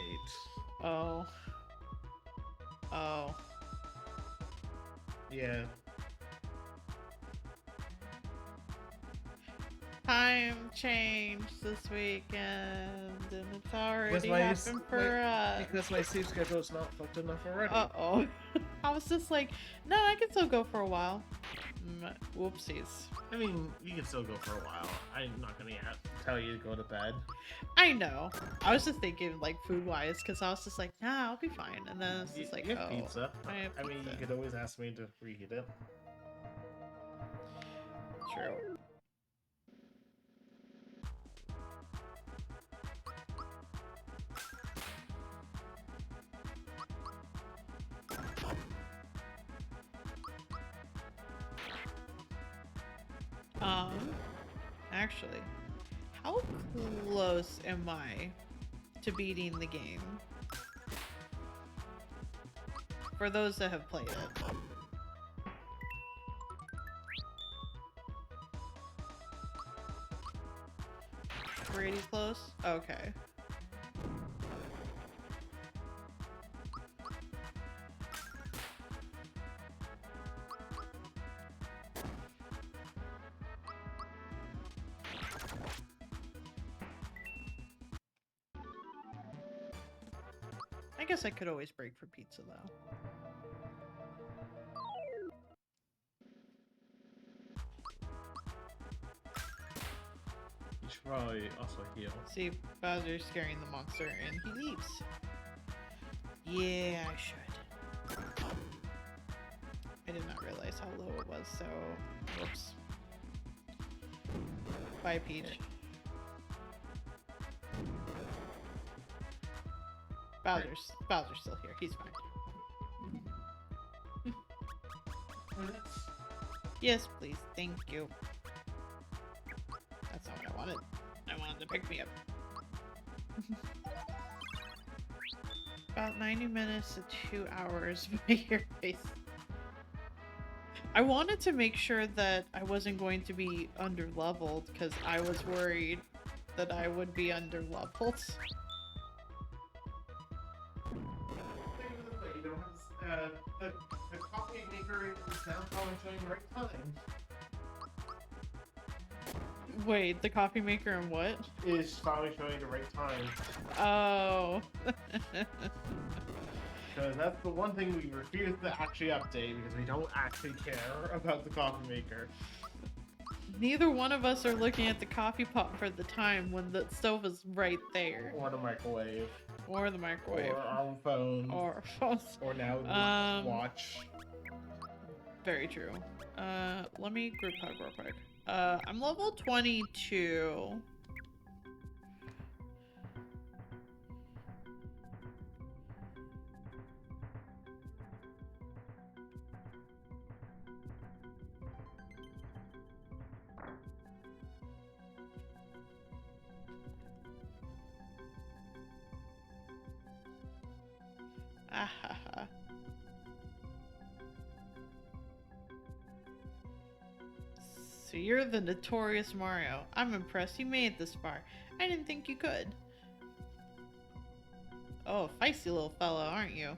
Oh. Oh. Yeah. Time changed this weekend, and it's already Because my happened for us. because my sleep schedule is not fucked enough already. Uh-oh. I was just like, no, I can still go for a while. Whoopsies. I mean, you can still go for a while. I'm not gonna tell you to go to bed. I know. I was just thinking, like, food-wise, because I was just like, nah, I'll be fine. And then it's just like, You have oh, pizza. I have I mean, you pizza. could always ask me to reheat it. True. Actually, how close am I to beating the game? For those that have played it. Pretty close? Okay. I guess I could always break for pizza though. You should probably also heal. See, Bowser's scaring the monster and he leaves. Yeah, I should. I did not realize how low it was, so whoops. Bye, Peach. Bowser's still here. He's fine. Yes, please. Thank you. That's not what I wanted. I wanted to pick me up. About 90 minutes to 2 hours by your face. I wanted to make sure that I wasn't going to be under-leveled because I was worried that I would be under-leveled. The coffee maker is now probably showing the right time. Wait, the coffee maker and what? Is probably showing the right time. Oh. Because that's the one thing we refuse to actually update because we don't actually care about the coffee maker. Neither one of us are looking at the coffee pot for the time when the stove is right there. Or the microwave. Or the microwave. Or our phone. Or phones. Or now the watch. Very true. Let me group hug real quick. I'm level 22. Ahaha. So you're the notorious Mario. I'm impressed you made it this far. I didn't think you could. Oh, feisty little fellow, aren't you?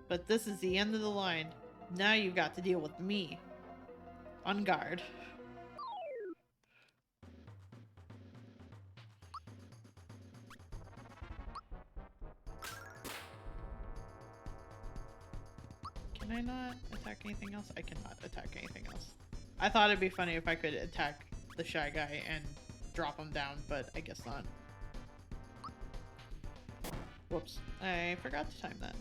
But this is the end of the line. Now you've got to deal with me. On guard. Can I not attack anything else? I cannot attack anything else. I thought it'd be funny if I could attack the Shy Guy and drop him down, but I guess not. Whoops. I forgot to time that.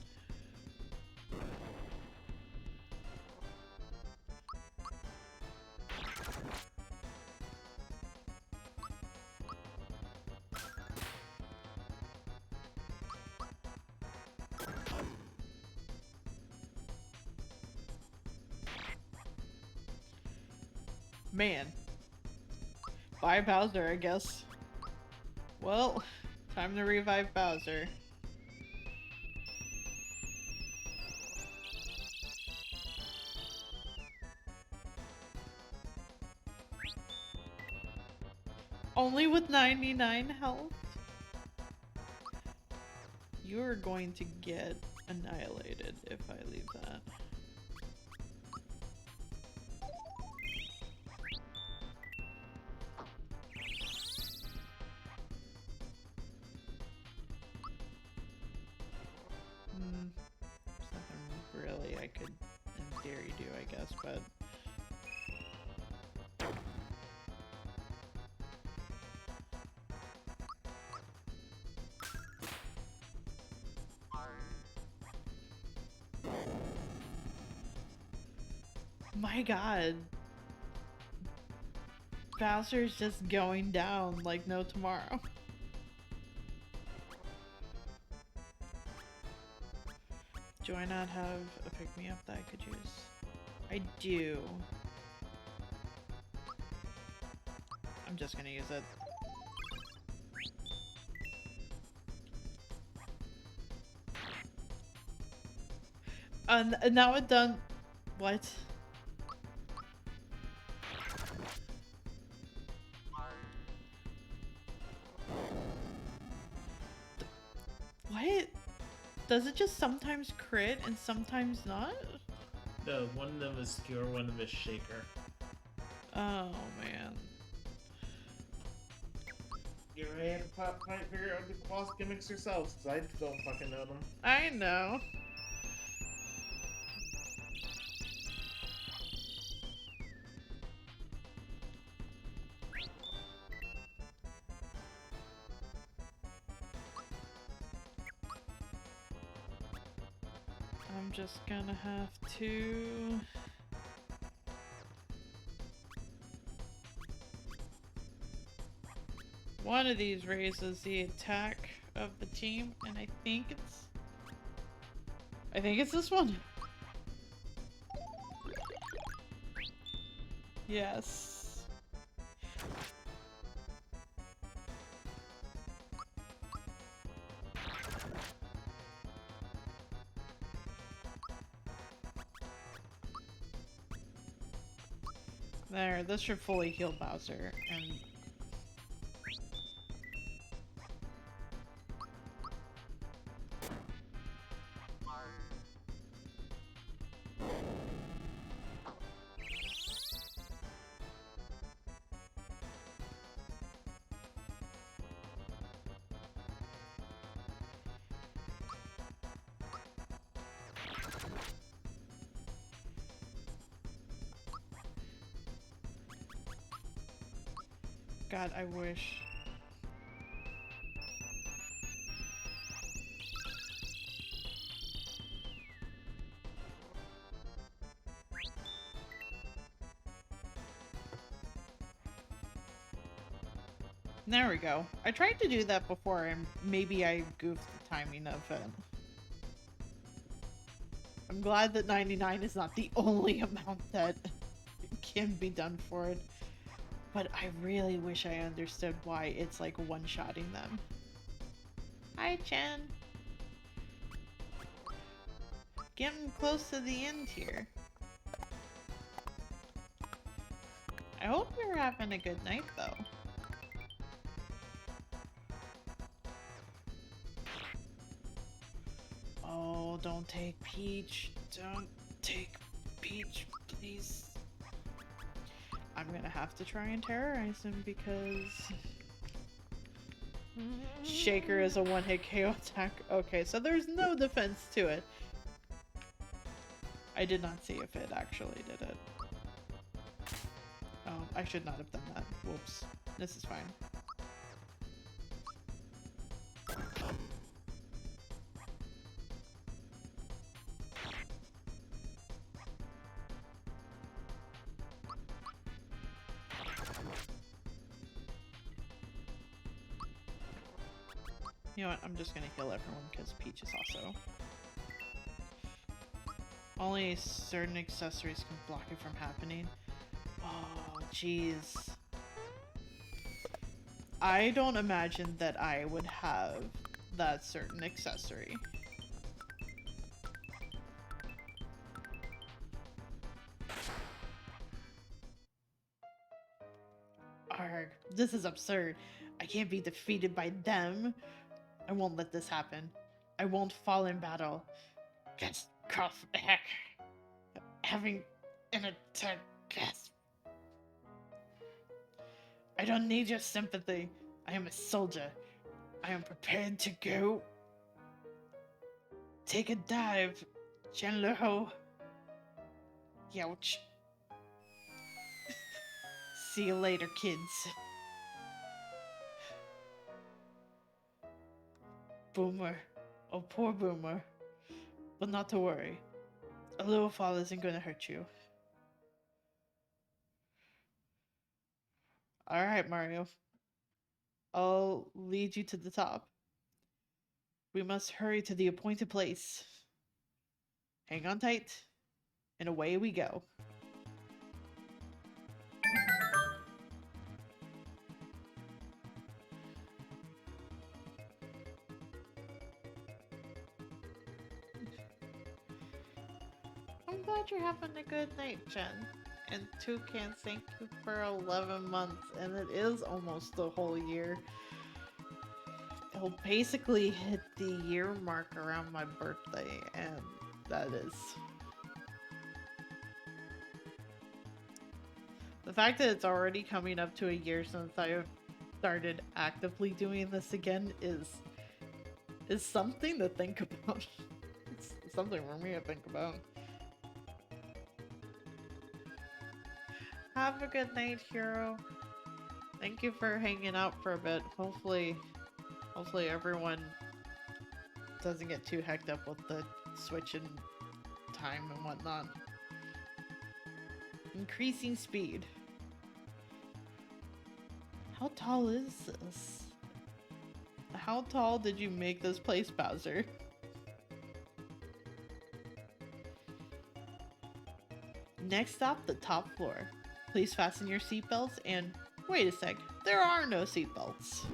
Man. Bye, Bowser, I guess. Well, time to revive Bowser. Only with 99 health? You're going to get annihilated if I leave that. There's nothing really I could, in theory, do, I guess, but... My god. Bowser's just going down like no tomorrow. Do I not have a pick-me-up that I could use? I do. I'm just gonna use it. And now it done. What? What? Does it just sometimes crit and sometimes not? No, one of them is skewer, one of them is shaker. Oh man. You're gonna have to figure out the boss gimmicks yourselves, because I don't fucking know them. I know. I'm just gonna have to... One of these raises the attack of the team, and I think it's this one. Yes. There, this should fully heal Bowser, and... God, I wish. There we go. I tried to do that before and maybe I goofed the timing of it. I'm glad that 99 is not the only amount that can be done for it. But I really wish I understood why it's like one-shotting them. Hi, Chen. Getting close to the end here. I hope you're having a good night, though. Oh, don't take Peach. Don't take Peach, please. I'm gonna have to try and terrorize him because... Shaker is a one-hit KO attack. Okay, so there's no defense to it. I did not see if it actually did it. Oh, I should not have done that. Whoops. This is fine. You know what? I'm just gonna heal everyone because Peach is also... Only certain accessories can block it from happening. Oh, jeez. I don't imagine that I would have that certain accessory. Arg, This is absurd. I can't be defeated by them. I won't let this happen. I won't fall in battle. Gasp, cough, heck. Having an attack, gasp. I don't need your sympathy. I am a soldier. I am prepared to go. Take a dive, Chandler-ho. Youch. See you later, kids. Boomer. Oh, poor Boomer. But not to worry. A little fall isn't gonna hurt you. Alright, Mario. I'll lead you to the top. We must hurry to the appointed place. Hang on tight, and away we go. I'm glad you're having a good night, Jen. And Toucan, thank you for 11 months, and it is almost the whole year. It'll basically hit the year mark around my birthday, and that is... The fact that it's already coming up to a year since I started actively doing this again is something to think about. It's something for me to think about. Have a good night, Hero. Thank you for hanging out for a bit. Hopefully everyone doesn't get too hecked up with the switching time and whatnot. Increasing speed. How tall is this? How tall did you make this place, Bowser? Next stop, the top floor. Please fasten your seatbelts and... Wait a sec, there are no seatbelts.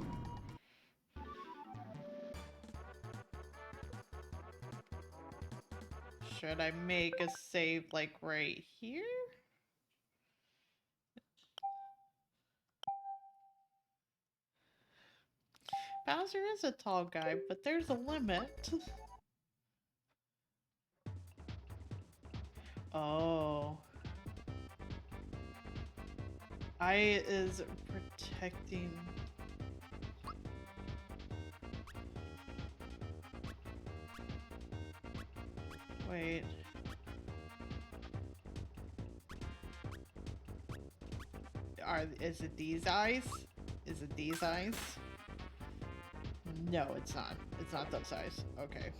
Should I make a save like right here? Bowser is a tall guy, but there's a limit. Oh. I is protecting... Wait. Is it these eyes? Is it these eyes? No, it's not. It's not those eyes. Okay.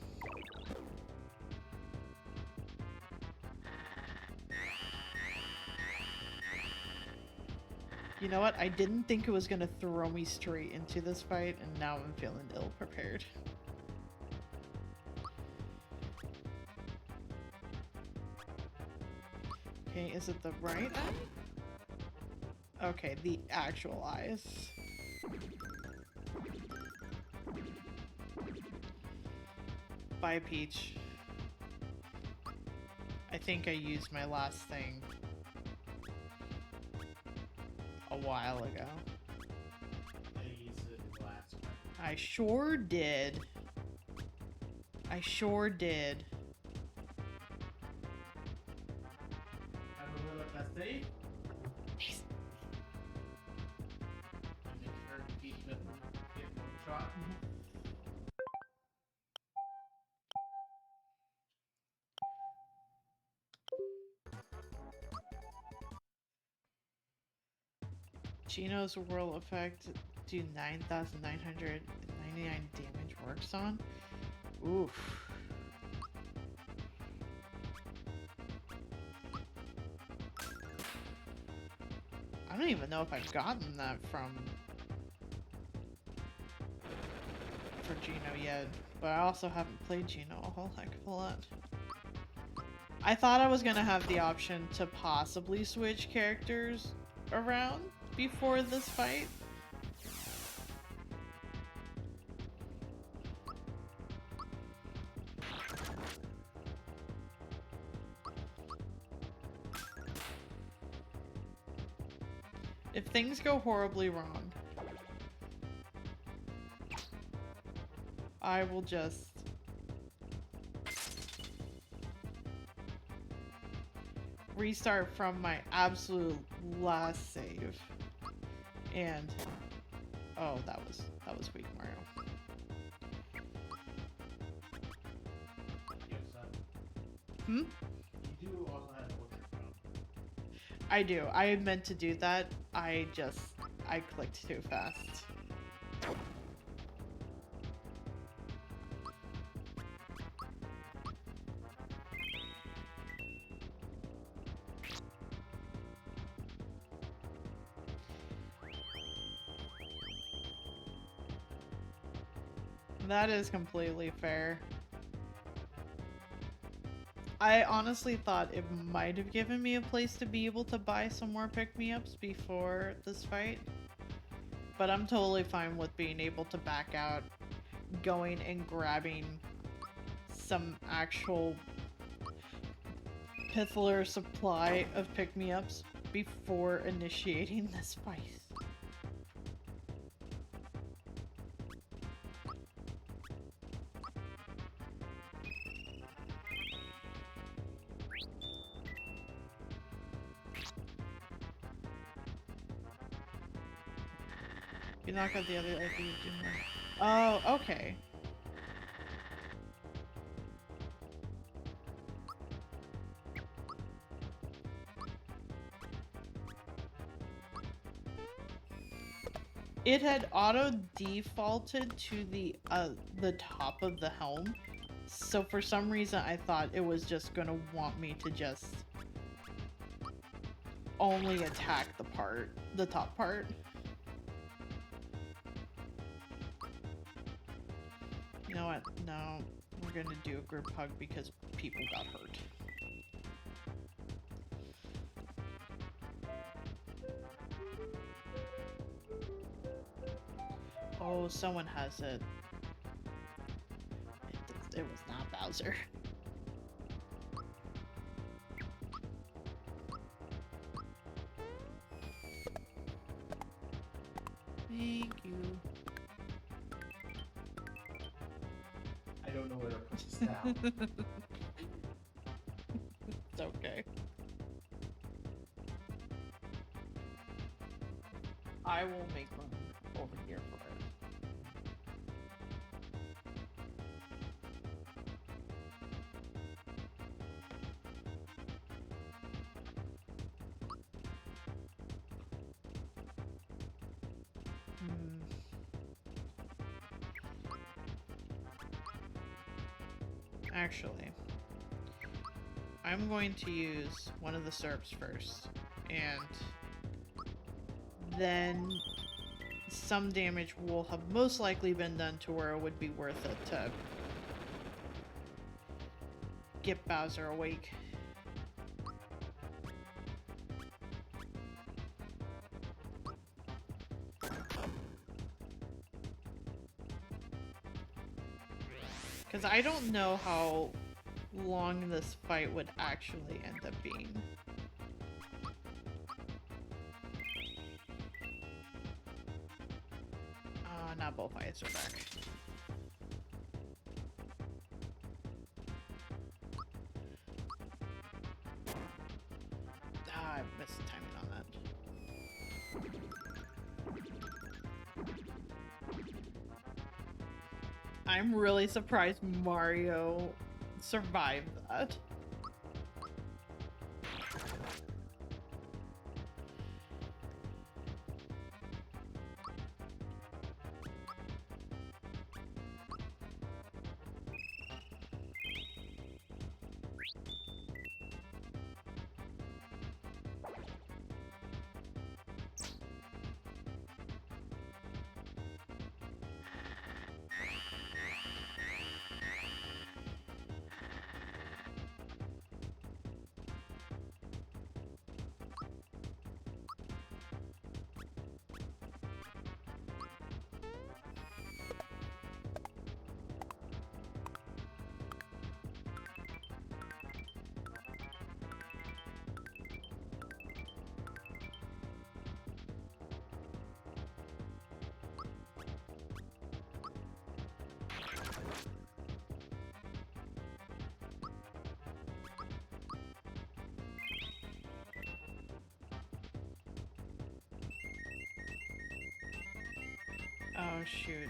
You know what? I didn't think it was gonna throw me straight into this fight, and now I'm feeling ill-prepared. Okay, is it the right eye? Okay, the actual eyes. Bye, Peach. I think I used my last thing a while ago. I used it last one. I sure did. I sure did. Have a little pastel. Peace. Make sure to keep it shot. Gino's whirl effect do 9,999 damage works on? Oof. I don't even know if I've gotten that for Gino yet, but I also haven't played Gino a whole heck of a lot. I thought I was gonna have the option to possibly switch characters around before this fight. If things go horribly wrong, I will just... restart from my absolute last save. And... oh, that was weak, Mario. Yes, Hmm? you do also have orchard from. I do. I meant to do that. I clicked too fast. That is completely fair. I honestly thought it might have given me a place to be able to buy some more pick-me-ups before this fight. But I'm totally fine with being able to back out, going and grabbing some actual Pithler supply of pick-me-ups before initiating this fight. You knock out the other IP, do more. Oh, okay. It had auto defaulted to the top of the helm, so for some reason I thought it was just gonna want me to just only attack the top part. You know what? No, we're gonna do a group hug because people got hurt. Oh, someone has it. It was not Bowser. Thank you. I don't know where to put this down. It's okay. I will make one over here for it. Actually, I'm going to use one of the syrups first, and then some damage will have most likely been done to where it would be worth it to get Bowser awake. Because I don't know how long this fight would actually end up being. Not both fights are back. I missed the timing on that. I'm really surprised Mario survived that. Oh, shoot.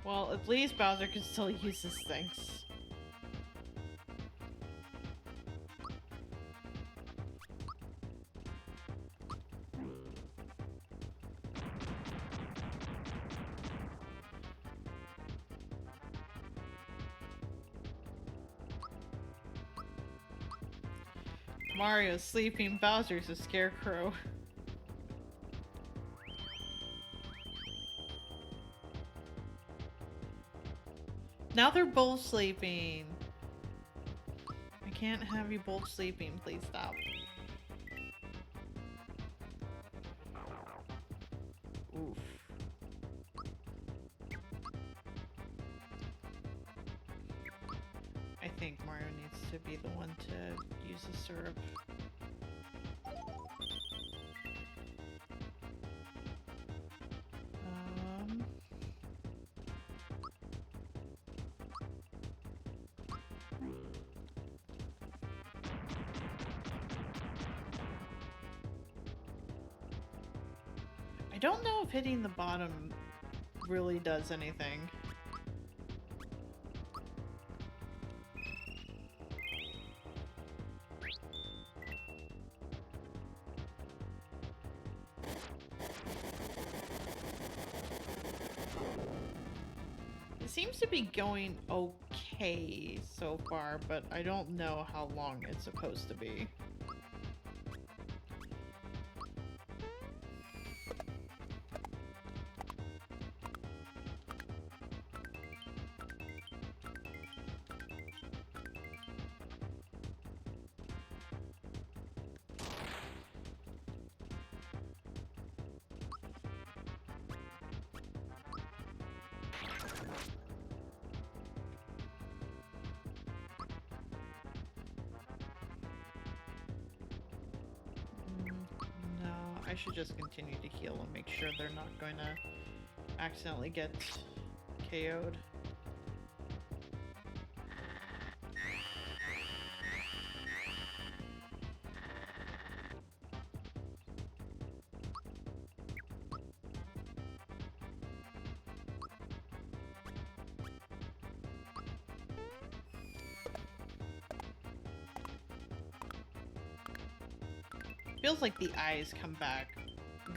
Well, at least Bowser can still use his things. Mario's sleeping, Bowser's a scarecrow. Now they're both sleeping. I can't have you both sleeping. Please stop. Oof. I think Mario needs to be the one to use the syrup. I don't know if hitting the bottom really does anything. It seems to be going okay so far, but I don't know how long it's supposed to be. I should just continue to heal and make sure they're not going to accidentally get KO'd. Feels like the eyes come back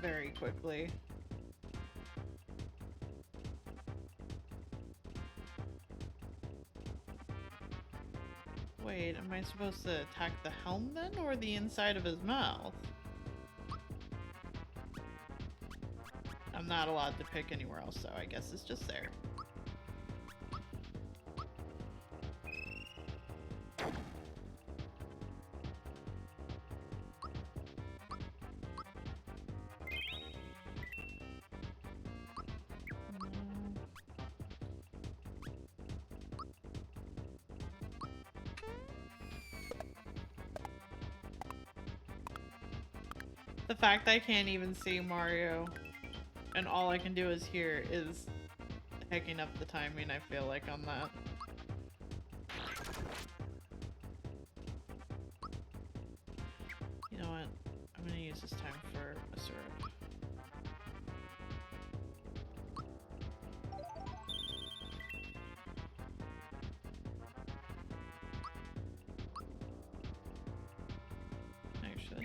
very quickly. Wait, am I supposed to attack the helm then, or the inside of his mouth? I'm not allowed to pick anywhere else, so I guess it's just there. The fact that I can't even see Mario and all I can do is hear is hacking up the timing, I feel like, on that. You know what? I'm gonna use this time for a syrup. Actually...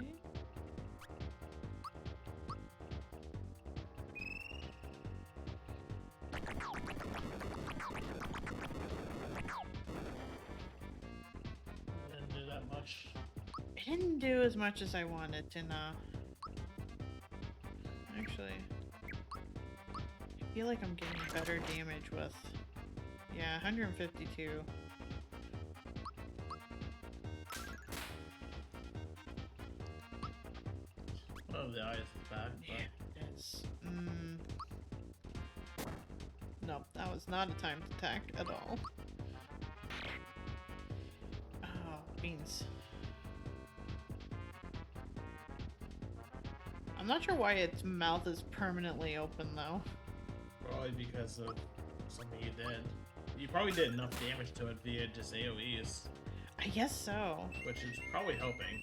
Didn't do that much. It didn't do as much as I wanted to, nah. Actually, I feel like I'm getting better damage with... Yeah, 152. Oh, the eyes is back. Yeah, it's... Nope, that was not a timed attack at all. Oh, beans. I'm not sure why its mouth is permanently open, though. Probably because of something you did. You probably did enough damage to it via just AoEs, I guess so. which is probably helping.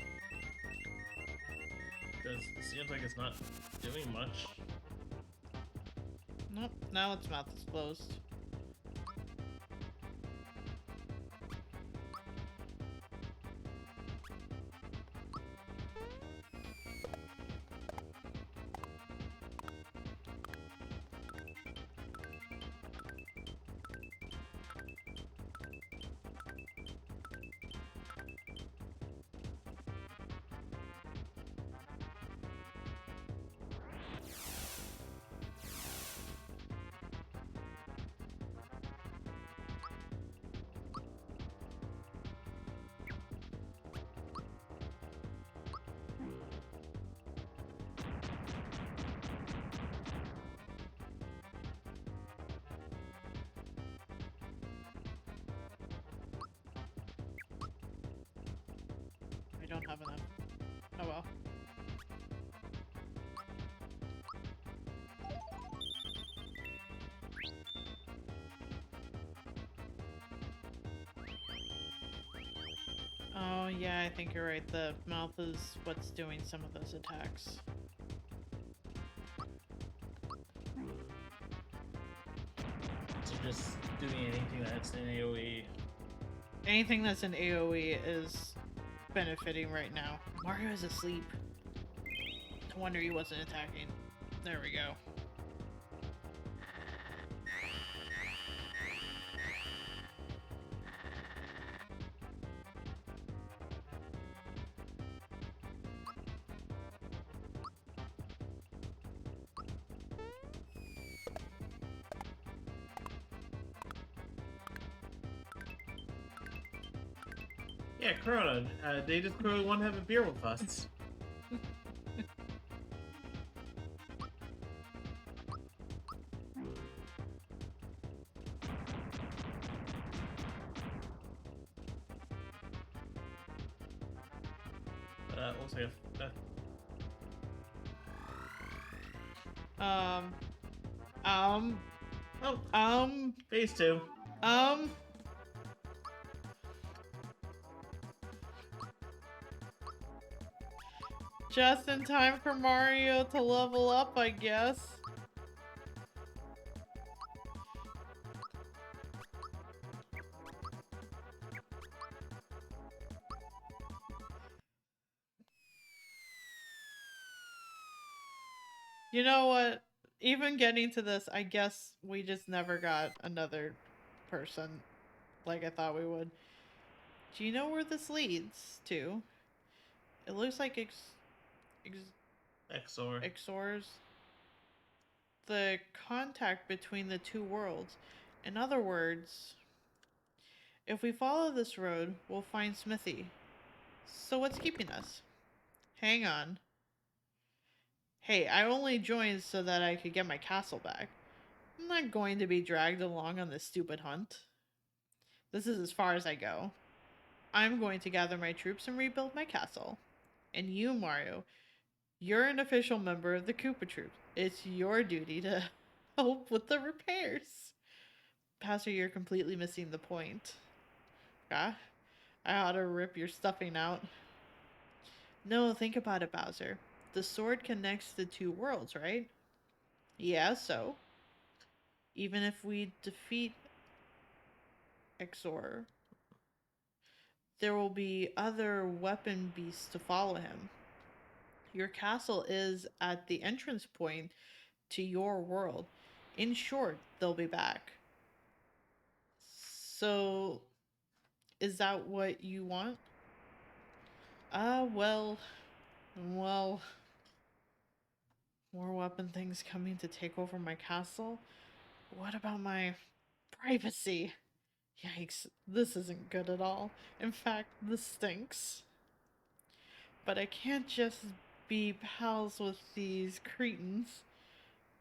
because it seems like it's not doing much. Nope, now its mouth is closed. I don't have enough. Oh well. Oh yeah, I think you're right. The mouth is what's doing some of those attacks. So just doing anything that's in AoE. Anything that's in AoE is benefiting right now. Mario is asleep. No wonder he wasn't attacking. There we go. Yeah, Corona. They just really want to have a beer with us. Looks like phase 2. Just in time for Mario to level up, I guess. You know what? Even getting to this, I guess we just never got another person like I thought we would. Do you know where this leads to? It looks like Exor. Exors. The contact between the two worlds. In other words, if we follow this road, we'll find Smithy. So what's keeping us? Hang on. Hey, I only joined so that I could get my castle back. I'm not going to be dragged along on this stupid hunt. This is as far as I go. I'm going to gather my troops and rebuild my castle. And you, Mario, you're an official member of the Koopa Troops. It's your duty to help with the repairs. Pastor, you're completely missing the point. Yeah? I ought to rip your stuffing out. No, think about it, Bowser. The sword connects the two worlds, right? Yeah, so? Even if we defeat Exor, there will be other weapon beasts to follow him. Your castle is at the entrance point to your world. In short, they'll be back. So, is that what you want? Well, more weapon things coming to take over my castle? What about my privacy? Yikes, this isn't good at all. In fact, this stinks. But I can't just be pals with these cretins.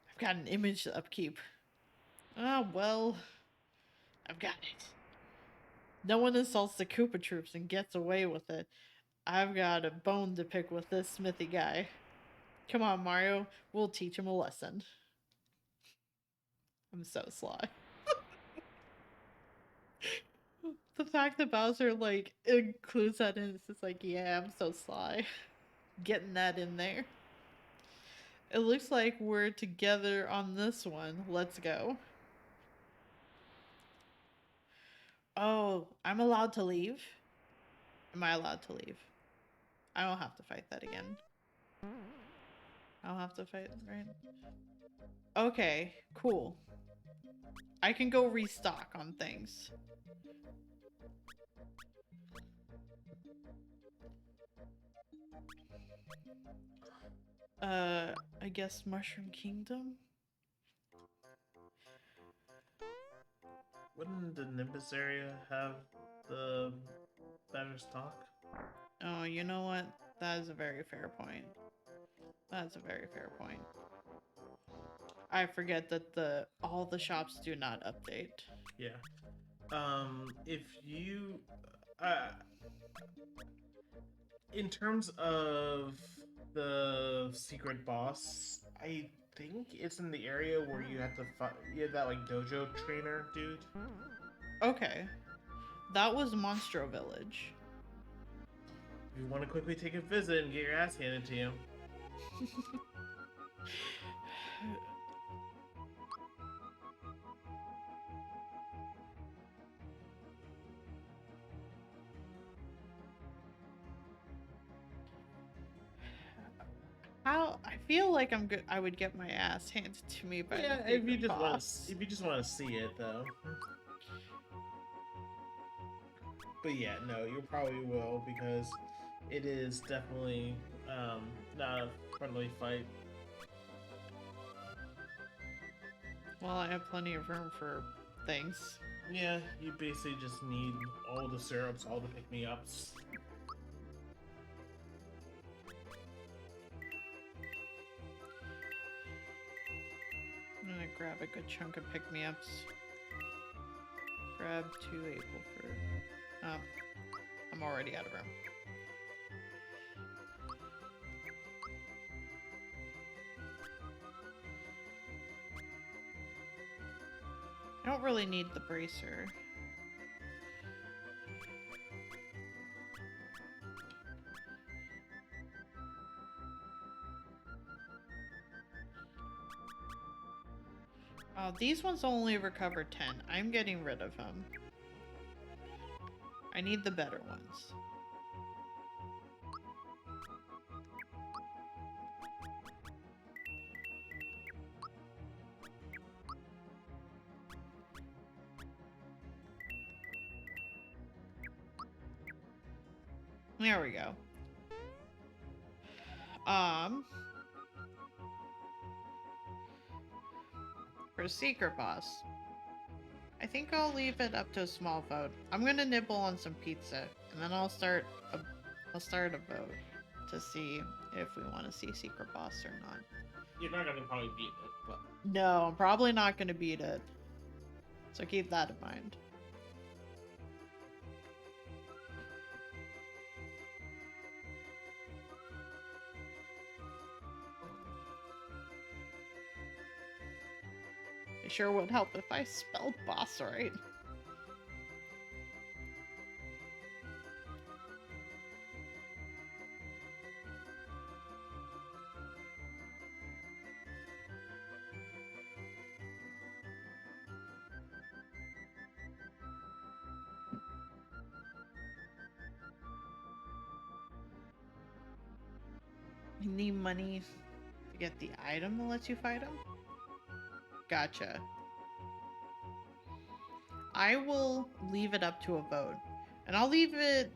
I've got an image to upkeep. Well, I've got it. No one insults the Koopa Troops and gets away with it. I've got a bone to pick with this Smithy guy. Come on, Mario. We'll teach him a lesson. I'm so sly. The fact that Bowser, like, includes that in, it's just like, yeah, I'm so sly. Getting that in there. It looks like we're together on this one. Let's go. Oh, I'm allowed to leave? Am I allowed to leave? I don't have to fight that again. I don't have to fight, right? Okay, cool. I can go restock on things. I guess Mushroom Kingdom? Wouldn't the Nimbus area have the better stock? Oh, you know what? That is a very fair point. That's a very fair point. I forget that all the shops do not update. Yeah. If you, uh, in terms of the secret boss, I think it's in the area where you have to fight. Yeah, that like dojo trainer dude. Okay. That was Monstro Village. If you want to quickly take a visit and get your ass handed to you. How I feel like I'm good. I would get my ass handed to me by Yeah, the secret boss. if you just want to see it though. But yeah, no, you probably will because it is definitely not a friendly fight. Well, I have plenty of room for things. Yeah, you basically just need all the syrups, all the pick-me-ups. I'm gonna grab a good chunk of pick-me-ups. Grab 2 apple fruit. Oh, I'm already out of room. I don't really need the bracer. Oh, these ones only recover 10. I'm getting rid of them. I need the better ones. There we go. For secret boss, I think I'll leave it up to a small vote. I'm gonna nibble on some pizza, and then I'll start a vote to see if we want to see secret boss or not. You're not gonna probably beat it, but No, I'm probably not gonna beat it. So keep that in mind. It sure would help if I spelled boss right. You need money to get the item that lets you fight him? Gotcha. I will leave it up to a vote. And I'll leave it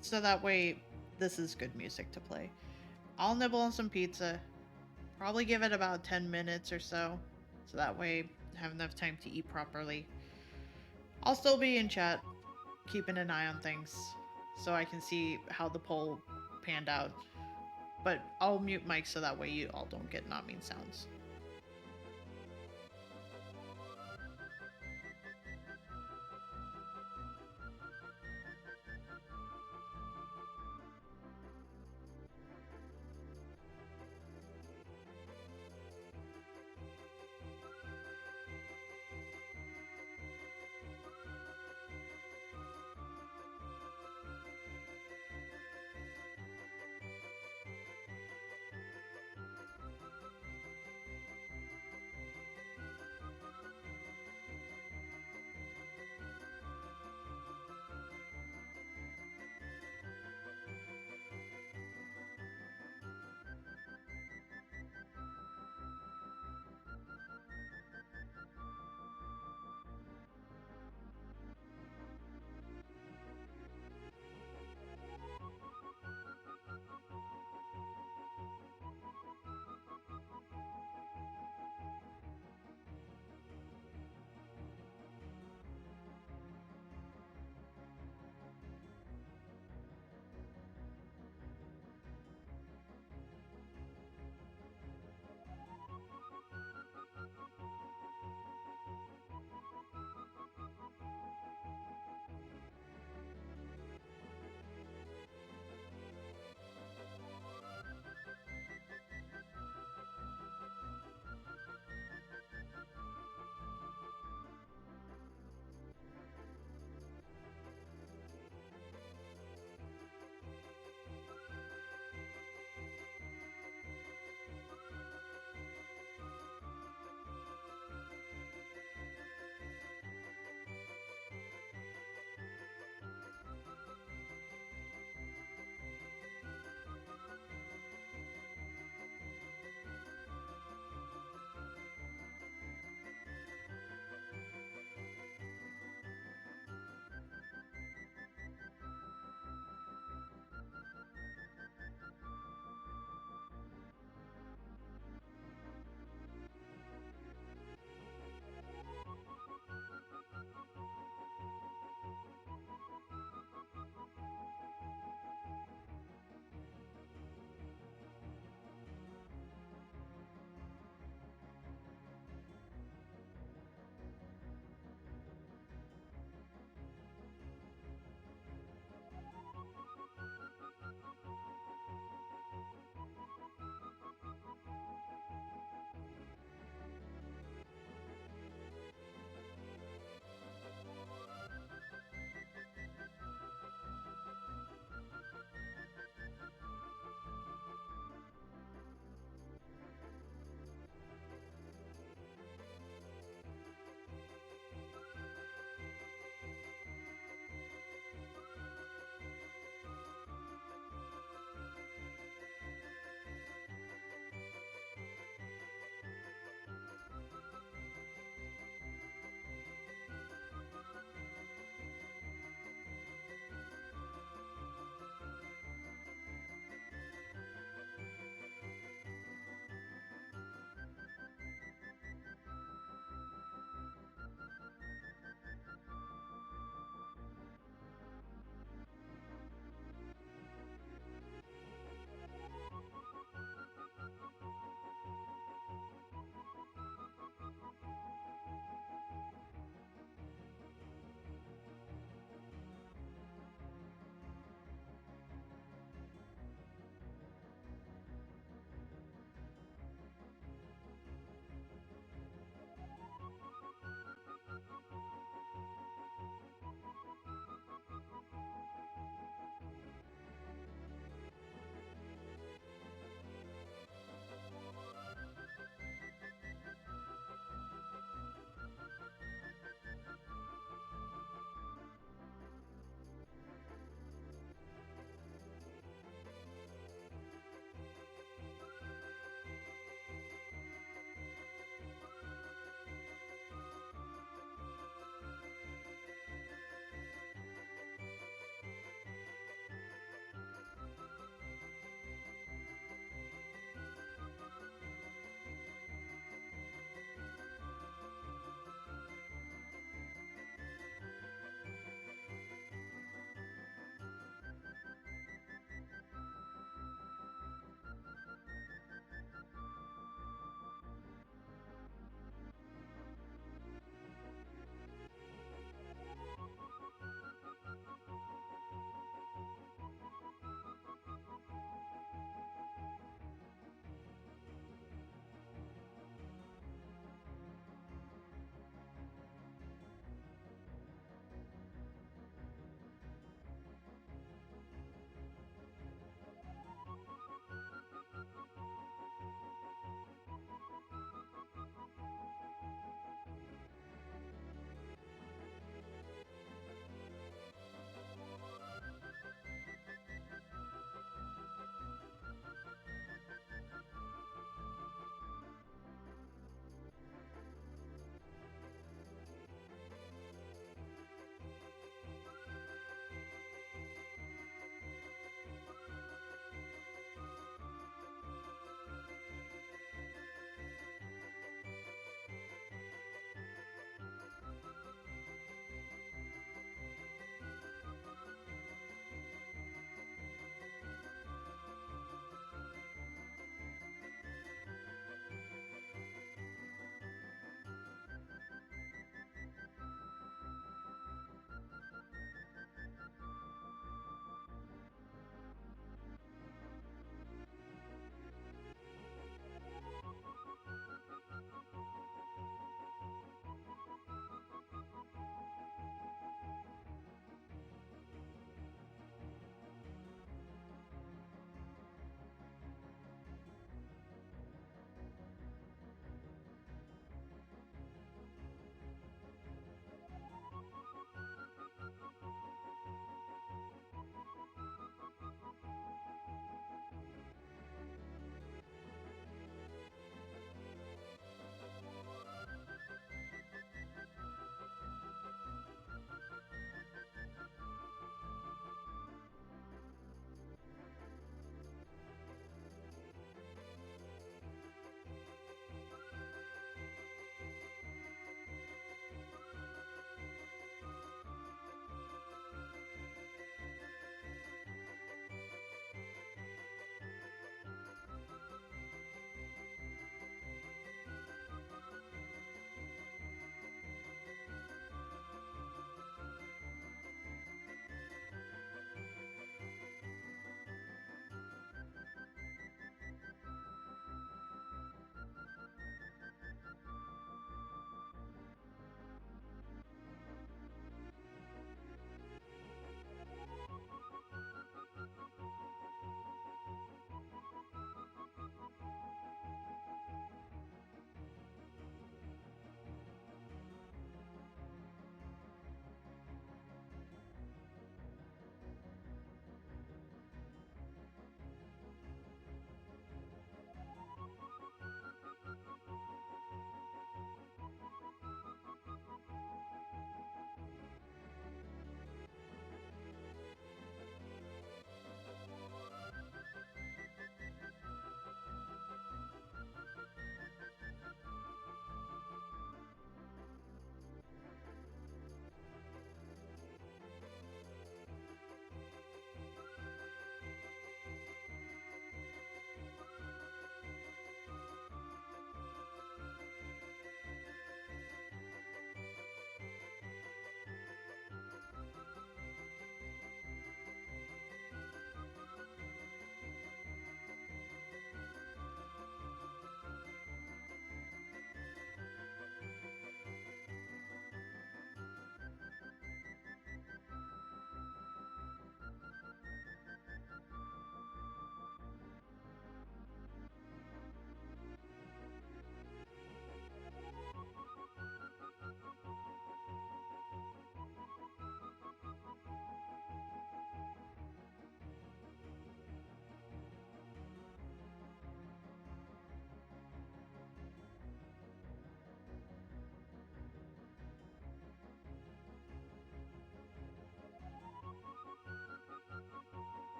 so that way this is good music to play. I'll nibble on some pizza. Probably give it about 10 minutes or so. So that way I have enough time to eat properly. I'll still be in chat, keeping an eye on things. So I can see how the poll panned out. But I'll mute mic so that way you all don't get not mean sounds.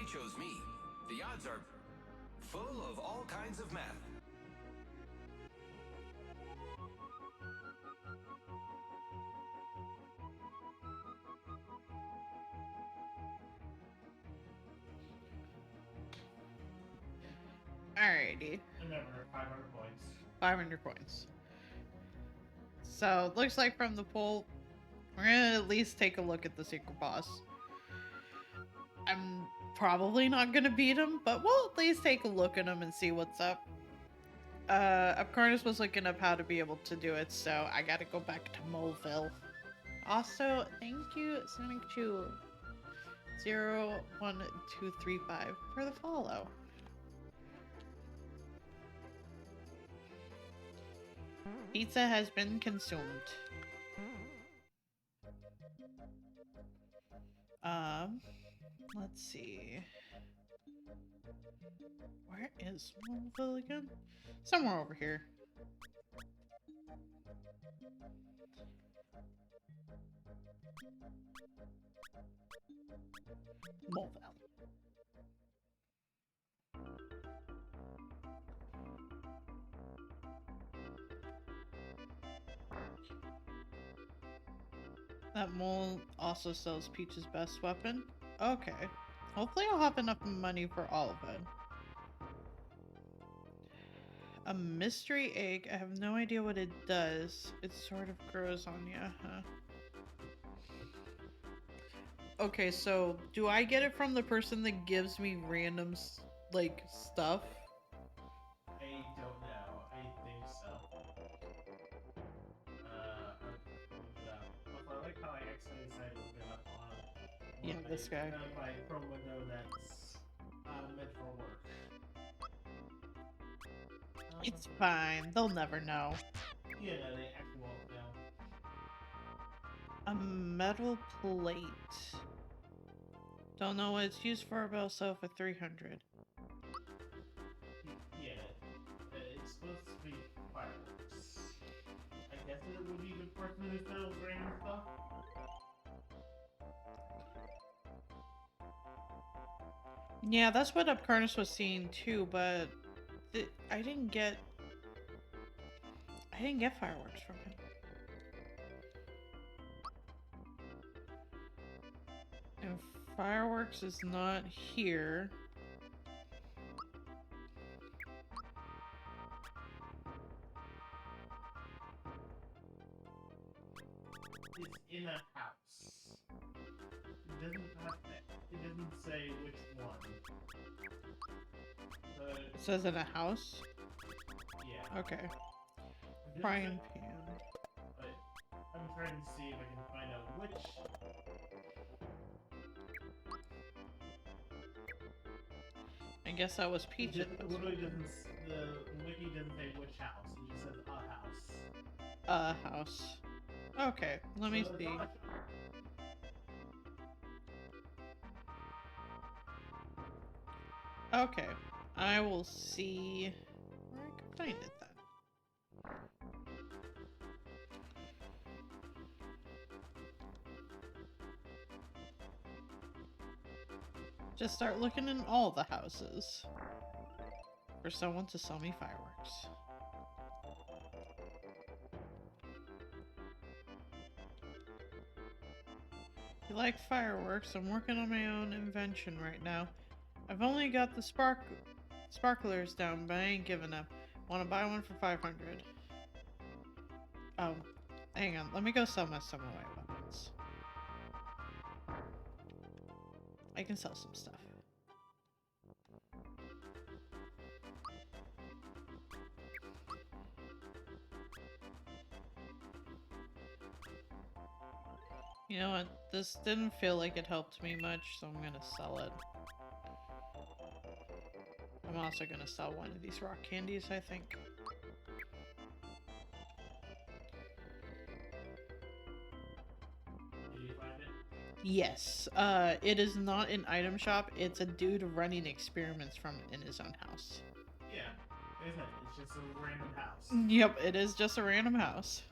chose me. The odds are full of all kinds of math. Alrighty. Remember, 500 points. 500 coins. So, it looks like from the poll, we're gonna at least take a look at the secret boss. I'm probably not gonna beat him, but we'll at least take a look at him and see what's up. Upcarnus was looking up how to be able to do it, so I gotta go back to Moleville. Also, thank you, Sonic Chew 01235 for the follow. Pizza has been consumed. Let's see. Where is Moleville again? Somewhere over here. Moleville. That mole also sells Peach's best weapon. Okay. Hopefully I'll have enough money for all of it. A mystery egg. I have no idea what it does. It sort of grows on you, huh? Okay, so do I get it from the person that gives me random, like, stuff? I don't know. I think so. I like how I accidentally decided to look it up on Yeah, this guy. my Chrome window that's meant for work. It's fine. They'll never know. Yeah, no, they actually won't know. A metal plate. Don't know what it's used for, but I'll sell it for 300. Yeah, it's supposed to be fireworks. I guess it would be the person who sells random stuff. Yeah, that's what Upcarnus was seeing too, but I didn't get fireworks from him. And fireworks is not here. It's in a house. It doesn't say which one. But It says in a house. yeah. Okay. It doesn't Frying say- pan. But I'm trying to see if I can find out which. I guess that was It Peach's. literally doesn't. The wiki doesn't say which house. It just says a house. House. Okay, let me So it's see. not- Okay, I will see where I can find it then. Just start looking in all the houses for someone to sell me fireworks. If you like fireworks, I'm working on my own invention right now. I've only got the sparklers down, but I ain't giving up. Want to buy one for 500? Oh, hang on. Let me go sell some of my weapons. I can sell some stuff. You know what? This didn't feel like it helped me much, so I'm gonna sell it. I'm also gonna sell one of these rock candies, I think. Did you find it? Yes, it is not an item shop, it's a dude running experiments from in his own house. Yeah, isn't it? It's just a random house. Yep, it is just a random house.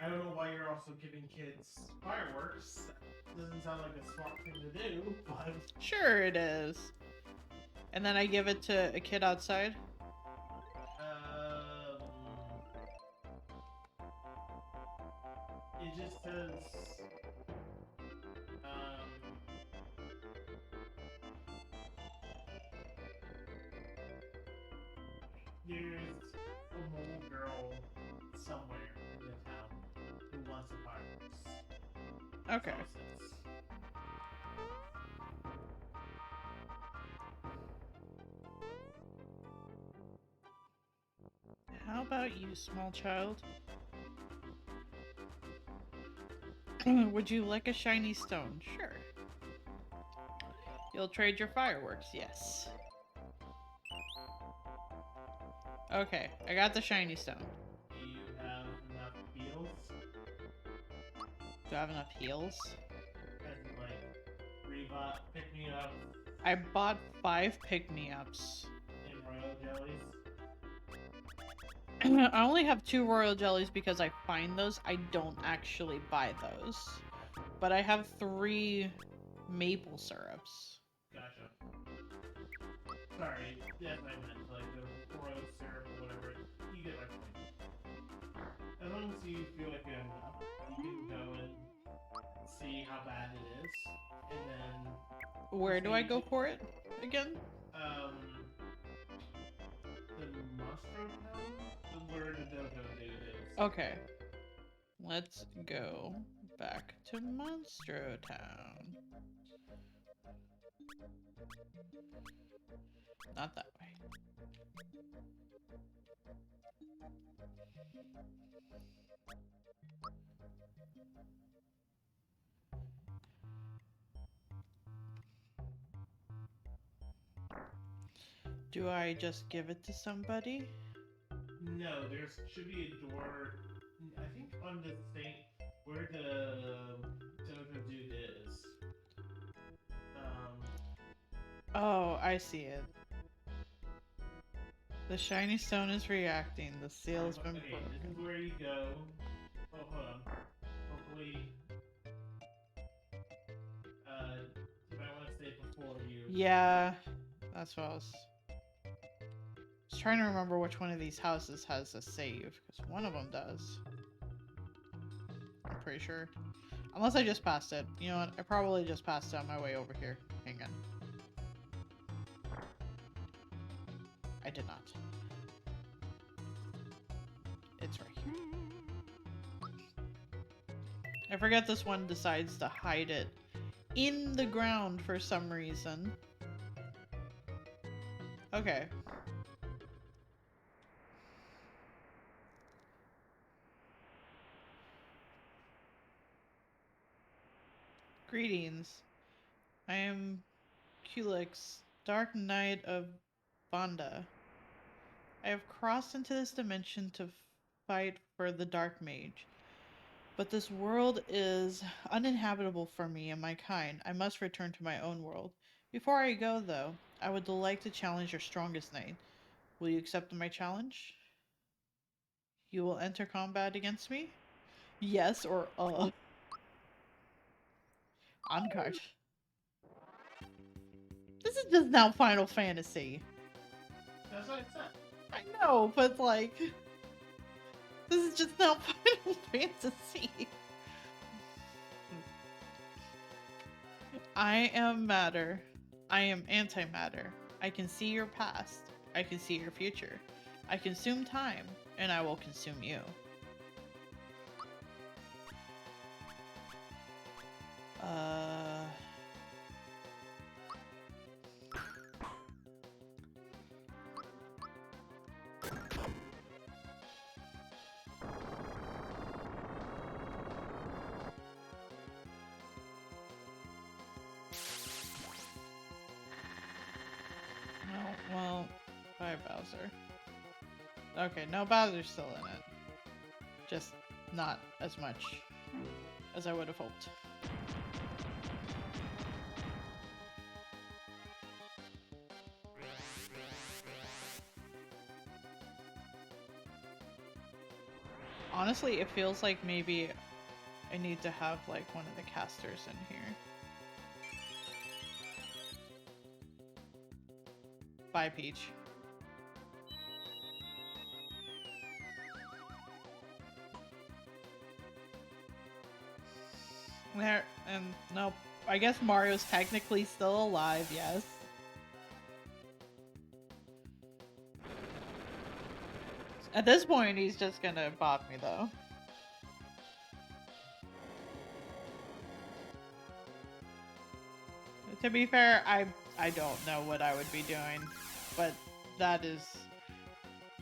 I don't know why you're also giving kids fireworks. That doesn't sound like a smart thing to do, but Sure it is. And then I give it to a kid outside. it just says there's a mole girl somewhere in the town who wants the fireworks. Okay. So it says. How about you, small child? Would you like a shiny stone? Sure. You'll trade your fireworks, yes. Okay, I got the shiny stone. Do you have enough heals? Do I have enough heals? As in, like, rebot, pick me up, I bought 5 pick-me-ups. and royal jellies? I only have 2 royal jellies because I find those. I don't actually buy those. But I have 3 maple syrups. Gotcha. Sorry, yes, I meant like the royal syrup or whatever. You get my point. As long as you feel like you have enough, you can go and see how bad it is, and then Where do I go for it again? the Monstro Town, where the dojo dude is. Okay. Let's go back to Monstro Town. Not that way. Do I just give it to somebody? No, there should be a door. I think on the thing where the dojo dude is. Oh, I see it. The shiny stone is reacting. The seal's been Okay, broken. this is where you go. Oh, hold on. Hopefully, you might want to stay before you. Yeah, that's what I was trying to remember which one of these houses has a save, because one of them does. I'm pretty sure. Unless I just passed it. You know what? I probably just passed it on my way over here. Hang on. I did not. It's right here. I forget this one decides to hide it in the ground for some reason. Okay. Greetings. I am Kulix, Dark Knight of Banda. I have crossed into this dimension to fight for the Dark Mage. But this world is uninhabitable for me and my kind. I must return to my own world. Before I go, though, I would like to challenge your strongest knight. Will you accept my challenge? You will enter combat against me? Yes or on card. This is just now Final Fantasy. That's what it said. I know, but like, this is just now Final Fantasy. I am matter. I am antimatter. I can see your past. I can see your future. I consume time, and I will consume you. No, well, bye Bowser. Okay, no, Bowser's still in it. Just not as much as I would have hoped. Honestly, it feels like maybe I need to have like one of the casters in here. Bye, Peach. There, and nope. I guess Mario's technically still alive, yes. At this point, he's just gonna bop me, though. To be fair, I don't know what I would be doing, but that is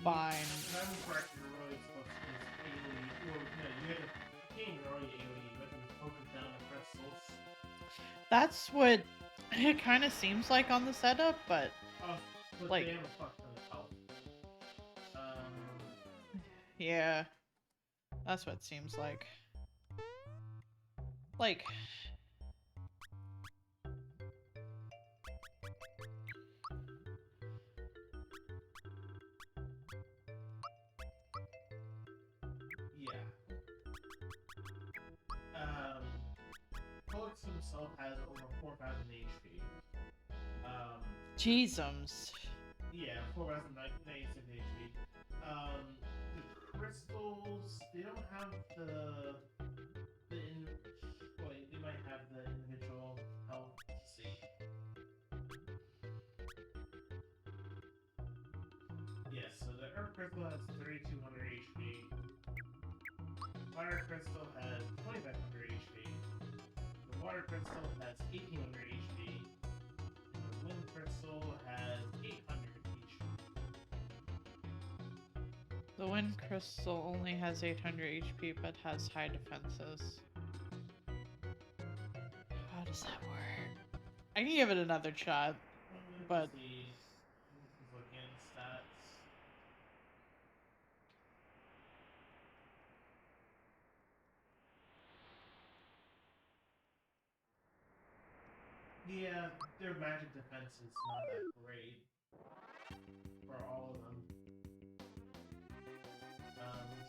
fine. If I'm correct, you're really supposed to just AoE. Well, no, you had to gain your own AoE, you have to focus down the crystals. That's what it kind of seems like on the setup, but But like, they have a fuck ton of health. yeah, that's what it seems like. Like, yeah. Pox himself has over 4,000 HP. Jeezums. Yeah, 4,096 HP. The crystals, they don't have wait, they might have the individual health. Let's see. Yes, so the Earth Crystal has 3,200 HP. Fire Crystal has 2,500 HP. The Water Crystal has 1,800 HP. And the Wind Crystal has 800 HP. The Wind Crystal only has 800 HP, but has high defenses. How does that work? I can give it another shot, but... Looking at stats. Yeah, their magic defense is not that great for all of them.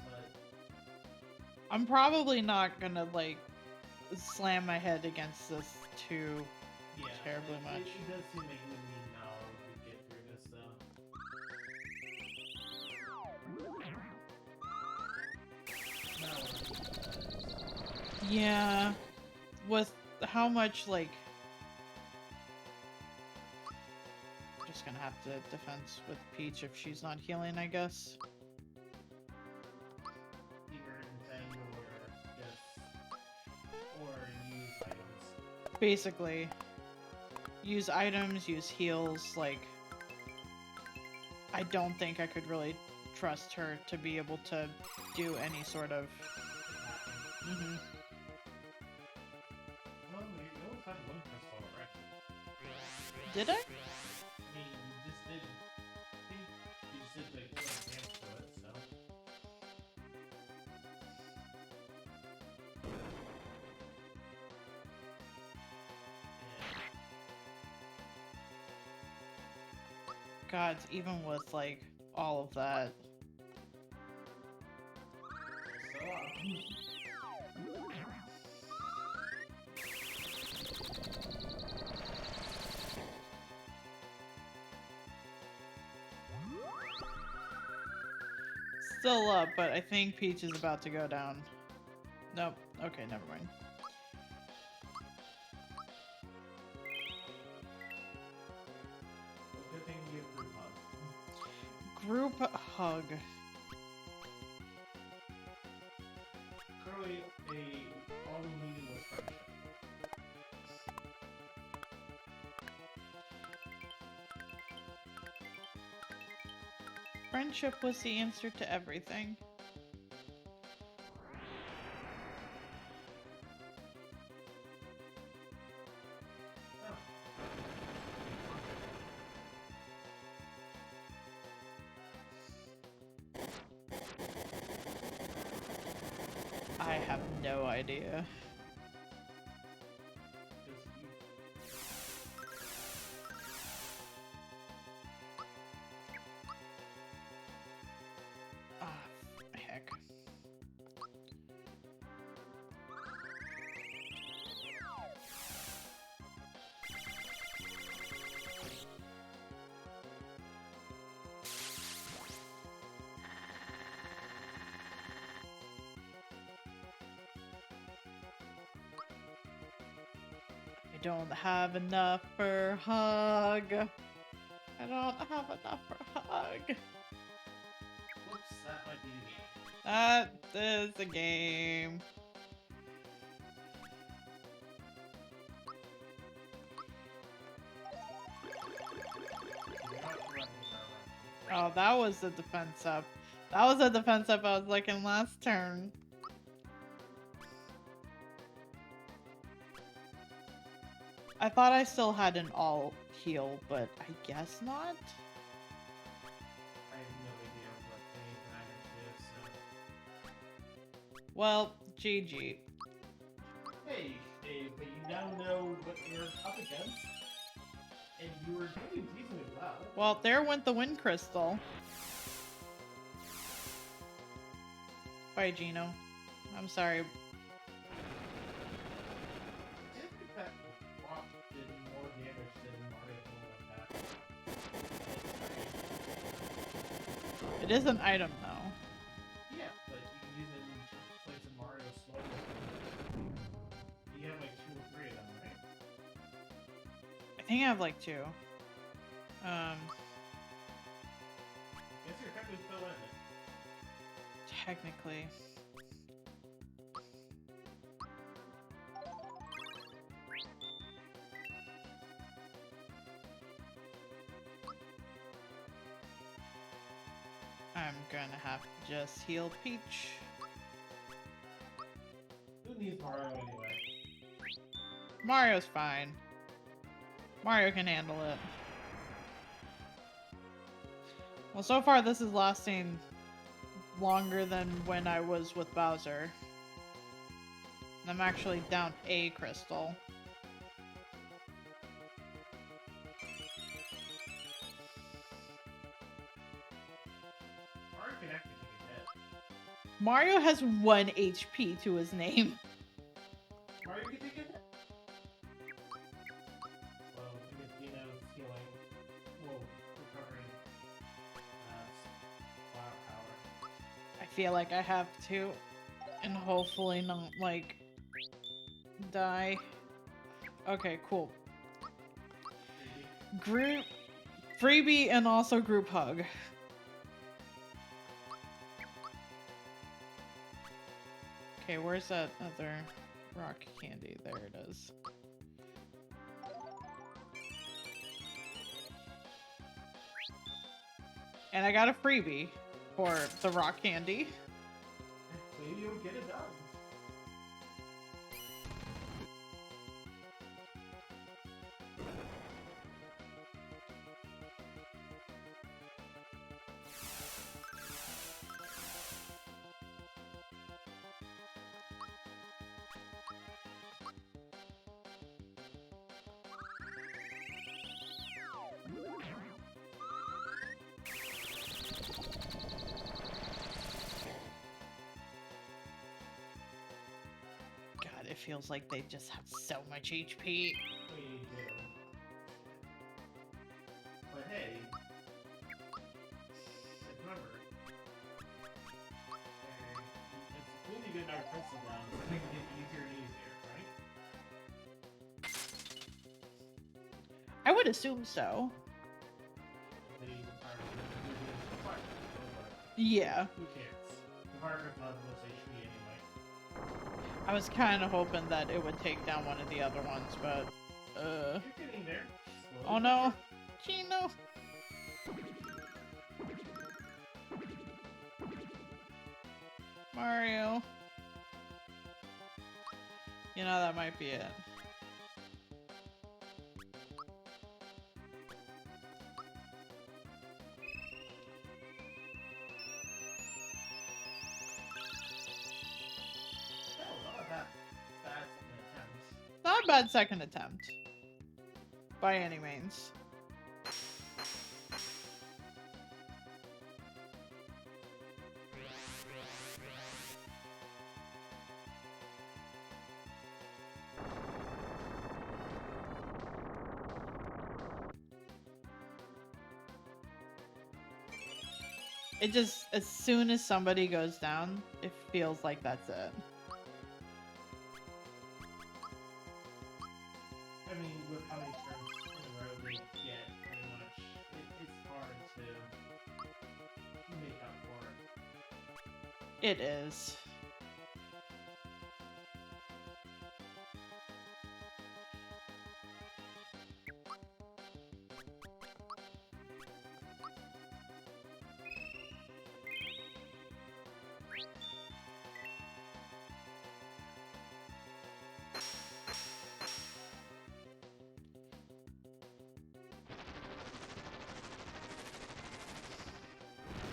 But I'm probably not gonna, like, slam my head against this too terribly much. It does seem like we need an hour to get through this, though. Yeah. With how much, like... I'm just gonna have to defense with Peach if she's not healing, I guess. Either defend or use items. Basically. Use items, use heals, like... I don't think I could really trust her to be able to do any sort of... Mm-hmm. Well, you almost had one crystal already. Did I? I mean, you just did. I think you just did like 2 damage to it, so. God, even with, like, all of that. Still up, but I think Peach is about to go down. Nope. Okay, never mind. Good thing you have Group hug. Currently, all we needed was friendship. Friendship was the answer to everything. I have no idea. Ah, heck. I don't have enough for hug. I don't have enough for hug. Whoops, that might be the game. That is a game. You're not running Oh, that was the defense up. That was a defense up I was looking last turn. I thought I still had an all heal, but I guess not. I have no idea what anything I can do, so... Well, GG. Hey, Dave, but you now know what you're up against. And you were doing decently well. Well, there went the wind crystal. Bye, Gino. I'm sorry. I did think that rock did more damage than Mario like that. It is an item, though. Yeah, but you can use it in place of Mario slow. You have like 2 or 3 of them, right? I think I have like 2. Guess you're technically still in it. Technically. I'm gonna have to just heal Peach. Who needs Mario anyway? Mario's fine. Mario can handle it. Well, so far this is lasting longer than when I was with Bowser. And I'm actually down a crystal. Mario can actually take a hit. Mario has 1 HP to his name. Mario can take a hit. Well, because Dino's healing. Well, recovering. Flower power. I feel like I have to. And hopefully not, like, die. Okay, cool. Group freebie and also group hug. Okay, where's that other rock candy? There it is. And I got a freebie for the rock candy. Maybe you'll get it done. God, it feels like they just have so much HP. We do. But hey, remember, it's cool to get our pencil down, so it can get easier and easier, right? I would assume so. The fire, Yeah. who cares? The fire is not the most HP anyway. I was kind of hoping that it would take down one of the other ones, but You're getting there. oh no, Gino. Mario. You know, that might be it. Not a bad second attempt. By any means. It just, as soon as somebody goes down, it feels like that's it. I It is.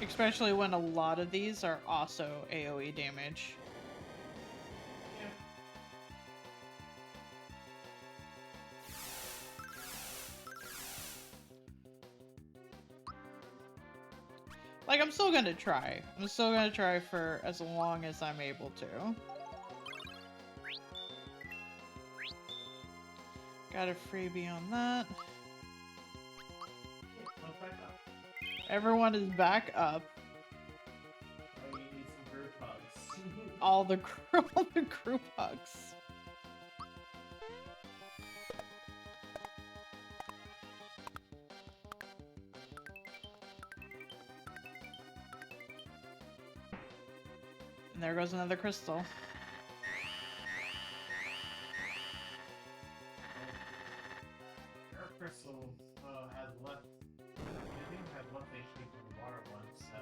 Especially when a lot of these are also AoE damage. Yeah. Like, I'm still gonna try. I'm still gonna try for as long as I'm able to. Got a freebie on that. Let's back up. Everyone is back up. Oh, you need some group hugs. All the group hugs. And there goes another crystal. Our crystal has left. I think had left HP from the water once, so.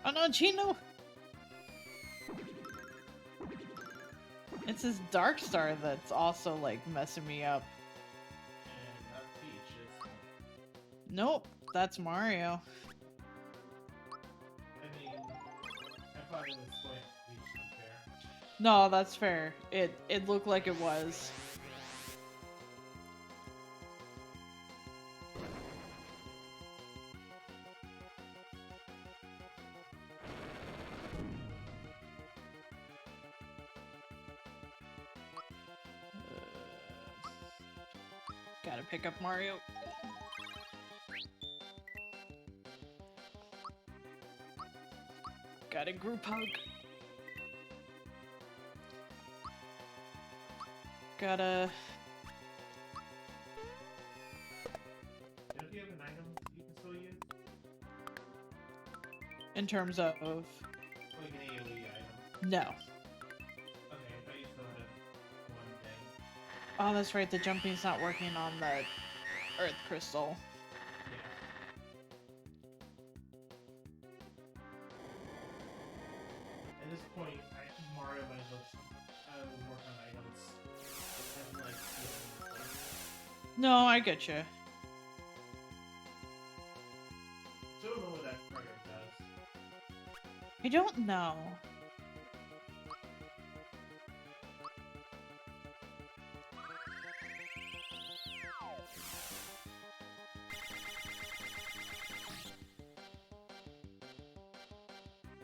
Oh no, Chino! It's this Dark Star that's also, like, messing me up. And that's Peach, isn't it? Nope, that's Mario. I mean, I thought it was going to Peach, to be fair. No, that's fair. It looked like it was. Gotta pick up Mario. Got a group hug. Gotta... Don't you have an item you can still use? In terms of... Like an AoE item. No. Okay, I thought you still had one thing. Oh, that's right, the jumping's not working on the Earth Crystal. Yeah. At this point, Mario might as well work on items. And, like, No, I get you. so I don't know what that credit does. I don't know.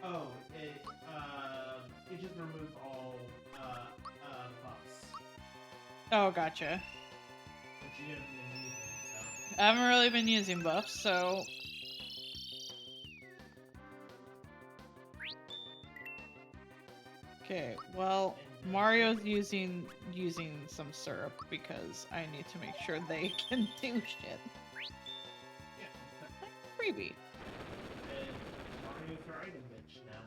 Oh, it just removes all buffs, Oh, gotcha. which you haven't been using, so. I haven't really been using buffs, so... Okay, well, Mario's using some syrup because I need to make sure they can do shit. Yeah. Freebie. And Mario's our item bitch now.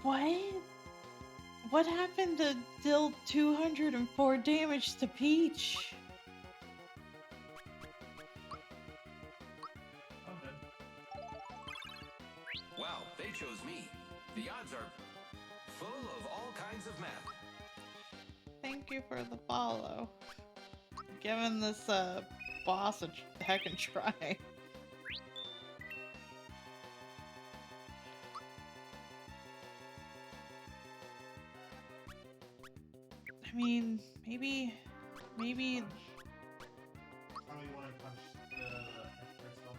What? What happened to deal 204 damage to Peach? Oh, good. Wow, they chose me. The odds are full of all kinds of math. Thank you for the follow. Giving this boss a heckin' try. I mean, maybe... Probably want to punch the crystal.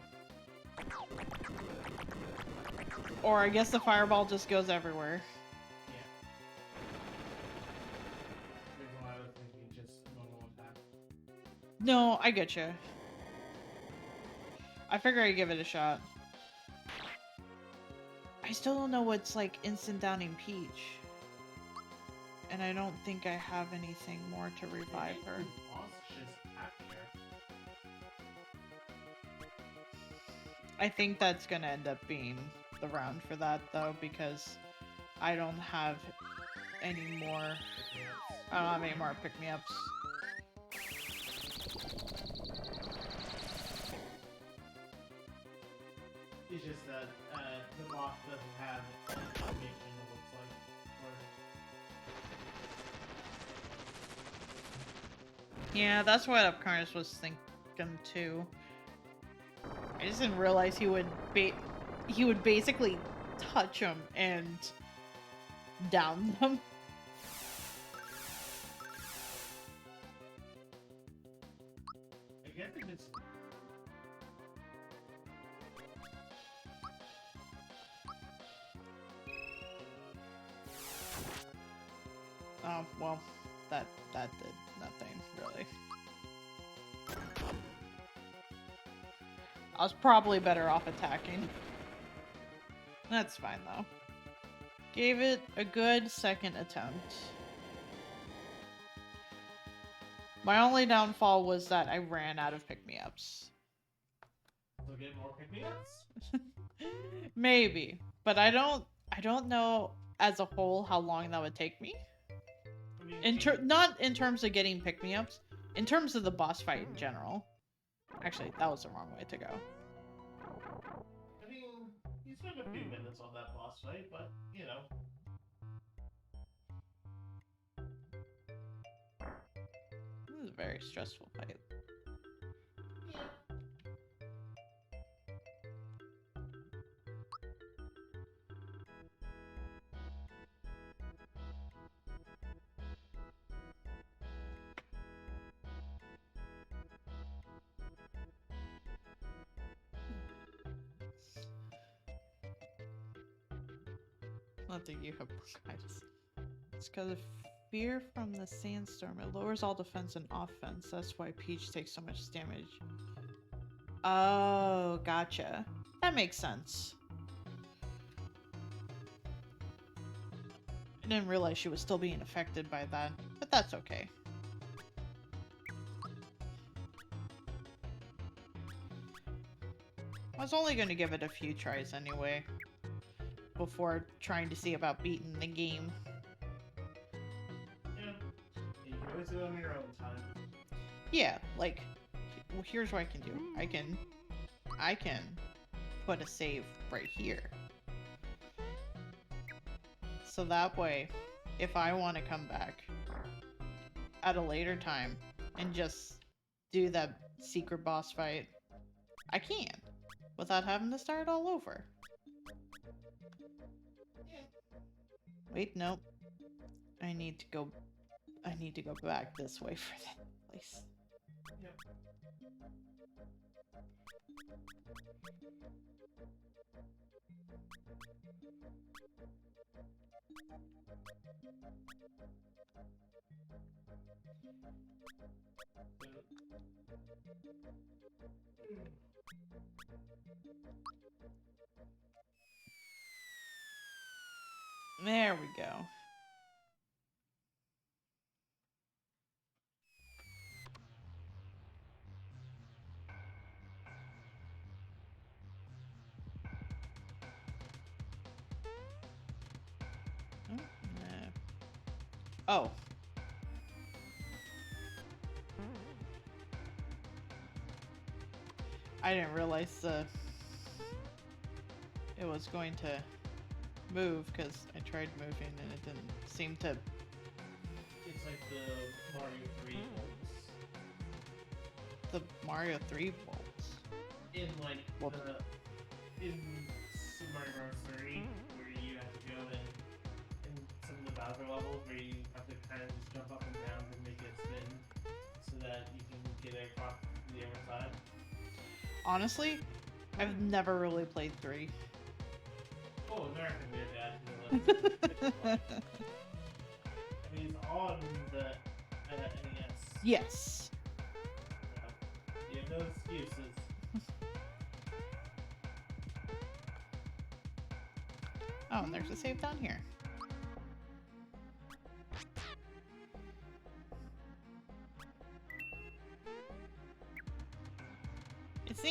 Or I guess the fireball just goes everywhere. Yeah. There's a lot of thinking just normal attack. No, I get you. I figure I'd give it a shot. I still don't know what's like instant downing Peach. And I don't think I have anything more to revive her. I think that's gonna end up being the round for that though, because I don't have any more. I don't have any more pick-me-ups. It's just that the boss doesn't have anything that looks like. Yeah, that's what Upcarnus was thinking too. I just didn't realize he would basically touch them and down them. I guess if it's Oh, well, that did nothing, really. I was probably better off attacking. That's fine, though. Gave it a good second attempt. My only downfall was that I ran out of pick-me-ups. so get more pick-me-ups. Maybe, but I don't know as a whole how long that would take me. I mean, Not in terms of getting pick-me-ups, in terms of the boss fight in general. Actually, that was the wrong way to go. I mean, you spent a few minutes on that boss fight, but you know. This is a very stressful fight. Yeah. Not that you have bronchitis. It's because of fear from the sandstorm. It lowers all defense and offense. That's why Peach takes so much damage. Oh, gotcha. That makes sense. I didn't realize she was still being affected by that, but that's okay. I was only going to give it a few tries anyway, before trying to see about beating the game. Yeah. You can always do it on your own time. Yeah, like, well, here's what I can do. I can put a save right here. So that way, if I want to come back at a later time and just do that secret boss fight, I can, without having to start all over. Wait, nope. I need to go back this way for that place. Yep. There we go. Oh. I didn't realize it was going to move because I tried moving and it didn't seem to. It's like the Mario 3 bolts. The Mario 3 bolts. In like Whoops. in Super Mario Bros. 3, where you have to go in some of the Bowser levels where you have to kind of just jump up and down and make it spin so that you can get it across the other side. Honestly, I've never really played 3. Oh, American Weird Dad. I mean, it's on the NES. Yes. You have no excuses. Oh, and there's a save down here.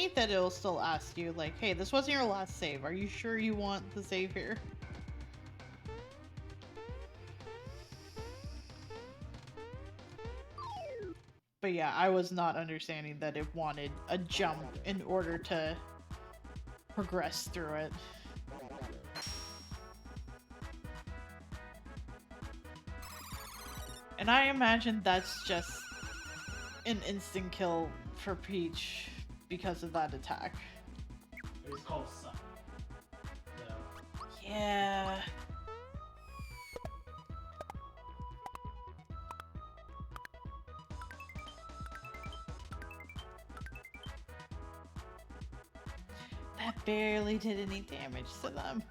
think that it'll still ask you, like, hey, this wasn't your last save. Are you sure you want the save here? But yeah, I was not understanding that it wanted a jump in order to progress through it. And I imagine that's just an instant kill for Peach because of that attack. It's called Suck. So, Yeah. That barely did any damage to them.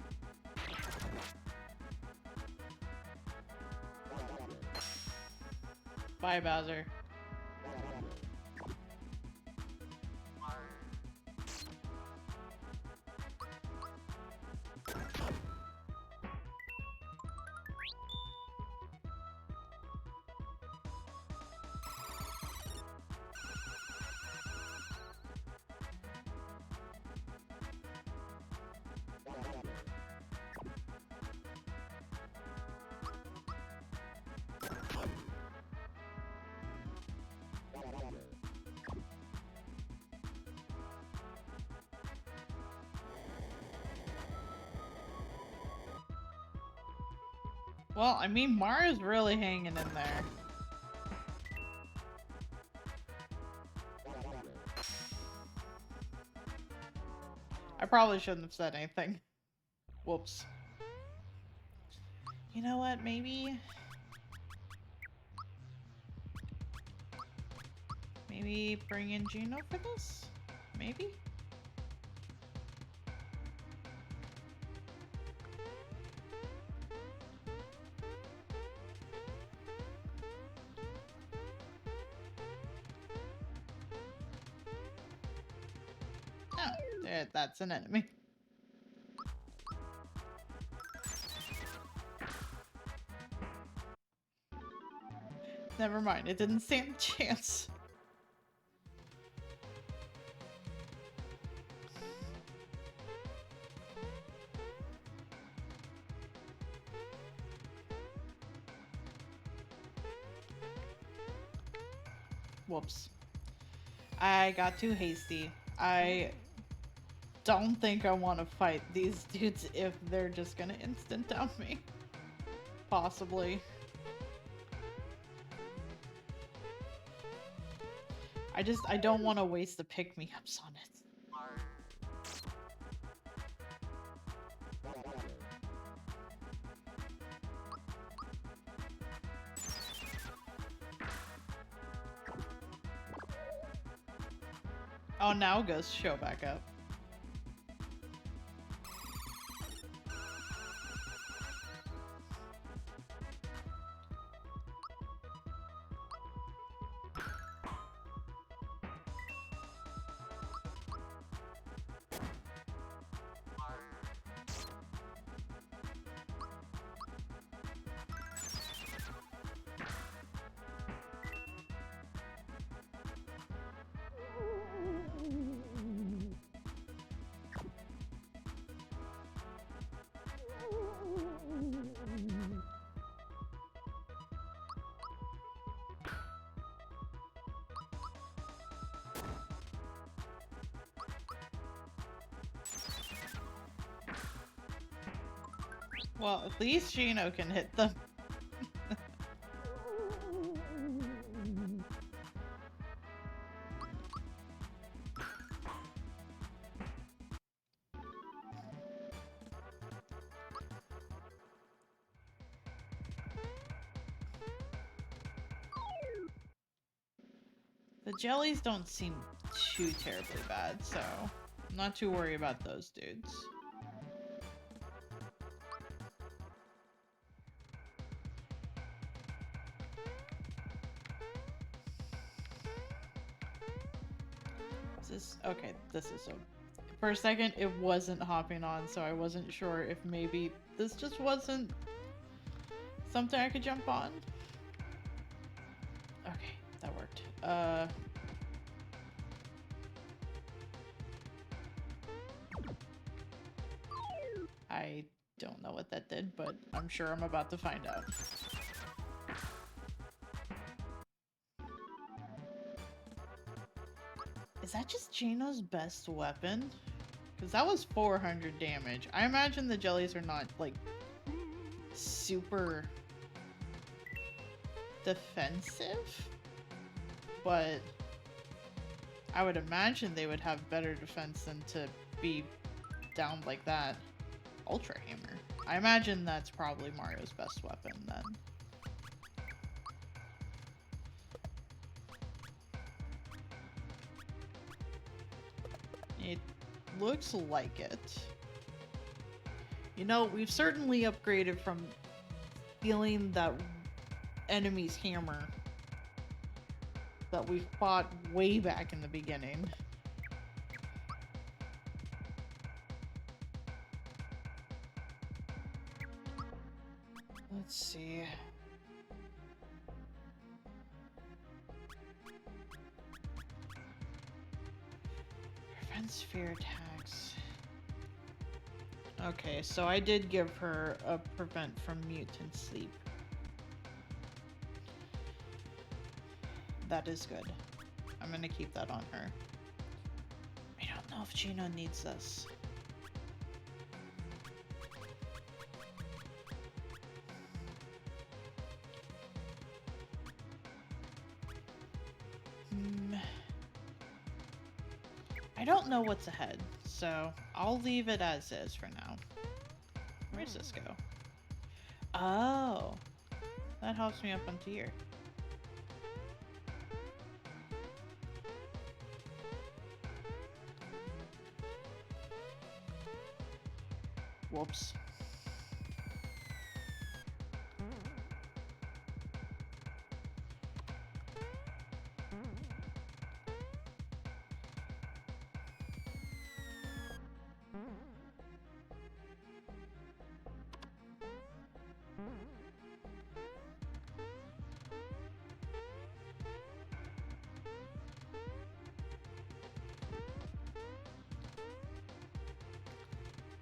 Bye, Bowser. Well, I mean, Mario's really hanging in there. I probably shouldn't have said anything. Whoops. You know what, maybe bring in Gino for this? Maybe? Oh, there, that's an enemy. Never mind, it didn't stand a chance. Whoops. I got too hasty. I don't think I want to fight these dudes if they're just gonna instant down me. Possibly. I don't want to waste the pick-me-ups on it. Oh, now Ghosts show back up. Well, at least Gino can hit them. The jellies don't seem too terribly bad, so I'm not too worried about those dudes. Okay, this is so... For a second, it wasn't hopping on, so I wasn't sure if maybe this just wasn't something I could jump on. Okay, that worked. I don't know what that did, but I'm sure I'm about to find out. Is that just Gino's best weapon? Because that was 400 damage. I imagine the jellies are not, like, super defensive, but I would imagine they would have better defense than to be down like that. Ultra Hammer. I imagine that's probably Mario's best weapon then. It looks like it. You know, we've certainly upgraded from feeling that enemy's hammer that we fought way back in the beginning. Let's see. Prevents fear attacks. Okay, so I did give her a prevent from mutant sleep. That is good. I'm gonna keep that on her. I don't know if Gino needs this. I don't know what's ahead, so I'll leave it as is for now. Where's this go? Oh, that helps me up onto here. Whoops.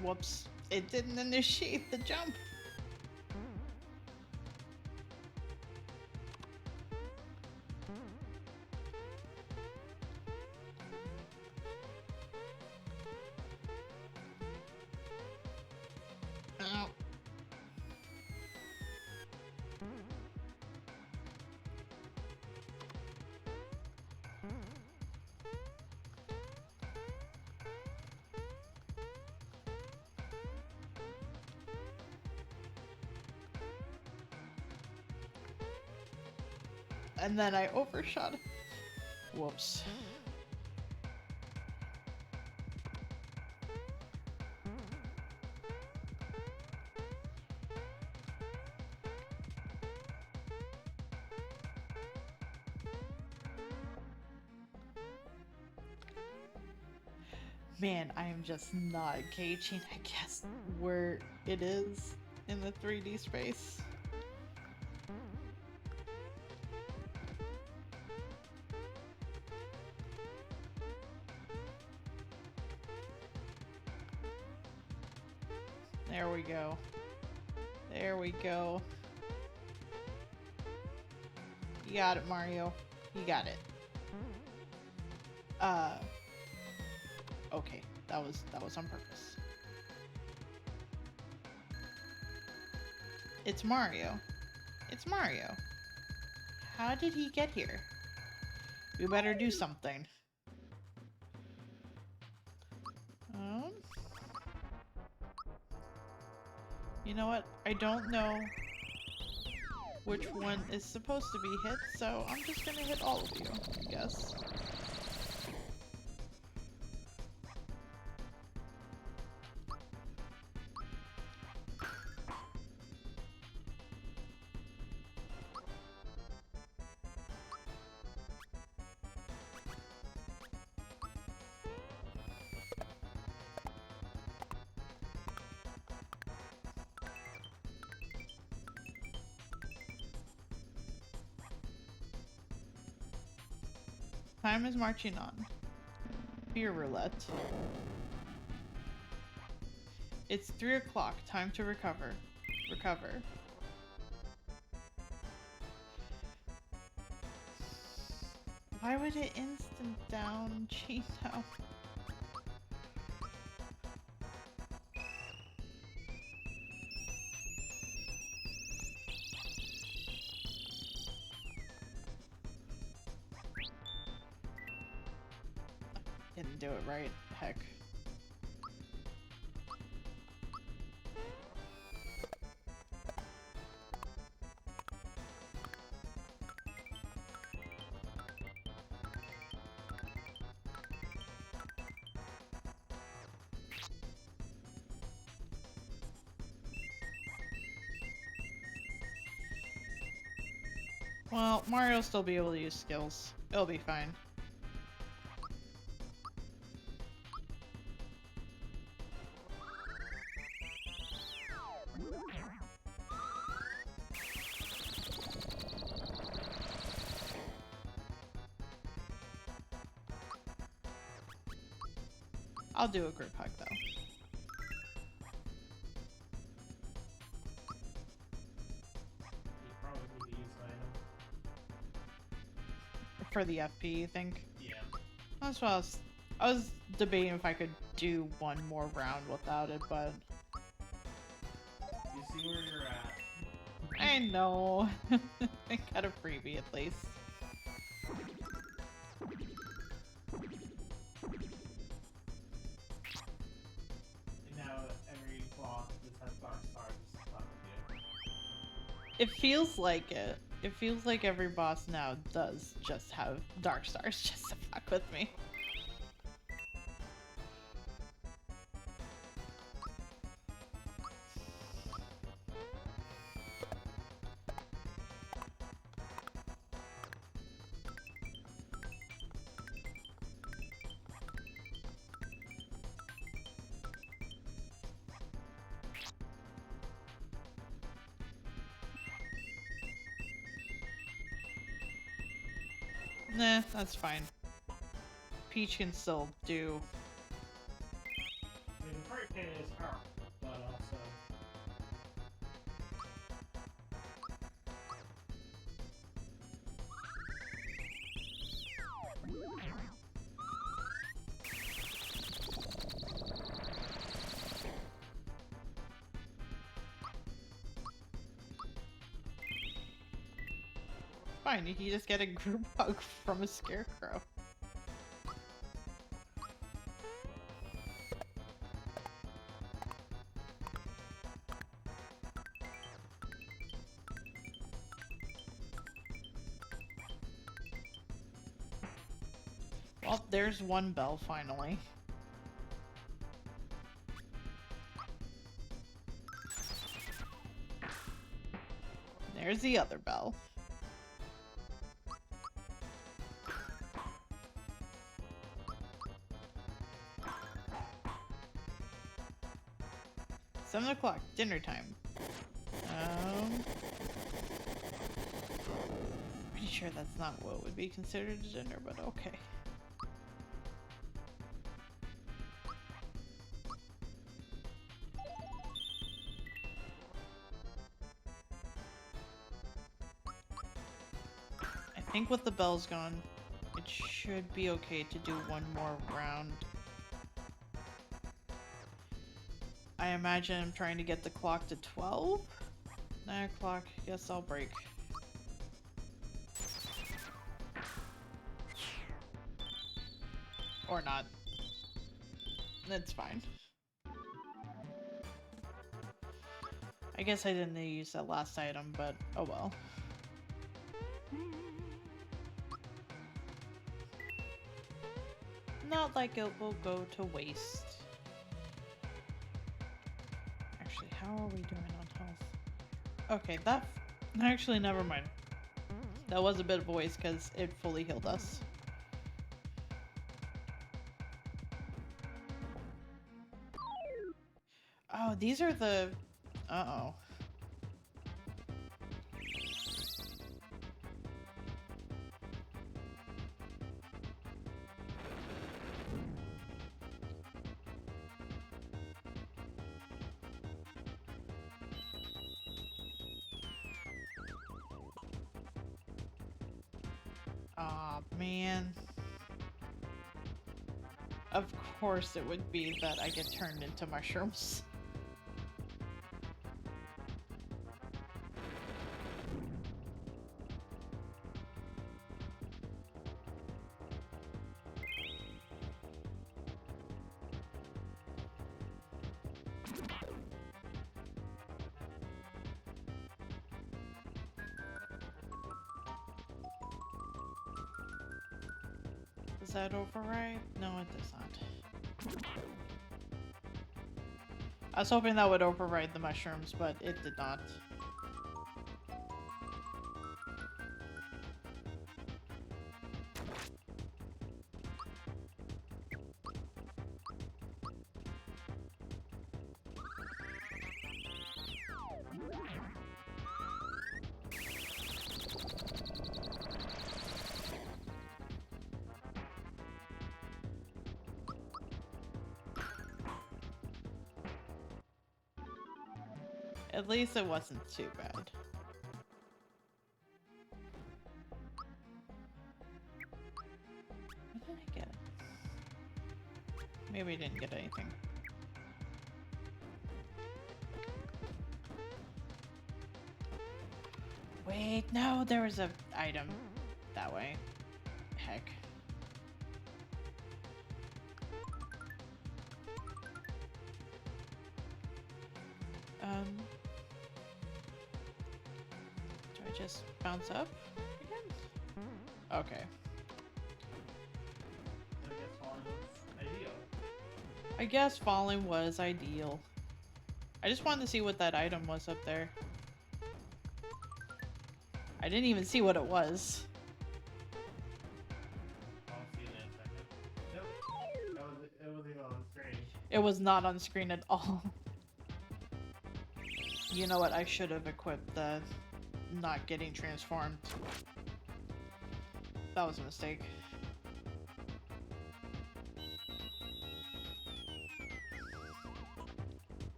Whoops. It didn't initiate the jump. Ow. And then I overshot. Whoops. Man, I am just not gauging, I guess, where it is in the 3D space. There we go. There we go. You got it, Mario. You got it. Okay. That was on purpose. It's Mario. It's Mario. How did he get here? We better do something. You know what? I don't know which one is supposed to be hit, so I'm just gonna hit all of you, I guess. Time is marching on. Beer roulette. It's 3 o'clock. Time to recover. Recover. Why would it instant down Chino? Didn't do it right. Heck. Well, Mario will still be able to use skills. It'll be fine. I'll do a group hug though. You probably need to use an item. For the FP, you think? Yeah. That's what I was debating if I could do one more round without it, but You see where you're at. I know. I got a freebie at least. And now every boss that has dark stars is stuck with you. It feels like it. It feels like every boss now does just have dark stars just to fuck with me. Nah, that's fine. Peach can still do. I mean, the freight cannon is powerful, but also. Fine, you can just get a group hug from a scarecrow. Well, there's one bell finally. There's the other bell. $7 o'clock, dinner time. Pretty sure that's not what would be considered a dinner, but okay. I think with the bells gone, it should be okay to do one more round. I imagine I'm trying to get the clock to 12? 9 o'clock, guess I'll break. Or not. That's fine. I guess I didn't use that last item, but oh well. Not like it will go to waste. Actually, how are we doing on health? Okay, that... Actually, never mind. That was a bit of a waste because it fully healed us. Oh, these are the... Uh-oh. Aw, man. Of course it would be that I get turned into mushrooms. Does that override? No, it does not. I was hoping that would override the mushrooms, but it did not. At least it wasn't too bad. What did I get? Maybe I didn't get anything. Wait, no, there was a item that way. Heck. Do I just bounce up again? Okay. I guess falling was ideal. I just wanted to see what that item was up there. I didn't even see what it was. I'll see it in a second. Nope. It wasn't on screen. It was not on screen at all. You know what? I should have equipped the not getting transformed. That was a mistake.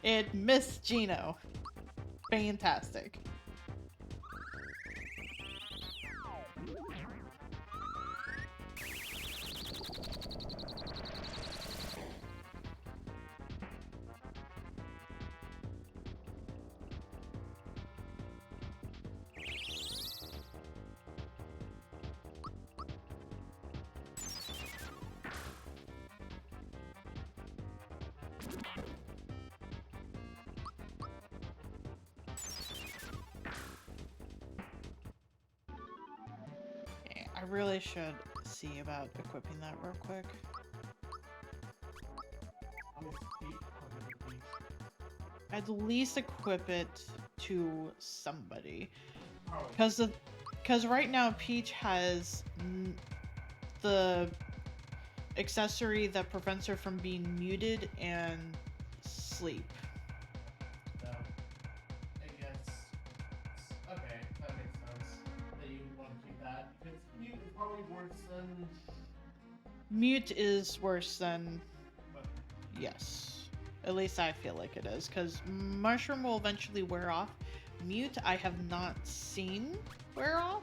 It missed Gino. Fantastic. I really should see about equipping that real quick. I'd at least equip it to somebody. Because right now Peach has the accessory that prevents her from being muted and sleep. So, I guess. Okay, that makes sense. That you want to keep that. Because mute is probably worse than. Mute is worse than. But Yes. At least I feel like it is. Because Mushroom will eventually wear off. Mute, I have not seen wear off.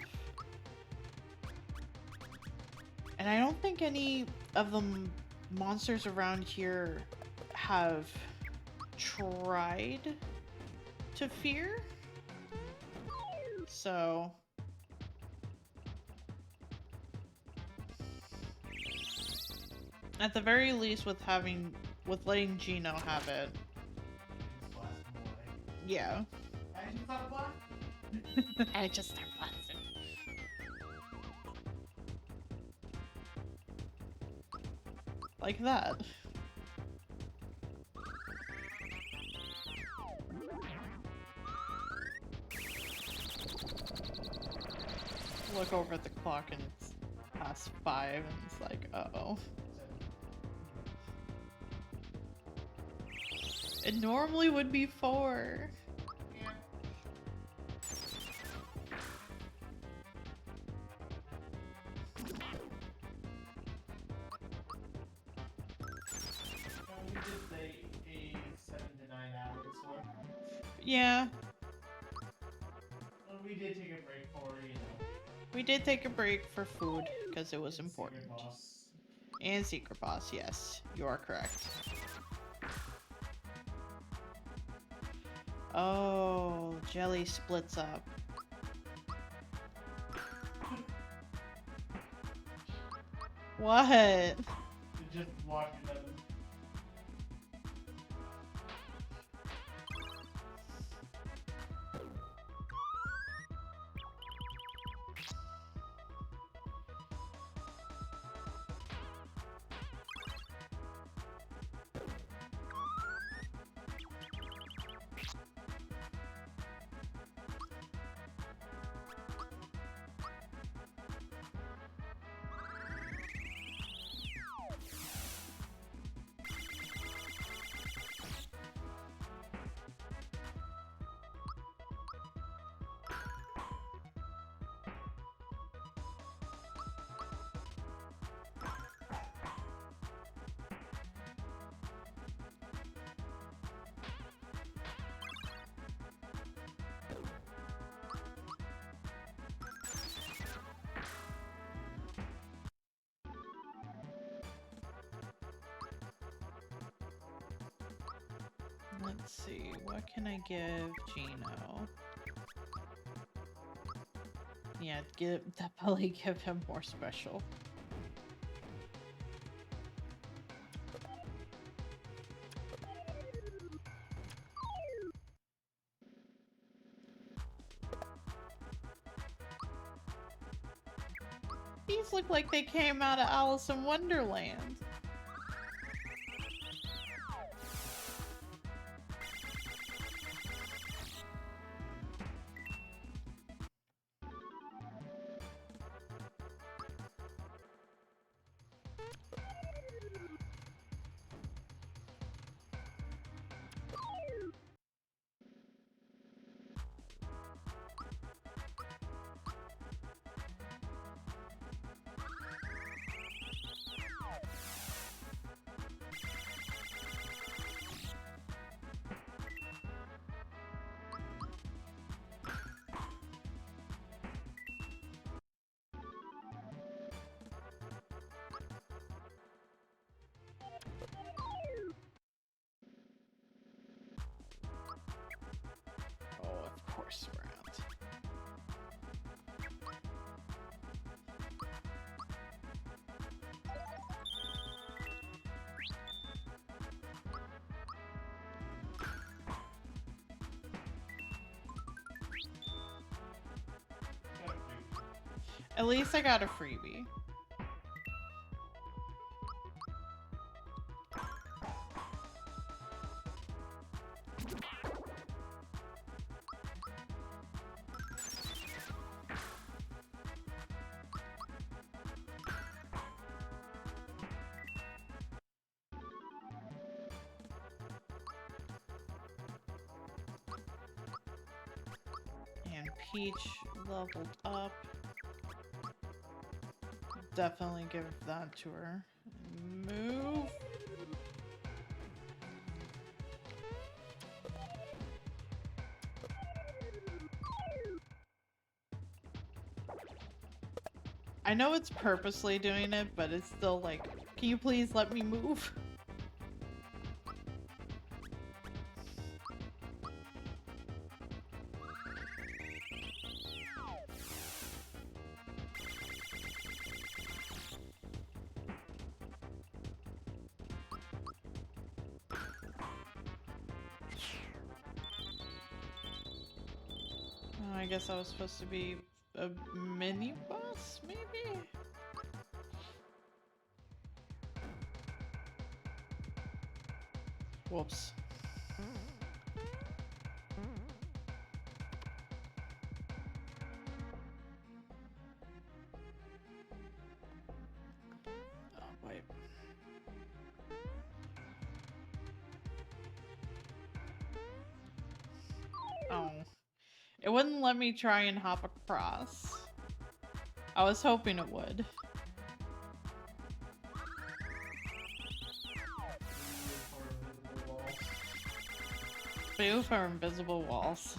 And I don't think any of the monsters around here have tried to fear. So at the very least with letting Gino have it. it's last more. Yeah. I just thought black. I just start blasting. Like that. Look over at the clock and it's past 5 and it's like, uh-oh. It normally would be 4. Yeah. We did say a 7 to 9 hours one. Yeah. Well, we did take a break for, We did take a break for food because it was Secret important. boss. And secret boss, yes, you are correct. Oh, jelly splits up. What? It just walking at him. Let's see, what can I give Gino? Yeah, definitely give him more special. These look like they came out of Alice in Wonderland. Oh, of course, Sprout. At least I got a freebie. And Peach leveled up. Definitely give that to her. Move. I know it's purposely doing it, but it's still like, can you please let me move? Oh, I guess I was supposed to be a mini boss, maybe? Whoops. Oh, wait. Oh. It wouldn't let me try and hop across. I was hoping it would. Boo for invisible walls.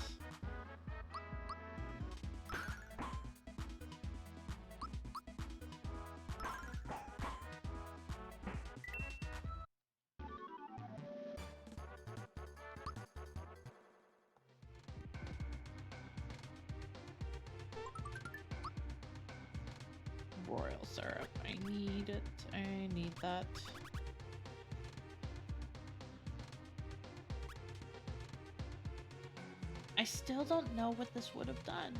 Royal syrup. I need it. I need that. I still don't know what this would have done.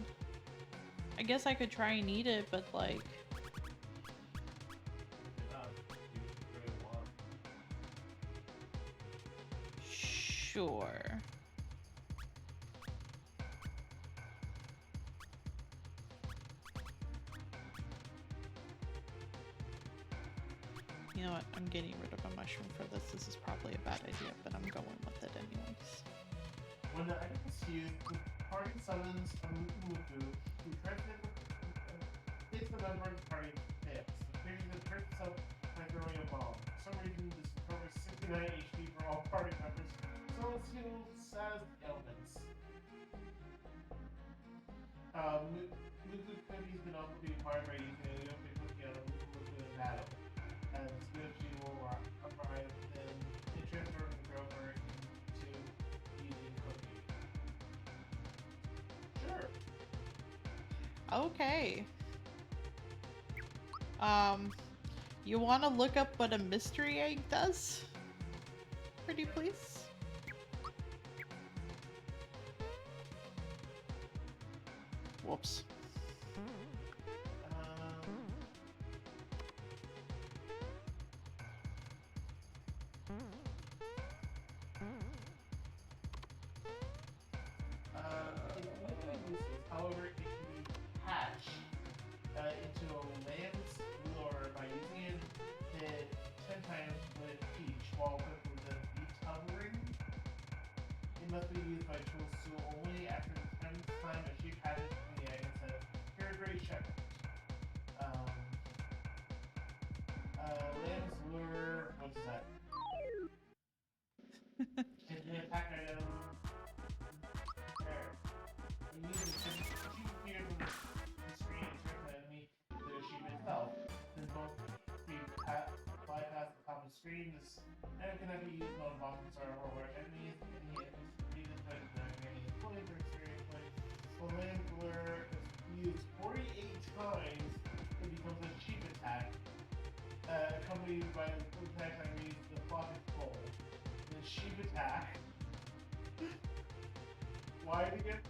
I guess I could try and eat it, but like... Sure. You know what? I'm getting rid of a mushroom for this. This is probably a bad idea, but I'm going with it anyways. When the item is used, the party summons a Muku who tries to hits the member of the party fails. The creature that hurts itself by throwing a bomb. For some reason, this recovers 69 HP for all party members. So it's healed as elements. Muku cookies can also be acquired by using a Yopi cookie on a Muku in battle. As Yoshi will arrive, then it transfers the Grover into using cookie. Sure. Okay. You want to look up what a mystery egg does? Pretty please? Whoops. However, it can be hatched into a lamb's lure by using it 10 times with each while cooked with a beef covering. It must be used by Toadstool only after the 10th time a sheep hatches from the egg instead of Garo Shepherd. Lamb's lure, what's that? It's an attack item. There. You need to sheep appear from the screen and turn the enemy to the sheep itself. Then both sheep bypass the top of the screen. This item cannot be used on bosses or where enemies. Any enemies completed by the points or experience points. The Lamb's lure is used 48 times. It becomes a sheep attack. Accompanied by the attack that reads the flock is full. The sheep attack. Why to get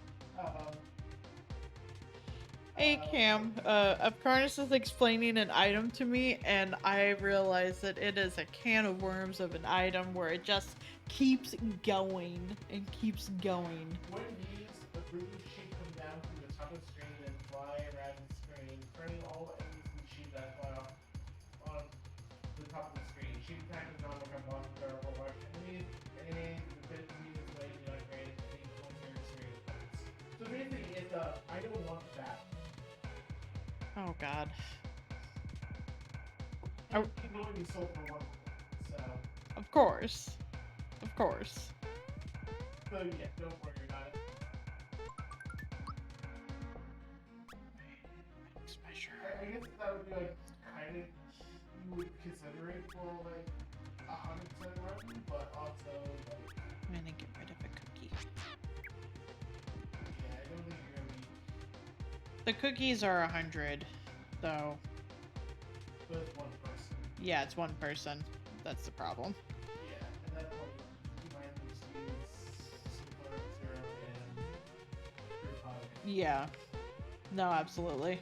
Hey Cam, Upcarnus is explaining an item to me, and I realize that it is a can of worms of an item where it just keeps going and keeps going. when used, a group of sheep come down from the top of the screen and fly around the screen, turning all enemies and sheep that fly off on the top of the screen. Sheep attack does not work on bosses or large enemies. Enemies, the bit of this way do not grant any points or experience points. So basically, it's I don't want that. Oh god. It can only be sold for 1 point, so. Of course. Of course. So yeah, don't worry about it. I guess that would be like kind of you would consider it for like 100% run, but also like I'm gonna get rid of a cookie. yeah, I don't think you're gonna be. The cookies are 100, so But it's one person. yeah, it's one person. That's the problem. Yeah, and that's what you might just use super syrup and fruit pie. Yeah. No, absolutely.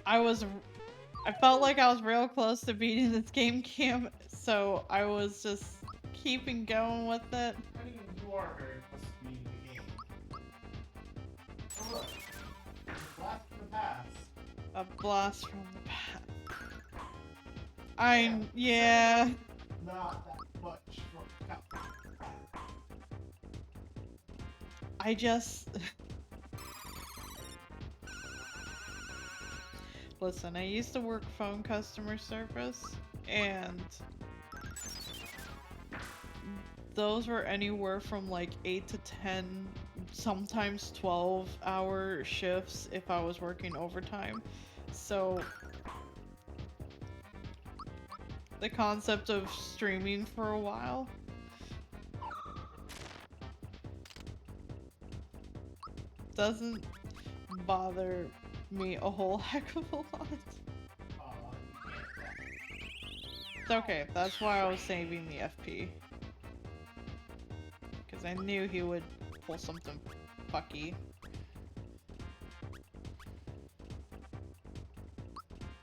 I felt like I was real close to beating this game, Cam, so I was just keeping going with it. I mean, you are very close to beating the game. Oh look, blast from the past. A blast from the past. Yeah. Not that much from the I just... Listen, I used to work phone customer service, and those were anywhere from like 8 to 10, sometimes 12-hour shifts if I was working overtime. So the concept of streaming for a while bother me a whole heck of a lot. It's okay, that's why I was saving the FP. Because I knew he would pull something fucky.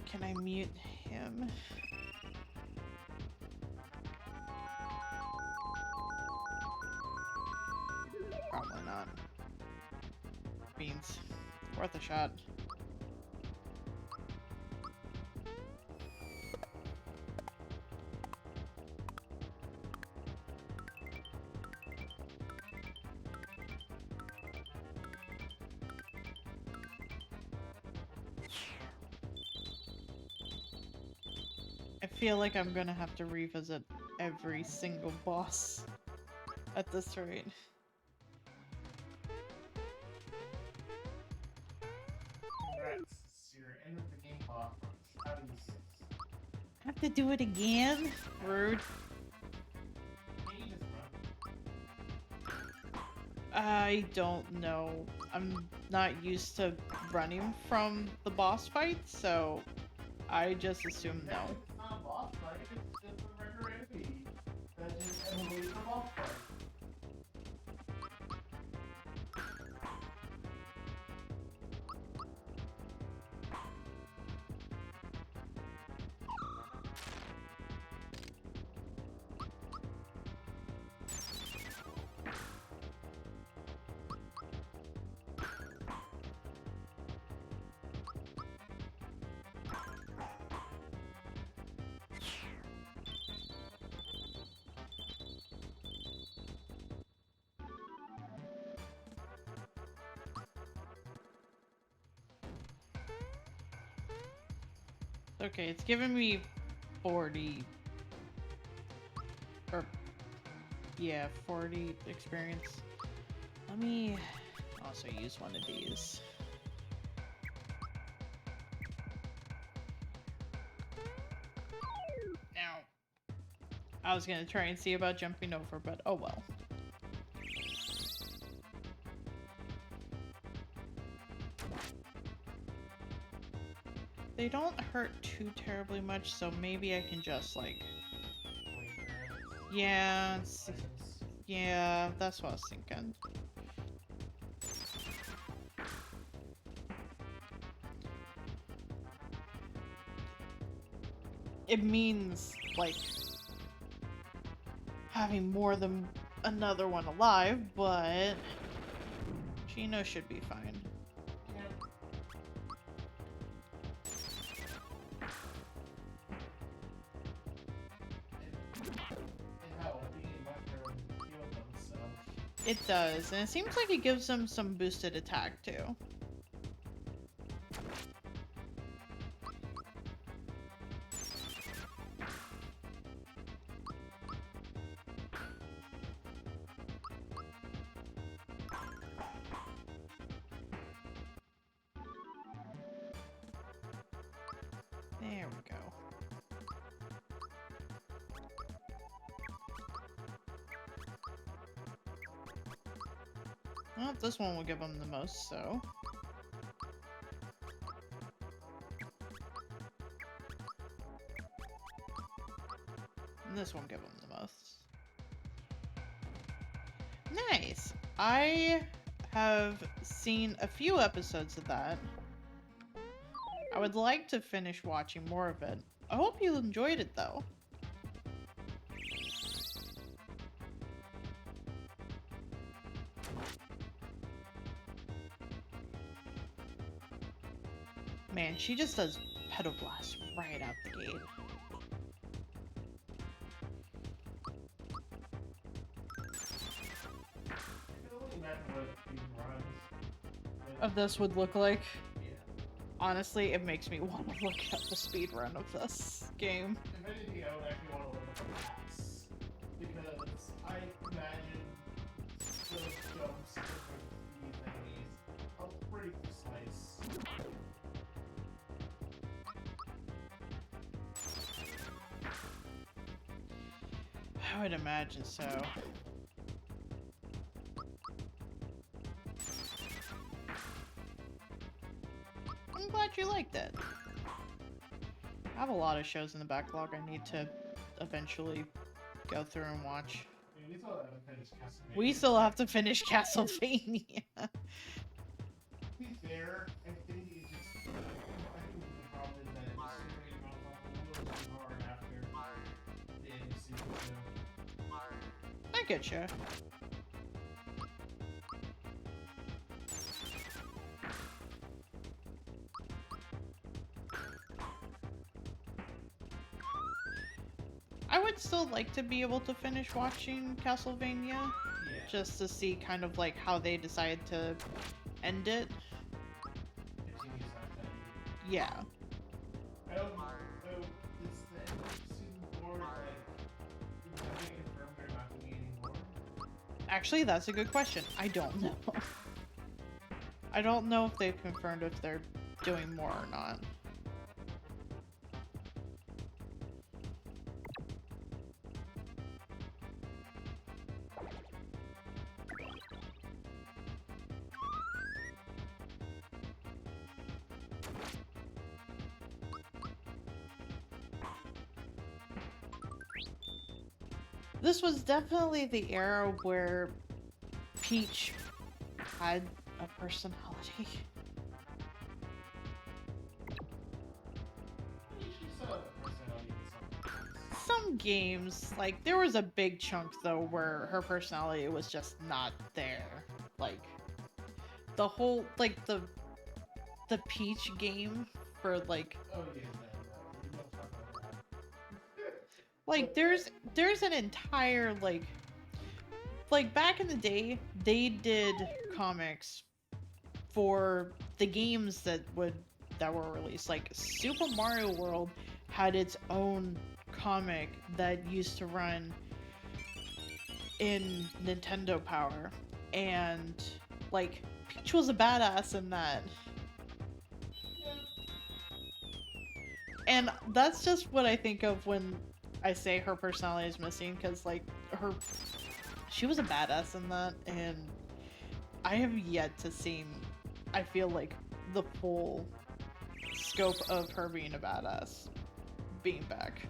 Can I mute him? Probably not. Beans. Worth a shot. I feel like I'm gonna have to revisit every single boss at this rate. Congrats, you're end of the game off. How do you say? Have to do it again? Rude. Can you just run? I don't know. I'm not used to running from the boss fight, so I just assume no. It's not a boss fight, it's just a regular enemy. That just emulates a boss fight. Okay, it's giving me 40. Or, yeah, 40 experience. Let me also use one of these. Now, I was gonna try and see about jumping over, but oh well. They don't hurt too terribly much, so maybe I can just like, yeah, yeah, that's what I was thinking. It means like having more than another one alive, but Chino should be fine. It does, and it seems like it gives them some boosted attack too. There we go. Well, this one will give them the most, so. And this won't give them the most. Nice! I have seen a few episodes of that. I would like to finish watching more of it. I hope you enjoyed it, though. Man, she just does Petal Blast right out the gate. Of this would look like. Yeah. Honestly, it makes me want to look at the speed run of this game. If anything, I would actually want to look at the maps. Because I imagine those jumps with these enemies are pretty precise. I would imagine so. glad you liked it. I have a lot of shows in the backlog I need to eventually go through and watch. I mean, we still haven't finished Castlevania. We still have to finish Castlevania. To be fair, I think it just. I think the problem is that it just started off a little too hard after the end of season 2. I get you. I would still like to be able to finish watching Castlevania, Yeah. just to see kind of like how they decide to end it. Continues after that. Yeah. I don't know. Is the end of season 4 like. Have they confirmed there not to be any more? Actually, that's a good question. I don't know. I don't know if they've confirmed if they're doing more or not. This was definitely the era where Peach had a personality. She still has a personality in some Some games, like, there was a big chunk, though, where her personality was just not there. Like, the whole, like, the Peach game for, like, Oh, yeah, no, we don't talk about that. like, there's an entire, like, back in the day, they did comics for the games that were released. Like, Super Mario World had its own comic that used to run in Nintendo Power, and like, Peach was a badass in that. And that's just what I think of when I say her personality is missing, because like, she was a badass in that, and I have yet to see, I feel like, the full scope of her being a badass being back.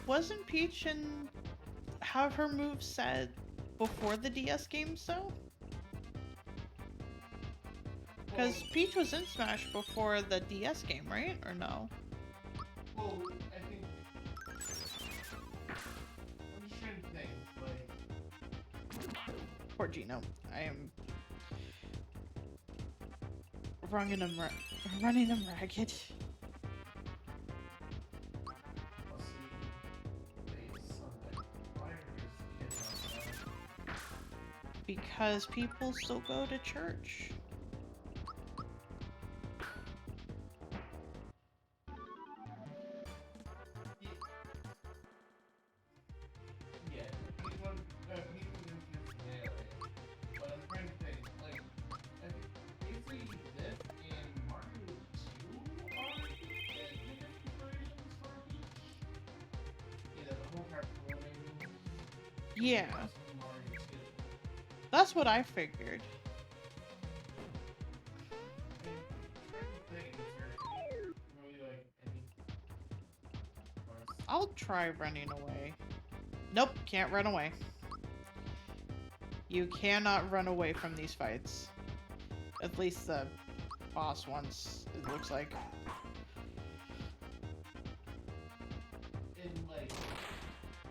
Wasn't Peach and have her moves set before the DS games though? Because Peach was in Smash before the DS game, right? Or no? Well, I think. I'm just trying to think, like. Poor Gino. I am running him ragged. Let's see. Today's Sunday. Why are these kids outside? Because people still go to church. Yeah, people didn't get today, but I'm trying to think, like, I think basically this and Mario 2 are the biggest inspirations for Peach. Yeah, the whole cartooning. Yeah, Mario 2. that's what I figured. And trying to think, is there really like any parts? I'll try running away. Nope, can't run away. You cannot run away from these fights. At least the boss ones, it looks like. And like,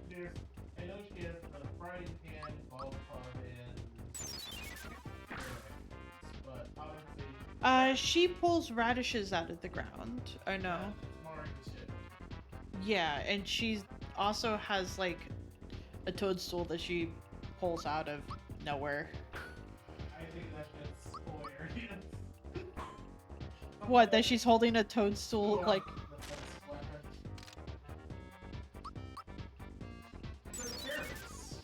there's, I know she has the frying pan, golf club, and but obviously, She pulls radishes out of the ground. I know. it's Mario shit. Yeah, and she also has like a toadstool that she pulls out of nowhere. I think that shit's hilarious. What, that she's holding a toadstool, like... The fence weapon. They're carrots.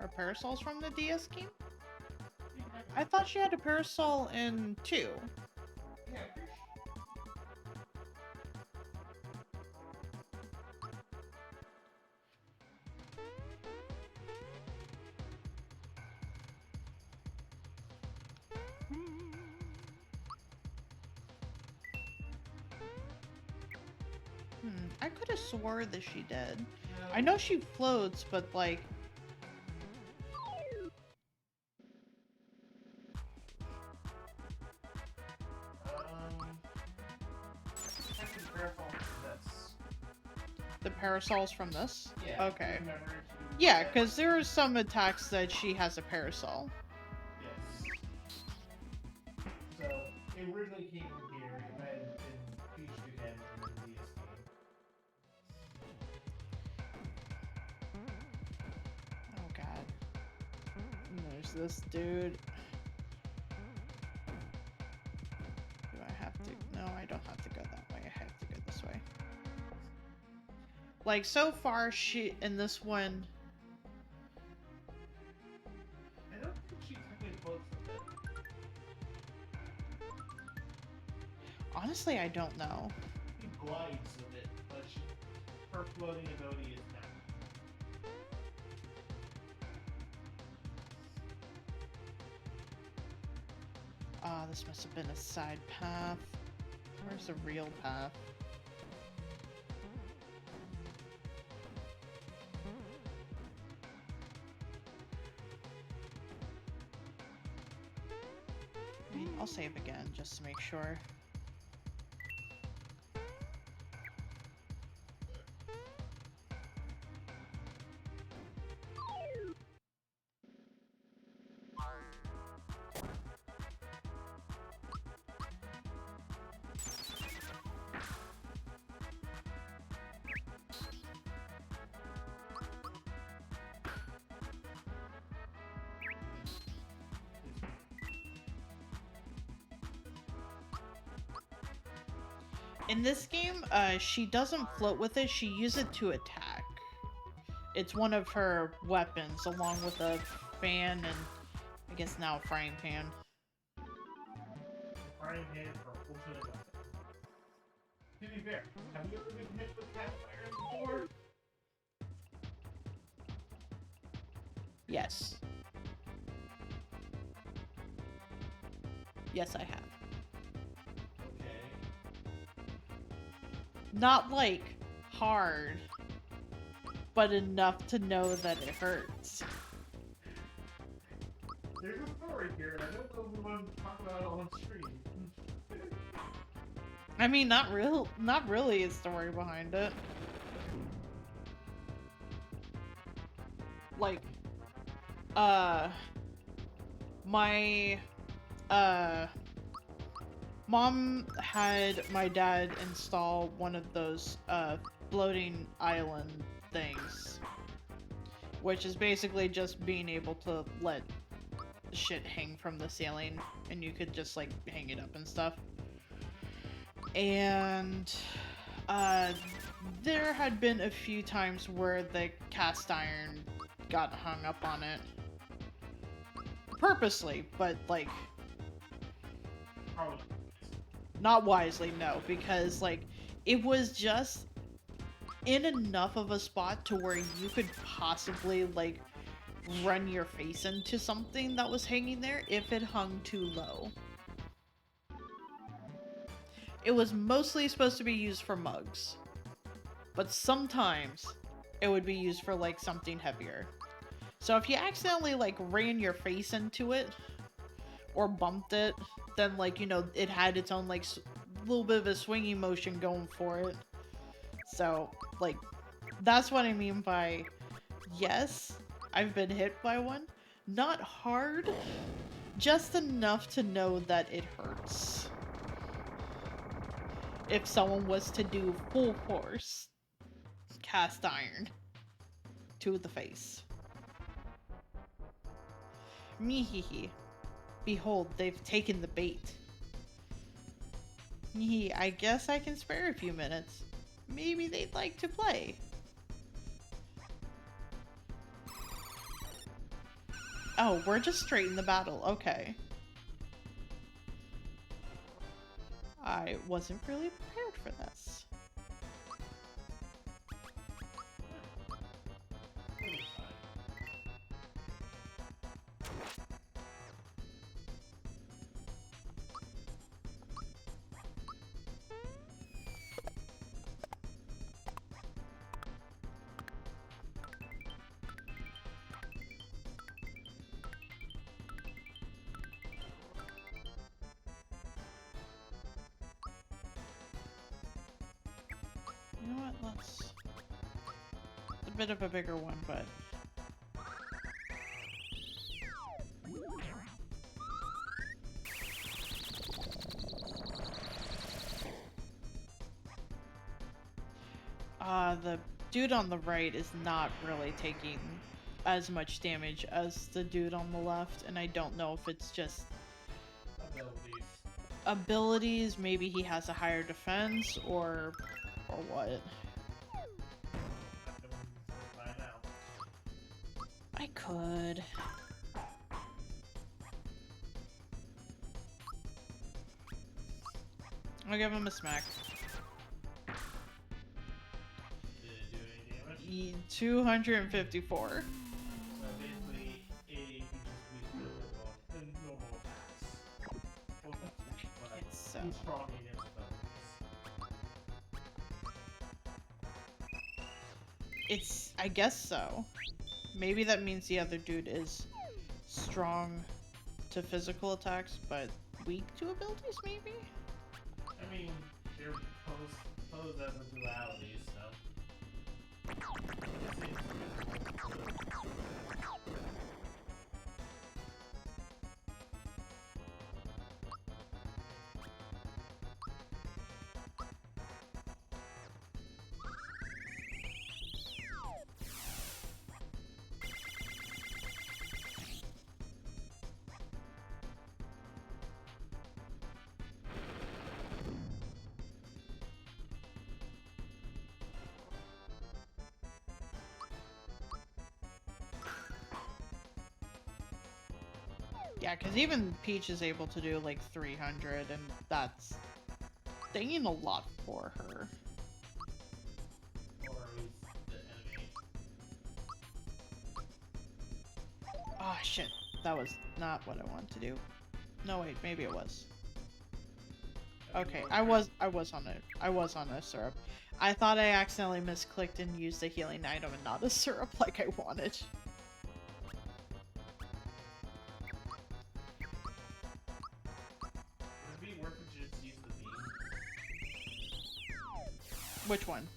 Her parasol's from the DS game? I thought she had a parasol in 2. Yeah, pretty sure. I could have swore that she did. No. I know she floats, but like... Check the parasol for this. The parasol's from this? Yeah. Okay. Remember to Yeah, check- because there are some attacks that she has a parasol. Yes. So, it originally came from here and then been featured again in the DS game. Oh god. And there's this dude. Do I have to? No, I don't have to go that way. I have to go this way. Like, so far, she, in this one, I don't think she technically floats with it. honestly, I don't know. She glides with it, but her floating ability is not. Ah, this must have been a side path. Where's the real path? I mean, I'll save again just to make sure. In this game, she doesn't float with it, she uses it to attack. It's one of her weapons, along with a fan and, I guess now a frying pan. Frying pan for ultimate weapon. To be fair, have you ever been hit with cast iron before? Yes. Yes, I have. Okay. Not like hard, but enough to know that it hurts. There's a story here, and I don't know if we want to talk about it on stream. I mean, not really a story behind it. Like, my, mom had my dad install one of those, floating island things. Which is basically just being able to let shit hang from the ceiling, and you could just, like, hang it up and stuff. And there had been a few times where the cast iron got hung up on it. Purposely, but like, Probably. not wisely, no, because like, it was just in enough of a spot to where you could possibly like run your face into something that was hanging there if it hung too low. It was mostly supposed to be used for mugs, but sometimes it would be used for like something heavier. So if you accidentally like ran your face into it or bumped it, then like, you know, it had its own like little bit of a swinging motion going for it. So like, that's what I mean by, yes, I've been hit by one. Not hard, just enough to know that it hurts. If someone was to do full force cast iron to the face. Mehehe. Behold, they've taken the bait. Mehe, I guess I can spare a few minutes. Maybe they'd like to play. Oh, we're just straight in the battle. Okay. I wasn't really prepared for this. It'll be fine. You know what? Let's... It's a bit of a bigger one, but... The dude on the right is not really taking as much damage as the dude on the left, and I don't know if it's just Abilities. abilities, maybe he has a higher defense, or what. I can find out. I could. I'll give him a smack. Did it do any damage? 254. So basically, he just weak normal attacks. But It's so... he's strong against abilities. It's... I guess so. Maybe that means the other dude is strong to physical attacks, but weak to abilities, maybe? I mean, they're posed as a duality, so. I guess it's reasonable. Yeah, because even Peach is able to do like 300, and that's danging a lot for her. Or at least the enemy. Ah, shit. That was not what I wanted to do. No, wait, maybe it was. Okay, I was on a syrup. I thought I accidentally misclicked and used a healing item and not a syrup like I wanted. Would it be worth it to just use the beam? Which one?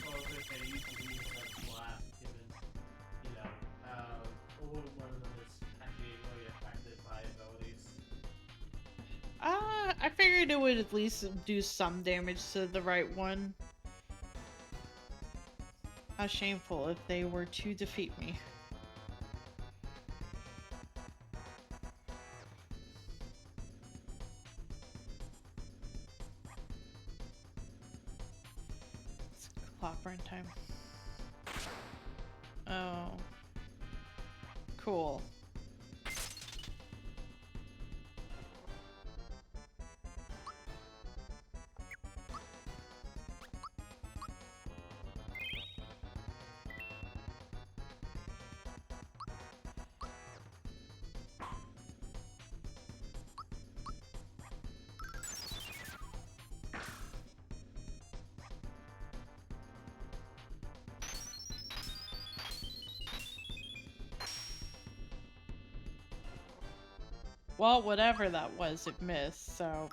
Well, I was gonna say use the beam as flat, given, you know, only one of them is actually really affected by abilities. I figured it would at least do some damage to the right one. How shameful if they were to defeat me. It's clock burn time. Oh. Cool. Well, whatever that was, it missed, so...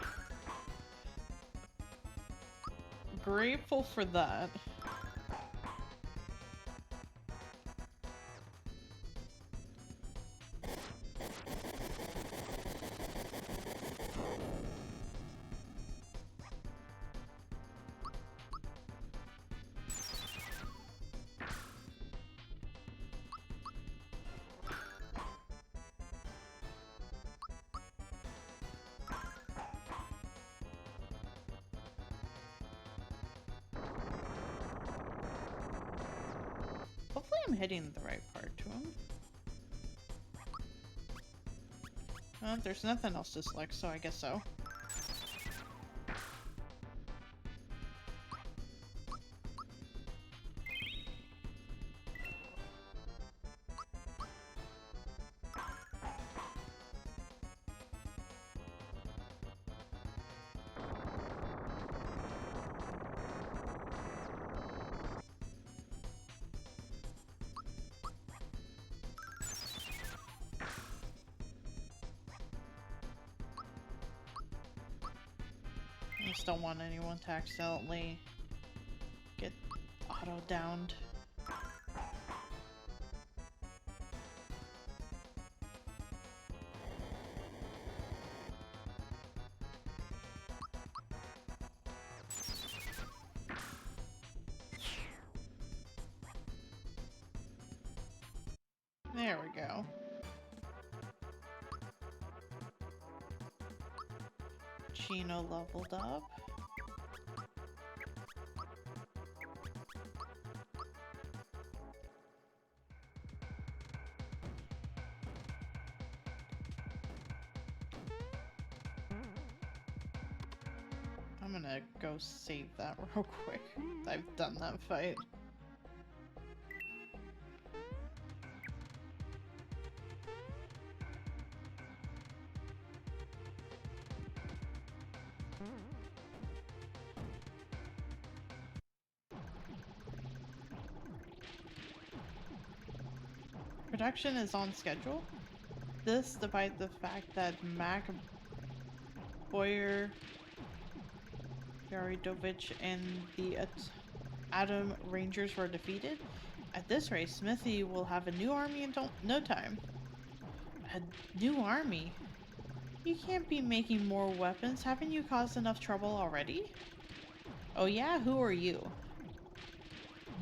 Grateful for that. Hopefully I'm hitting the right part to him. Well, there's nothing else to select, so I guess so. I just don't want anyone to accidentally get auto-downed. There we go. Chino leveled up. I'm gonna go save that real quick. I've done that fight. Production is on schedule. This, despite the fact that Mac, Boyer, Yaridovich, and the Atom Rangers were defeated. At this rate, Smithy will have a new army in no time. A new army? You can't be making more weapons. Haven't you caused enough trouble already? Oh yeah? Who are you?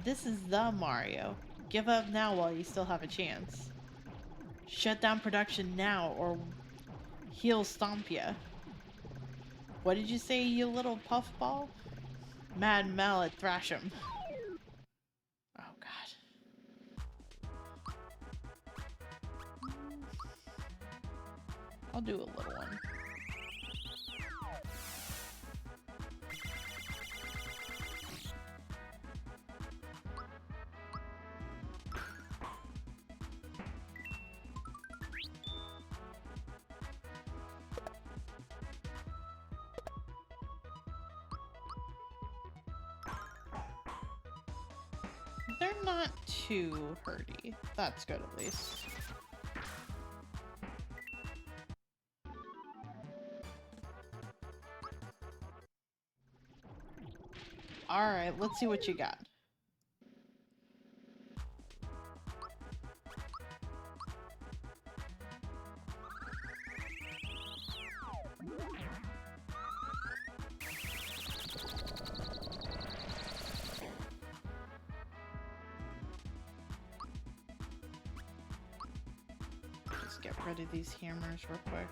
This is the Mario. Give up now while you still have a chance. Shut down production now or he'll stomp ya. What did you say, you little puffball? Mad Mallet, thrash him. Oh god. I'll do a little one. They're not too hurty. That's good at least. Alright, let's see what you got. Just get rid of these hammers real quick.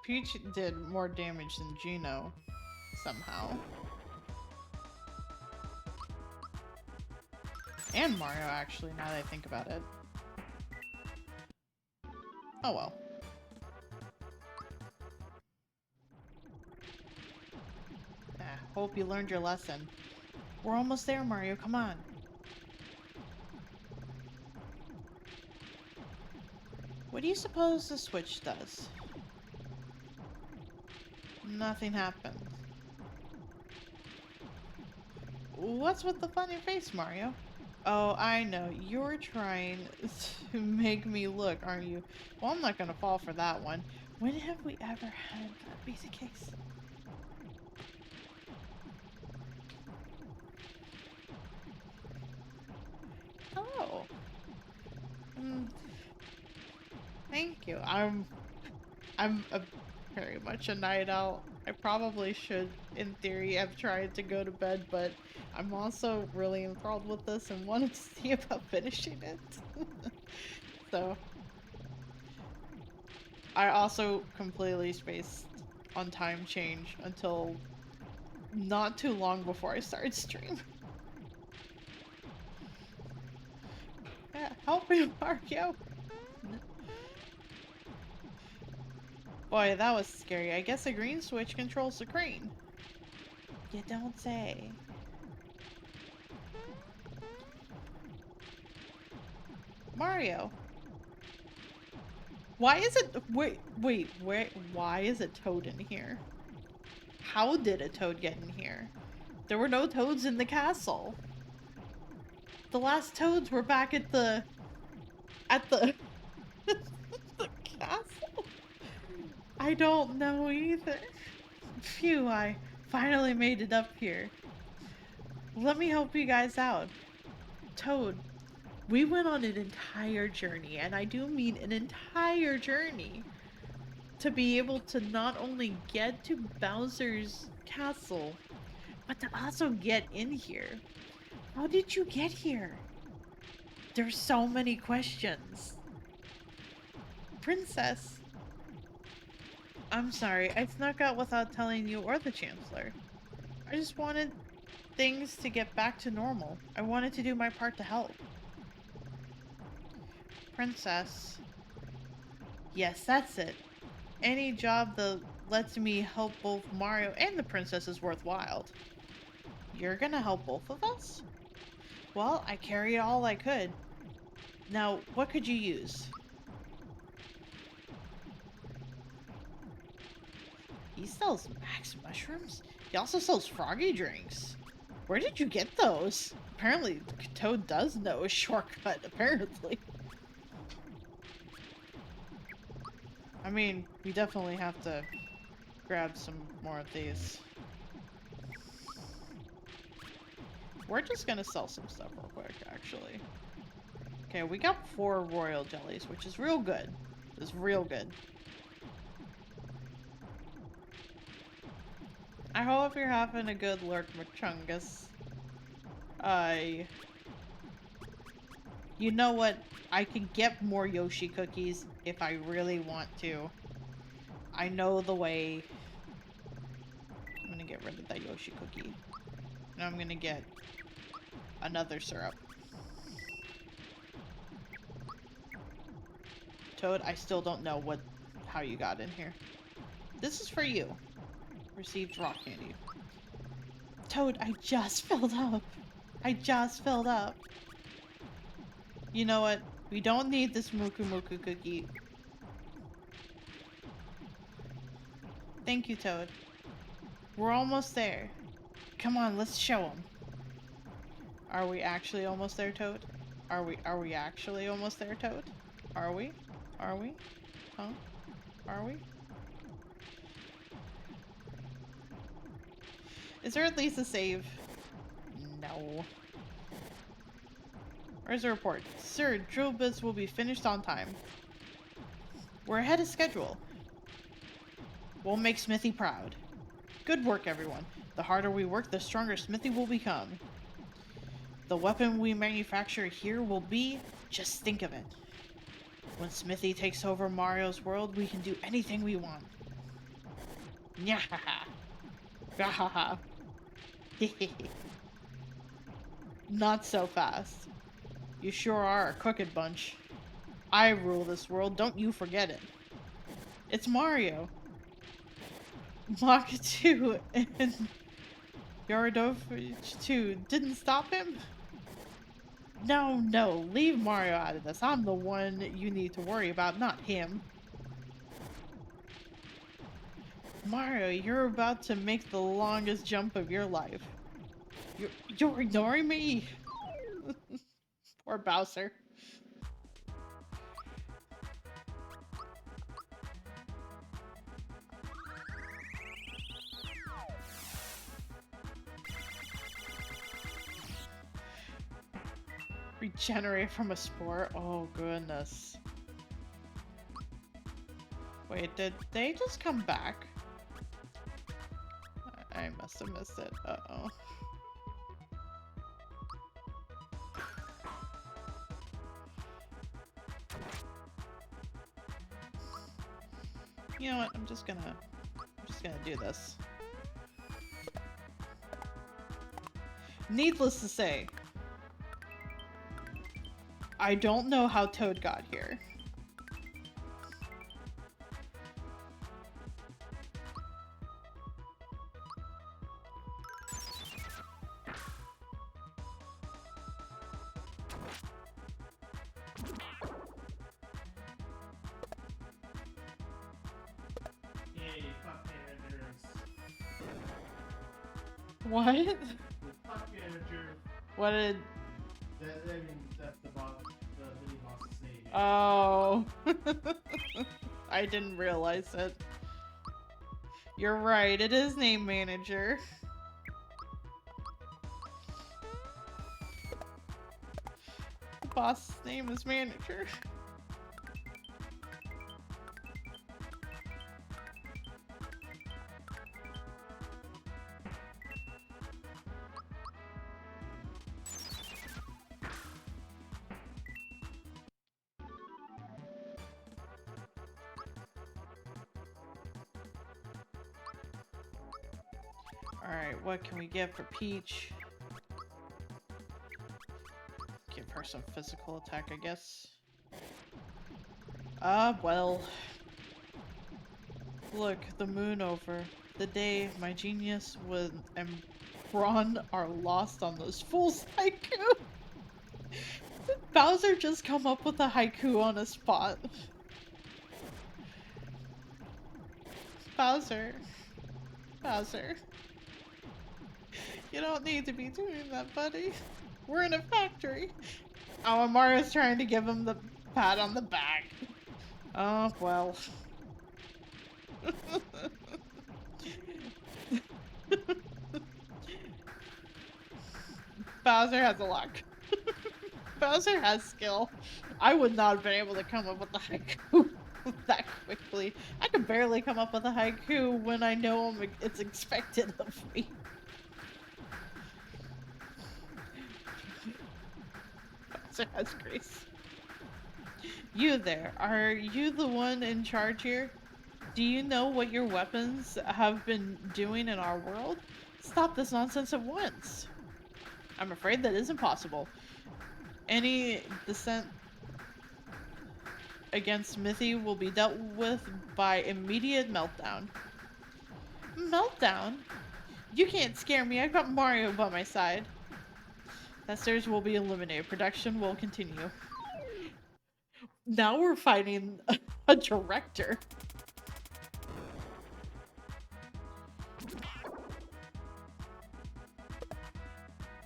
Peach did more damage than Geno, somehow. And Mario, actually, now that I think about it. Oh well. Hope you learned your lesson. We're almost there, Mario, come on. What do you suppose the switch does? Nothing happens. What's with the funny face, Mario? Oh, I know. You're trying to make me look, aren't you? Well, I'm not gonna fall for that one. When have we ever had that basic case? Hello. Thank you. I'm very much a night owl. I probably should, in theory, have tried to go to bed, but I'm also really enthralled with this and wanted to see about finishing it. So, I also completely spaced on time change until not too long before I started stream. Yeah, help me, Mario! Boy, that was scary. I guess the green switch controls the crane. You don't say. Mario. Why is it- wait, why is a toad in here? How did a toad get in here? There were no toads in the castle. The last toads were back at the the castle. I don't know either. Phew, I finally made it up here. Let me help you guys out. Toad, we went on an entire journey, and I do mean an entire journey, to be able to not only get to Bowser's castle, but to also get in here. How did you get here? There's so many questions. Princess, I'm sorry, I snuck out without telling you or the Chancellor. I just wanted things to get back to normal. I wanted to do my part to help. Princess. Yes, that's it. Any job that lets me help both Mario and the princess is worthwhile. You're gonna help both of us? Well, I carried all I could. Now, what could you use? He sells max mushrooms? He also sells froggy drinks. Where did you get those? Apparently, Toad does know a shortcut, apparently. I mean, we definitely have to grab some more of these. We're just gonna sell some stuff real quick, actually. Okay, we got 4 royal jellies, which is real good. It's real good. I hope you're having a good Lurk Machungus. You know what? I can get more Yoshi cookies if I really want to. I know the way. I'm gonna get rid of that Yoshi cookie. And I'm gonna get another syrup. Toad, I still don't know how you got in here. This is for you. Received rock candy. Toad, I just filled up. I just filled up. You know what? We don't need this Muku Muku cookie. Thank you, Toad. We're almost there. Come on, let's show them. Are we actually almost there, Toad? Are we actually almost there, Toad? Are we? Are we? Huh? Are we? Is there at least a save? No. Where's the report? Sir, drill bits will be finished on time. We're ahead of schedule. We'll make Smithy proud. Good work, everyone. The harder we work, the stronger Smithy will become. The weapon we manufacture here will be... just think of it. When Smithy takes over Mario's world, we can do anything we want. Nyahaha. Gahaha. Not so fast. You sure are a crooked bunch. I rule this world, don't you forget it. It's Mario. Mach 2 and Yaradovich 2 didn't stop him? No, leave Mario out of this. I'm the one you need to worry about, not him. Mario, you're about to make the longest jump of your life. You're ignoring me? Poor Bowser. Regenerate from a spore? Oh, goodness. Wait, did they just come back? I must have missed it. Uh-oh. You know what? I'm just gonna do this. Needless to say, I don't know how Toad got here. Yay, pop managers. What? Pop manager. What did... I mean, that's the boss, the mini boss's name. Oh. I didn't realize it. You're right, it is name manager. The boss's name is manager. Alright, what can we get for Peach? Give her some physical attack, I guess. Well. Look, the moon over. The day my genius and Braun are lost on those fools' haiku. Did Bowser just come up with a haiku on a spot? Bowser. Bowser. You don't need to be doing that, buddy. We're in a factory. Oh, and Mario's trying to give him the pat on the back. Oh, well. Bowser has a luck. Bowser has skill. I would not have been able to come up with the haiku that quickly. I could barely come up with a haiku when I know it's expected of me. Bowser has grace. You there, are you the one in charge here? Do you know what your weapons have been doing in our world? Stop this nonsense at once. I'm afraid that isn't possible. Any dissent against Smithy will be dealt with by immediate meltdown. Meltdown? You can't scare me. I've got Mario by my side. Testers will be eliminated. Production will continue. Now we're fighting a director.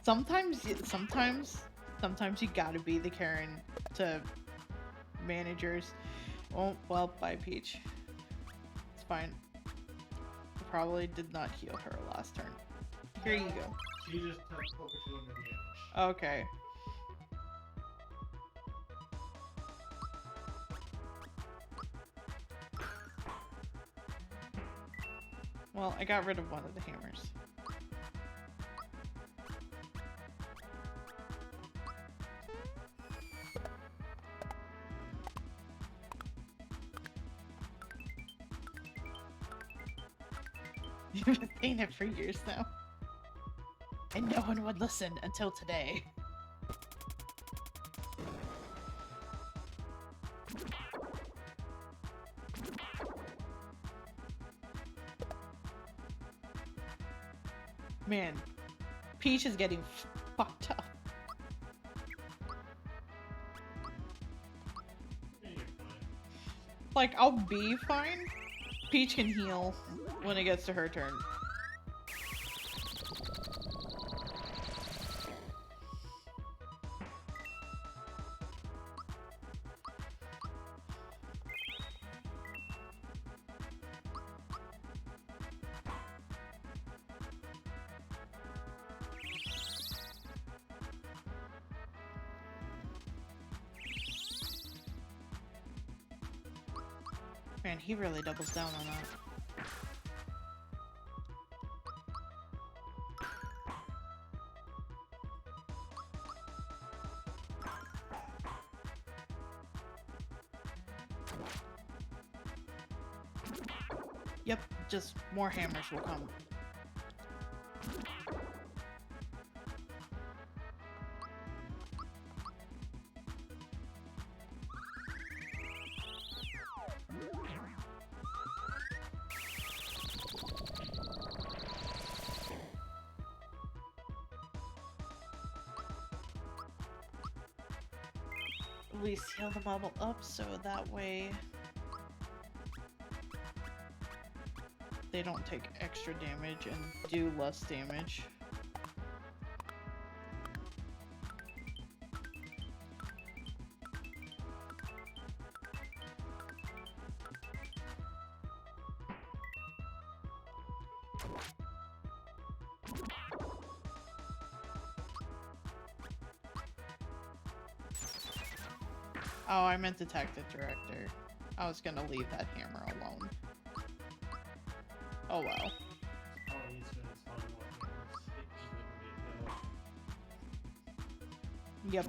Sometimes you gotta be the Karen to managers. Oh, well, bye, Peach. It's fine. I probably did not heal her last turn. Here you go. She just touched over to him in the end. Okay. Well, I got rid of one of the hammers. You've been saying it for years now. And no one would listen until today. Man, Peach is getting fucked up. Yeah, you're fine. Like, I'll be fine. Peach can heal when it gets to her turn. Man, he really doubles down on that. Yep, just more hammers will come. At least heal the bubble up so that way they don't take extra damage and do less damage. Oh, I meant to tactic director. I was gonna leave that hammer alone. Oh well. Oh, he's gonna spawn more hammers. Yep.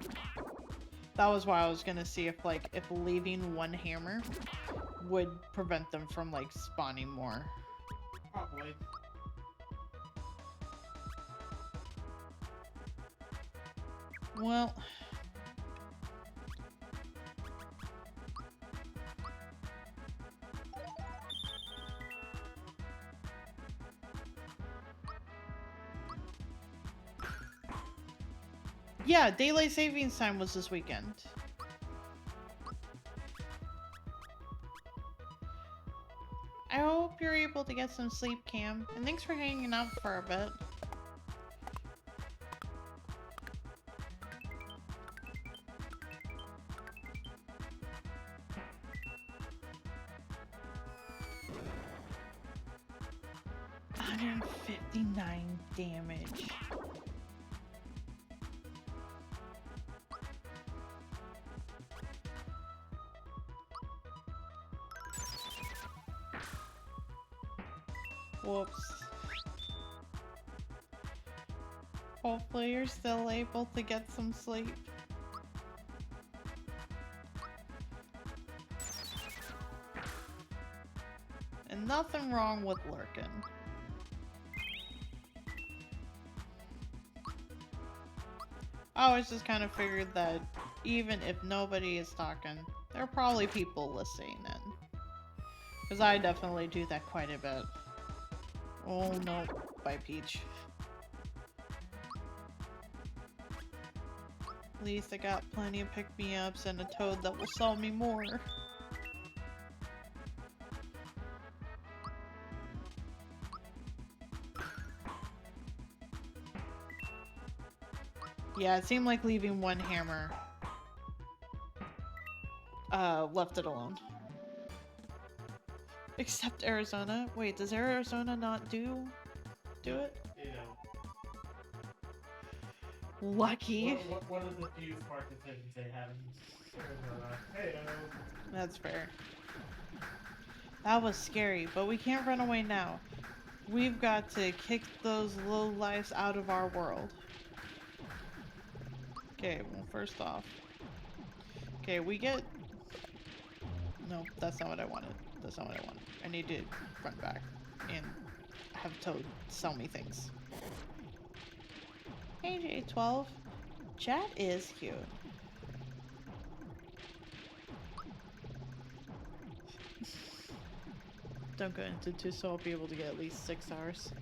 That was why I was gonna see if, like, if leaving one hammer would prevent them from, like, spawning more. Probably. Well... Yeah, daylight savings time was this weekend. I hope you're able to get some sleep, Cam. And thanks for hanging out for a bit. $159 damage. Whoops. Hopefully you're still able to get some sleep. And nothing wrong with lurking. I always just kind of figured that even if nobody is talking, there are probably people listening in. Because I definitely do that quite a bit. Oh no, bye Peach. At least I got plenty of pick-me-ups and a toad that will sell me more. Yeah, it seemed like leaving one hammer left it alone. Except Arizona. Wait, does Arizona not do it? You know. Lucky. One of the few Spartan things they have in Arizona. Hey, That's fair. That was scary, but we can't run away now. We've got to kick those low lives out of our world. Okay, well, first off. Okay, we get... No, that's not what I wanted. That's not what I wanted. I need to run back and have Toad sell me things. Hey, J12. Chat is cute. Don't go into 2, so I'll be able to get at least 6 hours.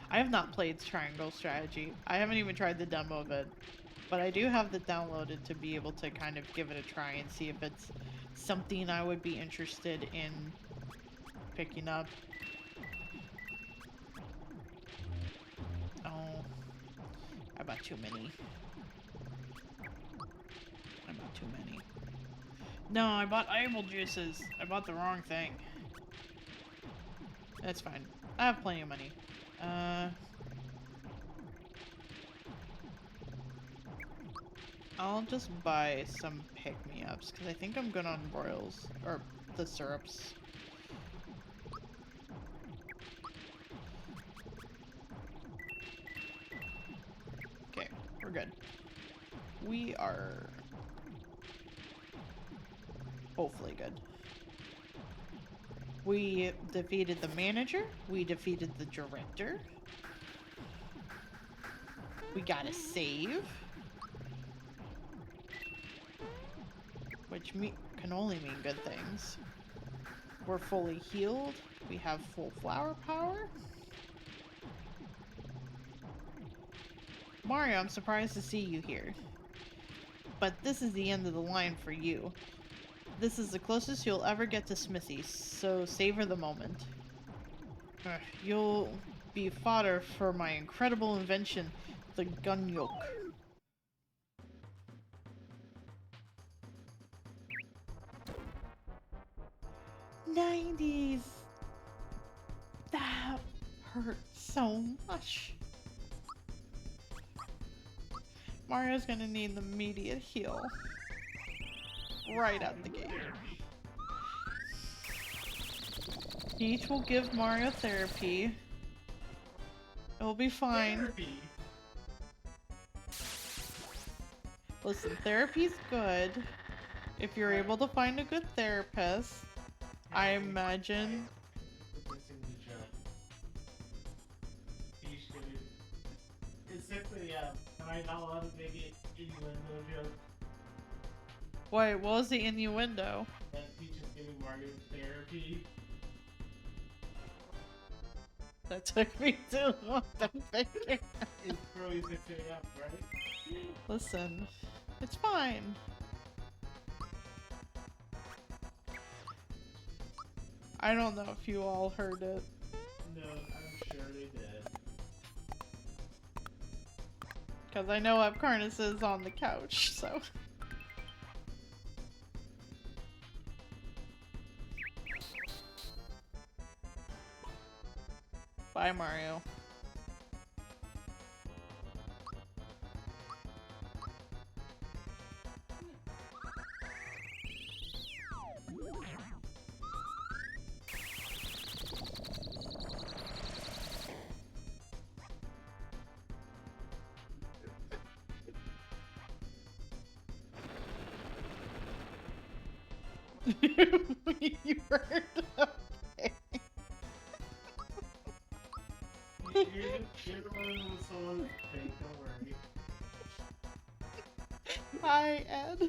I have not played Triangle Strategy. I haven't even tried the demo of it. But I do have it downloaded to be able to kind of give it a try and see if it's something I would be interested in picking up. Oh, I bought too many. I bought too many. No, I bought eyeball juices. I bought the wrong thing. That's fine. I have plenty of money. I'll just buy some pick-me-ups because I think I'm good on royals or the syrups. Okay, we're good. We are hopefully good. We defeated the manager. We defeated the director. We got a save. Which can only mean good things. We're fully healed. We have full flower power. Mario, I'm surprised to see you here. But this is the end of the line for you. This is the closest you'll ever get to Smithy, so savor the moment. You'll be fodder for my incredible invention, the gun yoke. '90s! That hurt so much. Mario's gonna need an immediate heal. Right out the gate. Peach will give Mario therapy. It'll be fine. Therapy. Listen, therapy's good. If you're able to find a good therapist, I imagine. It's simply, am I not allowed to make it innuendo joke Wait, what was the innuendo? that Peach is giving Mario therapy? That took me too long to figure. It's probably 6 a.m., right? Listen, it's fine. I don't know if you all heard it. No, I'm sure they did. Because I know Upcarnus is on the couch, so. Bye, Mario. You heard? Okay. You're the one with someone's fake, don't worry. Hi, Ed.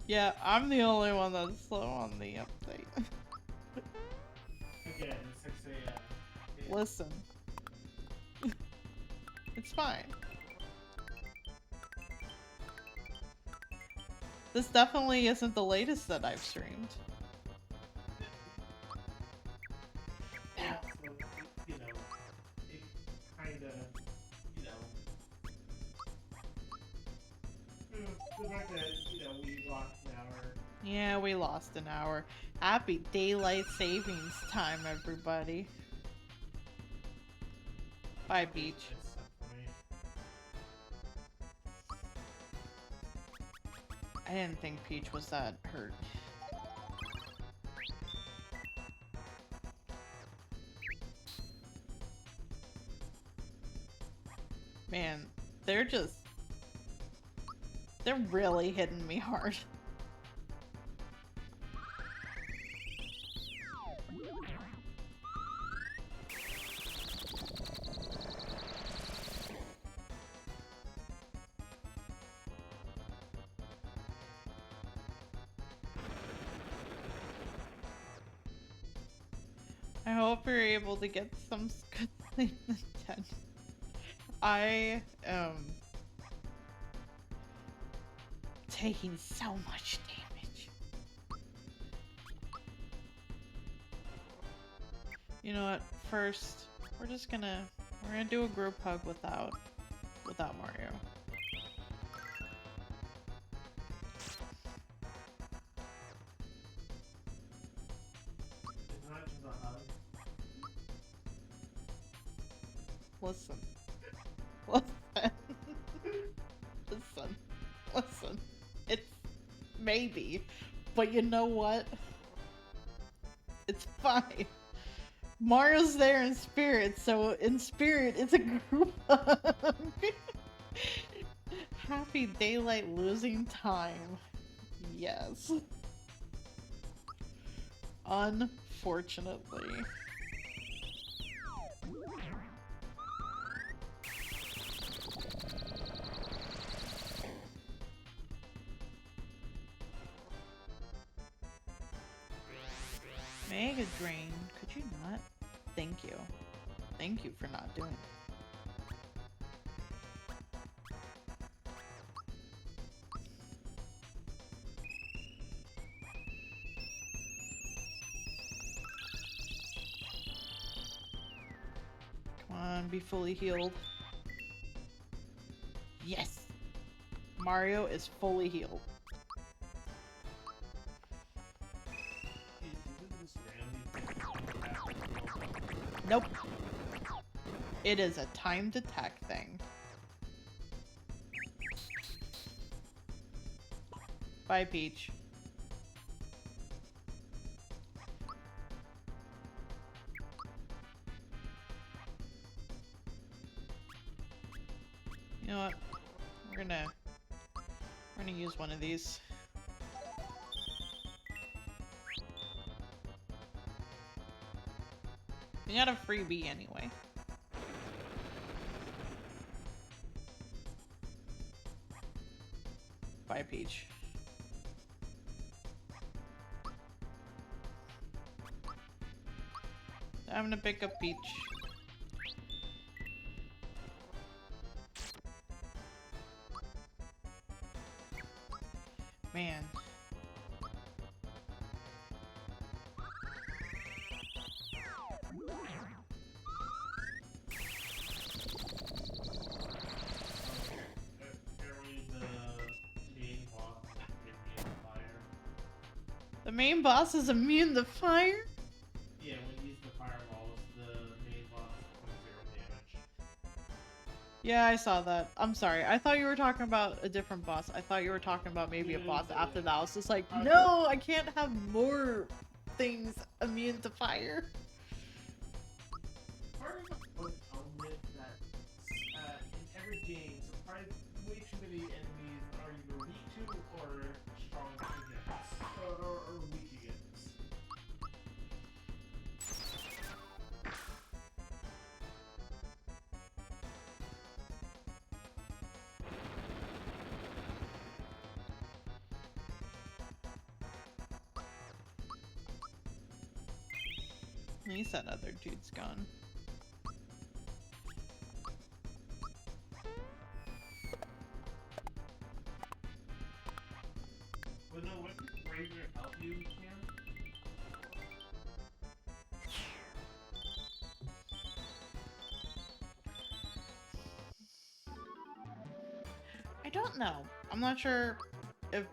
Yeah, I'm the only one that's slow on the update. Again, 6 a.m. Yeah. Listen. It's fine. This definitely isn't the latest that I've streamed. Yeah, so, you know, it kinda, you know, the fact that, you know, we lost an hour. Yeah, we lost an hour. Happy daylight savings time, everybody. Bye, Peach. It's so funny. I didn't think Peach was that hurt. Man, they're really hitting me hard. I hope you're able to get some good sleep then. I am taking so much damage. You know what? First, we're gonna do a group hug without Mario. It's not just a hug. Listen, Listen. Listen. Listen. It's maybe. But you know what? It's fine. Mario's there in spirit, so in spirit, it's a group hug. Happy daylight losing time. Yes. Unfortunately. Mega Drain, could you not? Thank you. Thank you for not doing it. Come on, be fully healed. Yes! Mario is fully healed. Nope. It is a timed attack thing. Bye, Peach. You know what? We're gonna use one of these. We got a freebie anyway. Bye, Peach. I'm gonna pick up Peach. Man. The main boss is immune to fire? Yeah, when you use the fireballs, the main boss does 0 damage. Yeah, I saw that. I'm sorry. I thought you were talking about a different boss. I thought you were talking about maybe a boss after that. I was just like, no, I can't have more things immune to fire. Part of the fun element that in every game, surprise way too many enemies are either weak to or strong against, or weak against. At least that other dude's gone. But no, what if Razor help you, Cam? I don't know. I'm not sure if...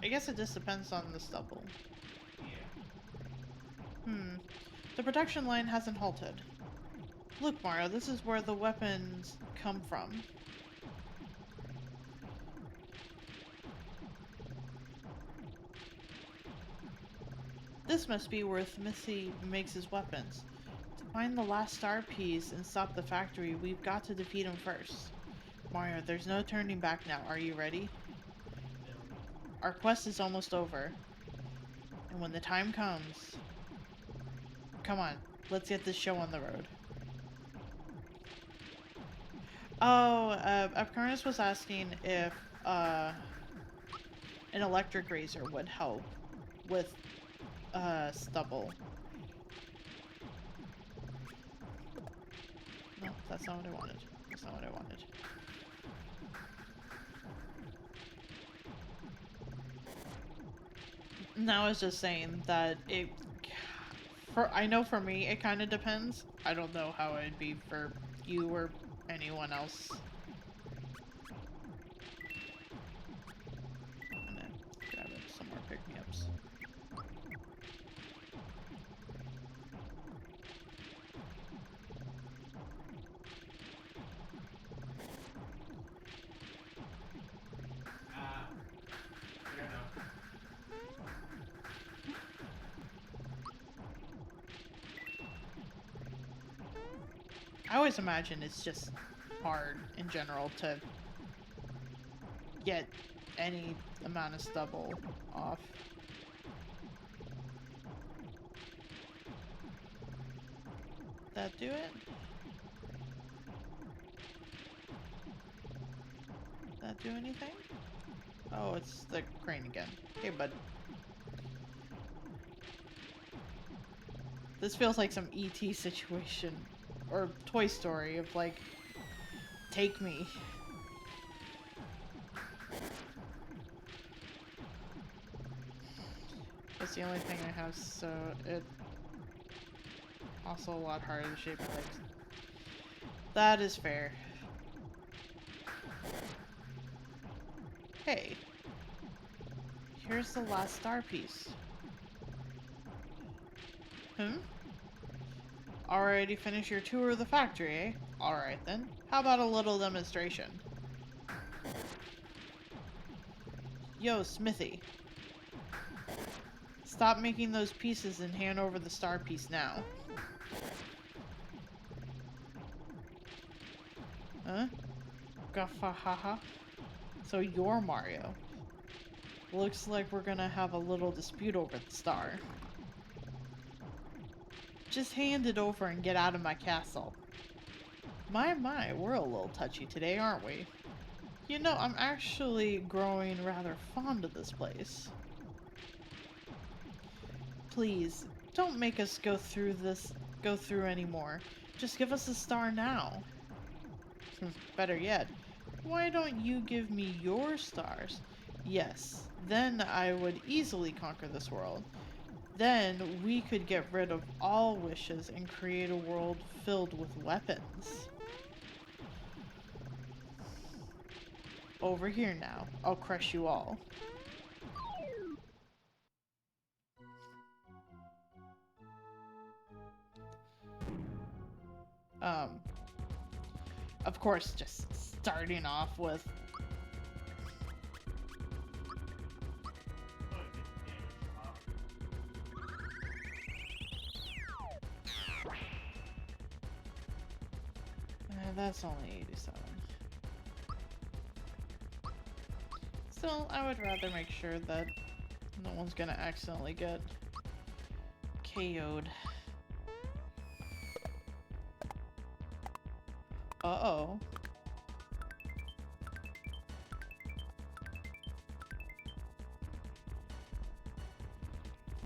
I guess it just depends on the stubble. Yeah. The production line hasn't halted. Look, Mario, this is where the weapons come from. This must be where Missy makes his weapons. To find the last star piece and stop the factory, we've got to defeat him first. Mario, there's no turning back now. Are you ready? Our quest is almost over. And when the time comes... Come on, let's get this show on the road. Oh, Apcarnus was asking if an electric razor would help with stubble. No, that's not what I wanted. That's not what I wanted. Now I was just saying that it... I know for me, it kind of depends. I don't know how it'd be for you or anyone else. I'm gonna grab it some more pick-me-ups. I always imagine it's just hard in general to get any amount of stubble off. That do it? That do anything? Oh, it's the crane again. Hey, bud. This feels like some ET situation. Or Toy Story of like, take me. That's the only thing I have, so it also a lot harder to shape my legs. That is fair. Hey. Here's the last star piece. Already finished your tour of the factory, eh? Alright then. How about a little demonstration? Yo, Smithy. Stop making those pieces and hand over the star piece now. Huh? Gafahaha. So you're Mario. Looks like we're gonna have a little dispute over the star. Just hand it over and get out of my castle. My, we're a little touchy today, aren't we? You know, I'm actually growing rather fond of this place. Please, don't make us go through anymore. Just give us a star now. Better yet, why don't you give me your stars? Yes, then I would easily conquer this world. Then we could get rid of all wishes and create a world filled with weapons. Over here now. I'll crush you all. Of course, just starting off with that's only 87. Still, I would rather make sure that no one's gonna accidentally get KO'd. Uh-oh.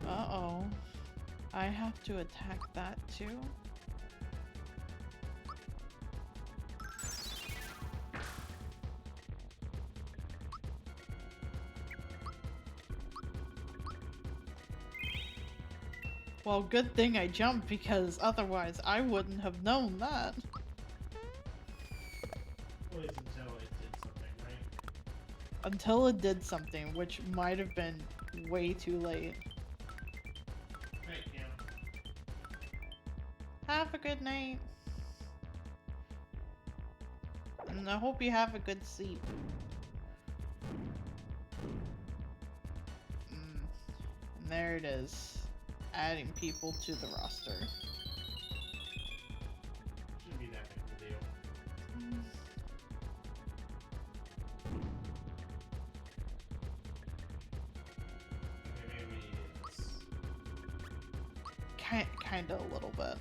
Uh-oh. I have to attack that too? Well, good thing I jumped, because otherwise I wouldn't have known that. Always until it did something, right? Until it did something, which might have been way too late. Right, Cam. Have a good night. And I hope you have a good sleep. And there it is. Adding people to the roster. Shouldn't be that big of a deal. Okay, maybe it's... Kinda a little bit.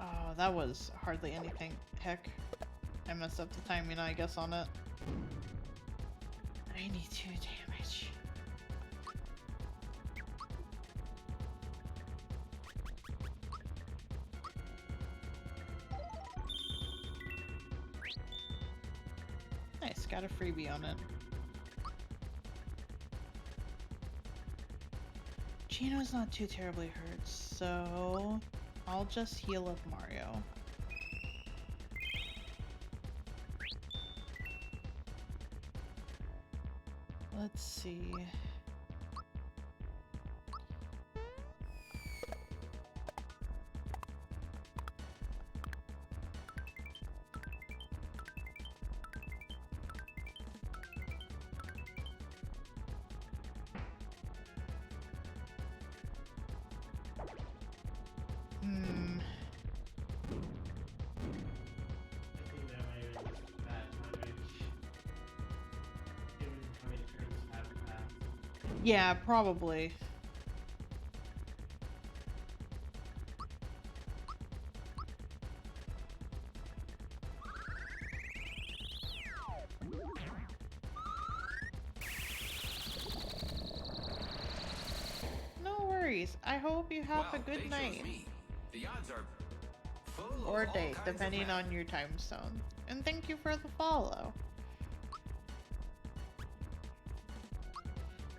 Oh, that was hardly anything. Heck, I messed up the timing, I guess, on it. 92 damage. Nice, got a freebie on it. Gino's not too terribly hurt, so I'll just heal up Mario. Let's see. Hmm. I think that might have been just bad timing. Given how many turns have passed. Yeah, probably. No worries. I hope you have a Well, they good chose night. me. The odds are full Or of all day, kinds of depending math. on your time zone. And thank you for the follow.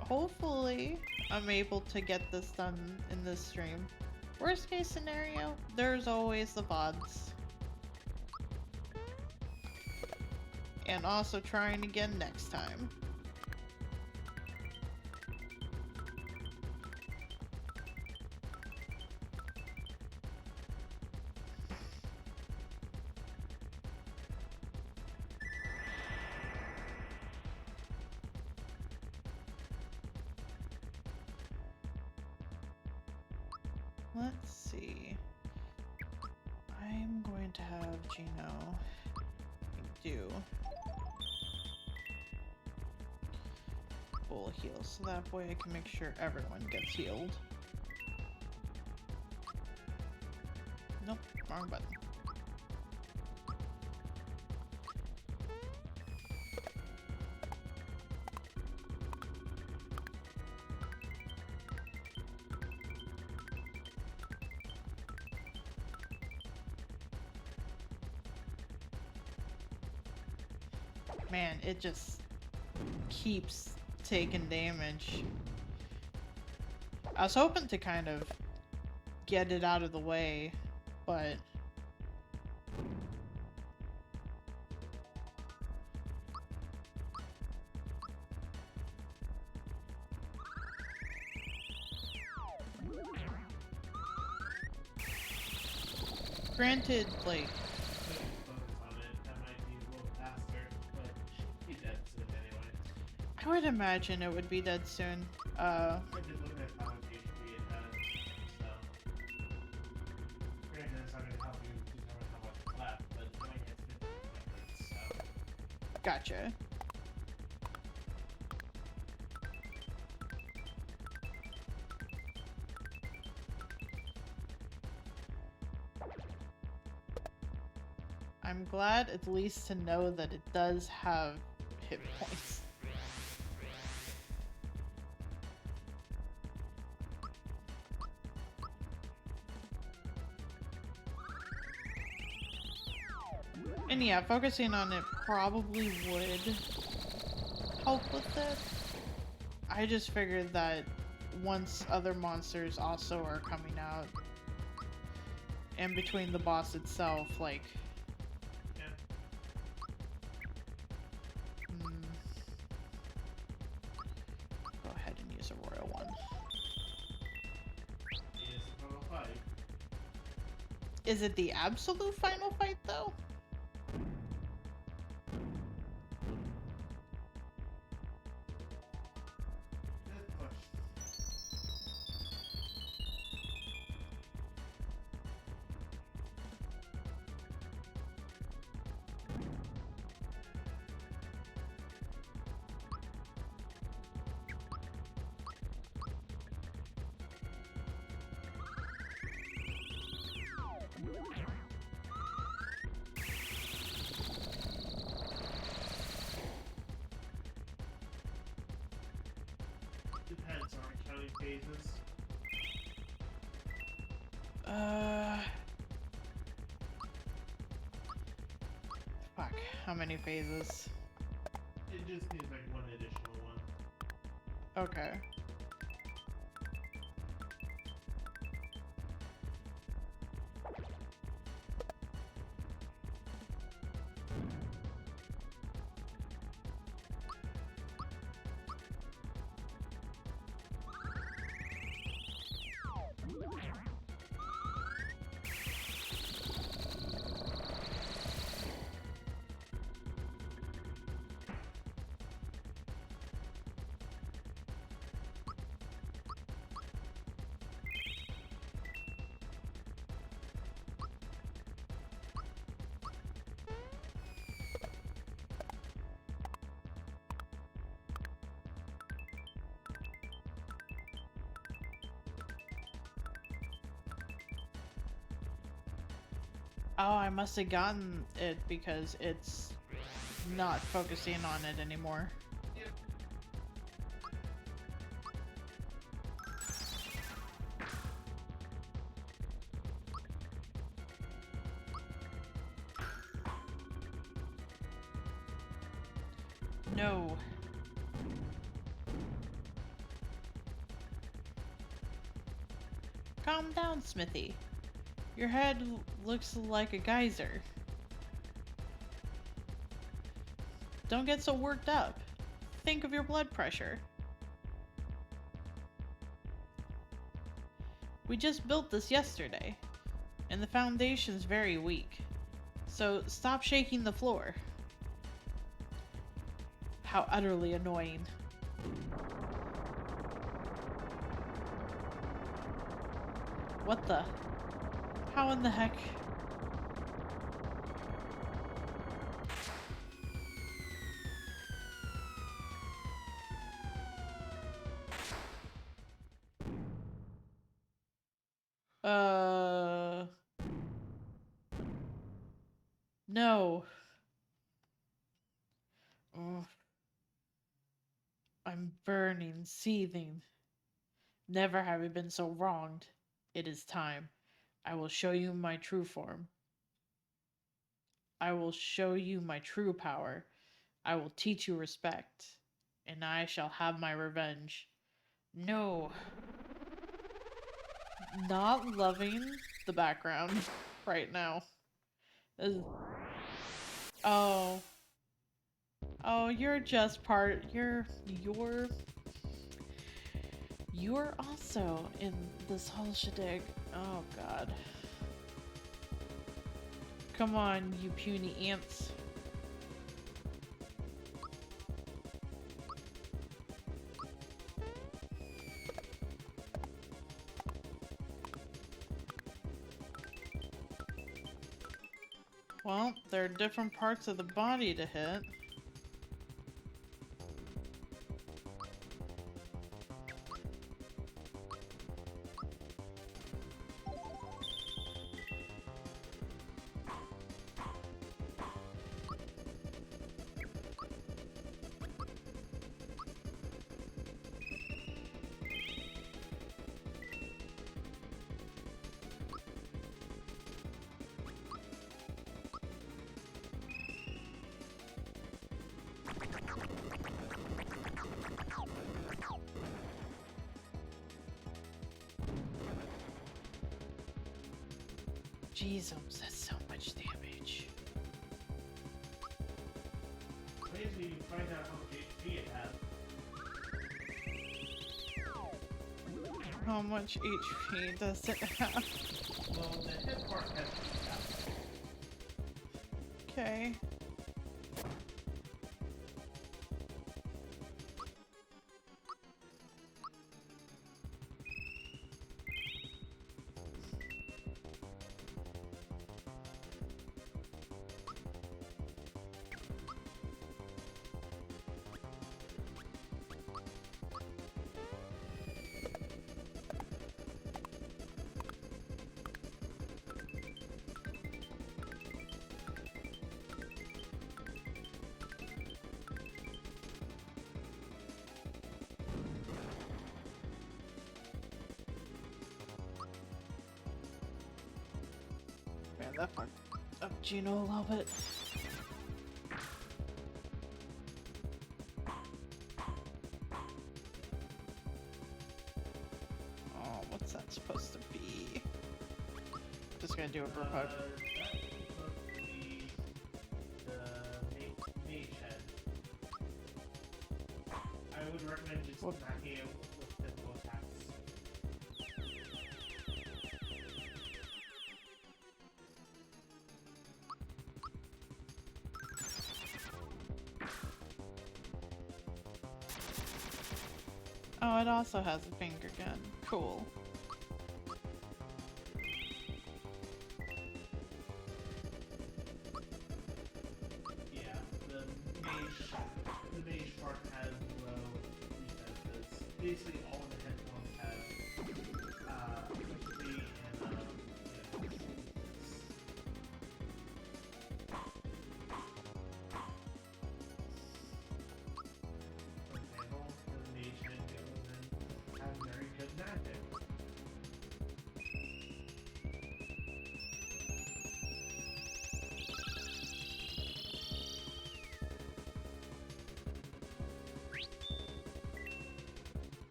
Hopefully, I'm able to get this done in this stream. Worst case scenario, there's always the VODs. And also trying again next time. Let's see. I'm going to have Gino do full heal, so that way I can make sure everyone gets healed. Nope, wrong button. Man, it just keeps taking damage. I was hoping to kind of get it out of the way, but granted, like, Focus on it. That might be a little faster, but it should be dead soon anyway. I would imagine it would be dead soon. I did look at how much HP it has, so. Granted, it's not going to help you determine how much left, but knowing it's 50 so. Gotcha. I'm glad at least to know that it does have hit points. And yeah, focusing on it probably would help with it. I just figured that once other monsters also are coming out, and between the boss itself, like, Yeah. go ahead and use a royal one. It is a total fight. Is it the absolute final fight though? Good question. Depends, are we counting phases? Fuck, how many phases? It just needs like one additional one. Okay. Oh, I must have gotten it because it's not focusing on it anymore. Yep. No. Calm down, Smithy. Your head looks like a geyser. Don't get so worked up. Think of your blood pressure. We just built this yesterday, and the foundation's very weak. So stop shaking the floor. How utterly annoying. What the? How in the heck? No. Ugh. I'm burning, seething. Never have I been so wronged. It is time. I will show you my true form. I will show you my true power. I will teach you respect. And I shall have my revenge. No. Not loving the background right now. Oh. Oh, you're just part. You're also in this whole shindig. Oh god. Come on, you puny ants. Well, there are different parts of the body to hit. Jeezums, that's so much damage. Wait till you find out how much HP it has. How much HP does it have? Well, the hit part has 2,000. Okay. Man, that fucked up Gino a little bit. Oh, what's that supposed to be? Just gonna do a real quick. That's supposed to be the mage head. I would recommend just What? attacking it with physical attacks. Oh, it also has a finger gun. Cool. Yeah, the mage part has low defenses. Basically, all of the head ones have HP and defense.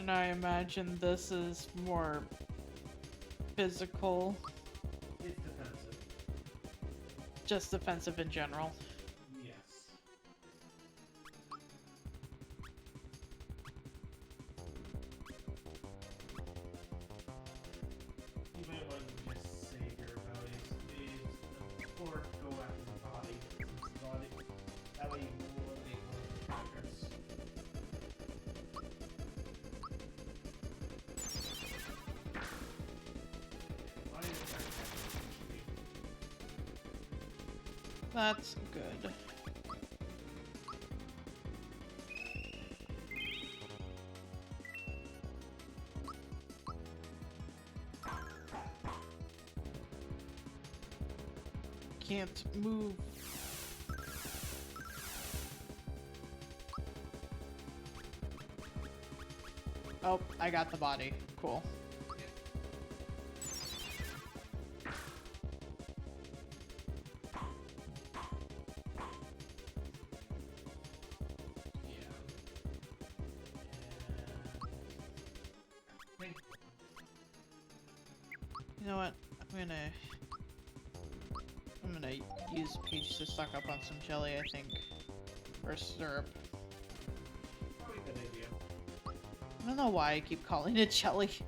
And I imagine this is more physical, It's defensive. just defensive in general. Yes. You might want to just save your abilities, or go after the body. Since the body. That way you will eliminate one of the progress. Body attack actually. That's good. Can't move. Oh, I got the body. Cool. Yeah. And You know what? I'm gonna use Peach to stock up on some jelly, I think. Or syrup. probably a good idea. I don't know why I keep calling it jelly. Here's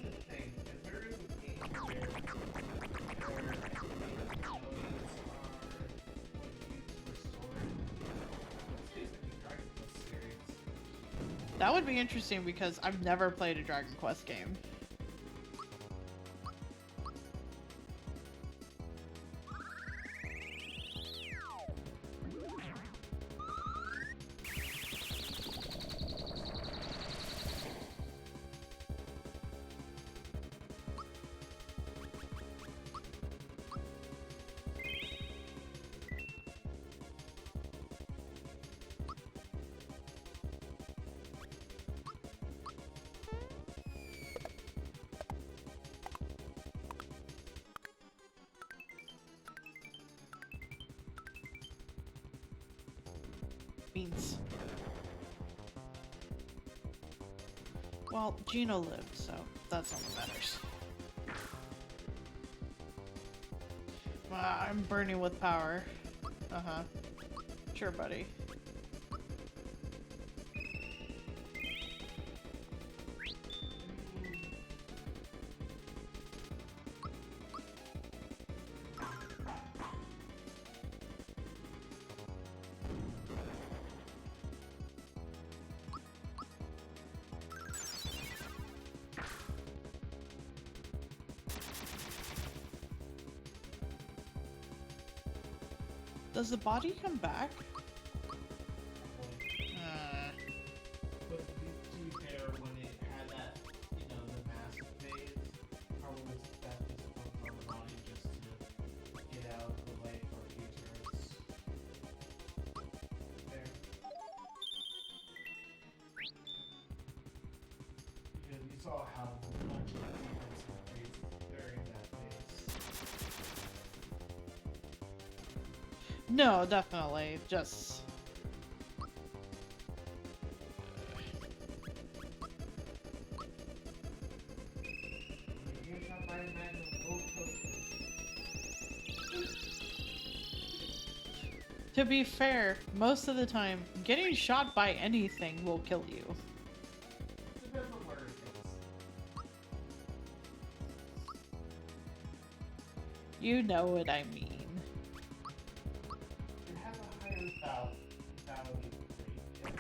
the thing, if there is a game where jellies are what you use to restore it, let's use the Dragon Quest series. That would be interesting because I've never played a Dragon Quest game. Beans. Well, Gino lived, so that's all that matters. I'm burning with power. Uh-huh. Sure, buddy. Does the body come back? But to be fair, when it had that, the mask phase, probably that just focused on the body just to get out of the way for future. There. Because you saw how much of the defense increased during that phase. No, definitely. Just... You're shot by a man with both foot. To be fair, most of the time, getting shot by anything will kill you. Depends on where it goes. You know what I mean. It has a higher value rate.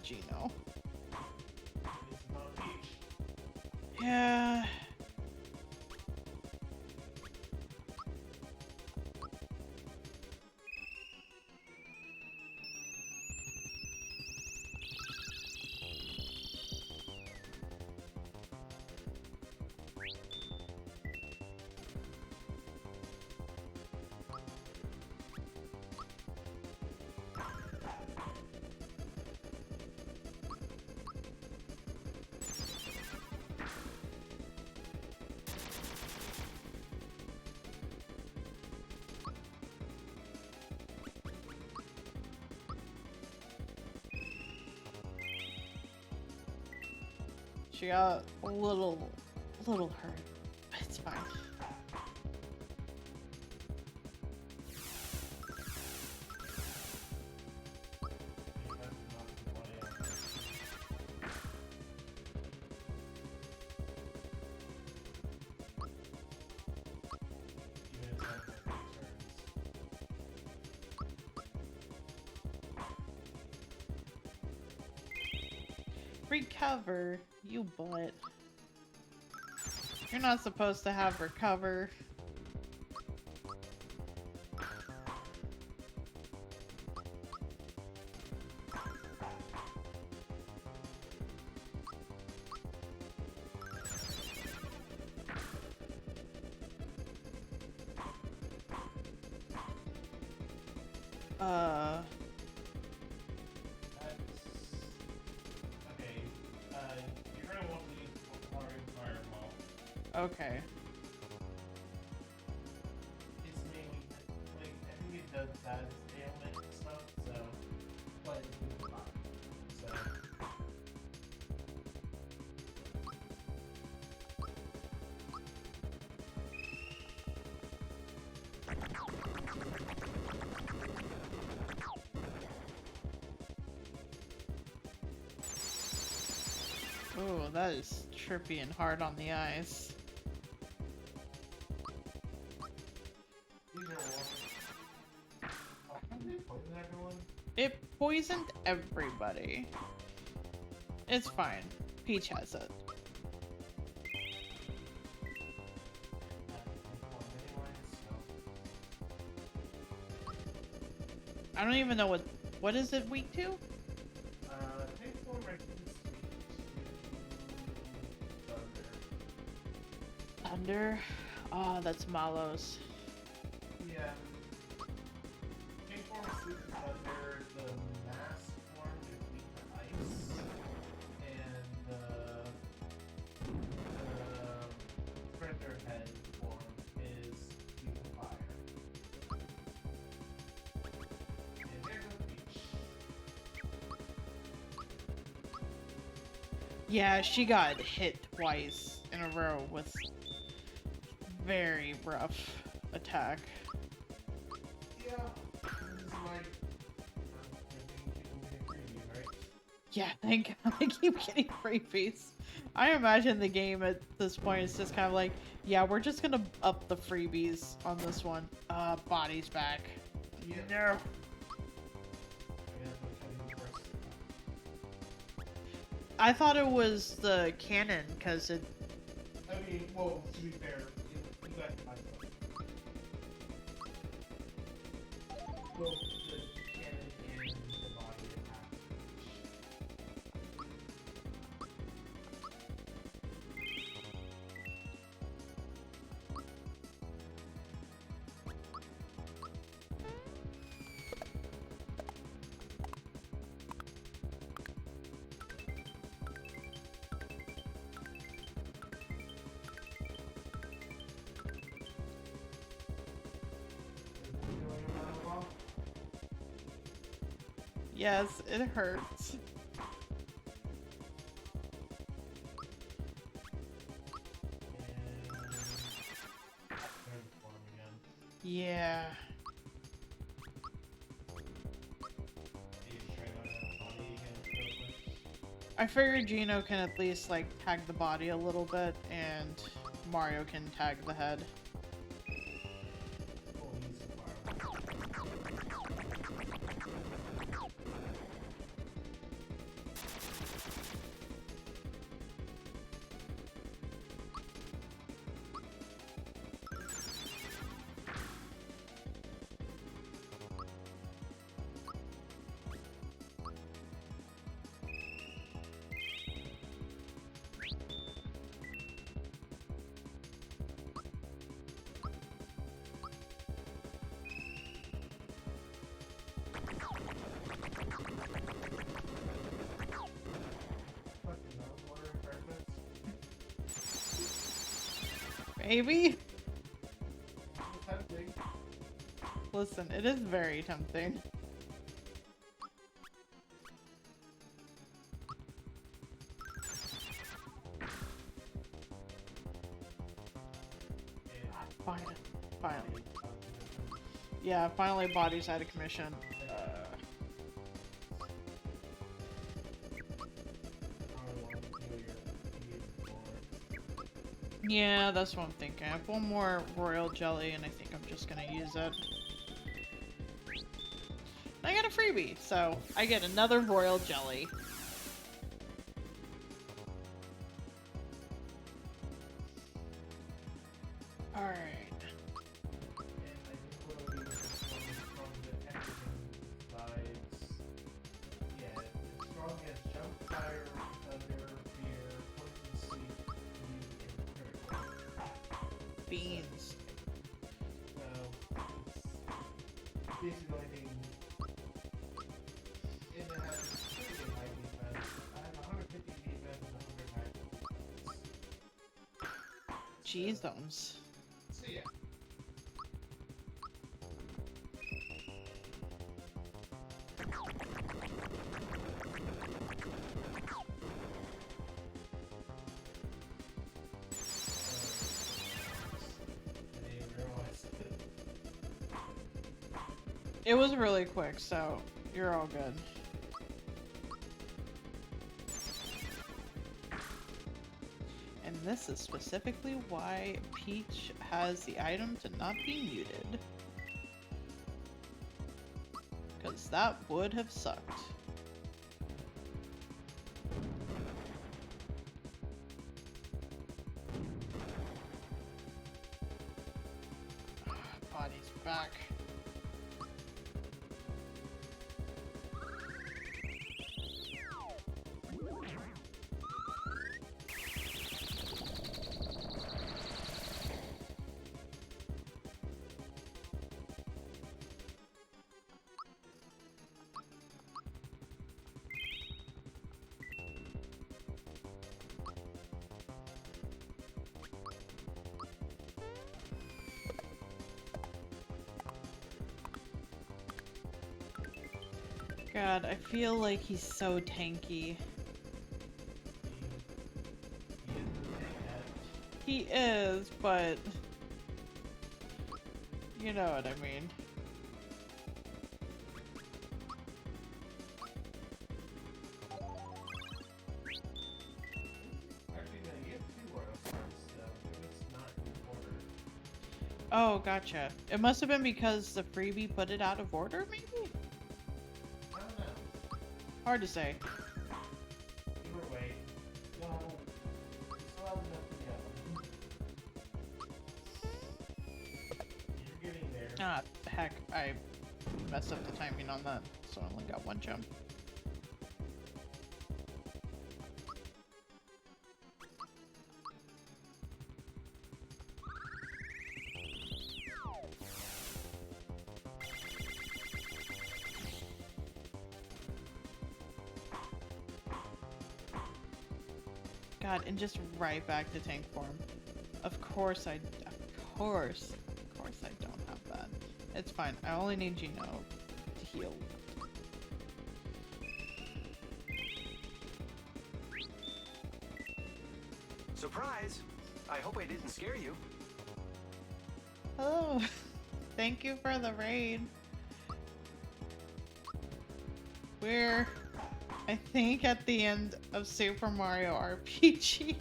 Gino. It's not Peach. Yeah. She got a little hurt, but it's fine. Recover, you butt. You're not supposed to have recover. Okay, you're gonna want to use Fireball. Okay. It's mainly, like, I think it does that ailment and stuff, so. But it's really fine. So. Ooh, that is trippy and hard on the eyes. These are all. Oh, how did they poison everyone? It poisoned everybody. It's fine. Peach has it. I don't even know what is it weak to? Thunder? Oh, that's Malos. Yeah. King form is weak to thunder, the mass form is weak to ice, and the predator head form is weak to fire. And there goes Peach. Yeah, she got hit twice in a row with very rough attack. Yeah. This is like right? Yeah, thank God I keep getting freebies. I imagine the game at this point is just kind of like, yeah, we're just gonna up the freebies on this one. Body's back. Yeah. No. I thought it was the cannon, because it... I mean, well, to be fair, you got to find something. Well, the cannon and the body attack. Yes, it hurts. Yeah. I figured Gino can at least, like, tag the body a little bit, and Mario can tag the head. Maybe? Tempting. Listen, it is very tempting. Finally. Yeah, finally body's out of commission. Yeah, that's what I'm thinking. I have one more royal jelly and I think I'm just gonna use it. I got a freebie, so I get another royal jelly. Alright. Beans. Basically, anything in the has pretty good high defense. I have 150 defense and 100 high defense. Jeez-ums. So yeah. It was really quick, so you're all good. And this is specifically why Peach has the item to not be muted. Because that would have sucked. Body's back. God, I feel like he's so tanky. He is, but you know what I mean. Oh, gotcha. It must have been because the freebie put it out of order, maybe? I don't know. Hard to say. Either way, well, we still have enough to go. You're getting there. Ah, heck, I messed up the timing on that, so I only got one jump. God, and just right back to tank form. Of course I don't have that. It's fine. I only need Gino to heal. Surprise! I hope I didn't scare you. Oh, thank you for the raid. We're, I think, at the end of Super Mario RPG.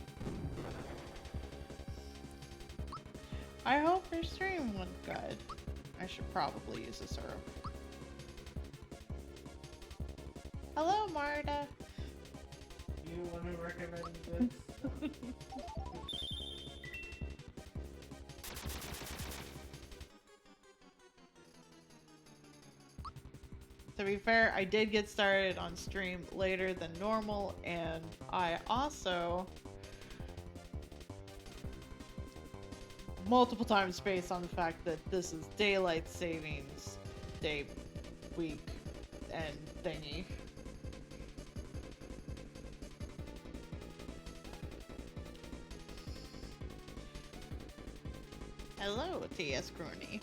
I hope your stream went good. I should probably use a syrup. Hello, Marta. You want to recommend this? To be fair, I did get started on stream later than normal, and I also multiple times based on the fact that this is daylight savings day, week, and thingy. Hello, T.S. Crooney.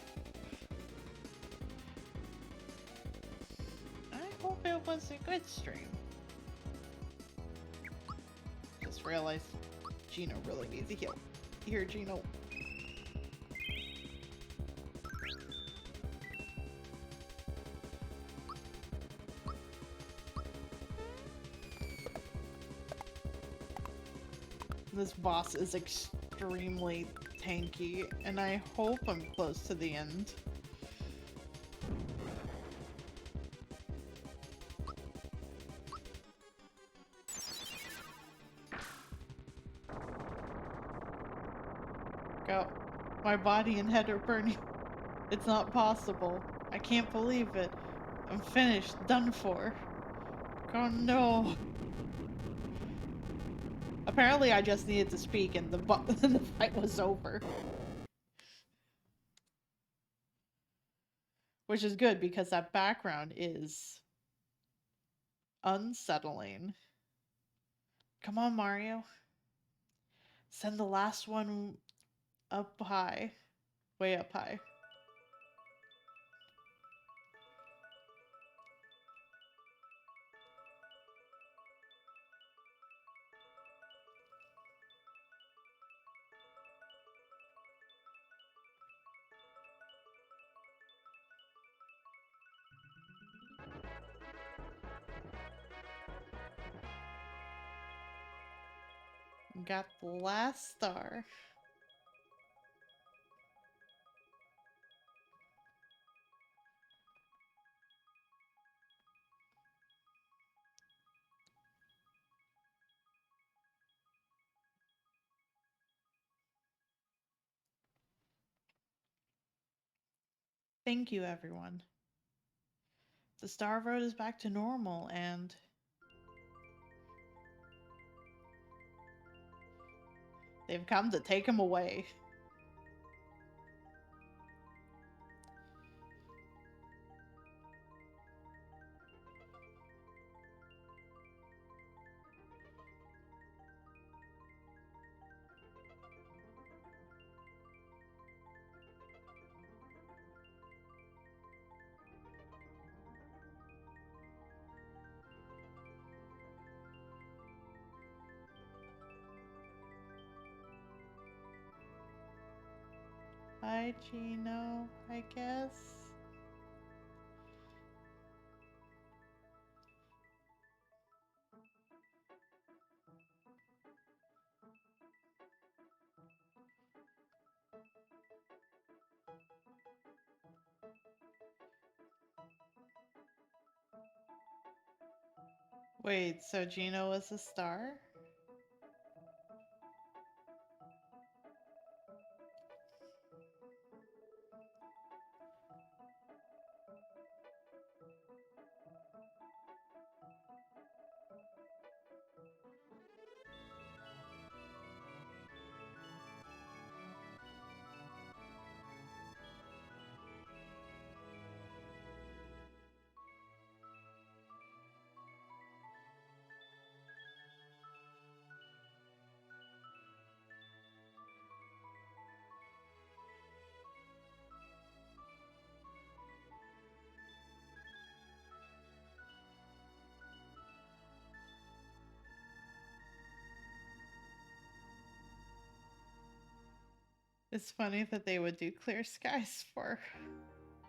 I hope it was a good stream. Just realized Gino really needs a heal. Here, Gino. This boss is extremely tanky, and I hope I'm close to the end. Go. My body and head are burning. It's not possible. I can't believe it. I'm finished. Done for. Oh no. Apparently I just needed to speak and the fight was over. Which is good because that background is unsettling. Come on, Mario. Send the last one up high. Way up high. Got the last star. Thank you, everyone. The Star Road is back to normal, and they've come to take him away. Hi, Gino, I guess. Wait, so Gino was a star? It's funny that they would do clear skies for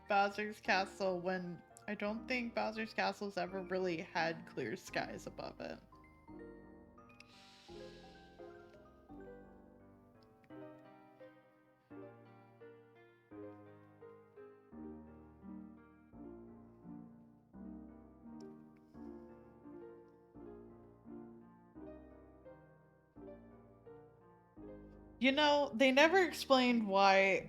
Bowser's Castle when I don't think Bowser's Castle's ever really had clear skies above it. You know, they never explained why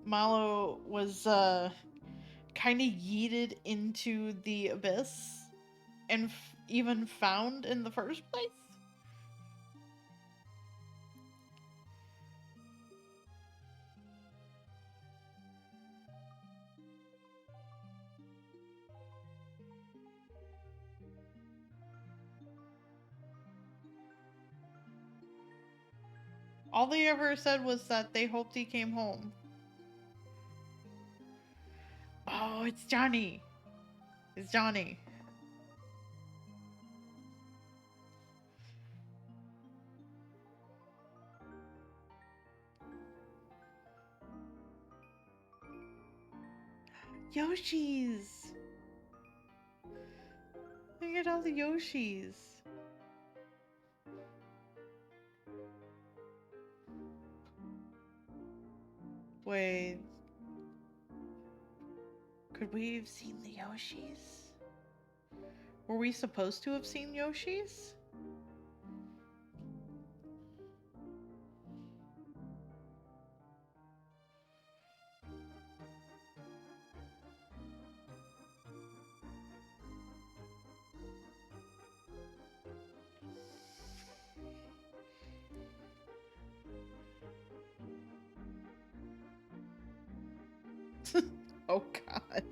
Malo was kind of yeeted into the abyss and even found in the first place. All they ever said was that they hoped he came home. it's Johnny. It's Johnny. Yoshis. Look at all the Yoshis. Wait. Could we have seen the Yoshis? Were we supposed to have seen Yoshis? Oh god.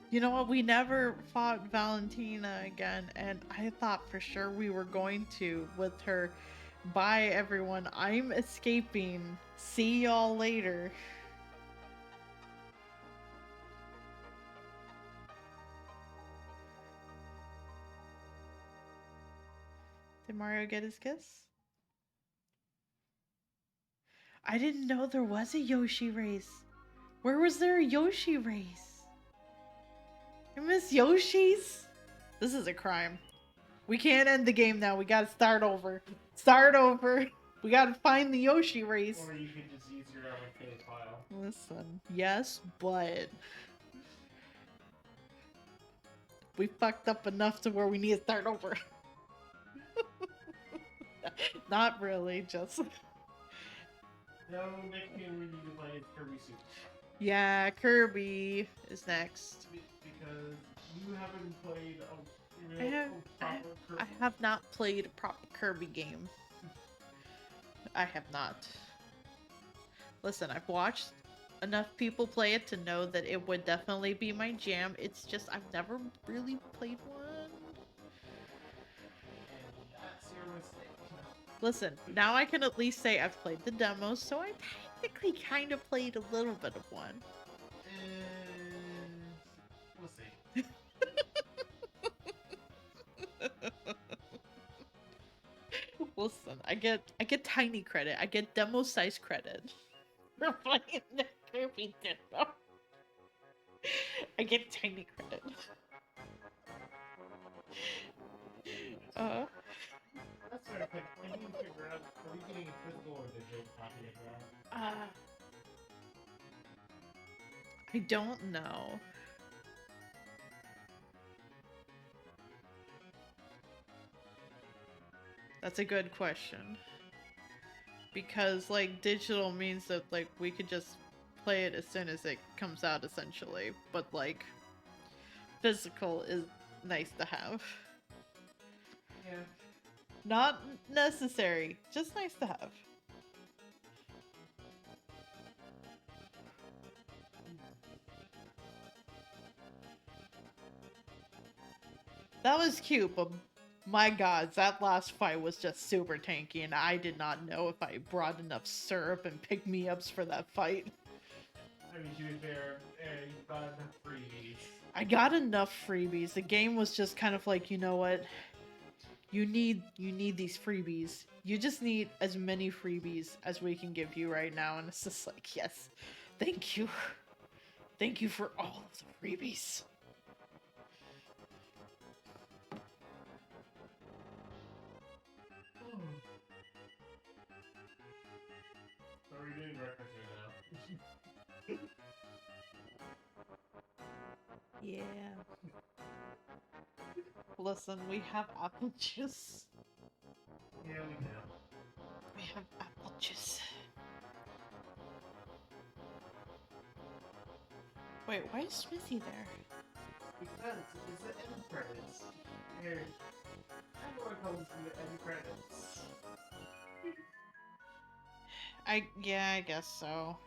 You know what? We never fought Valentina again, and I thought for sure we were going to with her. Bye, everyone. I'm escaping. See y'all later. Did Mario get his kiss? I didn't know there was a Yoshi race. Where was there a Yoshi race? I miss Yoshis. This is a crime. We can't end the game now. We gotta start over. Start over. We gotta find the Yoshi race. Or you could just use your arcade file. Listen, yes, but we fucked up enough to where we need to start over. Not really, just... No, next game we need to play is Kirby Soup. Yeah, Kirby is next. Because you haven't played a I real have- proper Kirby. I have not played a proper Kirby game. I have not. Listen, I've watched enough people play it to know that it would definitely be my jam. It's just I've never really played one. And that's your mistake. Listen, now I can at least say I've played the demos, so I technically kind of played a little bit of one. And we'll see. Listen, I get tiny credit. I get demo size credit for playing the Kirby demo. I get tiny credit. That's sort of like, I need to figure out, are we getting a physical or digital copy of that? I don't know. That's a good question. Because, like, digital means that, like, we could just play it as soon as it comes out, essentially. But, like, physical is nice to have. Yeah. Not necessary, just nice to have. That was cute, but my god, that last fight was just super tanky, and I did not know if I brought enough syrup and pick-me-ups for that fight. I mean, to be fair, you got enough freebies. I got enough freebies. The game was just kind of like, you know what? You need these freebies. You just need as many freebies as we can give you right now, and it's just like, yes, thank you. Thank you for all of the freebies. So we're doing breakfast right now. Yeah. Listen, we have apple juice. Yeah, we do. We have apple juice. Wait, why is Smithy there? Because it's the end credits. Here, everyone comes to the end credits. Yeah, I guess so.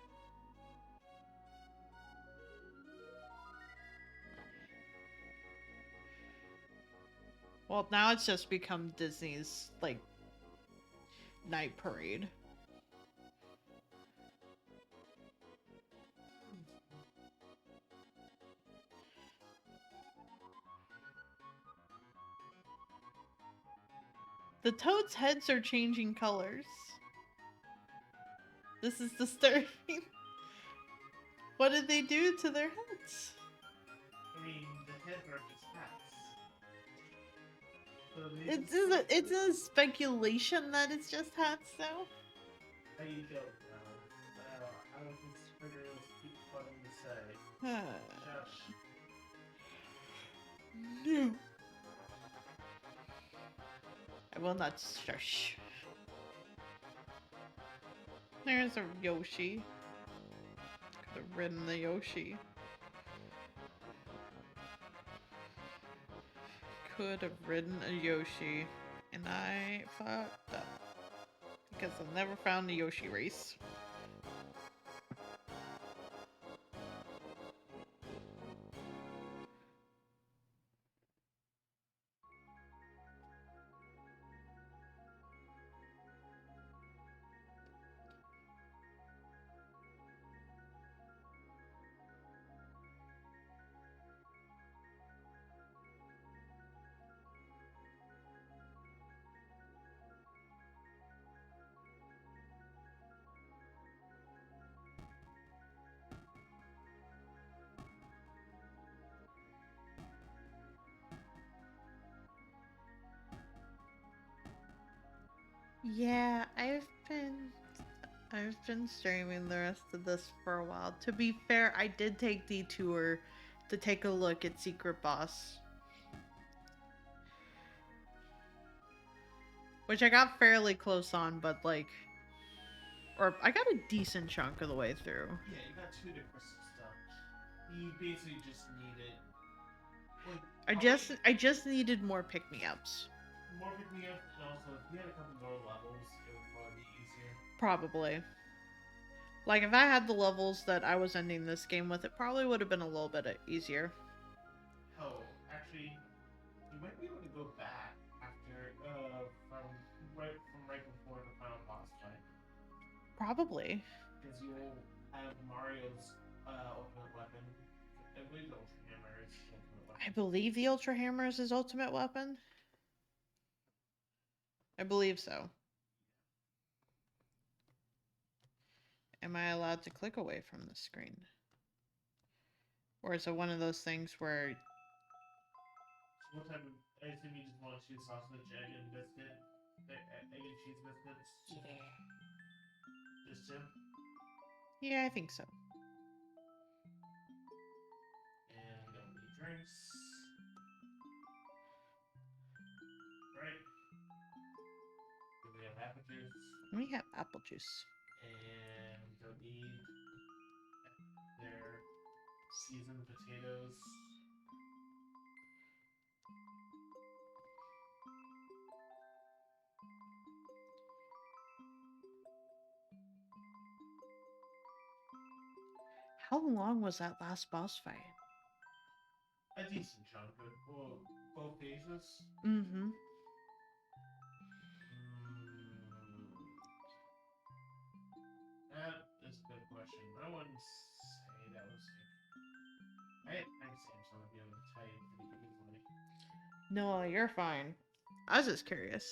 Well, now it's just become Disney's, like, night parade. The toads' heads are changing colors. This is disturbing. What did they do to their heads? I mean, the heads are just hats. So It's a speculation that it's just hats, though. I don't know. I would just figure it was too funny to say. Shush. No. I will not shush. There's a Yoshi. Could have ridden the Yoshi. Could have ridden a Yoshi. And I fucked up. Because I never found the Yoshi race. Yeah, I've been streaming the rest of this for a while. To be fair, I did take detour to take a look at Secret Boss. Which I got fairly close on, but like or I got a decent chunk of the way through. Yeah, you got 2 to crystal stuff. You basically just need it. Like, I just needed more pick-me-ups. more pick me up, and also if you had a couple more levels, it would probably be easier. Probably. Like, if I had the levels that I was ending this game with, it probably would have been a little bit easier. Oh, actually, you might be able to go back after, from right before the final boss fight. Probably. Because you'll have Mario's, ultimate weapon. I believe the Ultra Hammer is his ultimate weapon. I believe the Ultra Hammer is his ultimate weapon. I believe so. Am I allowed to click away from the screen? Or is it one of those things where... So what type of... I assume you just want to choose sausage, egg, and biscuit? Egg and cheese biscuits? Yeah. Just 2? Yeah, I think so. And we don't need drinks. Right. We have apple juice. We have apple juice. And we don't need their seasoned potatoes. How long was that last boss fight? A decent chunk of both phases. Mm-hmm. That is a good question. I wouldn't say that was like... I had timestamps, so I'd be able to tell you pretty easily. No, you're fine. I was just curious.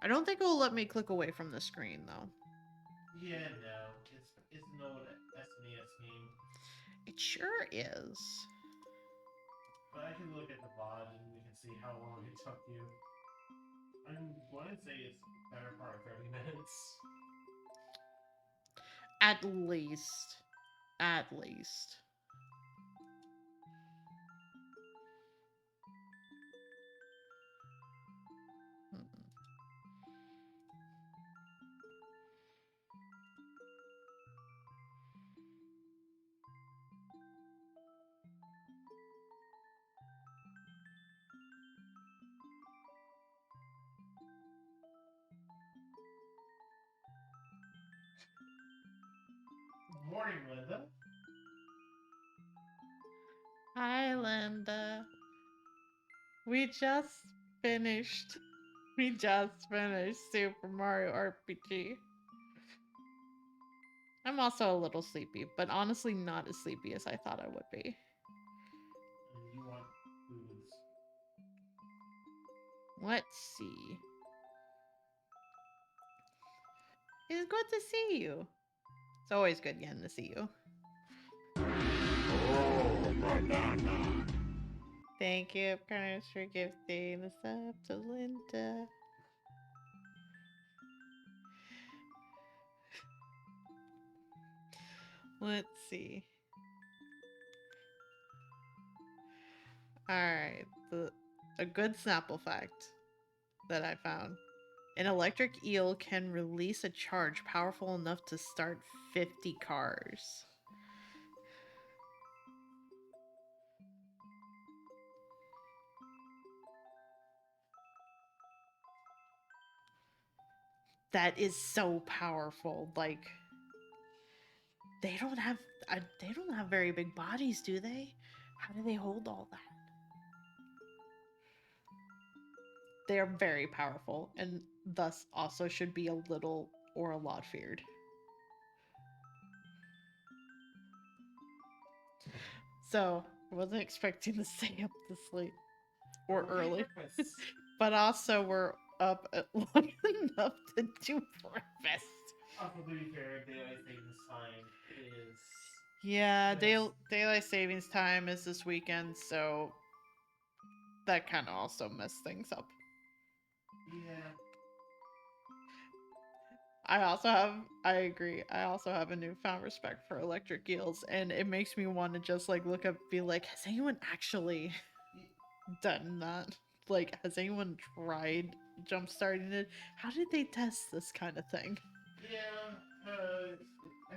I don't think it will let me click away from the screen, though. Yeah, no. It's an old SNES game. It sure is. But I can look at the VOD and we can see how long it took you. I'm going to say it's the better part of 30 minutes. At least. At least. Morning, Linda. Hi, Linda. We just finished. We just finished Super Mario RPG. I'm also a little sleepy, but honestly not as sleepy as I thought I would be. And you want foods. Let's see. It's good to see you. It's always good getting to see you. Thank you, Carlos, for gifting the sub to Linda. Let's see. Alright, a good Snapple fact that I found. An electric eel can release a charge powerful enough to start 50 cars. That is so powerful. Like, they don't have very big bodies, do they? How do they hold all that? They are very powerful and thus also should be a little or a lot feared. So, I wasn't expecting to stay up this late or early. But also, we're up at long enough to do breakfast. Also, to be fair, daylight savings time is. Yeah, Yes. daylight savings time is this weekend, so that kind of also messed things up. Yeah. I agree. I also have a newfound respect for electric eels, and it makes me want to just like look up, be like, has anyone actually done that? Like, has anyone tried jump starting it? How did they test this kind of thing? Yeah. I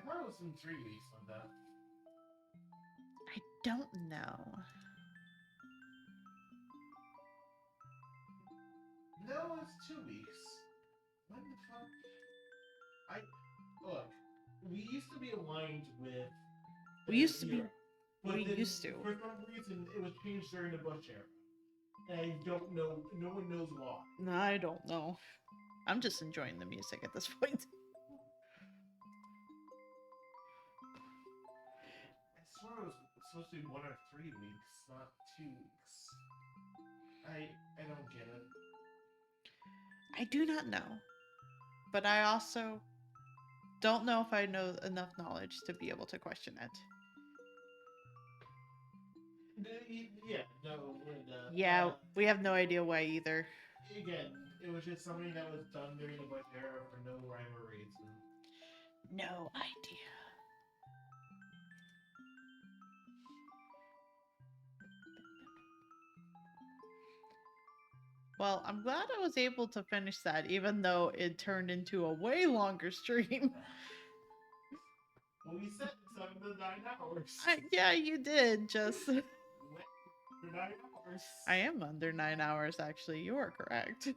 thought it was in 3 weeks on that. I don't know. No, it's 2 weeks. When the fuck? Look. We used to be aligned with. We used to be. But We then, used to. For some reason, it was changed during the Bush era. And I don't know. No one knows why. No, I don't know. I'm just enjoying the music at this point. I swear it was supposed to be 1 or 3 weeks, not 2 weeks. I don't get it. I do not know. But I also don't know if I know enough knowledge to be able to question it. Yeah, no. Yeah, we have no idea why either. Again, it was just something that was done during the Bush era for no rhyme or reason. No idea. Well, I'm glad I was able to finish that, even though it turned into a way longer stream. Well, we said 7 to 9 hours. Yeah, you did, just... 9 hours. I am under 9 hours, actually. You are correct.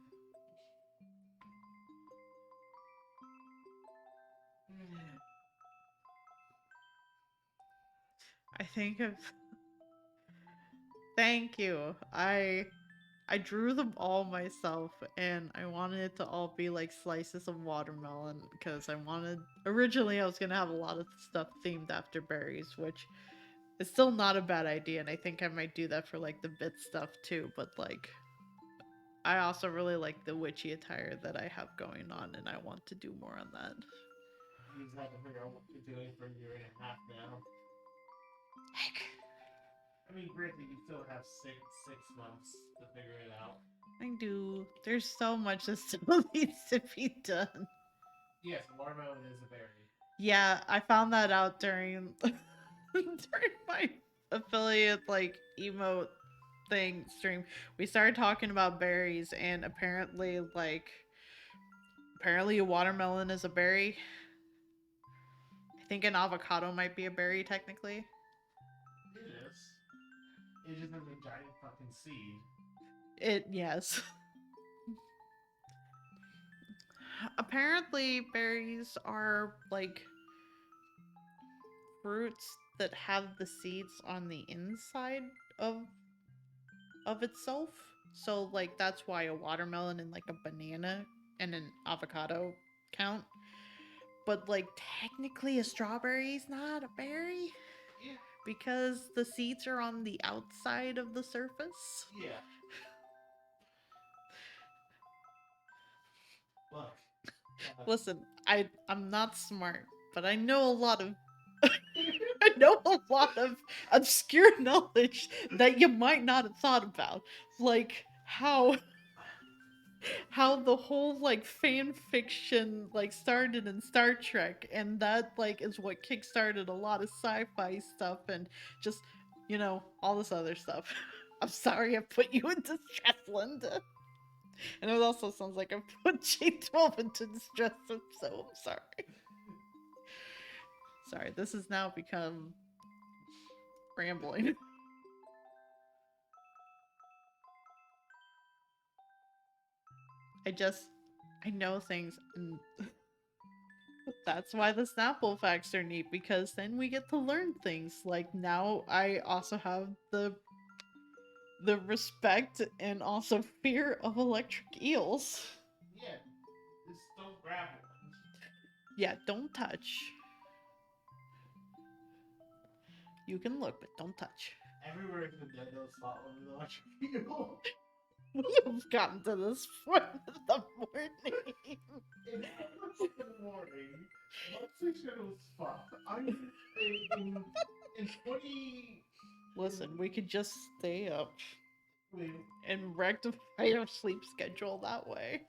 I think of... Thank you. I drew them all myself, and I wanted it to all be like slices of watermelon, because originally I was gonna have a lot of stuff themed after berries, which is still not a bad idea, and I think I might do that for like the bit stuff too, but like, I also really like the witchy attire that I have going on, and I want to do more on that. You just have to figure out what you're doing for a year and a half now. Heck. I mean, granted, you still have six months to figure it out. I do. There's so much that still needs to be done. Yes, watermelon is a berry. Yeah, I found that out during during my affiliate like emote thing stream. We started talking about berries, and apparently a watermelon is a berry. I think an avocado might be a berry technically. It is. It just has a giant fucking seed. Yes. Apparently berries are like fruits that have the seeds on the inside of itself. So like that's why a watermelon and like a banana and an avocado count. But like technically a strawberry is not a berry. Yeah. Because the seeds are on the outside of the surface. Yeah. Look. Listen, I'm not smart, but I know a lot of I know a lot of obscure knowledge that you might not have thought about. Like how the whole like fan fiction like started in Star Trek, and that like is what kickstarted a lot of sci-fi stuff and just all this other stuff. I'm sorry I put you in distress, Linda. And it also sounds like I put J12 into distress, so I'm sorry. Sorry, this has now become rambling. I know things, and that's why the Snapple facts are neat, because then we get to learn things. Like now I also have the respect and also fear of electric eels. Yeah, just don't grab one. Yeah, don't touch. You can look, but don't touch. Everywhere is a no spot with an electric eel. We have gotten to this point of the morning. In the morning, let's say no spot. In 20. Listen, we could just stay up Wait, and rectify your sleep schedule that way.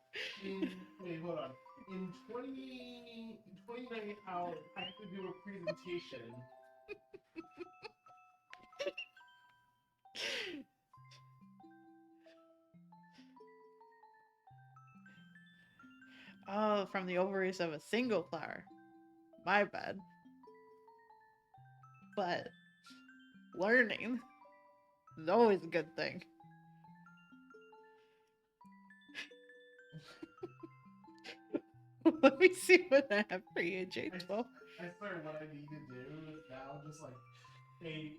wait, hold on. In 29 hours, I have to do a presentation. Oh, from the ovaries of a single flower. My bad. But learning is always a good thing. Let me see what I have for you, J12. I swear what I need to do is now just like, hey,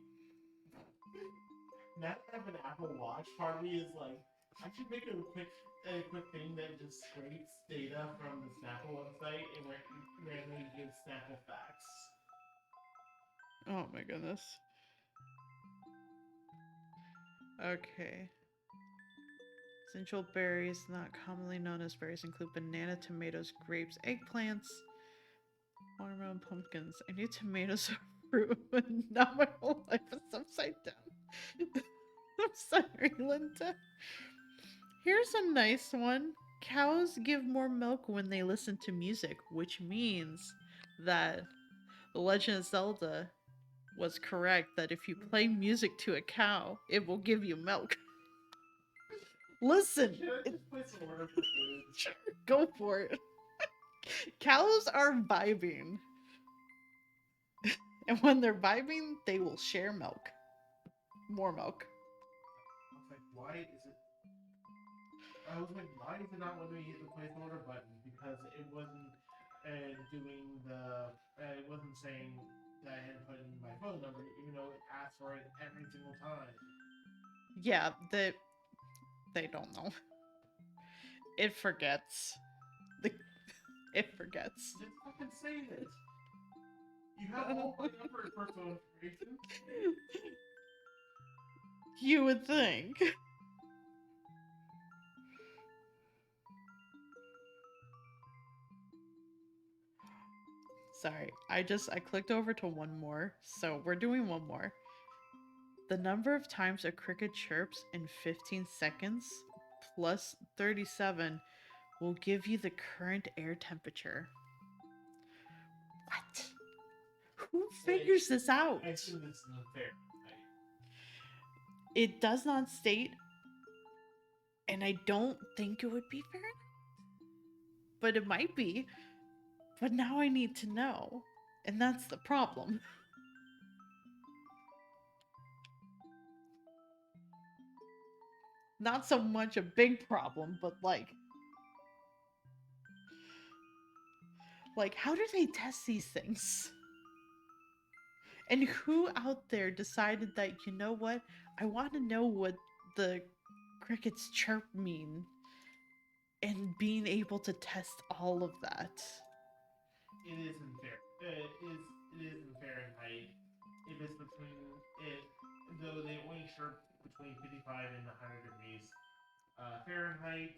now that I have an Apple Watch, part of me is like, I should make a quick thing that just scrapes data from the Snapple website and randomly gives Snapple facts. Oh my goodness. Okay. Essential berries, not commonly known as berries, include banana, tomatoes, grapes, eggplants, watermelon, pumpkins. I knew tomatoes are fruit, but now my whole life is upside down. I'm sorry, Linda. Here's a nice one. Cows give more milk when they listen to music, which means that The Legend of Zelda was correct that if you play music to a cow, it will give you milk. Listen, Should I just place an order for food? sure, go for it. Cows are vibing. And when they're vibing, they will share milk. More milk. I was like, why is it? I was like, why is it not letting me hit the place order button? Because it wasn't it wasn't saying that I had to put in my phone number, even though it asked for it every single time. Yeah, they don't know. It forgets. It forgets. Just fucking say it. You have all my number and personal information. You would think. Sorry, I clicked over to one more, so we're doing one more. The number of times a cricket chirps in 15 seconds plus 37 will give you the current air temperature. What? Who figures this out? I assume this isn't fair. It does not state, and I don't think it would be fair. But it might be. But now I need to know. And that's the problem. Not so much a big problem, but like how do they test these things? And who out there decided that, you know what? I want to know what the crickets chirp mean, and being able to test all of that. It isn't fair. It isn't Fahrenheit. It is between it, though they only chirp between 55 and 100 degrees Fahrenheit,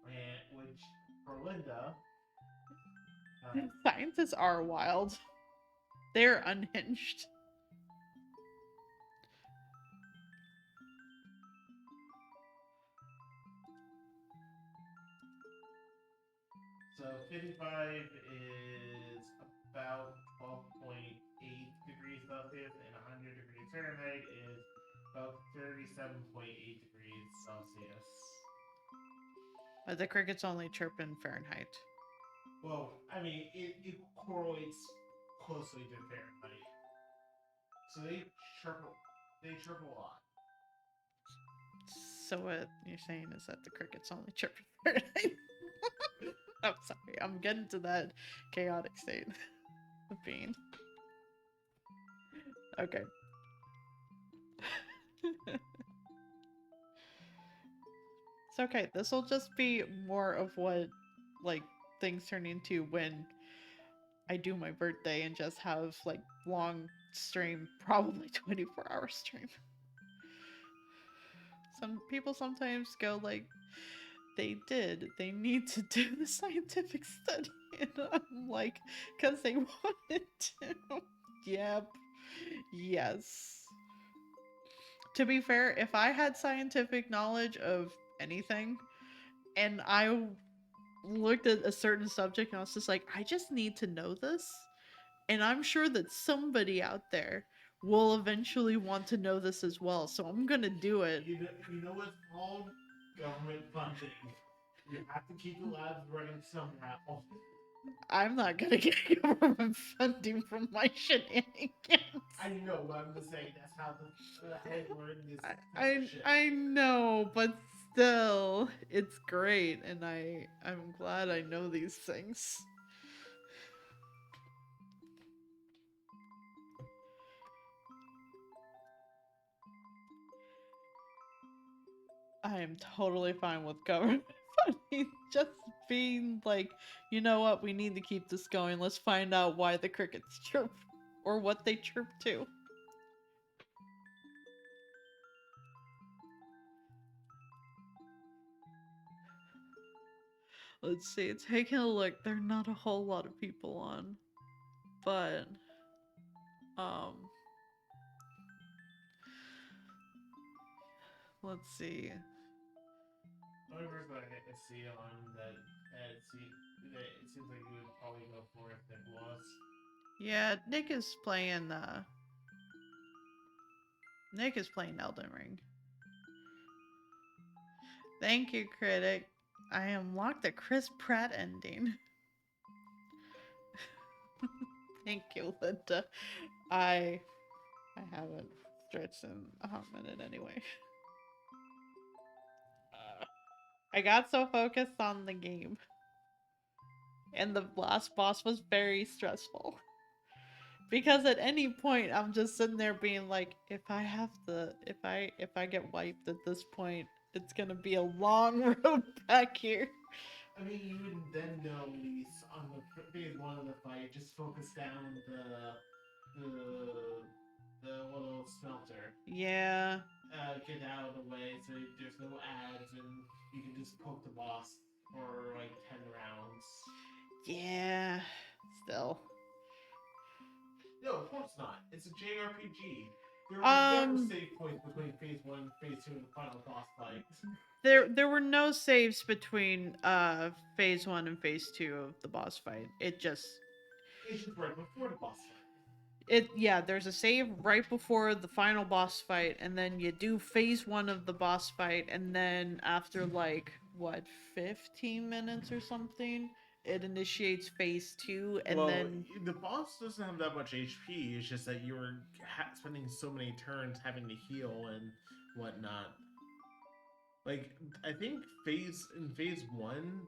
and which for Linda. Uh, Scientists are wild. They're unhinged. so 55 is about 12.8 degrees Celsius, and 100 degrees Fahrenheit is about 37.8 degrees Celsius. But the crickets only chirp in Fahrenheit. Well, I mean, it correlates closely to Fahrenheit. So they chirp a lot. So what you're saying is that the crickets only chirp in Fahrenheit. I'm sorry, I'm getting to that chaotic state of being. Okay. It's okay. This will just be more of what, like, things turn into when I do my birthday and just have, like, long stream, probably 24-hour stream. Some people sometimes go, like, they need to do the scientific study. And I'm like, because they wanted to. Yep. Yes. To be fair, if I had scientific knowledge of anything and I looked at a certain subject and I was just like, I just need to know this. And I'm sure that somebody out there will eventually want to know this as well. So I'm going to do it. You know what's called government funding. You have to keep the labs running somehow. I'm not going to get government funding from my shenanigans. I know, but I'm just saying that's how we're in this shit. I know, but still, it's great, and I'm glad I know these things. I am totally fine with government funding. Just being like, you know what, we need to keep this going. Let's find out why the crickets chirp, or what they chirp to. Let's see, taking a look. There are not a whole lot of people on, but let's see. The only person I see on that it seems like you would probably go for if Nick was. Yeah, Nick is playing Elden Ring. Thank you, critic. I unlocked the Chris Pratt ending. Thank you, Linda. I haven't stretched in a hot minute anyway. I got so focused on the game. And the last boss was very stressful. Because at any point I'm just sitting there being like, if I get wiped at this point, it's gonna be a long road back here. I mean, you would then know at least on the phase one of the fight, just focus down the little smelter. Yeah. Get out of the way so there's no ads and you can just poke the boss for like 10 rounds. Yeah. Still. No, of course not. It's a JRPG. There are never save points between phase one, phase two, and the final boss fight. There were no saves between phase 1 and phase 2 of the boss fight. It's just right before the boss fight. There's a save right before the final boss fight, and then you do phase 1 of the boss fight, and then after 15 minutes or something, it initiates phase 2, and then the boss doesn't have that much HP. It's just that you were spending so many turns having to heal and whatnot. Like, I think in phase 1,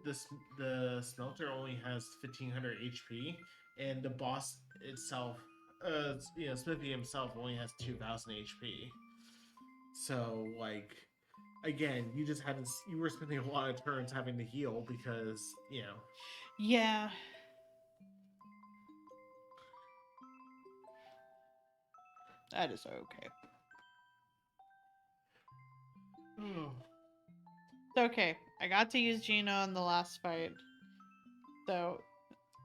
the smelter only has 1500 HP, and the boss itself, Smithy himself only has 2000 HP. So, like, again, you were spending a lot of turns having to heal because, Yeah. That is okay. It's okay. I got to use Gino in the last fight. So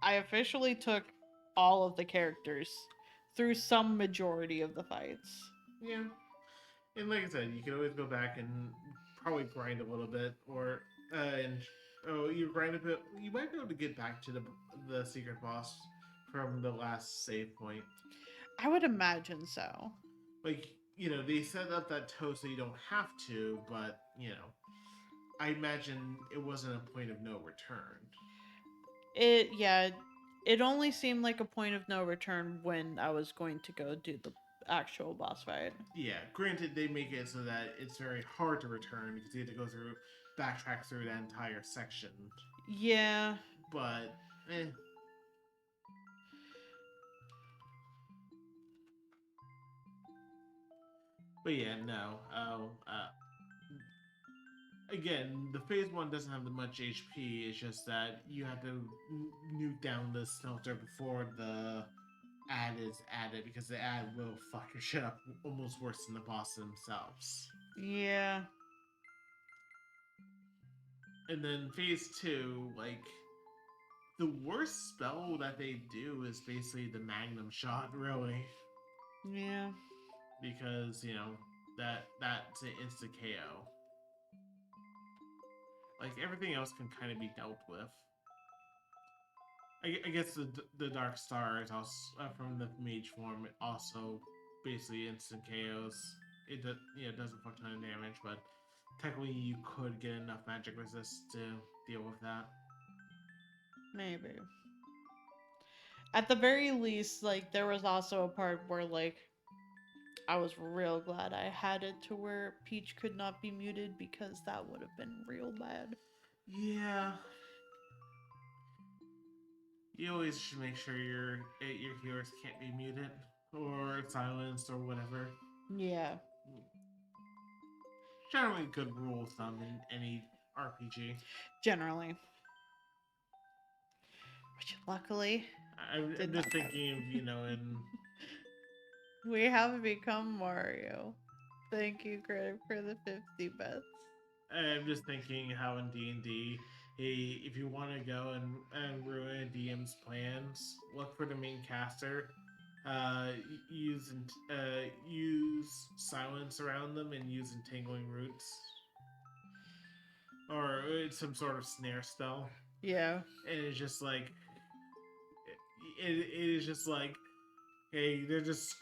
I officially took all of the characters through some majority of the fights. Yeah. And like I said, you can always go back and probably grind a little bit, or and you grind a bit. You might be able to get back to the secret boss from the last save point. I would imagine so. Like they set up that toe so you don't have to, but I imagine it wasn't a point of no return. It only seemed like a point of no return when I was going to go do the actual boss fight. Yeah, granted, they make it so that it's very hard to return because you have to go through, backtrack through that entire section. Yeah. But, eh. But yeah, no. Again, the phase one doesn't have much HP. It's just that you have to nuke down the smelter before the ad is added because the ad will fuck your shit up almost worse than the boss themselves. Yeah. And then phase two, like the worst spell that they do is basically the Magnum shot, really, Yeah. because that's an insta KO. Like everything else can kind of be dealt with. I guess the Dark Star is also from the mage form. It also basically instant KOs. It does a fuck ton of damage, but technically you could get enough magic resist to deal with that. Maybe. At the very least, like, there was also a part where, like, I was real glad I had it to where Peach could not be muted because that would have been real bad. Yeah. You always should make sure your healers can't be muted or silenced or whatever. Yeah. Generally, good rule of thumb in any RPG. Generally. Which, luckily, I'm did just not thinking of in we have become Mario. Thank you, Critic, for the 50 bets. I'm just thinking how in D&D, hey, if you want to go and ruin a DM's plans, look for the main caster. Use silence around them and use entangling roots or some sort of snare spell. Yeah. And it's just like it is just like, hey, they're just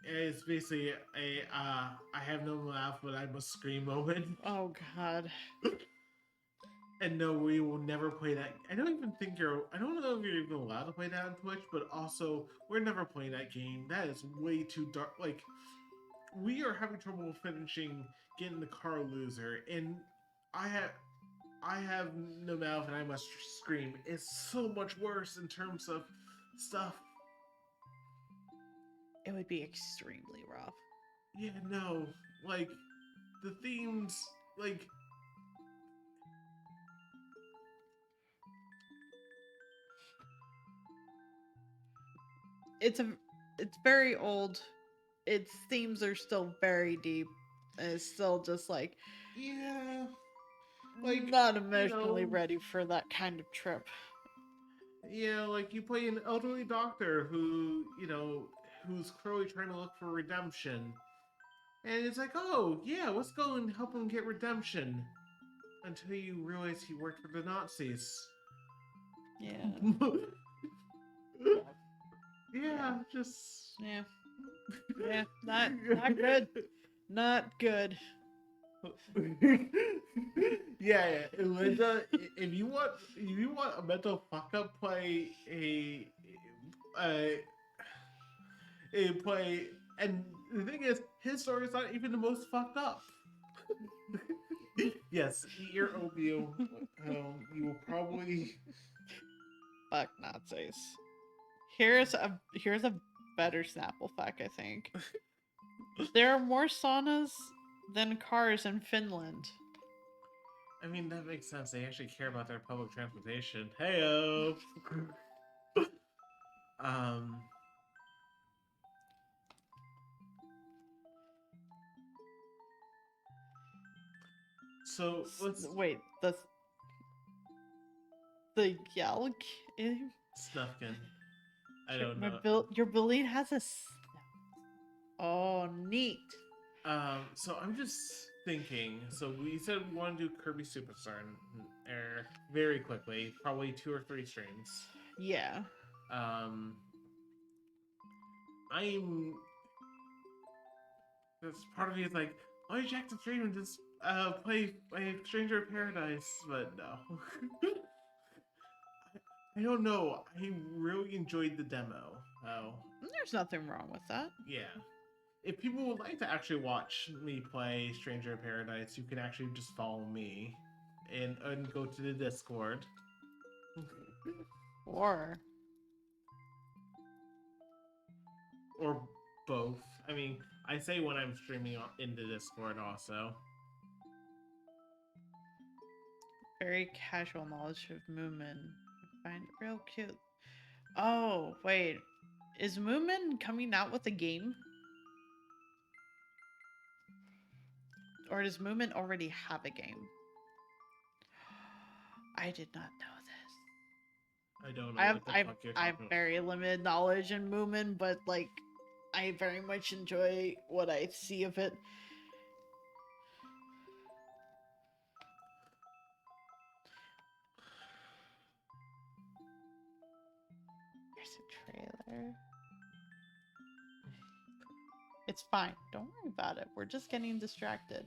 it's basically a I have no mouth but I must scream moment. Oh, God. And no, we will never play that. I don't even think I don't know if you're even allowed to play that on Twitch, but also, we're never playing that game. That is way too dark. Like, we are having trouble finishing getting the car loser, and I have no mouth and I must scream. It's so much worse in terms of stuff. It would be extremely rough. Yeah, no. Like, the themes, like, It's very old. Its themes are still very deep. And it's still just like, yeah. Like, not emotionally ready for that kind of trip. Yeah, like you play an elderly doctor who's clearly trying to look for redemption. And it's like, oh, yeah, let's go and help him get redemption. Until you realize he worked for the Nazis. Yeah. Yeah, just... Yeah. Yeah, not good. Not good. Yeah, Linda, if you want a mental fuck up, play play, and the thing is, his story is not even the most fucked up. Yes, eat your oatmeal. You will probably Fuck Nazis. Here's a better Snapple fact, I think. There are more saunas than cars in Finland. I mean, that makes sense. They actually care about their public transportation. Heyo. So let's Wait, The Yalk. Snufkin. I don't know. Your Billy has a. Oh, neat. So I'm just thinking. So we said we want to do Kirby Superstar very quickly, probably 2 or 3 streams. Yeah. I'm. This part of me is like, why Jack the stream and just play Stranger of Paradise? But no. I don't know. I really enjoyed the demo. Oh. There's nothing wrong with that. Yeah. If people would like to actually watch me play Stranger of Paradise, you can actually just follow me and go to the Discord. Or Both. I mean, I say when I'm streaming in the Discord also. very casual knowledge of Moomin. I find it real cute. Oh, wait. Is Moomin coming out with a game? Or does Moomin already have a game? I did not know this. I don't know what the fuck you're I have talking about. very limited knowledge in Moomin, but like, I very much enjoy what I see of it. There's a trailer. It's fine. Don't worry about it. We're just getting distracted.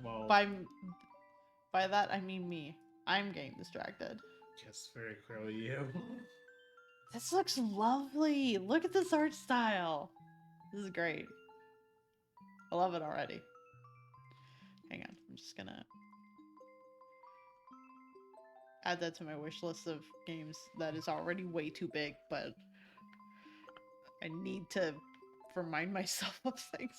Well, By that I mean me. I'm getting distracted. yes, very clearly you. This looks lovely. Look at this art style. This is great. I love it already. Hang on. I'm just gonna add that to my wish list of games that is already way too big, but I need to remind myself of things.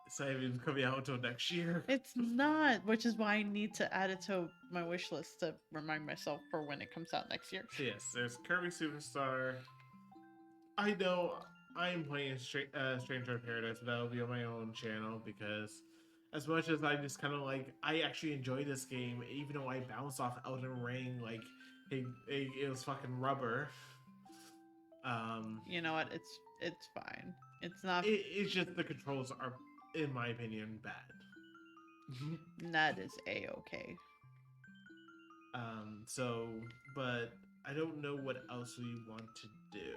It's not even coming out until next year. It's not, which is why I need to add it to my wish list to remind myself for when it comes out next year. So yes, there's Kirby Superstar. I know I'm playing Stranger of Paradise, but that'll be on my own channel because as much as I just kind of like, I actually enjoy this game, even though I bounce off Elden Ring like it was fucking rubber. You know what? It's fine. It's not. It's just the controls are, in my opinion, bad. That is a-okay. So, but I don't know what else we want to do.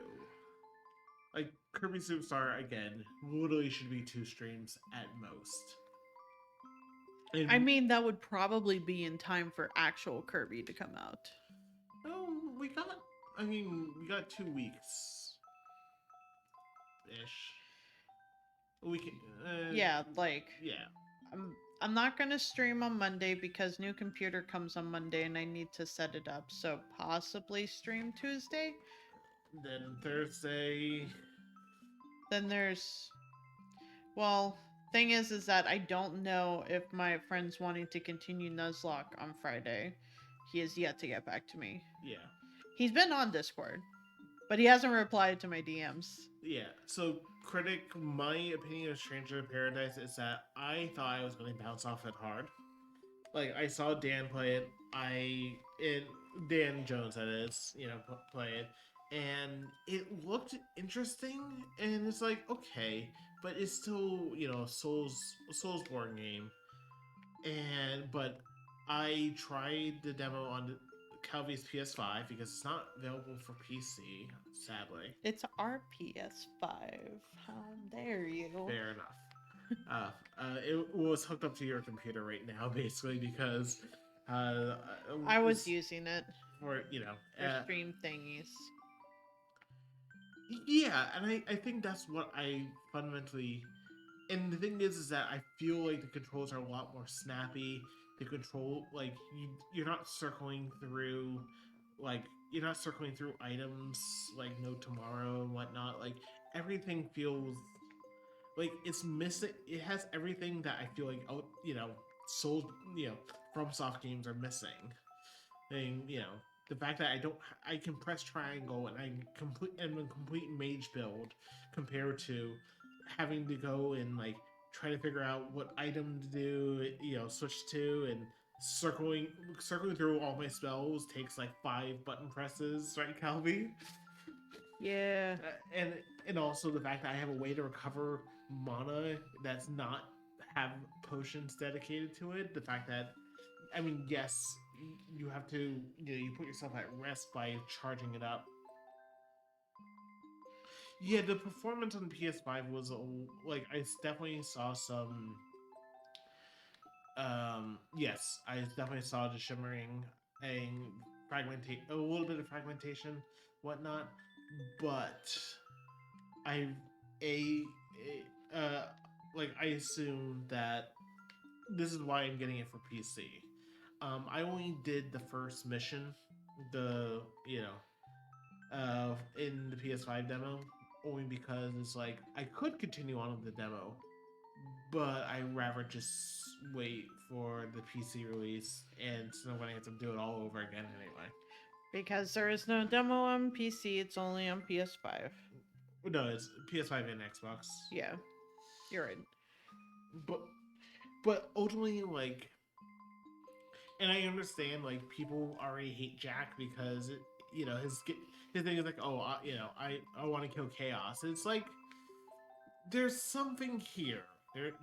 Like, Kirby Superstar, again, literally should be 2 streams at most. And, I mean, that would probably be in time for actual Kirby to come out. we got 2 weeks. Ish. We can, Yeah, like, yeah. I'm not gonna stream on Monday because new computer comes on Monday and I need to set it up. So possibly stream Tuesday. Then Thursday. Then there's, well, thing is that I don't know if my friend's wanting to continue Nuzlocke on Friday. He has yet to get back to me. Yeah. He's been on Discord, but he hasn't replied to my DMs. Yeah, so my opinion of Stranger of Paradise is that I thought I was going to bounce off it hard. Like, I saw Dan play it, Dan Jones, that is, play it, and it looked interesting, and it's like, okay, but it's still, a Soulsborne game, but I tried the demo on Calvi's PS5 because it's not available for PC, sadly. It's our PS5. How dare you? Fair enough. It was hooked up to your computer right now, basically, because I was using it for for stream thingies. Yeah, and I think that's what I fundamentally. And the thing is that I feel like the controls are a lot more snappy. The control, like, you're not circling through, items like No Tomorrow and whatnot. Like, everything feels like it's missing. It has everything that I feel like, FromSoft games are missing. And, the fact that I can press triangle and I'm a complete mage build compared to having to go and like try to figure out what item to do, switch to, and circling through all my spells takes like 5 button presses, right, Calvi? Yeah. And also the fact that I have a way to recover mana that's not have potions dedicated to it. The fact that, I mean, yes, you have to, you put yourself at rest by charging it up. Yeah, the performance on PS5 was like I definitely saw some. Yes, I definitely saw the shimmering and a little bit of fragmentation, whatnot, but I a like I assume that this is why I'm getting it for PC. I only did the first mission, the in the PS5 demo, only because it's like I could continue on with the demo, but I rather just wait for the PC release, and so I'm gonna have to do it all over again anyway. Because there is no demo on PC, it's only on PS5. No, it's PS5 and Xbox. Yeah, you're right. But ultimately, like, and I understand like people already hate Jack because his thing is like, oh, I want to kill chaos. It's like there's something here.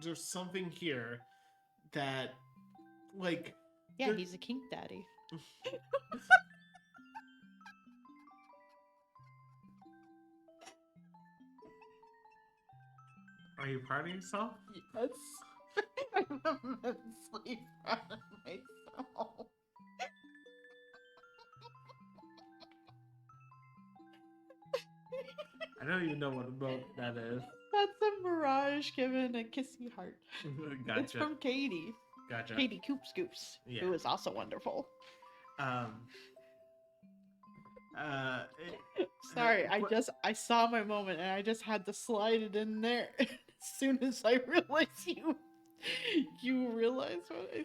There's something here that like Yeah, there- he's a kink daddy. Are you proud of yourself? Yes. I'm immensely proud of myself. I don't even know what boat that is. That's a Mirage giving a kissy heart. Gotcha. It's from Katie. Gotcha. Katie Coop Scoops, Yeah. who is also wonderful. Um. Sorry, but- I saw my moment and I just had to slide it in there as soon as I realized you realized what I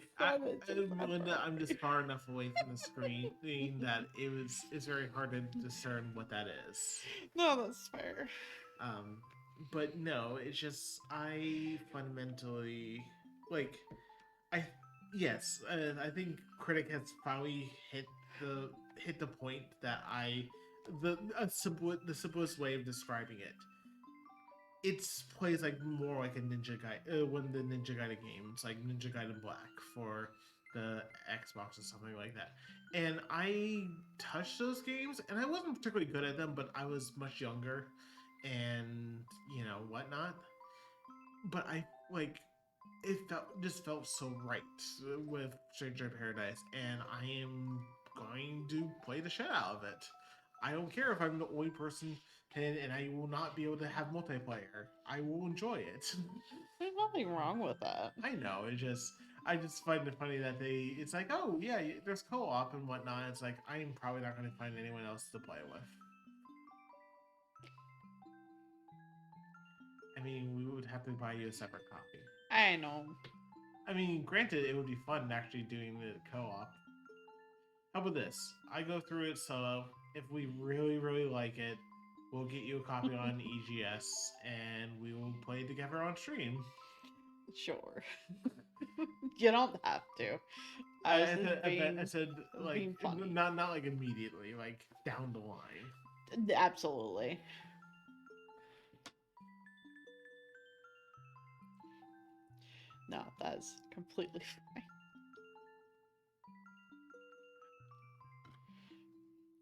said. Melinda, I'm just far enough away from the screen that it's very hard to discern what that is. No, that's fair. But no, it's just I fundamentally like I yes, I think Critic has finally hit the point that the simplest way of describing it. It's plays like more like a Ninja Gaiden, one of the Ninja Gaiden games, like Ninja Gaiden Black for the Xbox or something like that. And I touched those games, and I wasn't particularly good at them, but I was much younger, and whatnot. But I like it felt so right with Stranger in Paradise, and I am going to play the shit out of it. I don't care if I'm the only person and I will not be able to have multiplayer. I will enjoy it. There's nothing wrong with that. I know. I just find it funny that it's like, oh yeah, there's co-op and whatnot. It's like I'm probably not going to find anyone else to play with. I mean, we would have to buy you a separate copy. I know. I mean, granted, it would be fun actually doing the co-op. How about this? I go through it solo. If we really, really like it, we'll get you a copy on EGS, and we will play together on stream. Sure. You don't have to. I said like funny. not like immediately, like down the line. Absolutely. No, that's completely fine.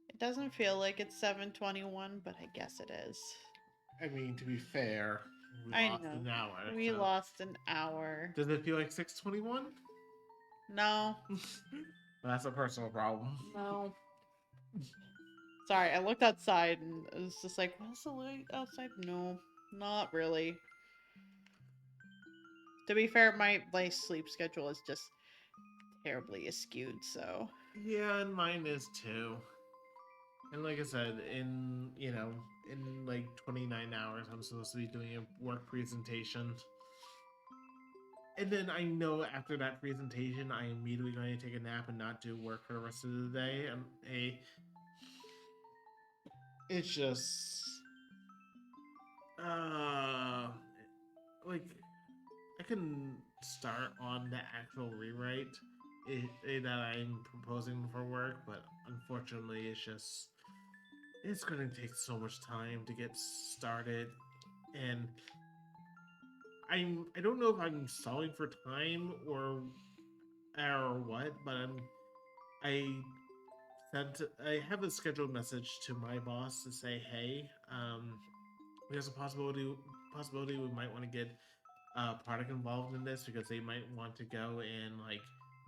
It doesn't feel like it's 7:21, but I guess it is. I mean, to be fair, we I lost know. an hour. We so- lost an hour. Does it feel like 6:21? No. That's a personal problem. No. Sorry, I looked outside and it was just like, what's the light outside? No, not really. To be fair, my sleep schedule is just terribly askewed, so. Yeah, and mine is too. And like I said, in like 29 hours, I'm supposed to be doing a work presentation. And then I know after that presentation, I am immediately going to take a nap and not do work for the rest of the day. And it's just, like, I can start on the actual rewrite, that I'm proposing for work, but unfortunately, it's going to take so much time to get started, and I don't know if I'm stalling for time or what, but I I have a scheduled message to my boss to say, hey, there's a possibility we might want to get product involved in this because they might want to go and like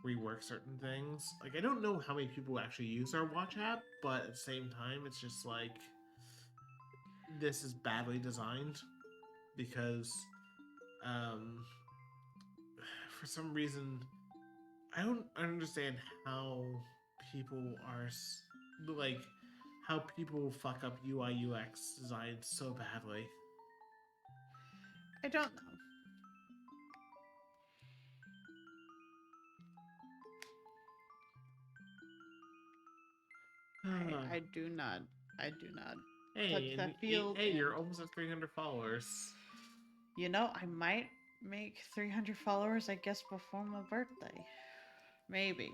rework certain things. Like I don't know how many people actually use our watch app, but at the same time, it's just like this is badly designed because um, for some reason I don't understand how people are like how people fuck up UI UX design so badly. I don't know. I do not. I do not touch Hey, that field. hey, And you're almost at 300 followers. you know, I might make 300 followers. I guess before my birthday. Maybe.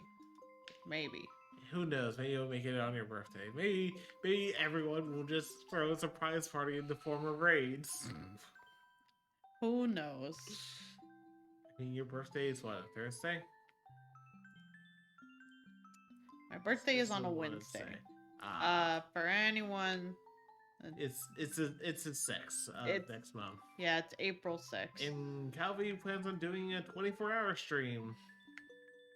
Maybe. Who knows? Maybe you'll make it on your birthday. Maybe everyone will just throw a surprise party in the form of raids. Who knows? I mean, your birthday is what, Thursday? My birthday is on a Wednesday. For anyone, it's a 6 next month. Yeah, it's April 6th. And Calvi plans on doing a 24-hour stream.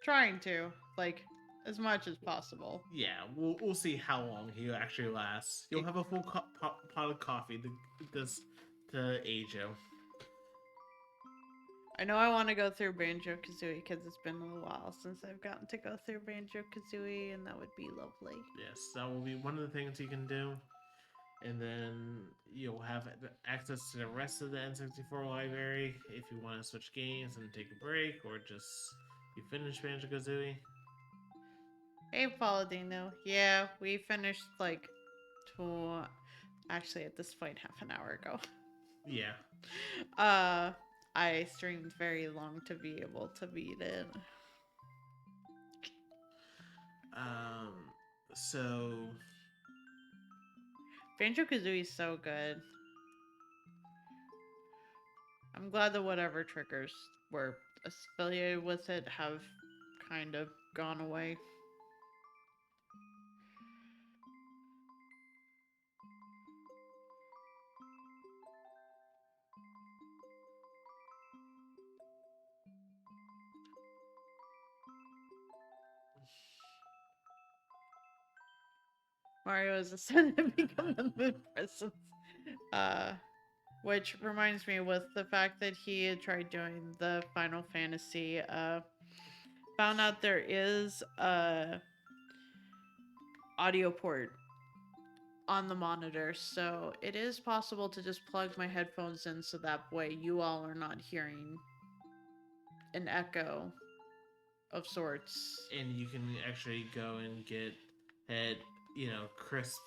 Trying to, like, as much as possible. Yeah, we'll see how long he actually lasts. You'll have a full pot of coffee to age you. I know I want to go through Banjo-Kazooie because it's been a little while since I've gotten to go through Banjo-Kazooie, and that would be lovely. Yes, that will be one of the things you can do. And then you'll have access to the rest of the N64 library if you want to switch games and take a break, or just you finish Banjo-Kazooie. Hey, Paladino. Yeah, we finished, like, actually, at this point, half an hour ago. Yeah. I streamed very long to be able to beat it. So Banjo-Kazooie is so good. I'm glad that whatever triggers were affiliated with it have kind of gone away. Mario is a son to become the moon presence. Which reminds me with the fact that he had tried doing the Final Fantasy, found out there is a audio port on the monitor, so it is possible to just plug my headphones in so that way you all are not hearing an echo of sorts. and you can actually go and get crisp,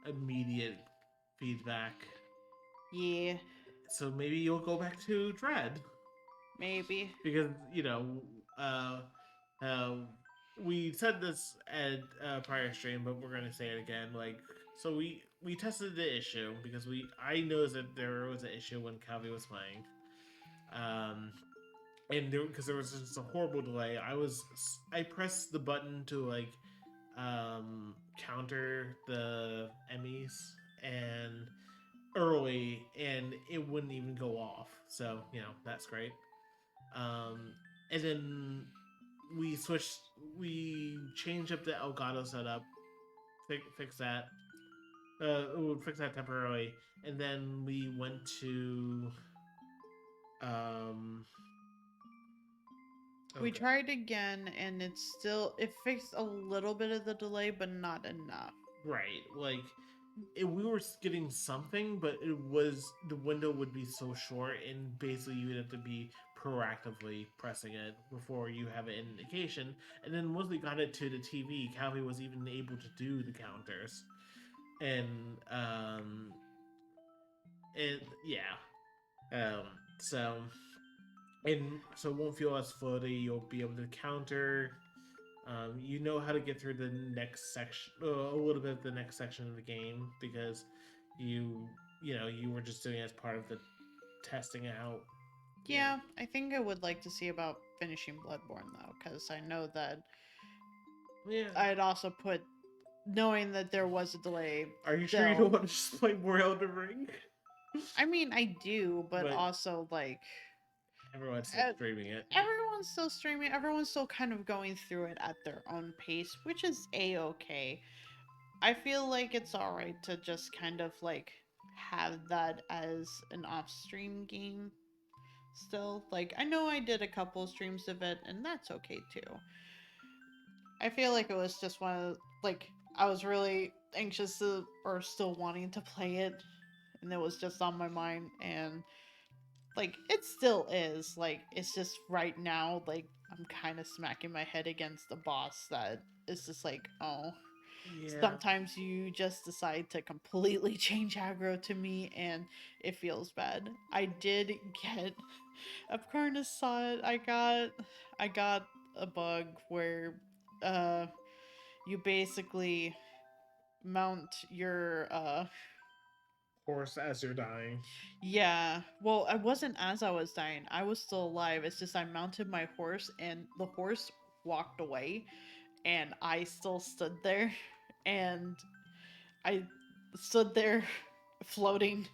immediate feedback. Yeah. So maybe you'll go back to Dread. Maybe. Because, we said this at a prior stream, but we're gonna say it again. Like, so we tested the issue because I noticed that there was an issue when Calvi was playing, and because there was just a horrible delay. I pressed the button to like counter the Emmys and early, and it wouldn't even go off. So that's great. And then we changed up the Elgato setup, fix that. We'll fix that temporarily, and then we went to. We tried again, and it fixed a little bit of the delay, but not enough. Right, like we were getting something, but the window would be so short, and basically you would have to be proactively pressing it before you have an indication. And then once we got it to the TV, Calvi was even able to do the counters, and so and so it won't feel as floaty. You'll be able to counter. You know how to get through the next section, a little bit of the next section of the game because you you were just doing it as part of the testing out. Yeah, I think I would like to see about finishing Bloodborne though, because I know that Yeah. I'd also put, knowing that there was a delay. Are you sure you don't want to just play more Elden Ring? I mean, I do, but But- also like Everyone's still streaming it. everyone's still streaming. Everyone's still kind of going through it at their own pace, which is a-okay. I feel like it's alright to just kind of like have that as an off-stream game still. Like, I know I did a couple streams of it, and that's okay too. I feel like it was just one of, like, I was really anxious to, or still wanting to play it, and it was just on my mind, and like, it still is. Like, it's just right now, like, I'm kind of smacking my head against the boss that is just like, oh. Yeah. Sometimes you just decide to completely change aggro to me, and it feels bad. I did get, of course, saw it. I got a bug where, you basically mount your Horse as you're dying. yeah, well, I wasn't as I was dying. I was still alive. It's just I mounted my horse and the horse walked away and I still stood there and I stood there floating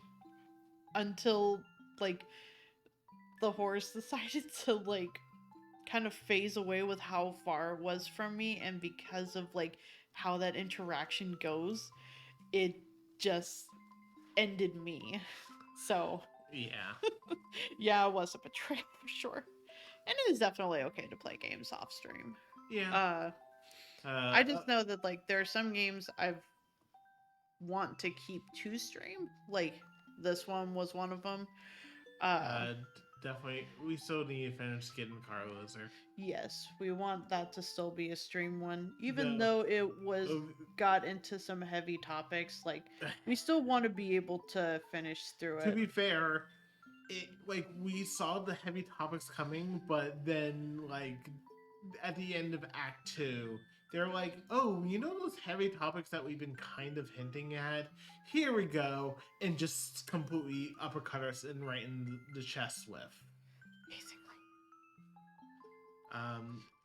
until like the horse decided to like kind of phase away with how far it was from me, and because of like how that interaction goes, it just ended me. So Yeah. yeah, it was a betrayal for sure. And it is definitely okay to play games off stream. Yeah. I just know that like there are some games I've want to keep to stream. Like this one was one of them. Definitely. We still need to finish getting Car Loser. Yes, we want that to still be a stream one, even No. though it was got into some heavy topics. Like we still want to be able to finish through To it. be fair, it like we saw the heavy topics coming, but then like at the end of Act 2, they're like, "Oh, you know those heavy topics that we've been kind of hinting at? Here we go," and just completely uppercut us and right in the chest with. Basically.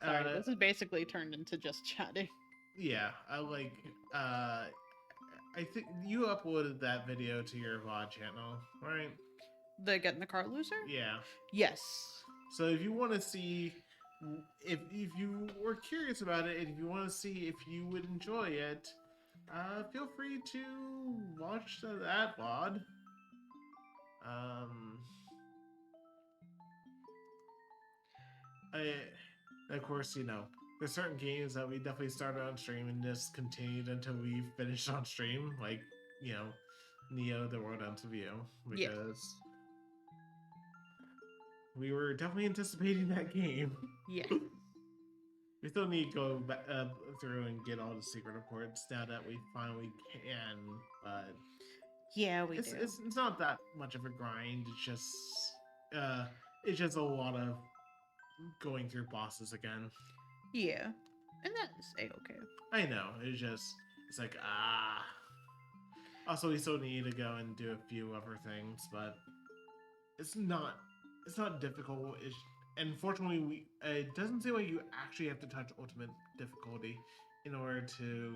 Sorry, Sorry, this is basically turned into just chatting. Yeah, I think you uploaded that video to your VOD channel, right? The Get in the Car Loser? Yeah. Yes. So if you want to see, if you were curious about it, and if you want to see if you would enjoy it, feel free to watch that VOD. Of course, there's certain games that we definitely started on stream and just continued until we finished on stream, like, Neo, The World Ends With You, because we were definitely anticipating that game. Yeah. We still need to go back, through and get all the secret reports now that we finally can, but yeah, we do. It's not that much of a grind. It's just a lot of going through bosses again. Yeah, and that's a-okay. I know. It's like Also, we still need to go and do a few other things, but it's not difficult. And fortunately, it doesn't seem like you actually have to touch ultimate difficulty in order to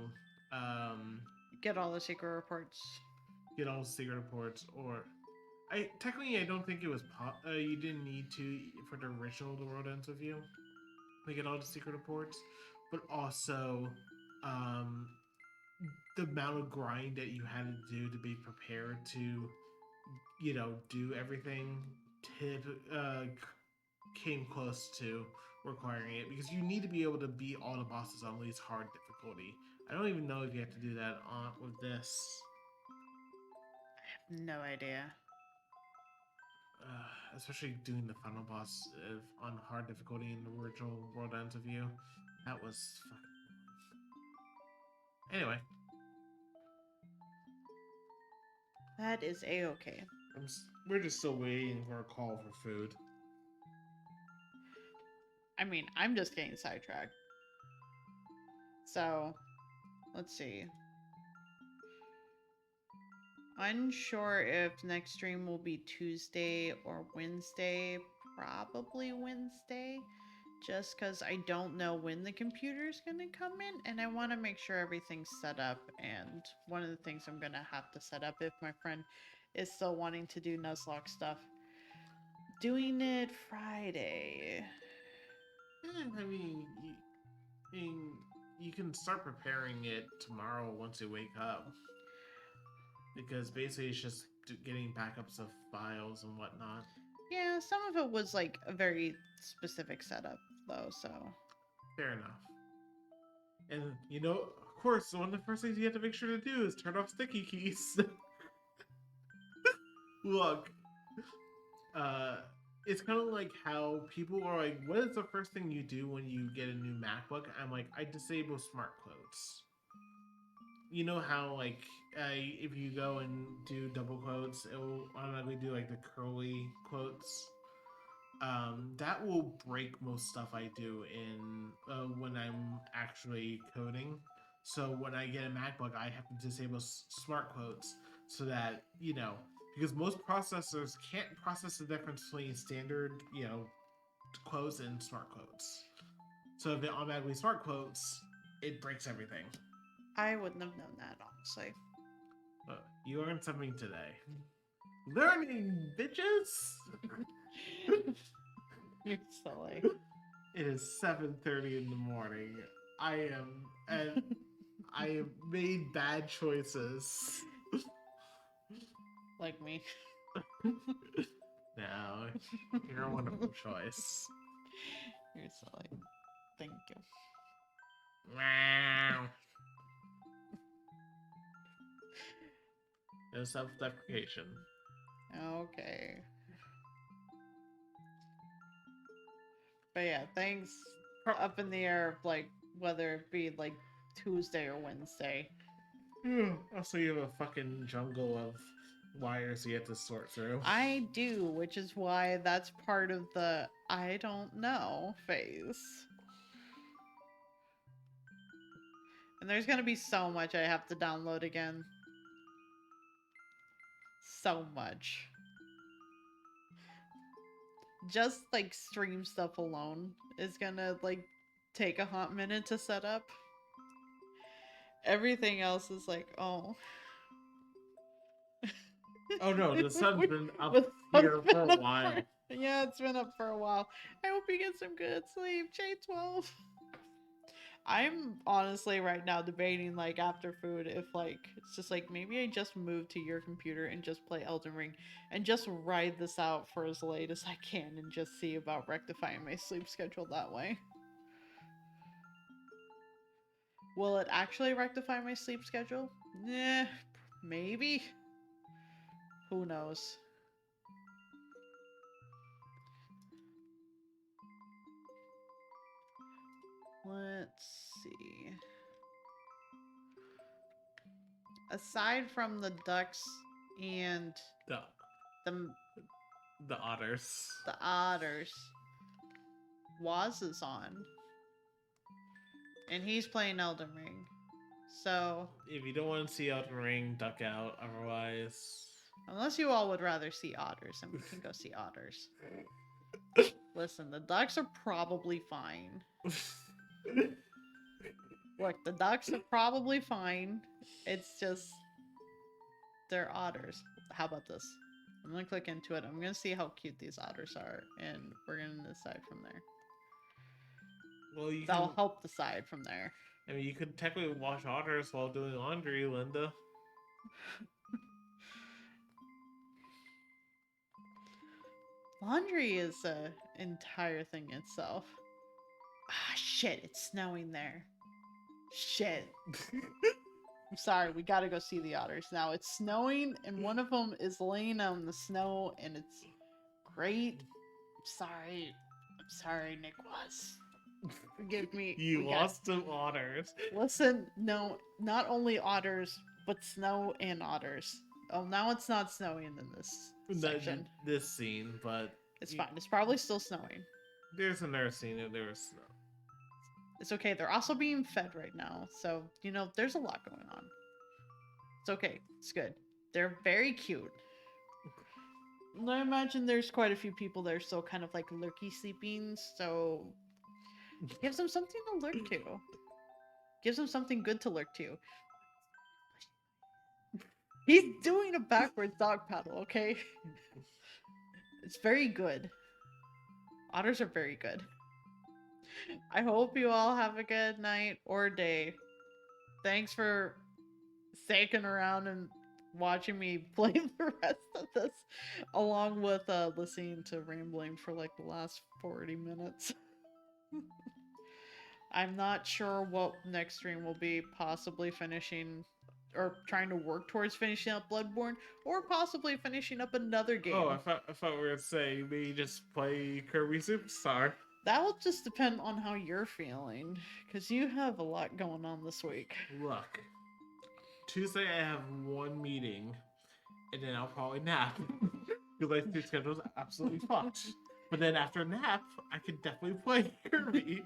get all the secret reports. Get all the secret reports, or I don't think it was you didn't need to for the original The World Ends With You to get all the secret reports, but also the amount of grind that you had to do to be prepared to do everything came close to requiring it, because you need to be able to beat all the bosses on at least hard difficulty. I don't even know if you have to do that with this. No idea. Especially doing the final boss on hard difficulty in the original World Ends With You. That was fucking... Anyway. That is a-okay. We're just still waiting for a call for food. I mean, I'm just getting sidetracked. So, let's see. Unsure if next stream will be Tuesday or Wednesday. Probably Wednesday. Just because I don't know when the computer's going to come in. And I want to make sure everything's set up. And one of the things I'm going to have to set up if my friend is still wanting to do Nuzlocke stuff. Doing it Friday. I mean, you can start preparing it tomorrow once you wake up. Because basically it's just getting backups of files and whatnot. Yeah, some of it was like a very specific setup, though, so. Fair enough. And, you know, of course, one of the first things you have to make sure to do is turn off sticky keys. Look, it's kind of like how people are like, what is the first thing you do when you get a new MacBook? I'm like, I disable smart quotes. You know how, like, if you go and do double quotes, it will automatically do, like, the curly quotes? That will break most stuff I do in when I'm actually coding. So when I get a MacBook, I have to disable smart quotes so that, you know, because most processors can't process the difference between standard, you know, quotes and smart quotes. So if it automatically smart quotes, it breaks everything. I wouldn't have known that, honestly. You learned something today. Learning, bitches! You're silly. It is 7:30 in the morning. I have made bad choices. Like me. No, you're a wonderful choice. You're silly. Thank you. Wow. No self-deprecation. Okay. But yeah, things up in the air of like whether it be like Tuesday or Wednesday. Also, you have a fucking jungle of wires you have to sort through. I do, which is why that's part of the I don't know phase. And there's gonna be so much I have to download again. So much. Just like stream stuff alone is gonna like take a hot minute to set up. Everything else is like, oh. Oh no, the sun's been up The here sun's for a been up while. Yeah, it's been up for a while. I hope you get some good sleep, J12. I'm honestly right now debating, like, after food, if, like, it's just like, maybe I just move to your computer and just play Elden Ring and just ride this out for as late as I can and just see about rectifying my sleep schedule that way. Will it actually rectify my sleep schedule? Nah, maybe. Who knows? Let's see. Aside from the ducks and The otters. the otters, Waz is on. And he's playing Elden Ring. So, If you don't want to see Elden Ring, duck out. Otherwise, unless you all would rather see otters, then we can go see otters. Listen, the ducks are probably fine. Look, the ducks are probably fine. It's just they're otters. How about this? I'm gonna click into it. I'm gonna see how cute these otters are, and we're gonna decide from there. well, you That'll can. help decide from there. I mean, you could technically wash otters while doing laundry, Linda. Laundry is a entire thing itself. Ah, shit! It's snowing there. Shit. I'm sorry, we gotta go see the otters now. It's snowing, and one of them is laying on the snow, and it's great. I'm sorry, Nick was. Forgive me. You we got- lost some otters. Listen, no, not only otters, but snow and otters. Oh, now it's not snowing in this section. This scene, but It's fine. It's probably still snowing. There's a nursing and there's no. It's okay. They're also being fed right now. So, there's a lot going on. It's okay. It's good. They're very cute. And I imagine there's quite a few people that are still kind of like lurky sleeping. So, gives them something to lurk to. Gives them something good to lurk to. He's doing a backwards dog paddle, okay? It's very good. Otters are very good. I hope you all have a good night or day. Thanks for sticking around and watching me play the rest of this, along with listening to rambling for like the last 40 minutes. I'm not sure what next stream will be, possibly finishing or trying to work towards finishing up Bloodborne, or possibly finishing up another game. Oh, I thought we were gonna say maybe just play Kirby Superstar. That will just depend on how you're feeling, because you have a lot going on this week. Look, Tuesday I have one meeting, and then I'll probably nap because my sleep schedule's absolutely fucked. But then after a nap, I can definitely play Kirby.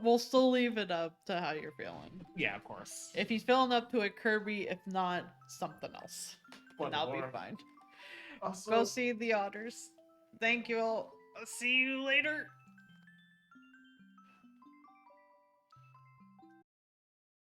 We'll still leave it up to how you're feeling. Yeah, of course. If he's feeling up to it, Kirby. If not, something else. And I'll be Bloodborne. fine. Also, Go see the otters. Thank you all. I'll see you later.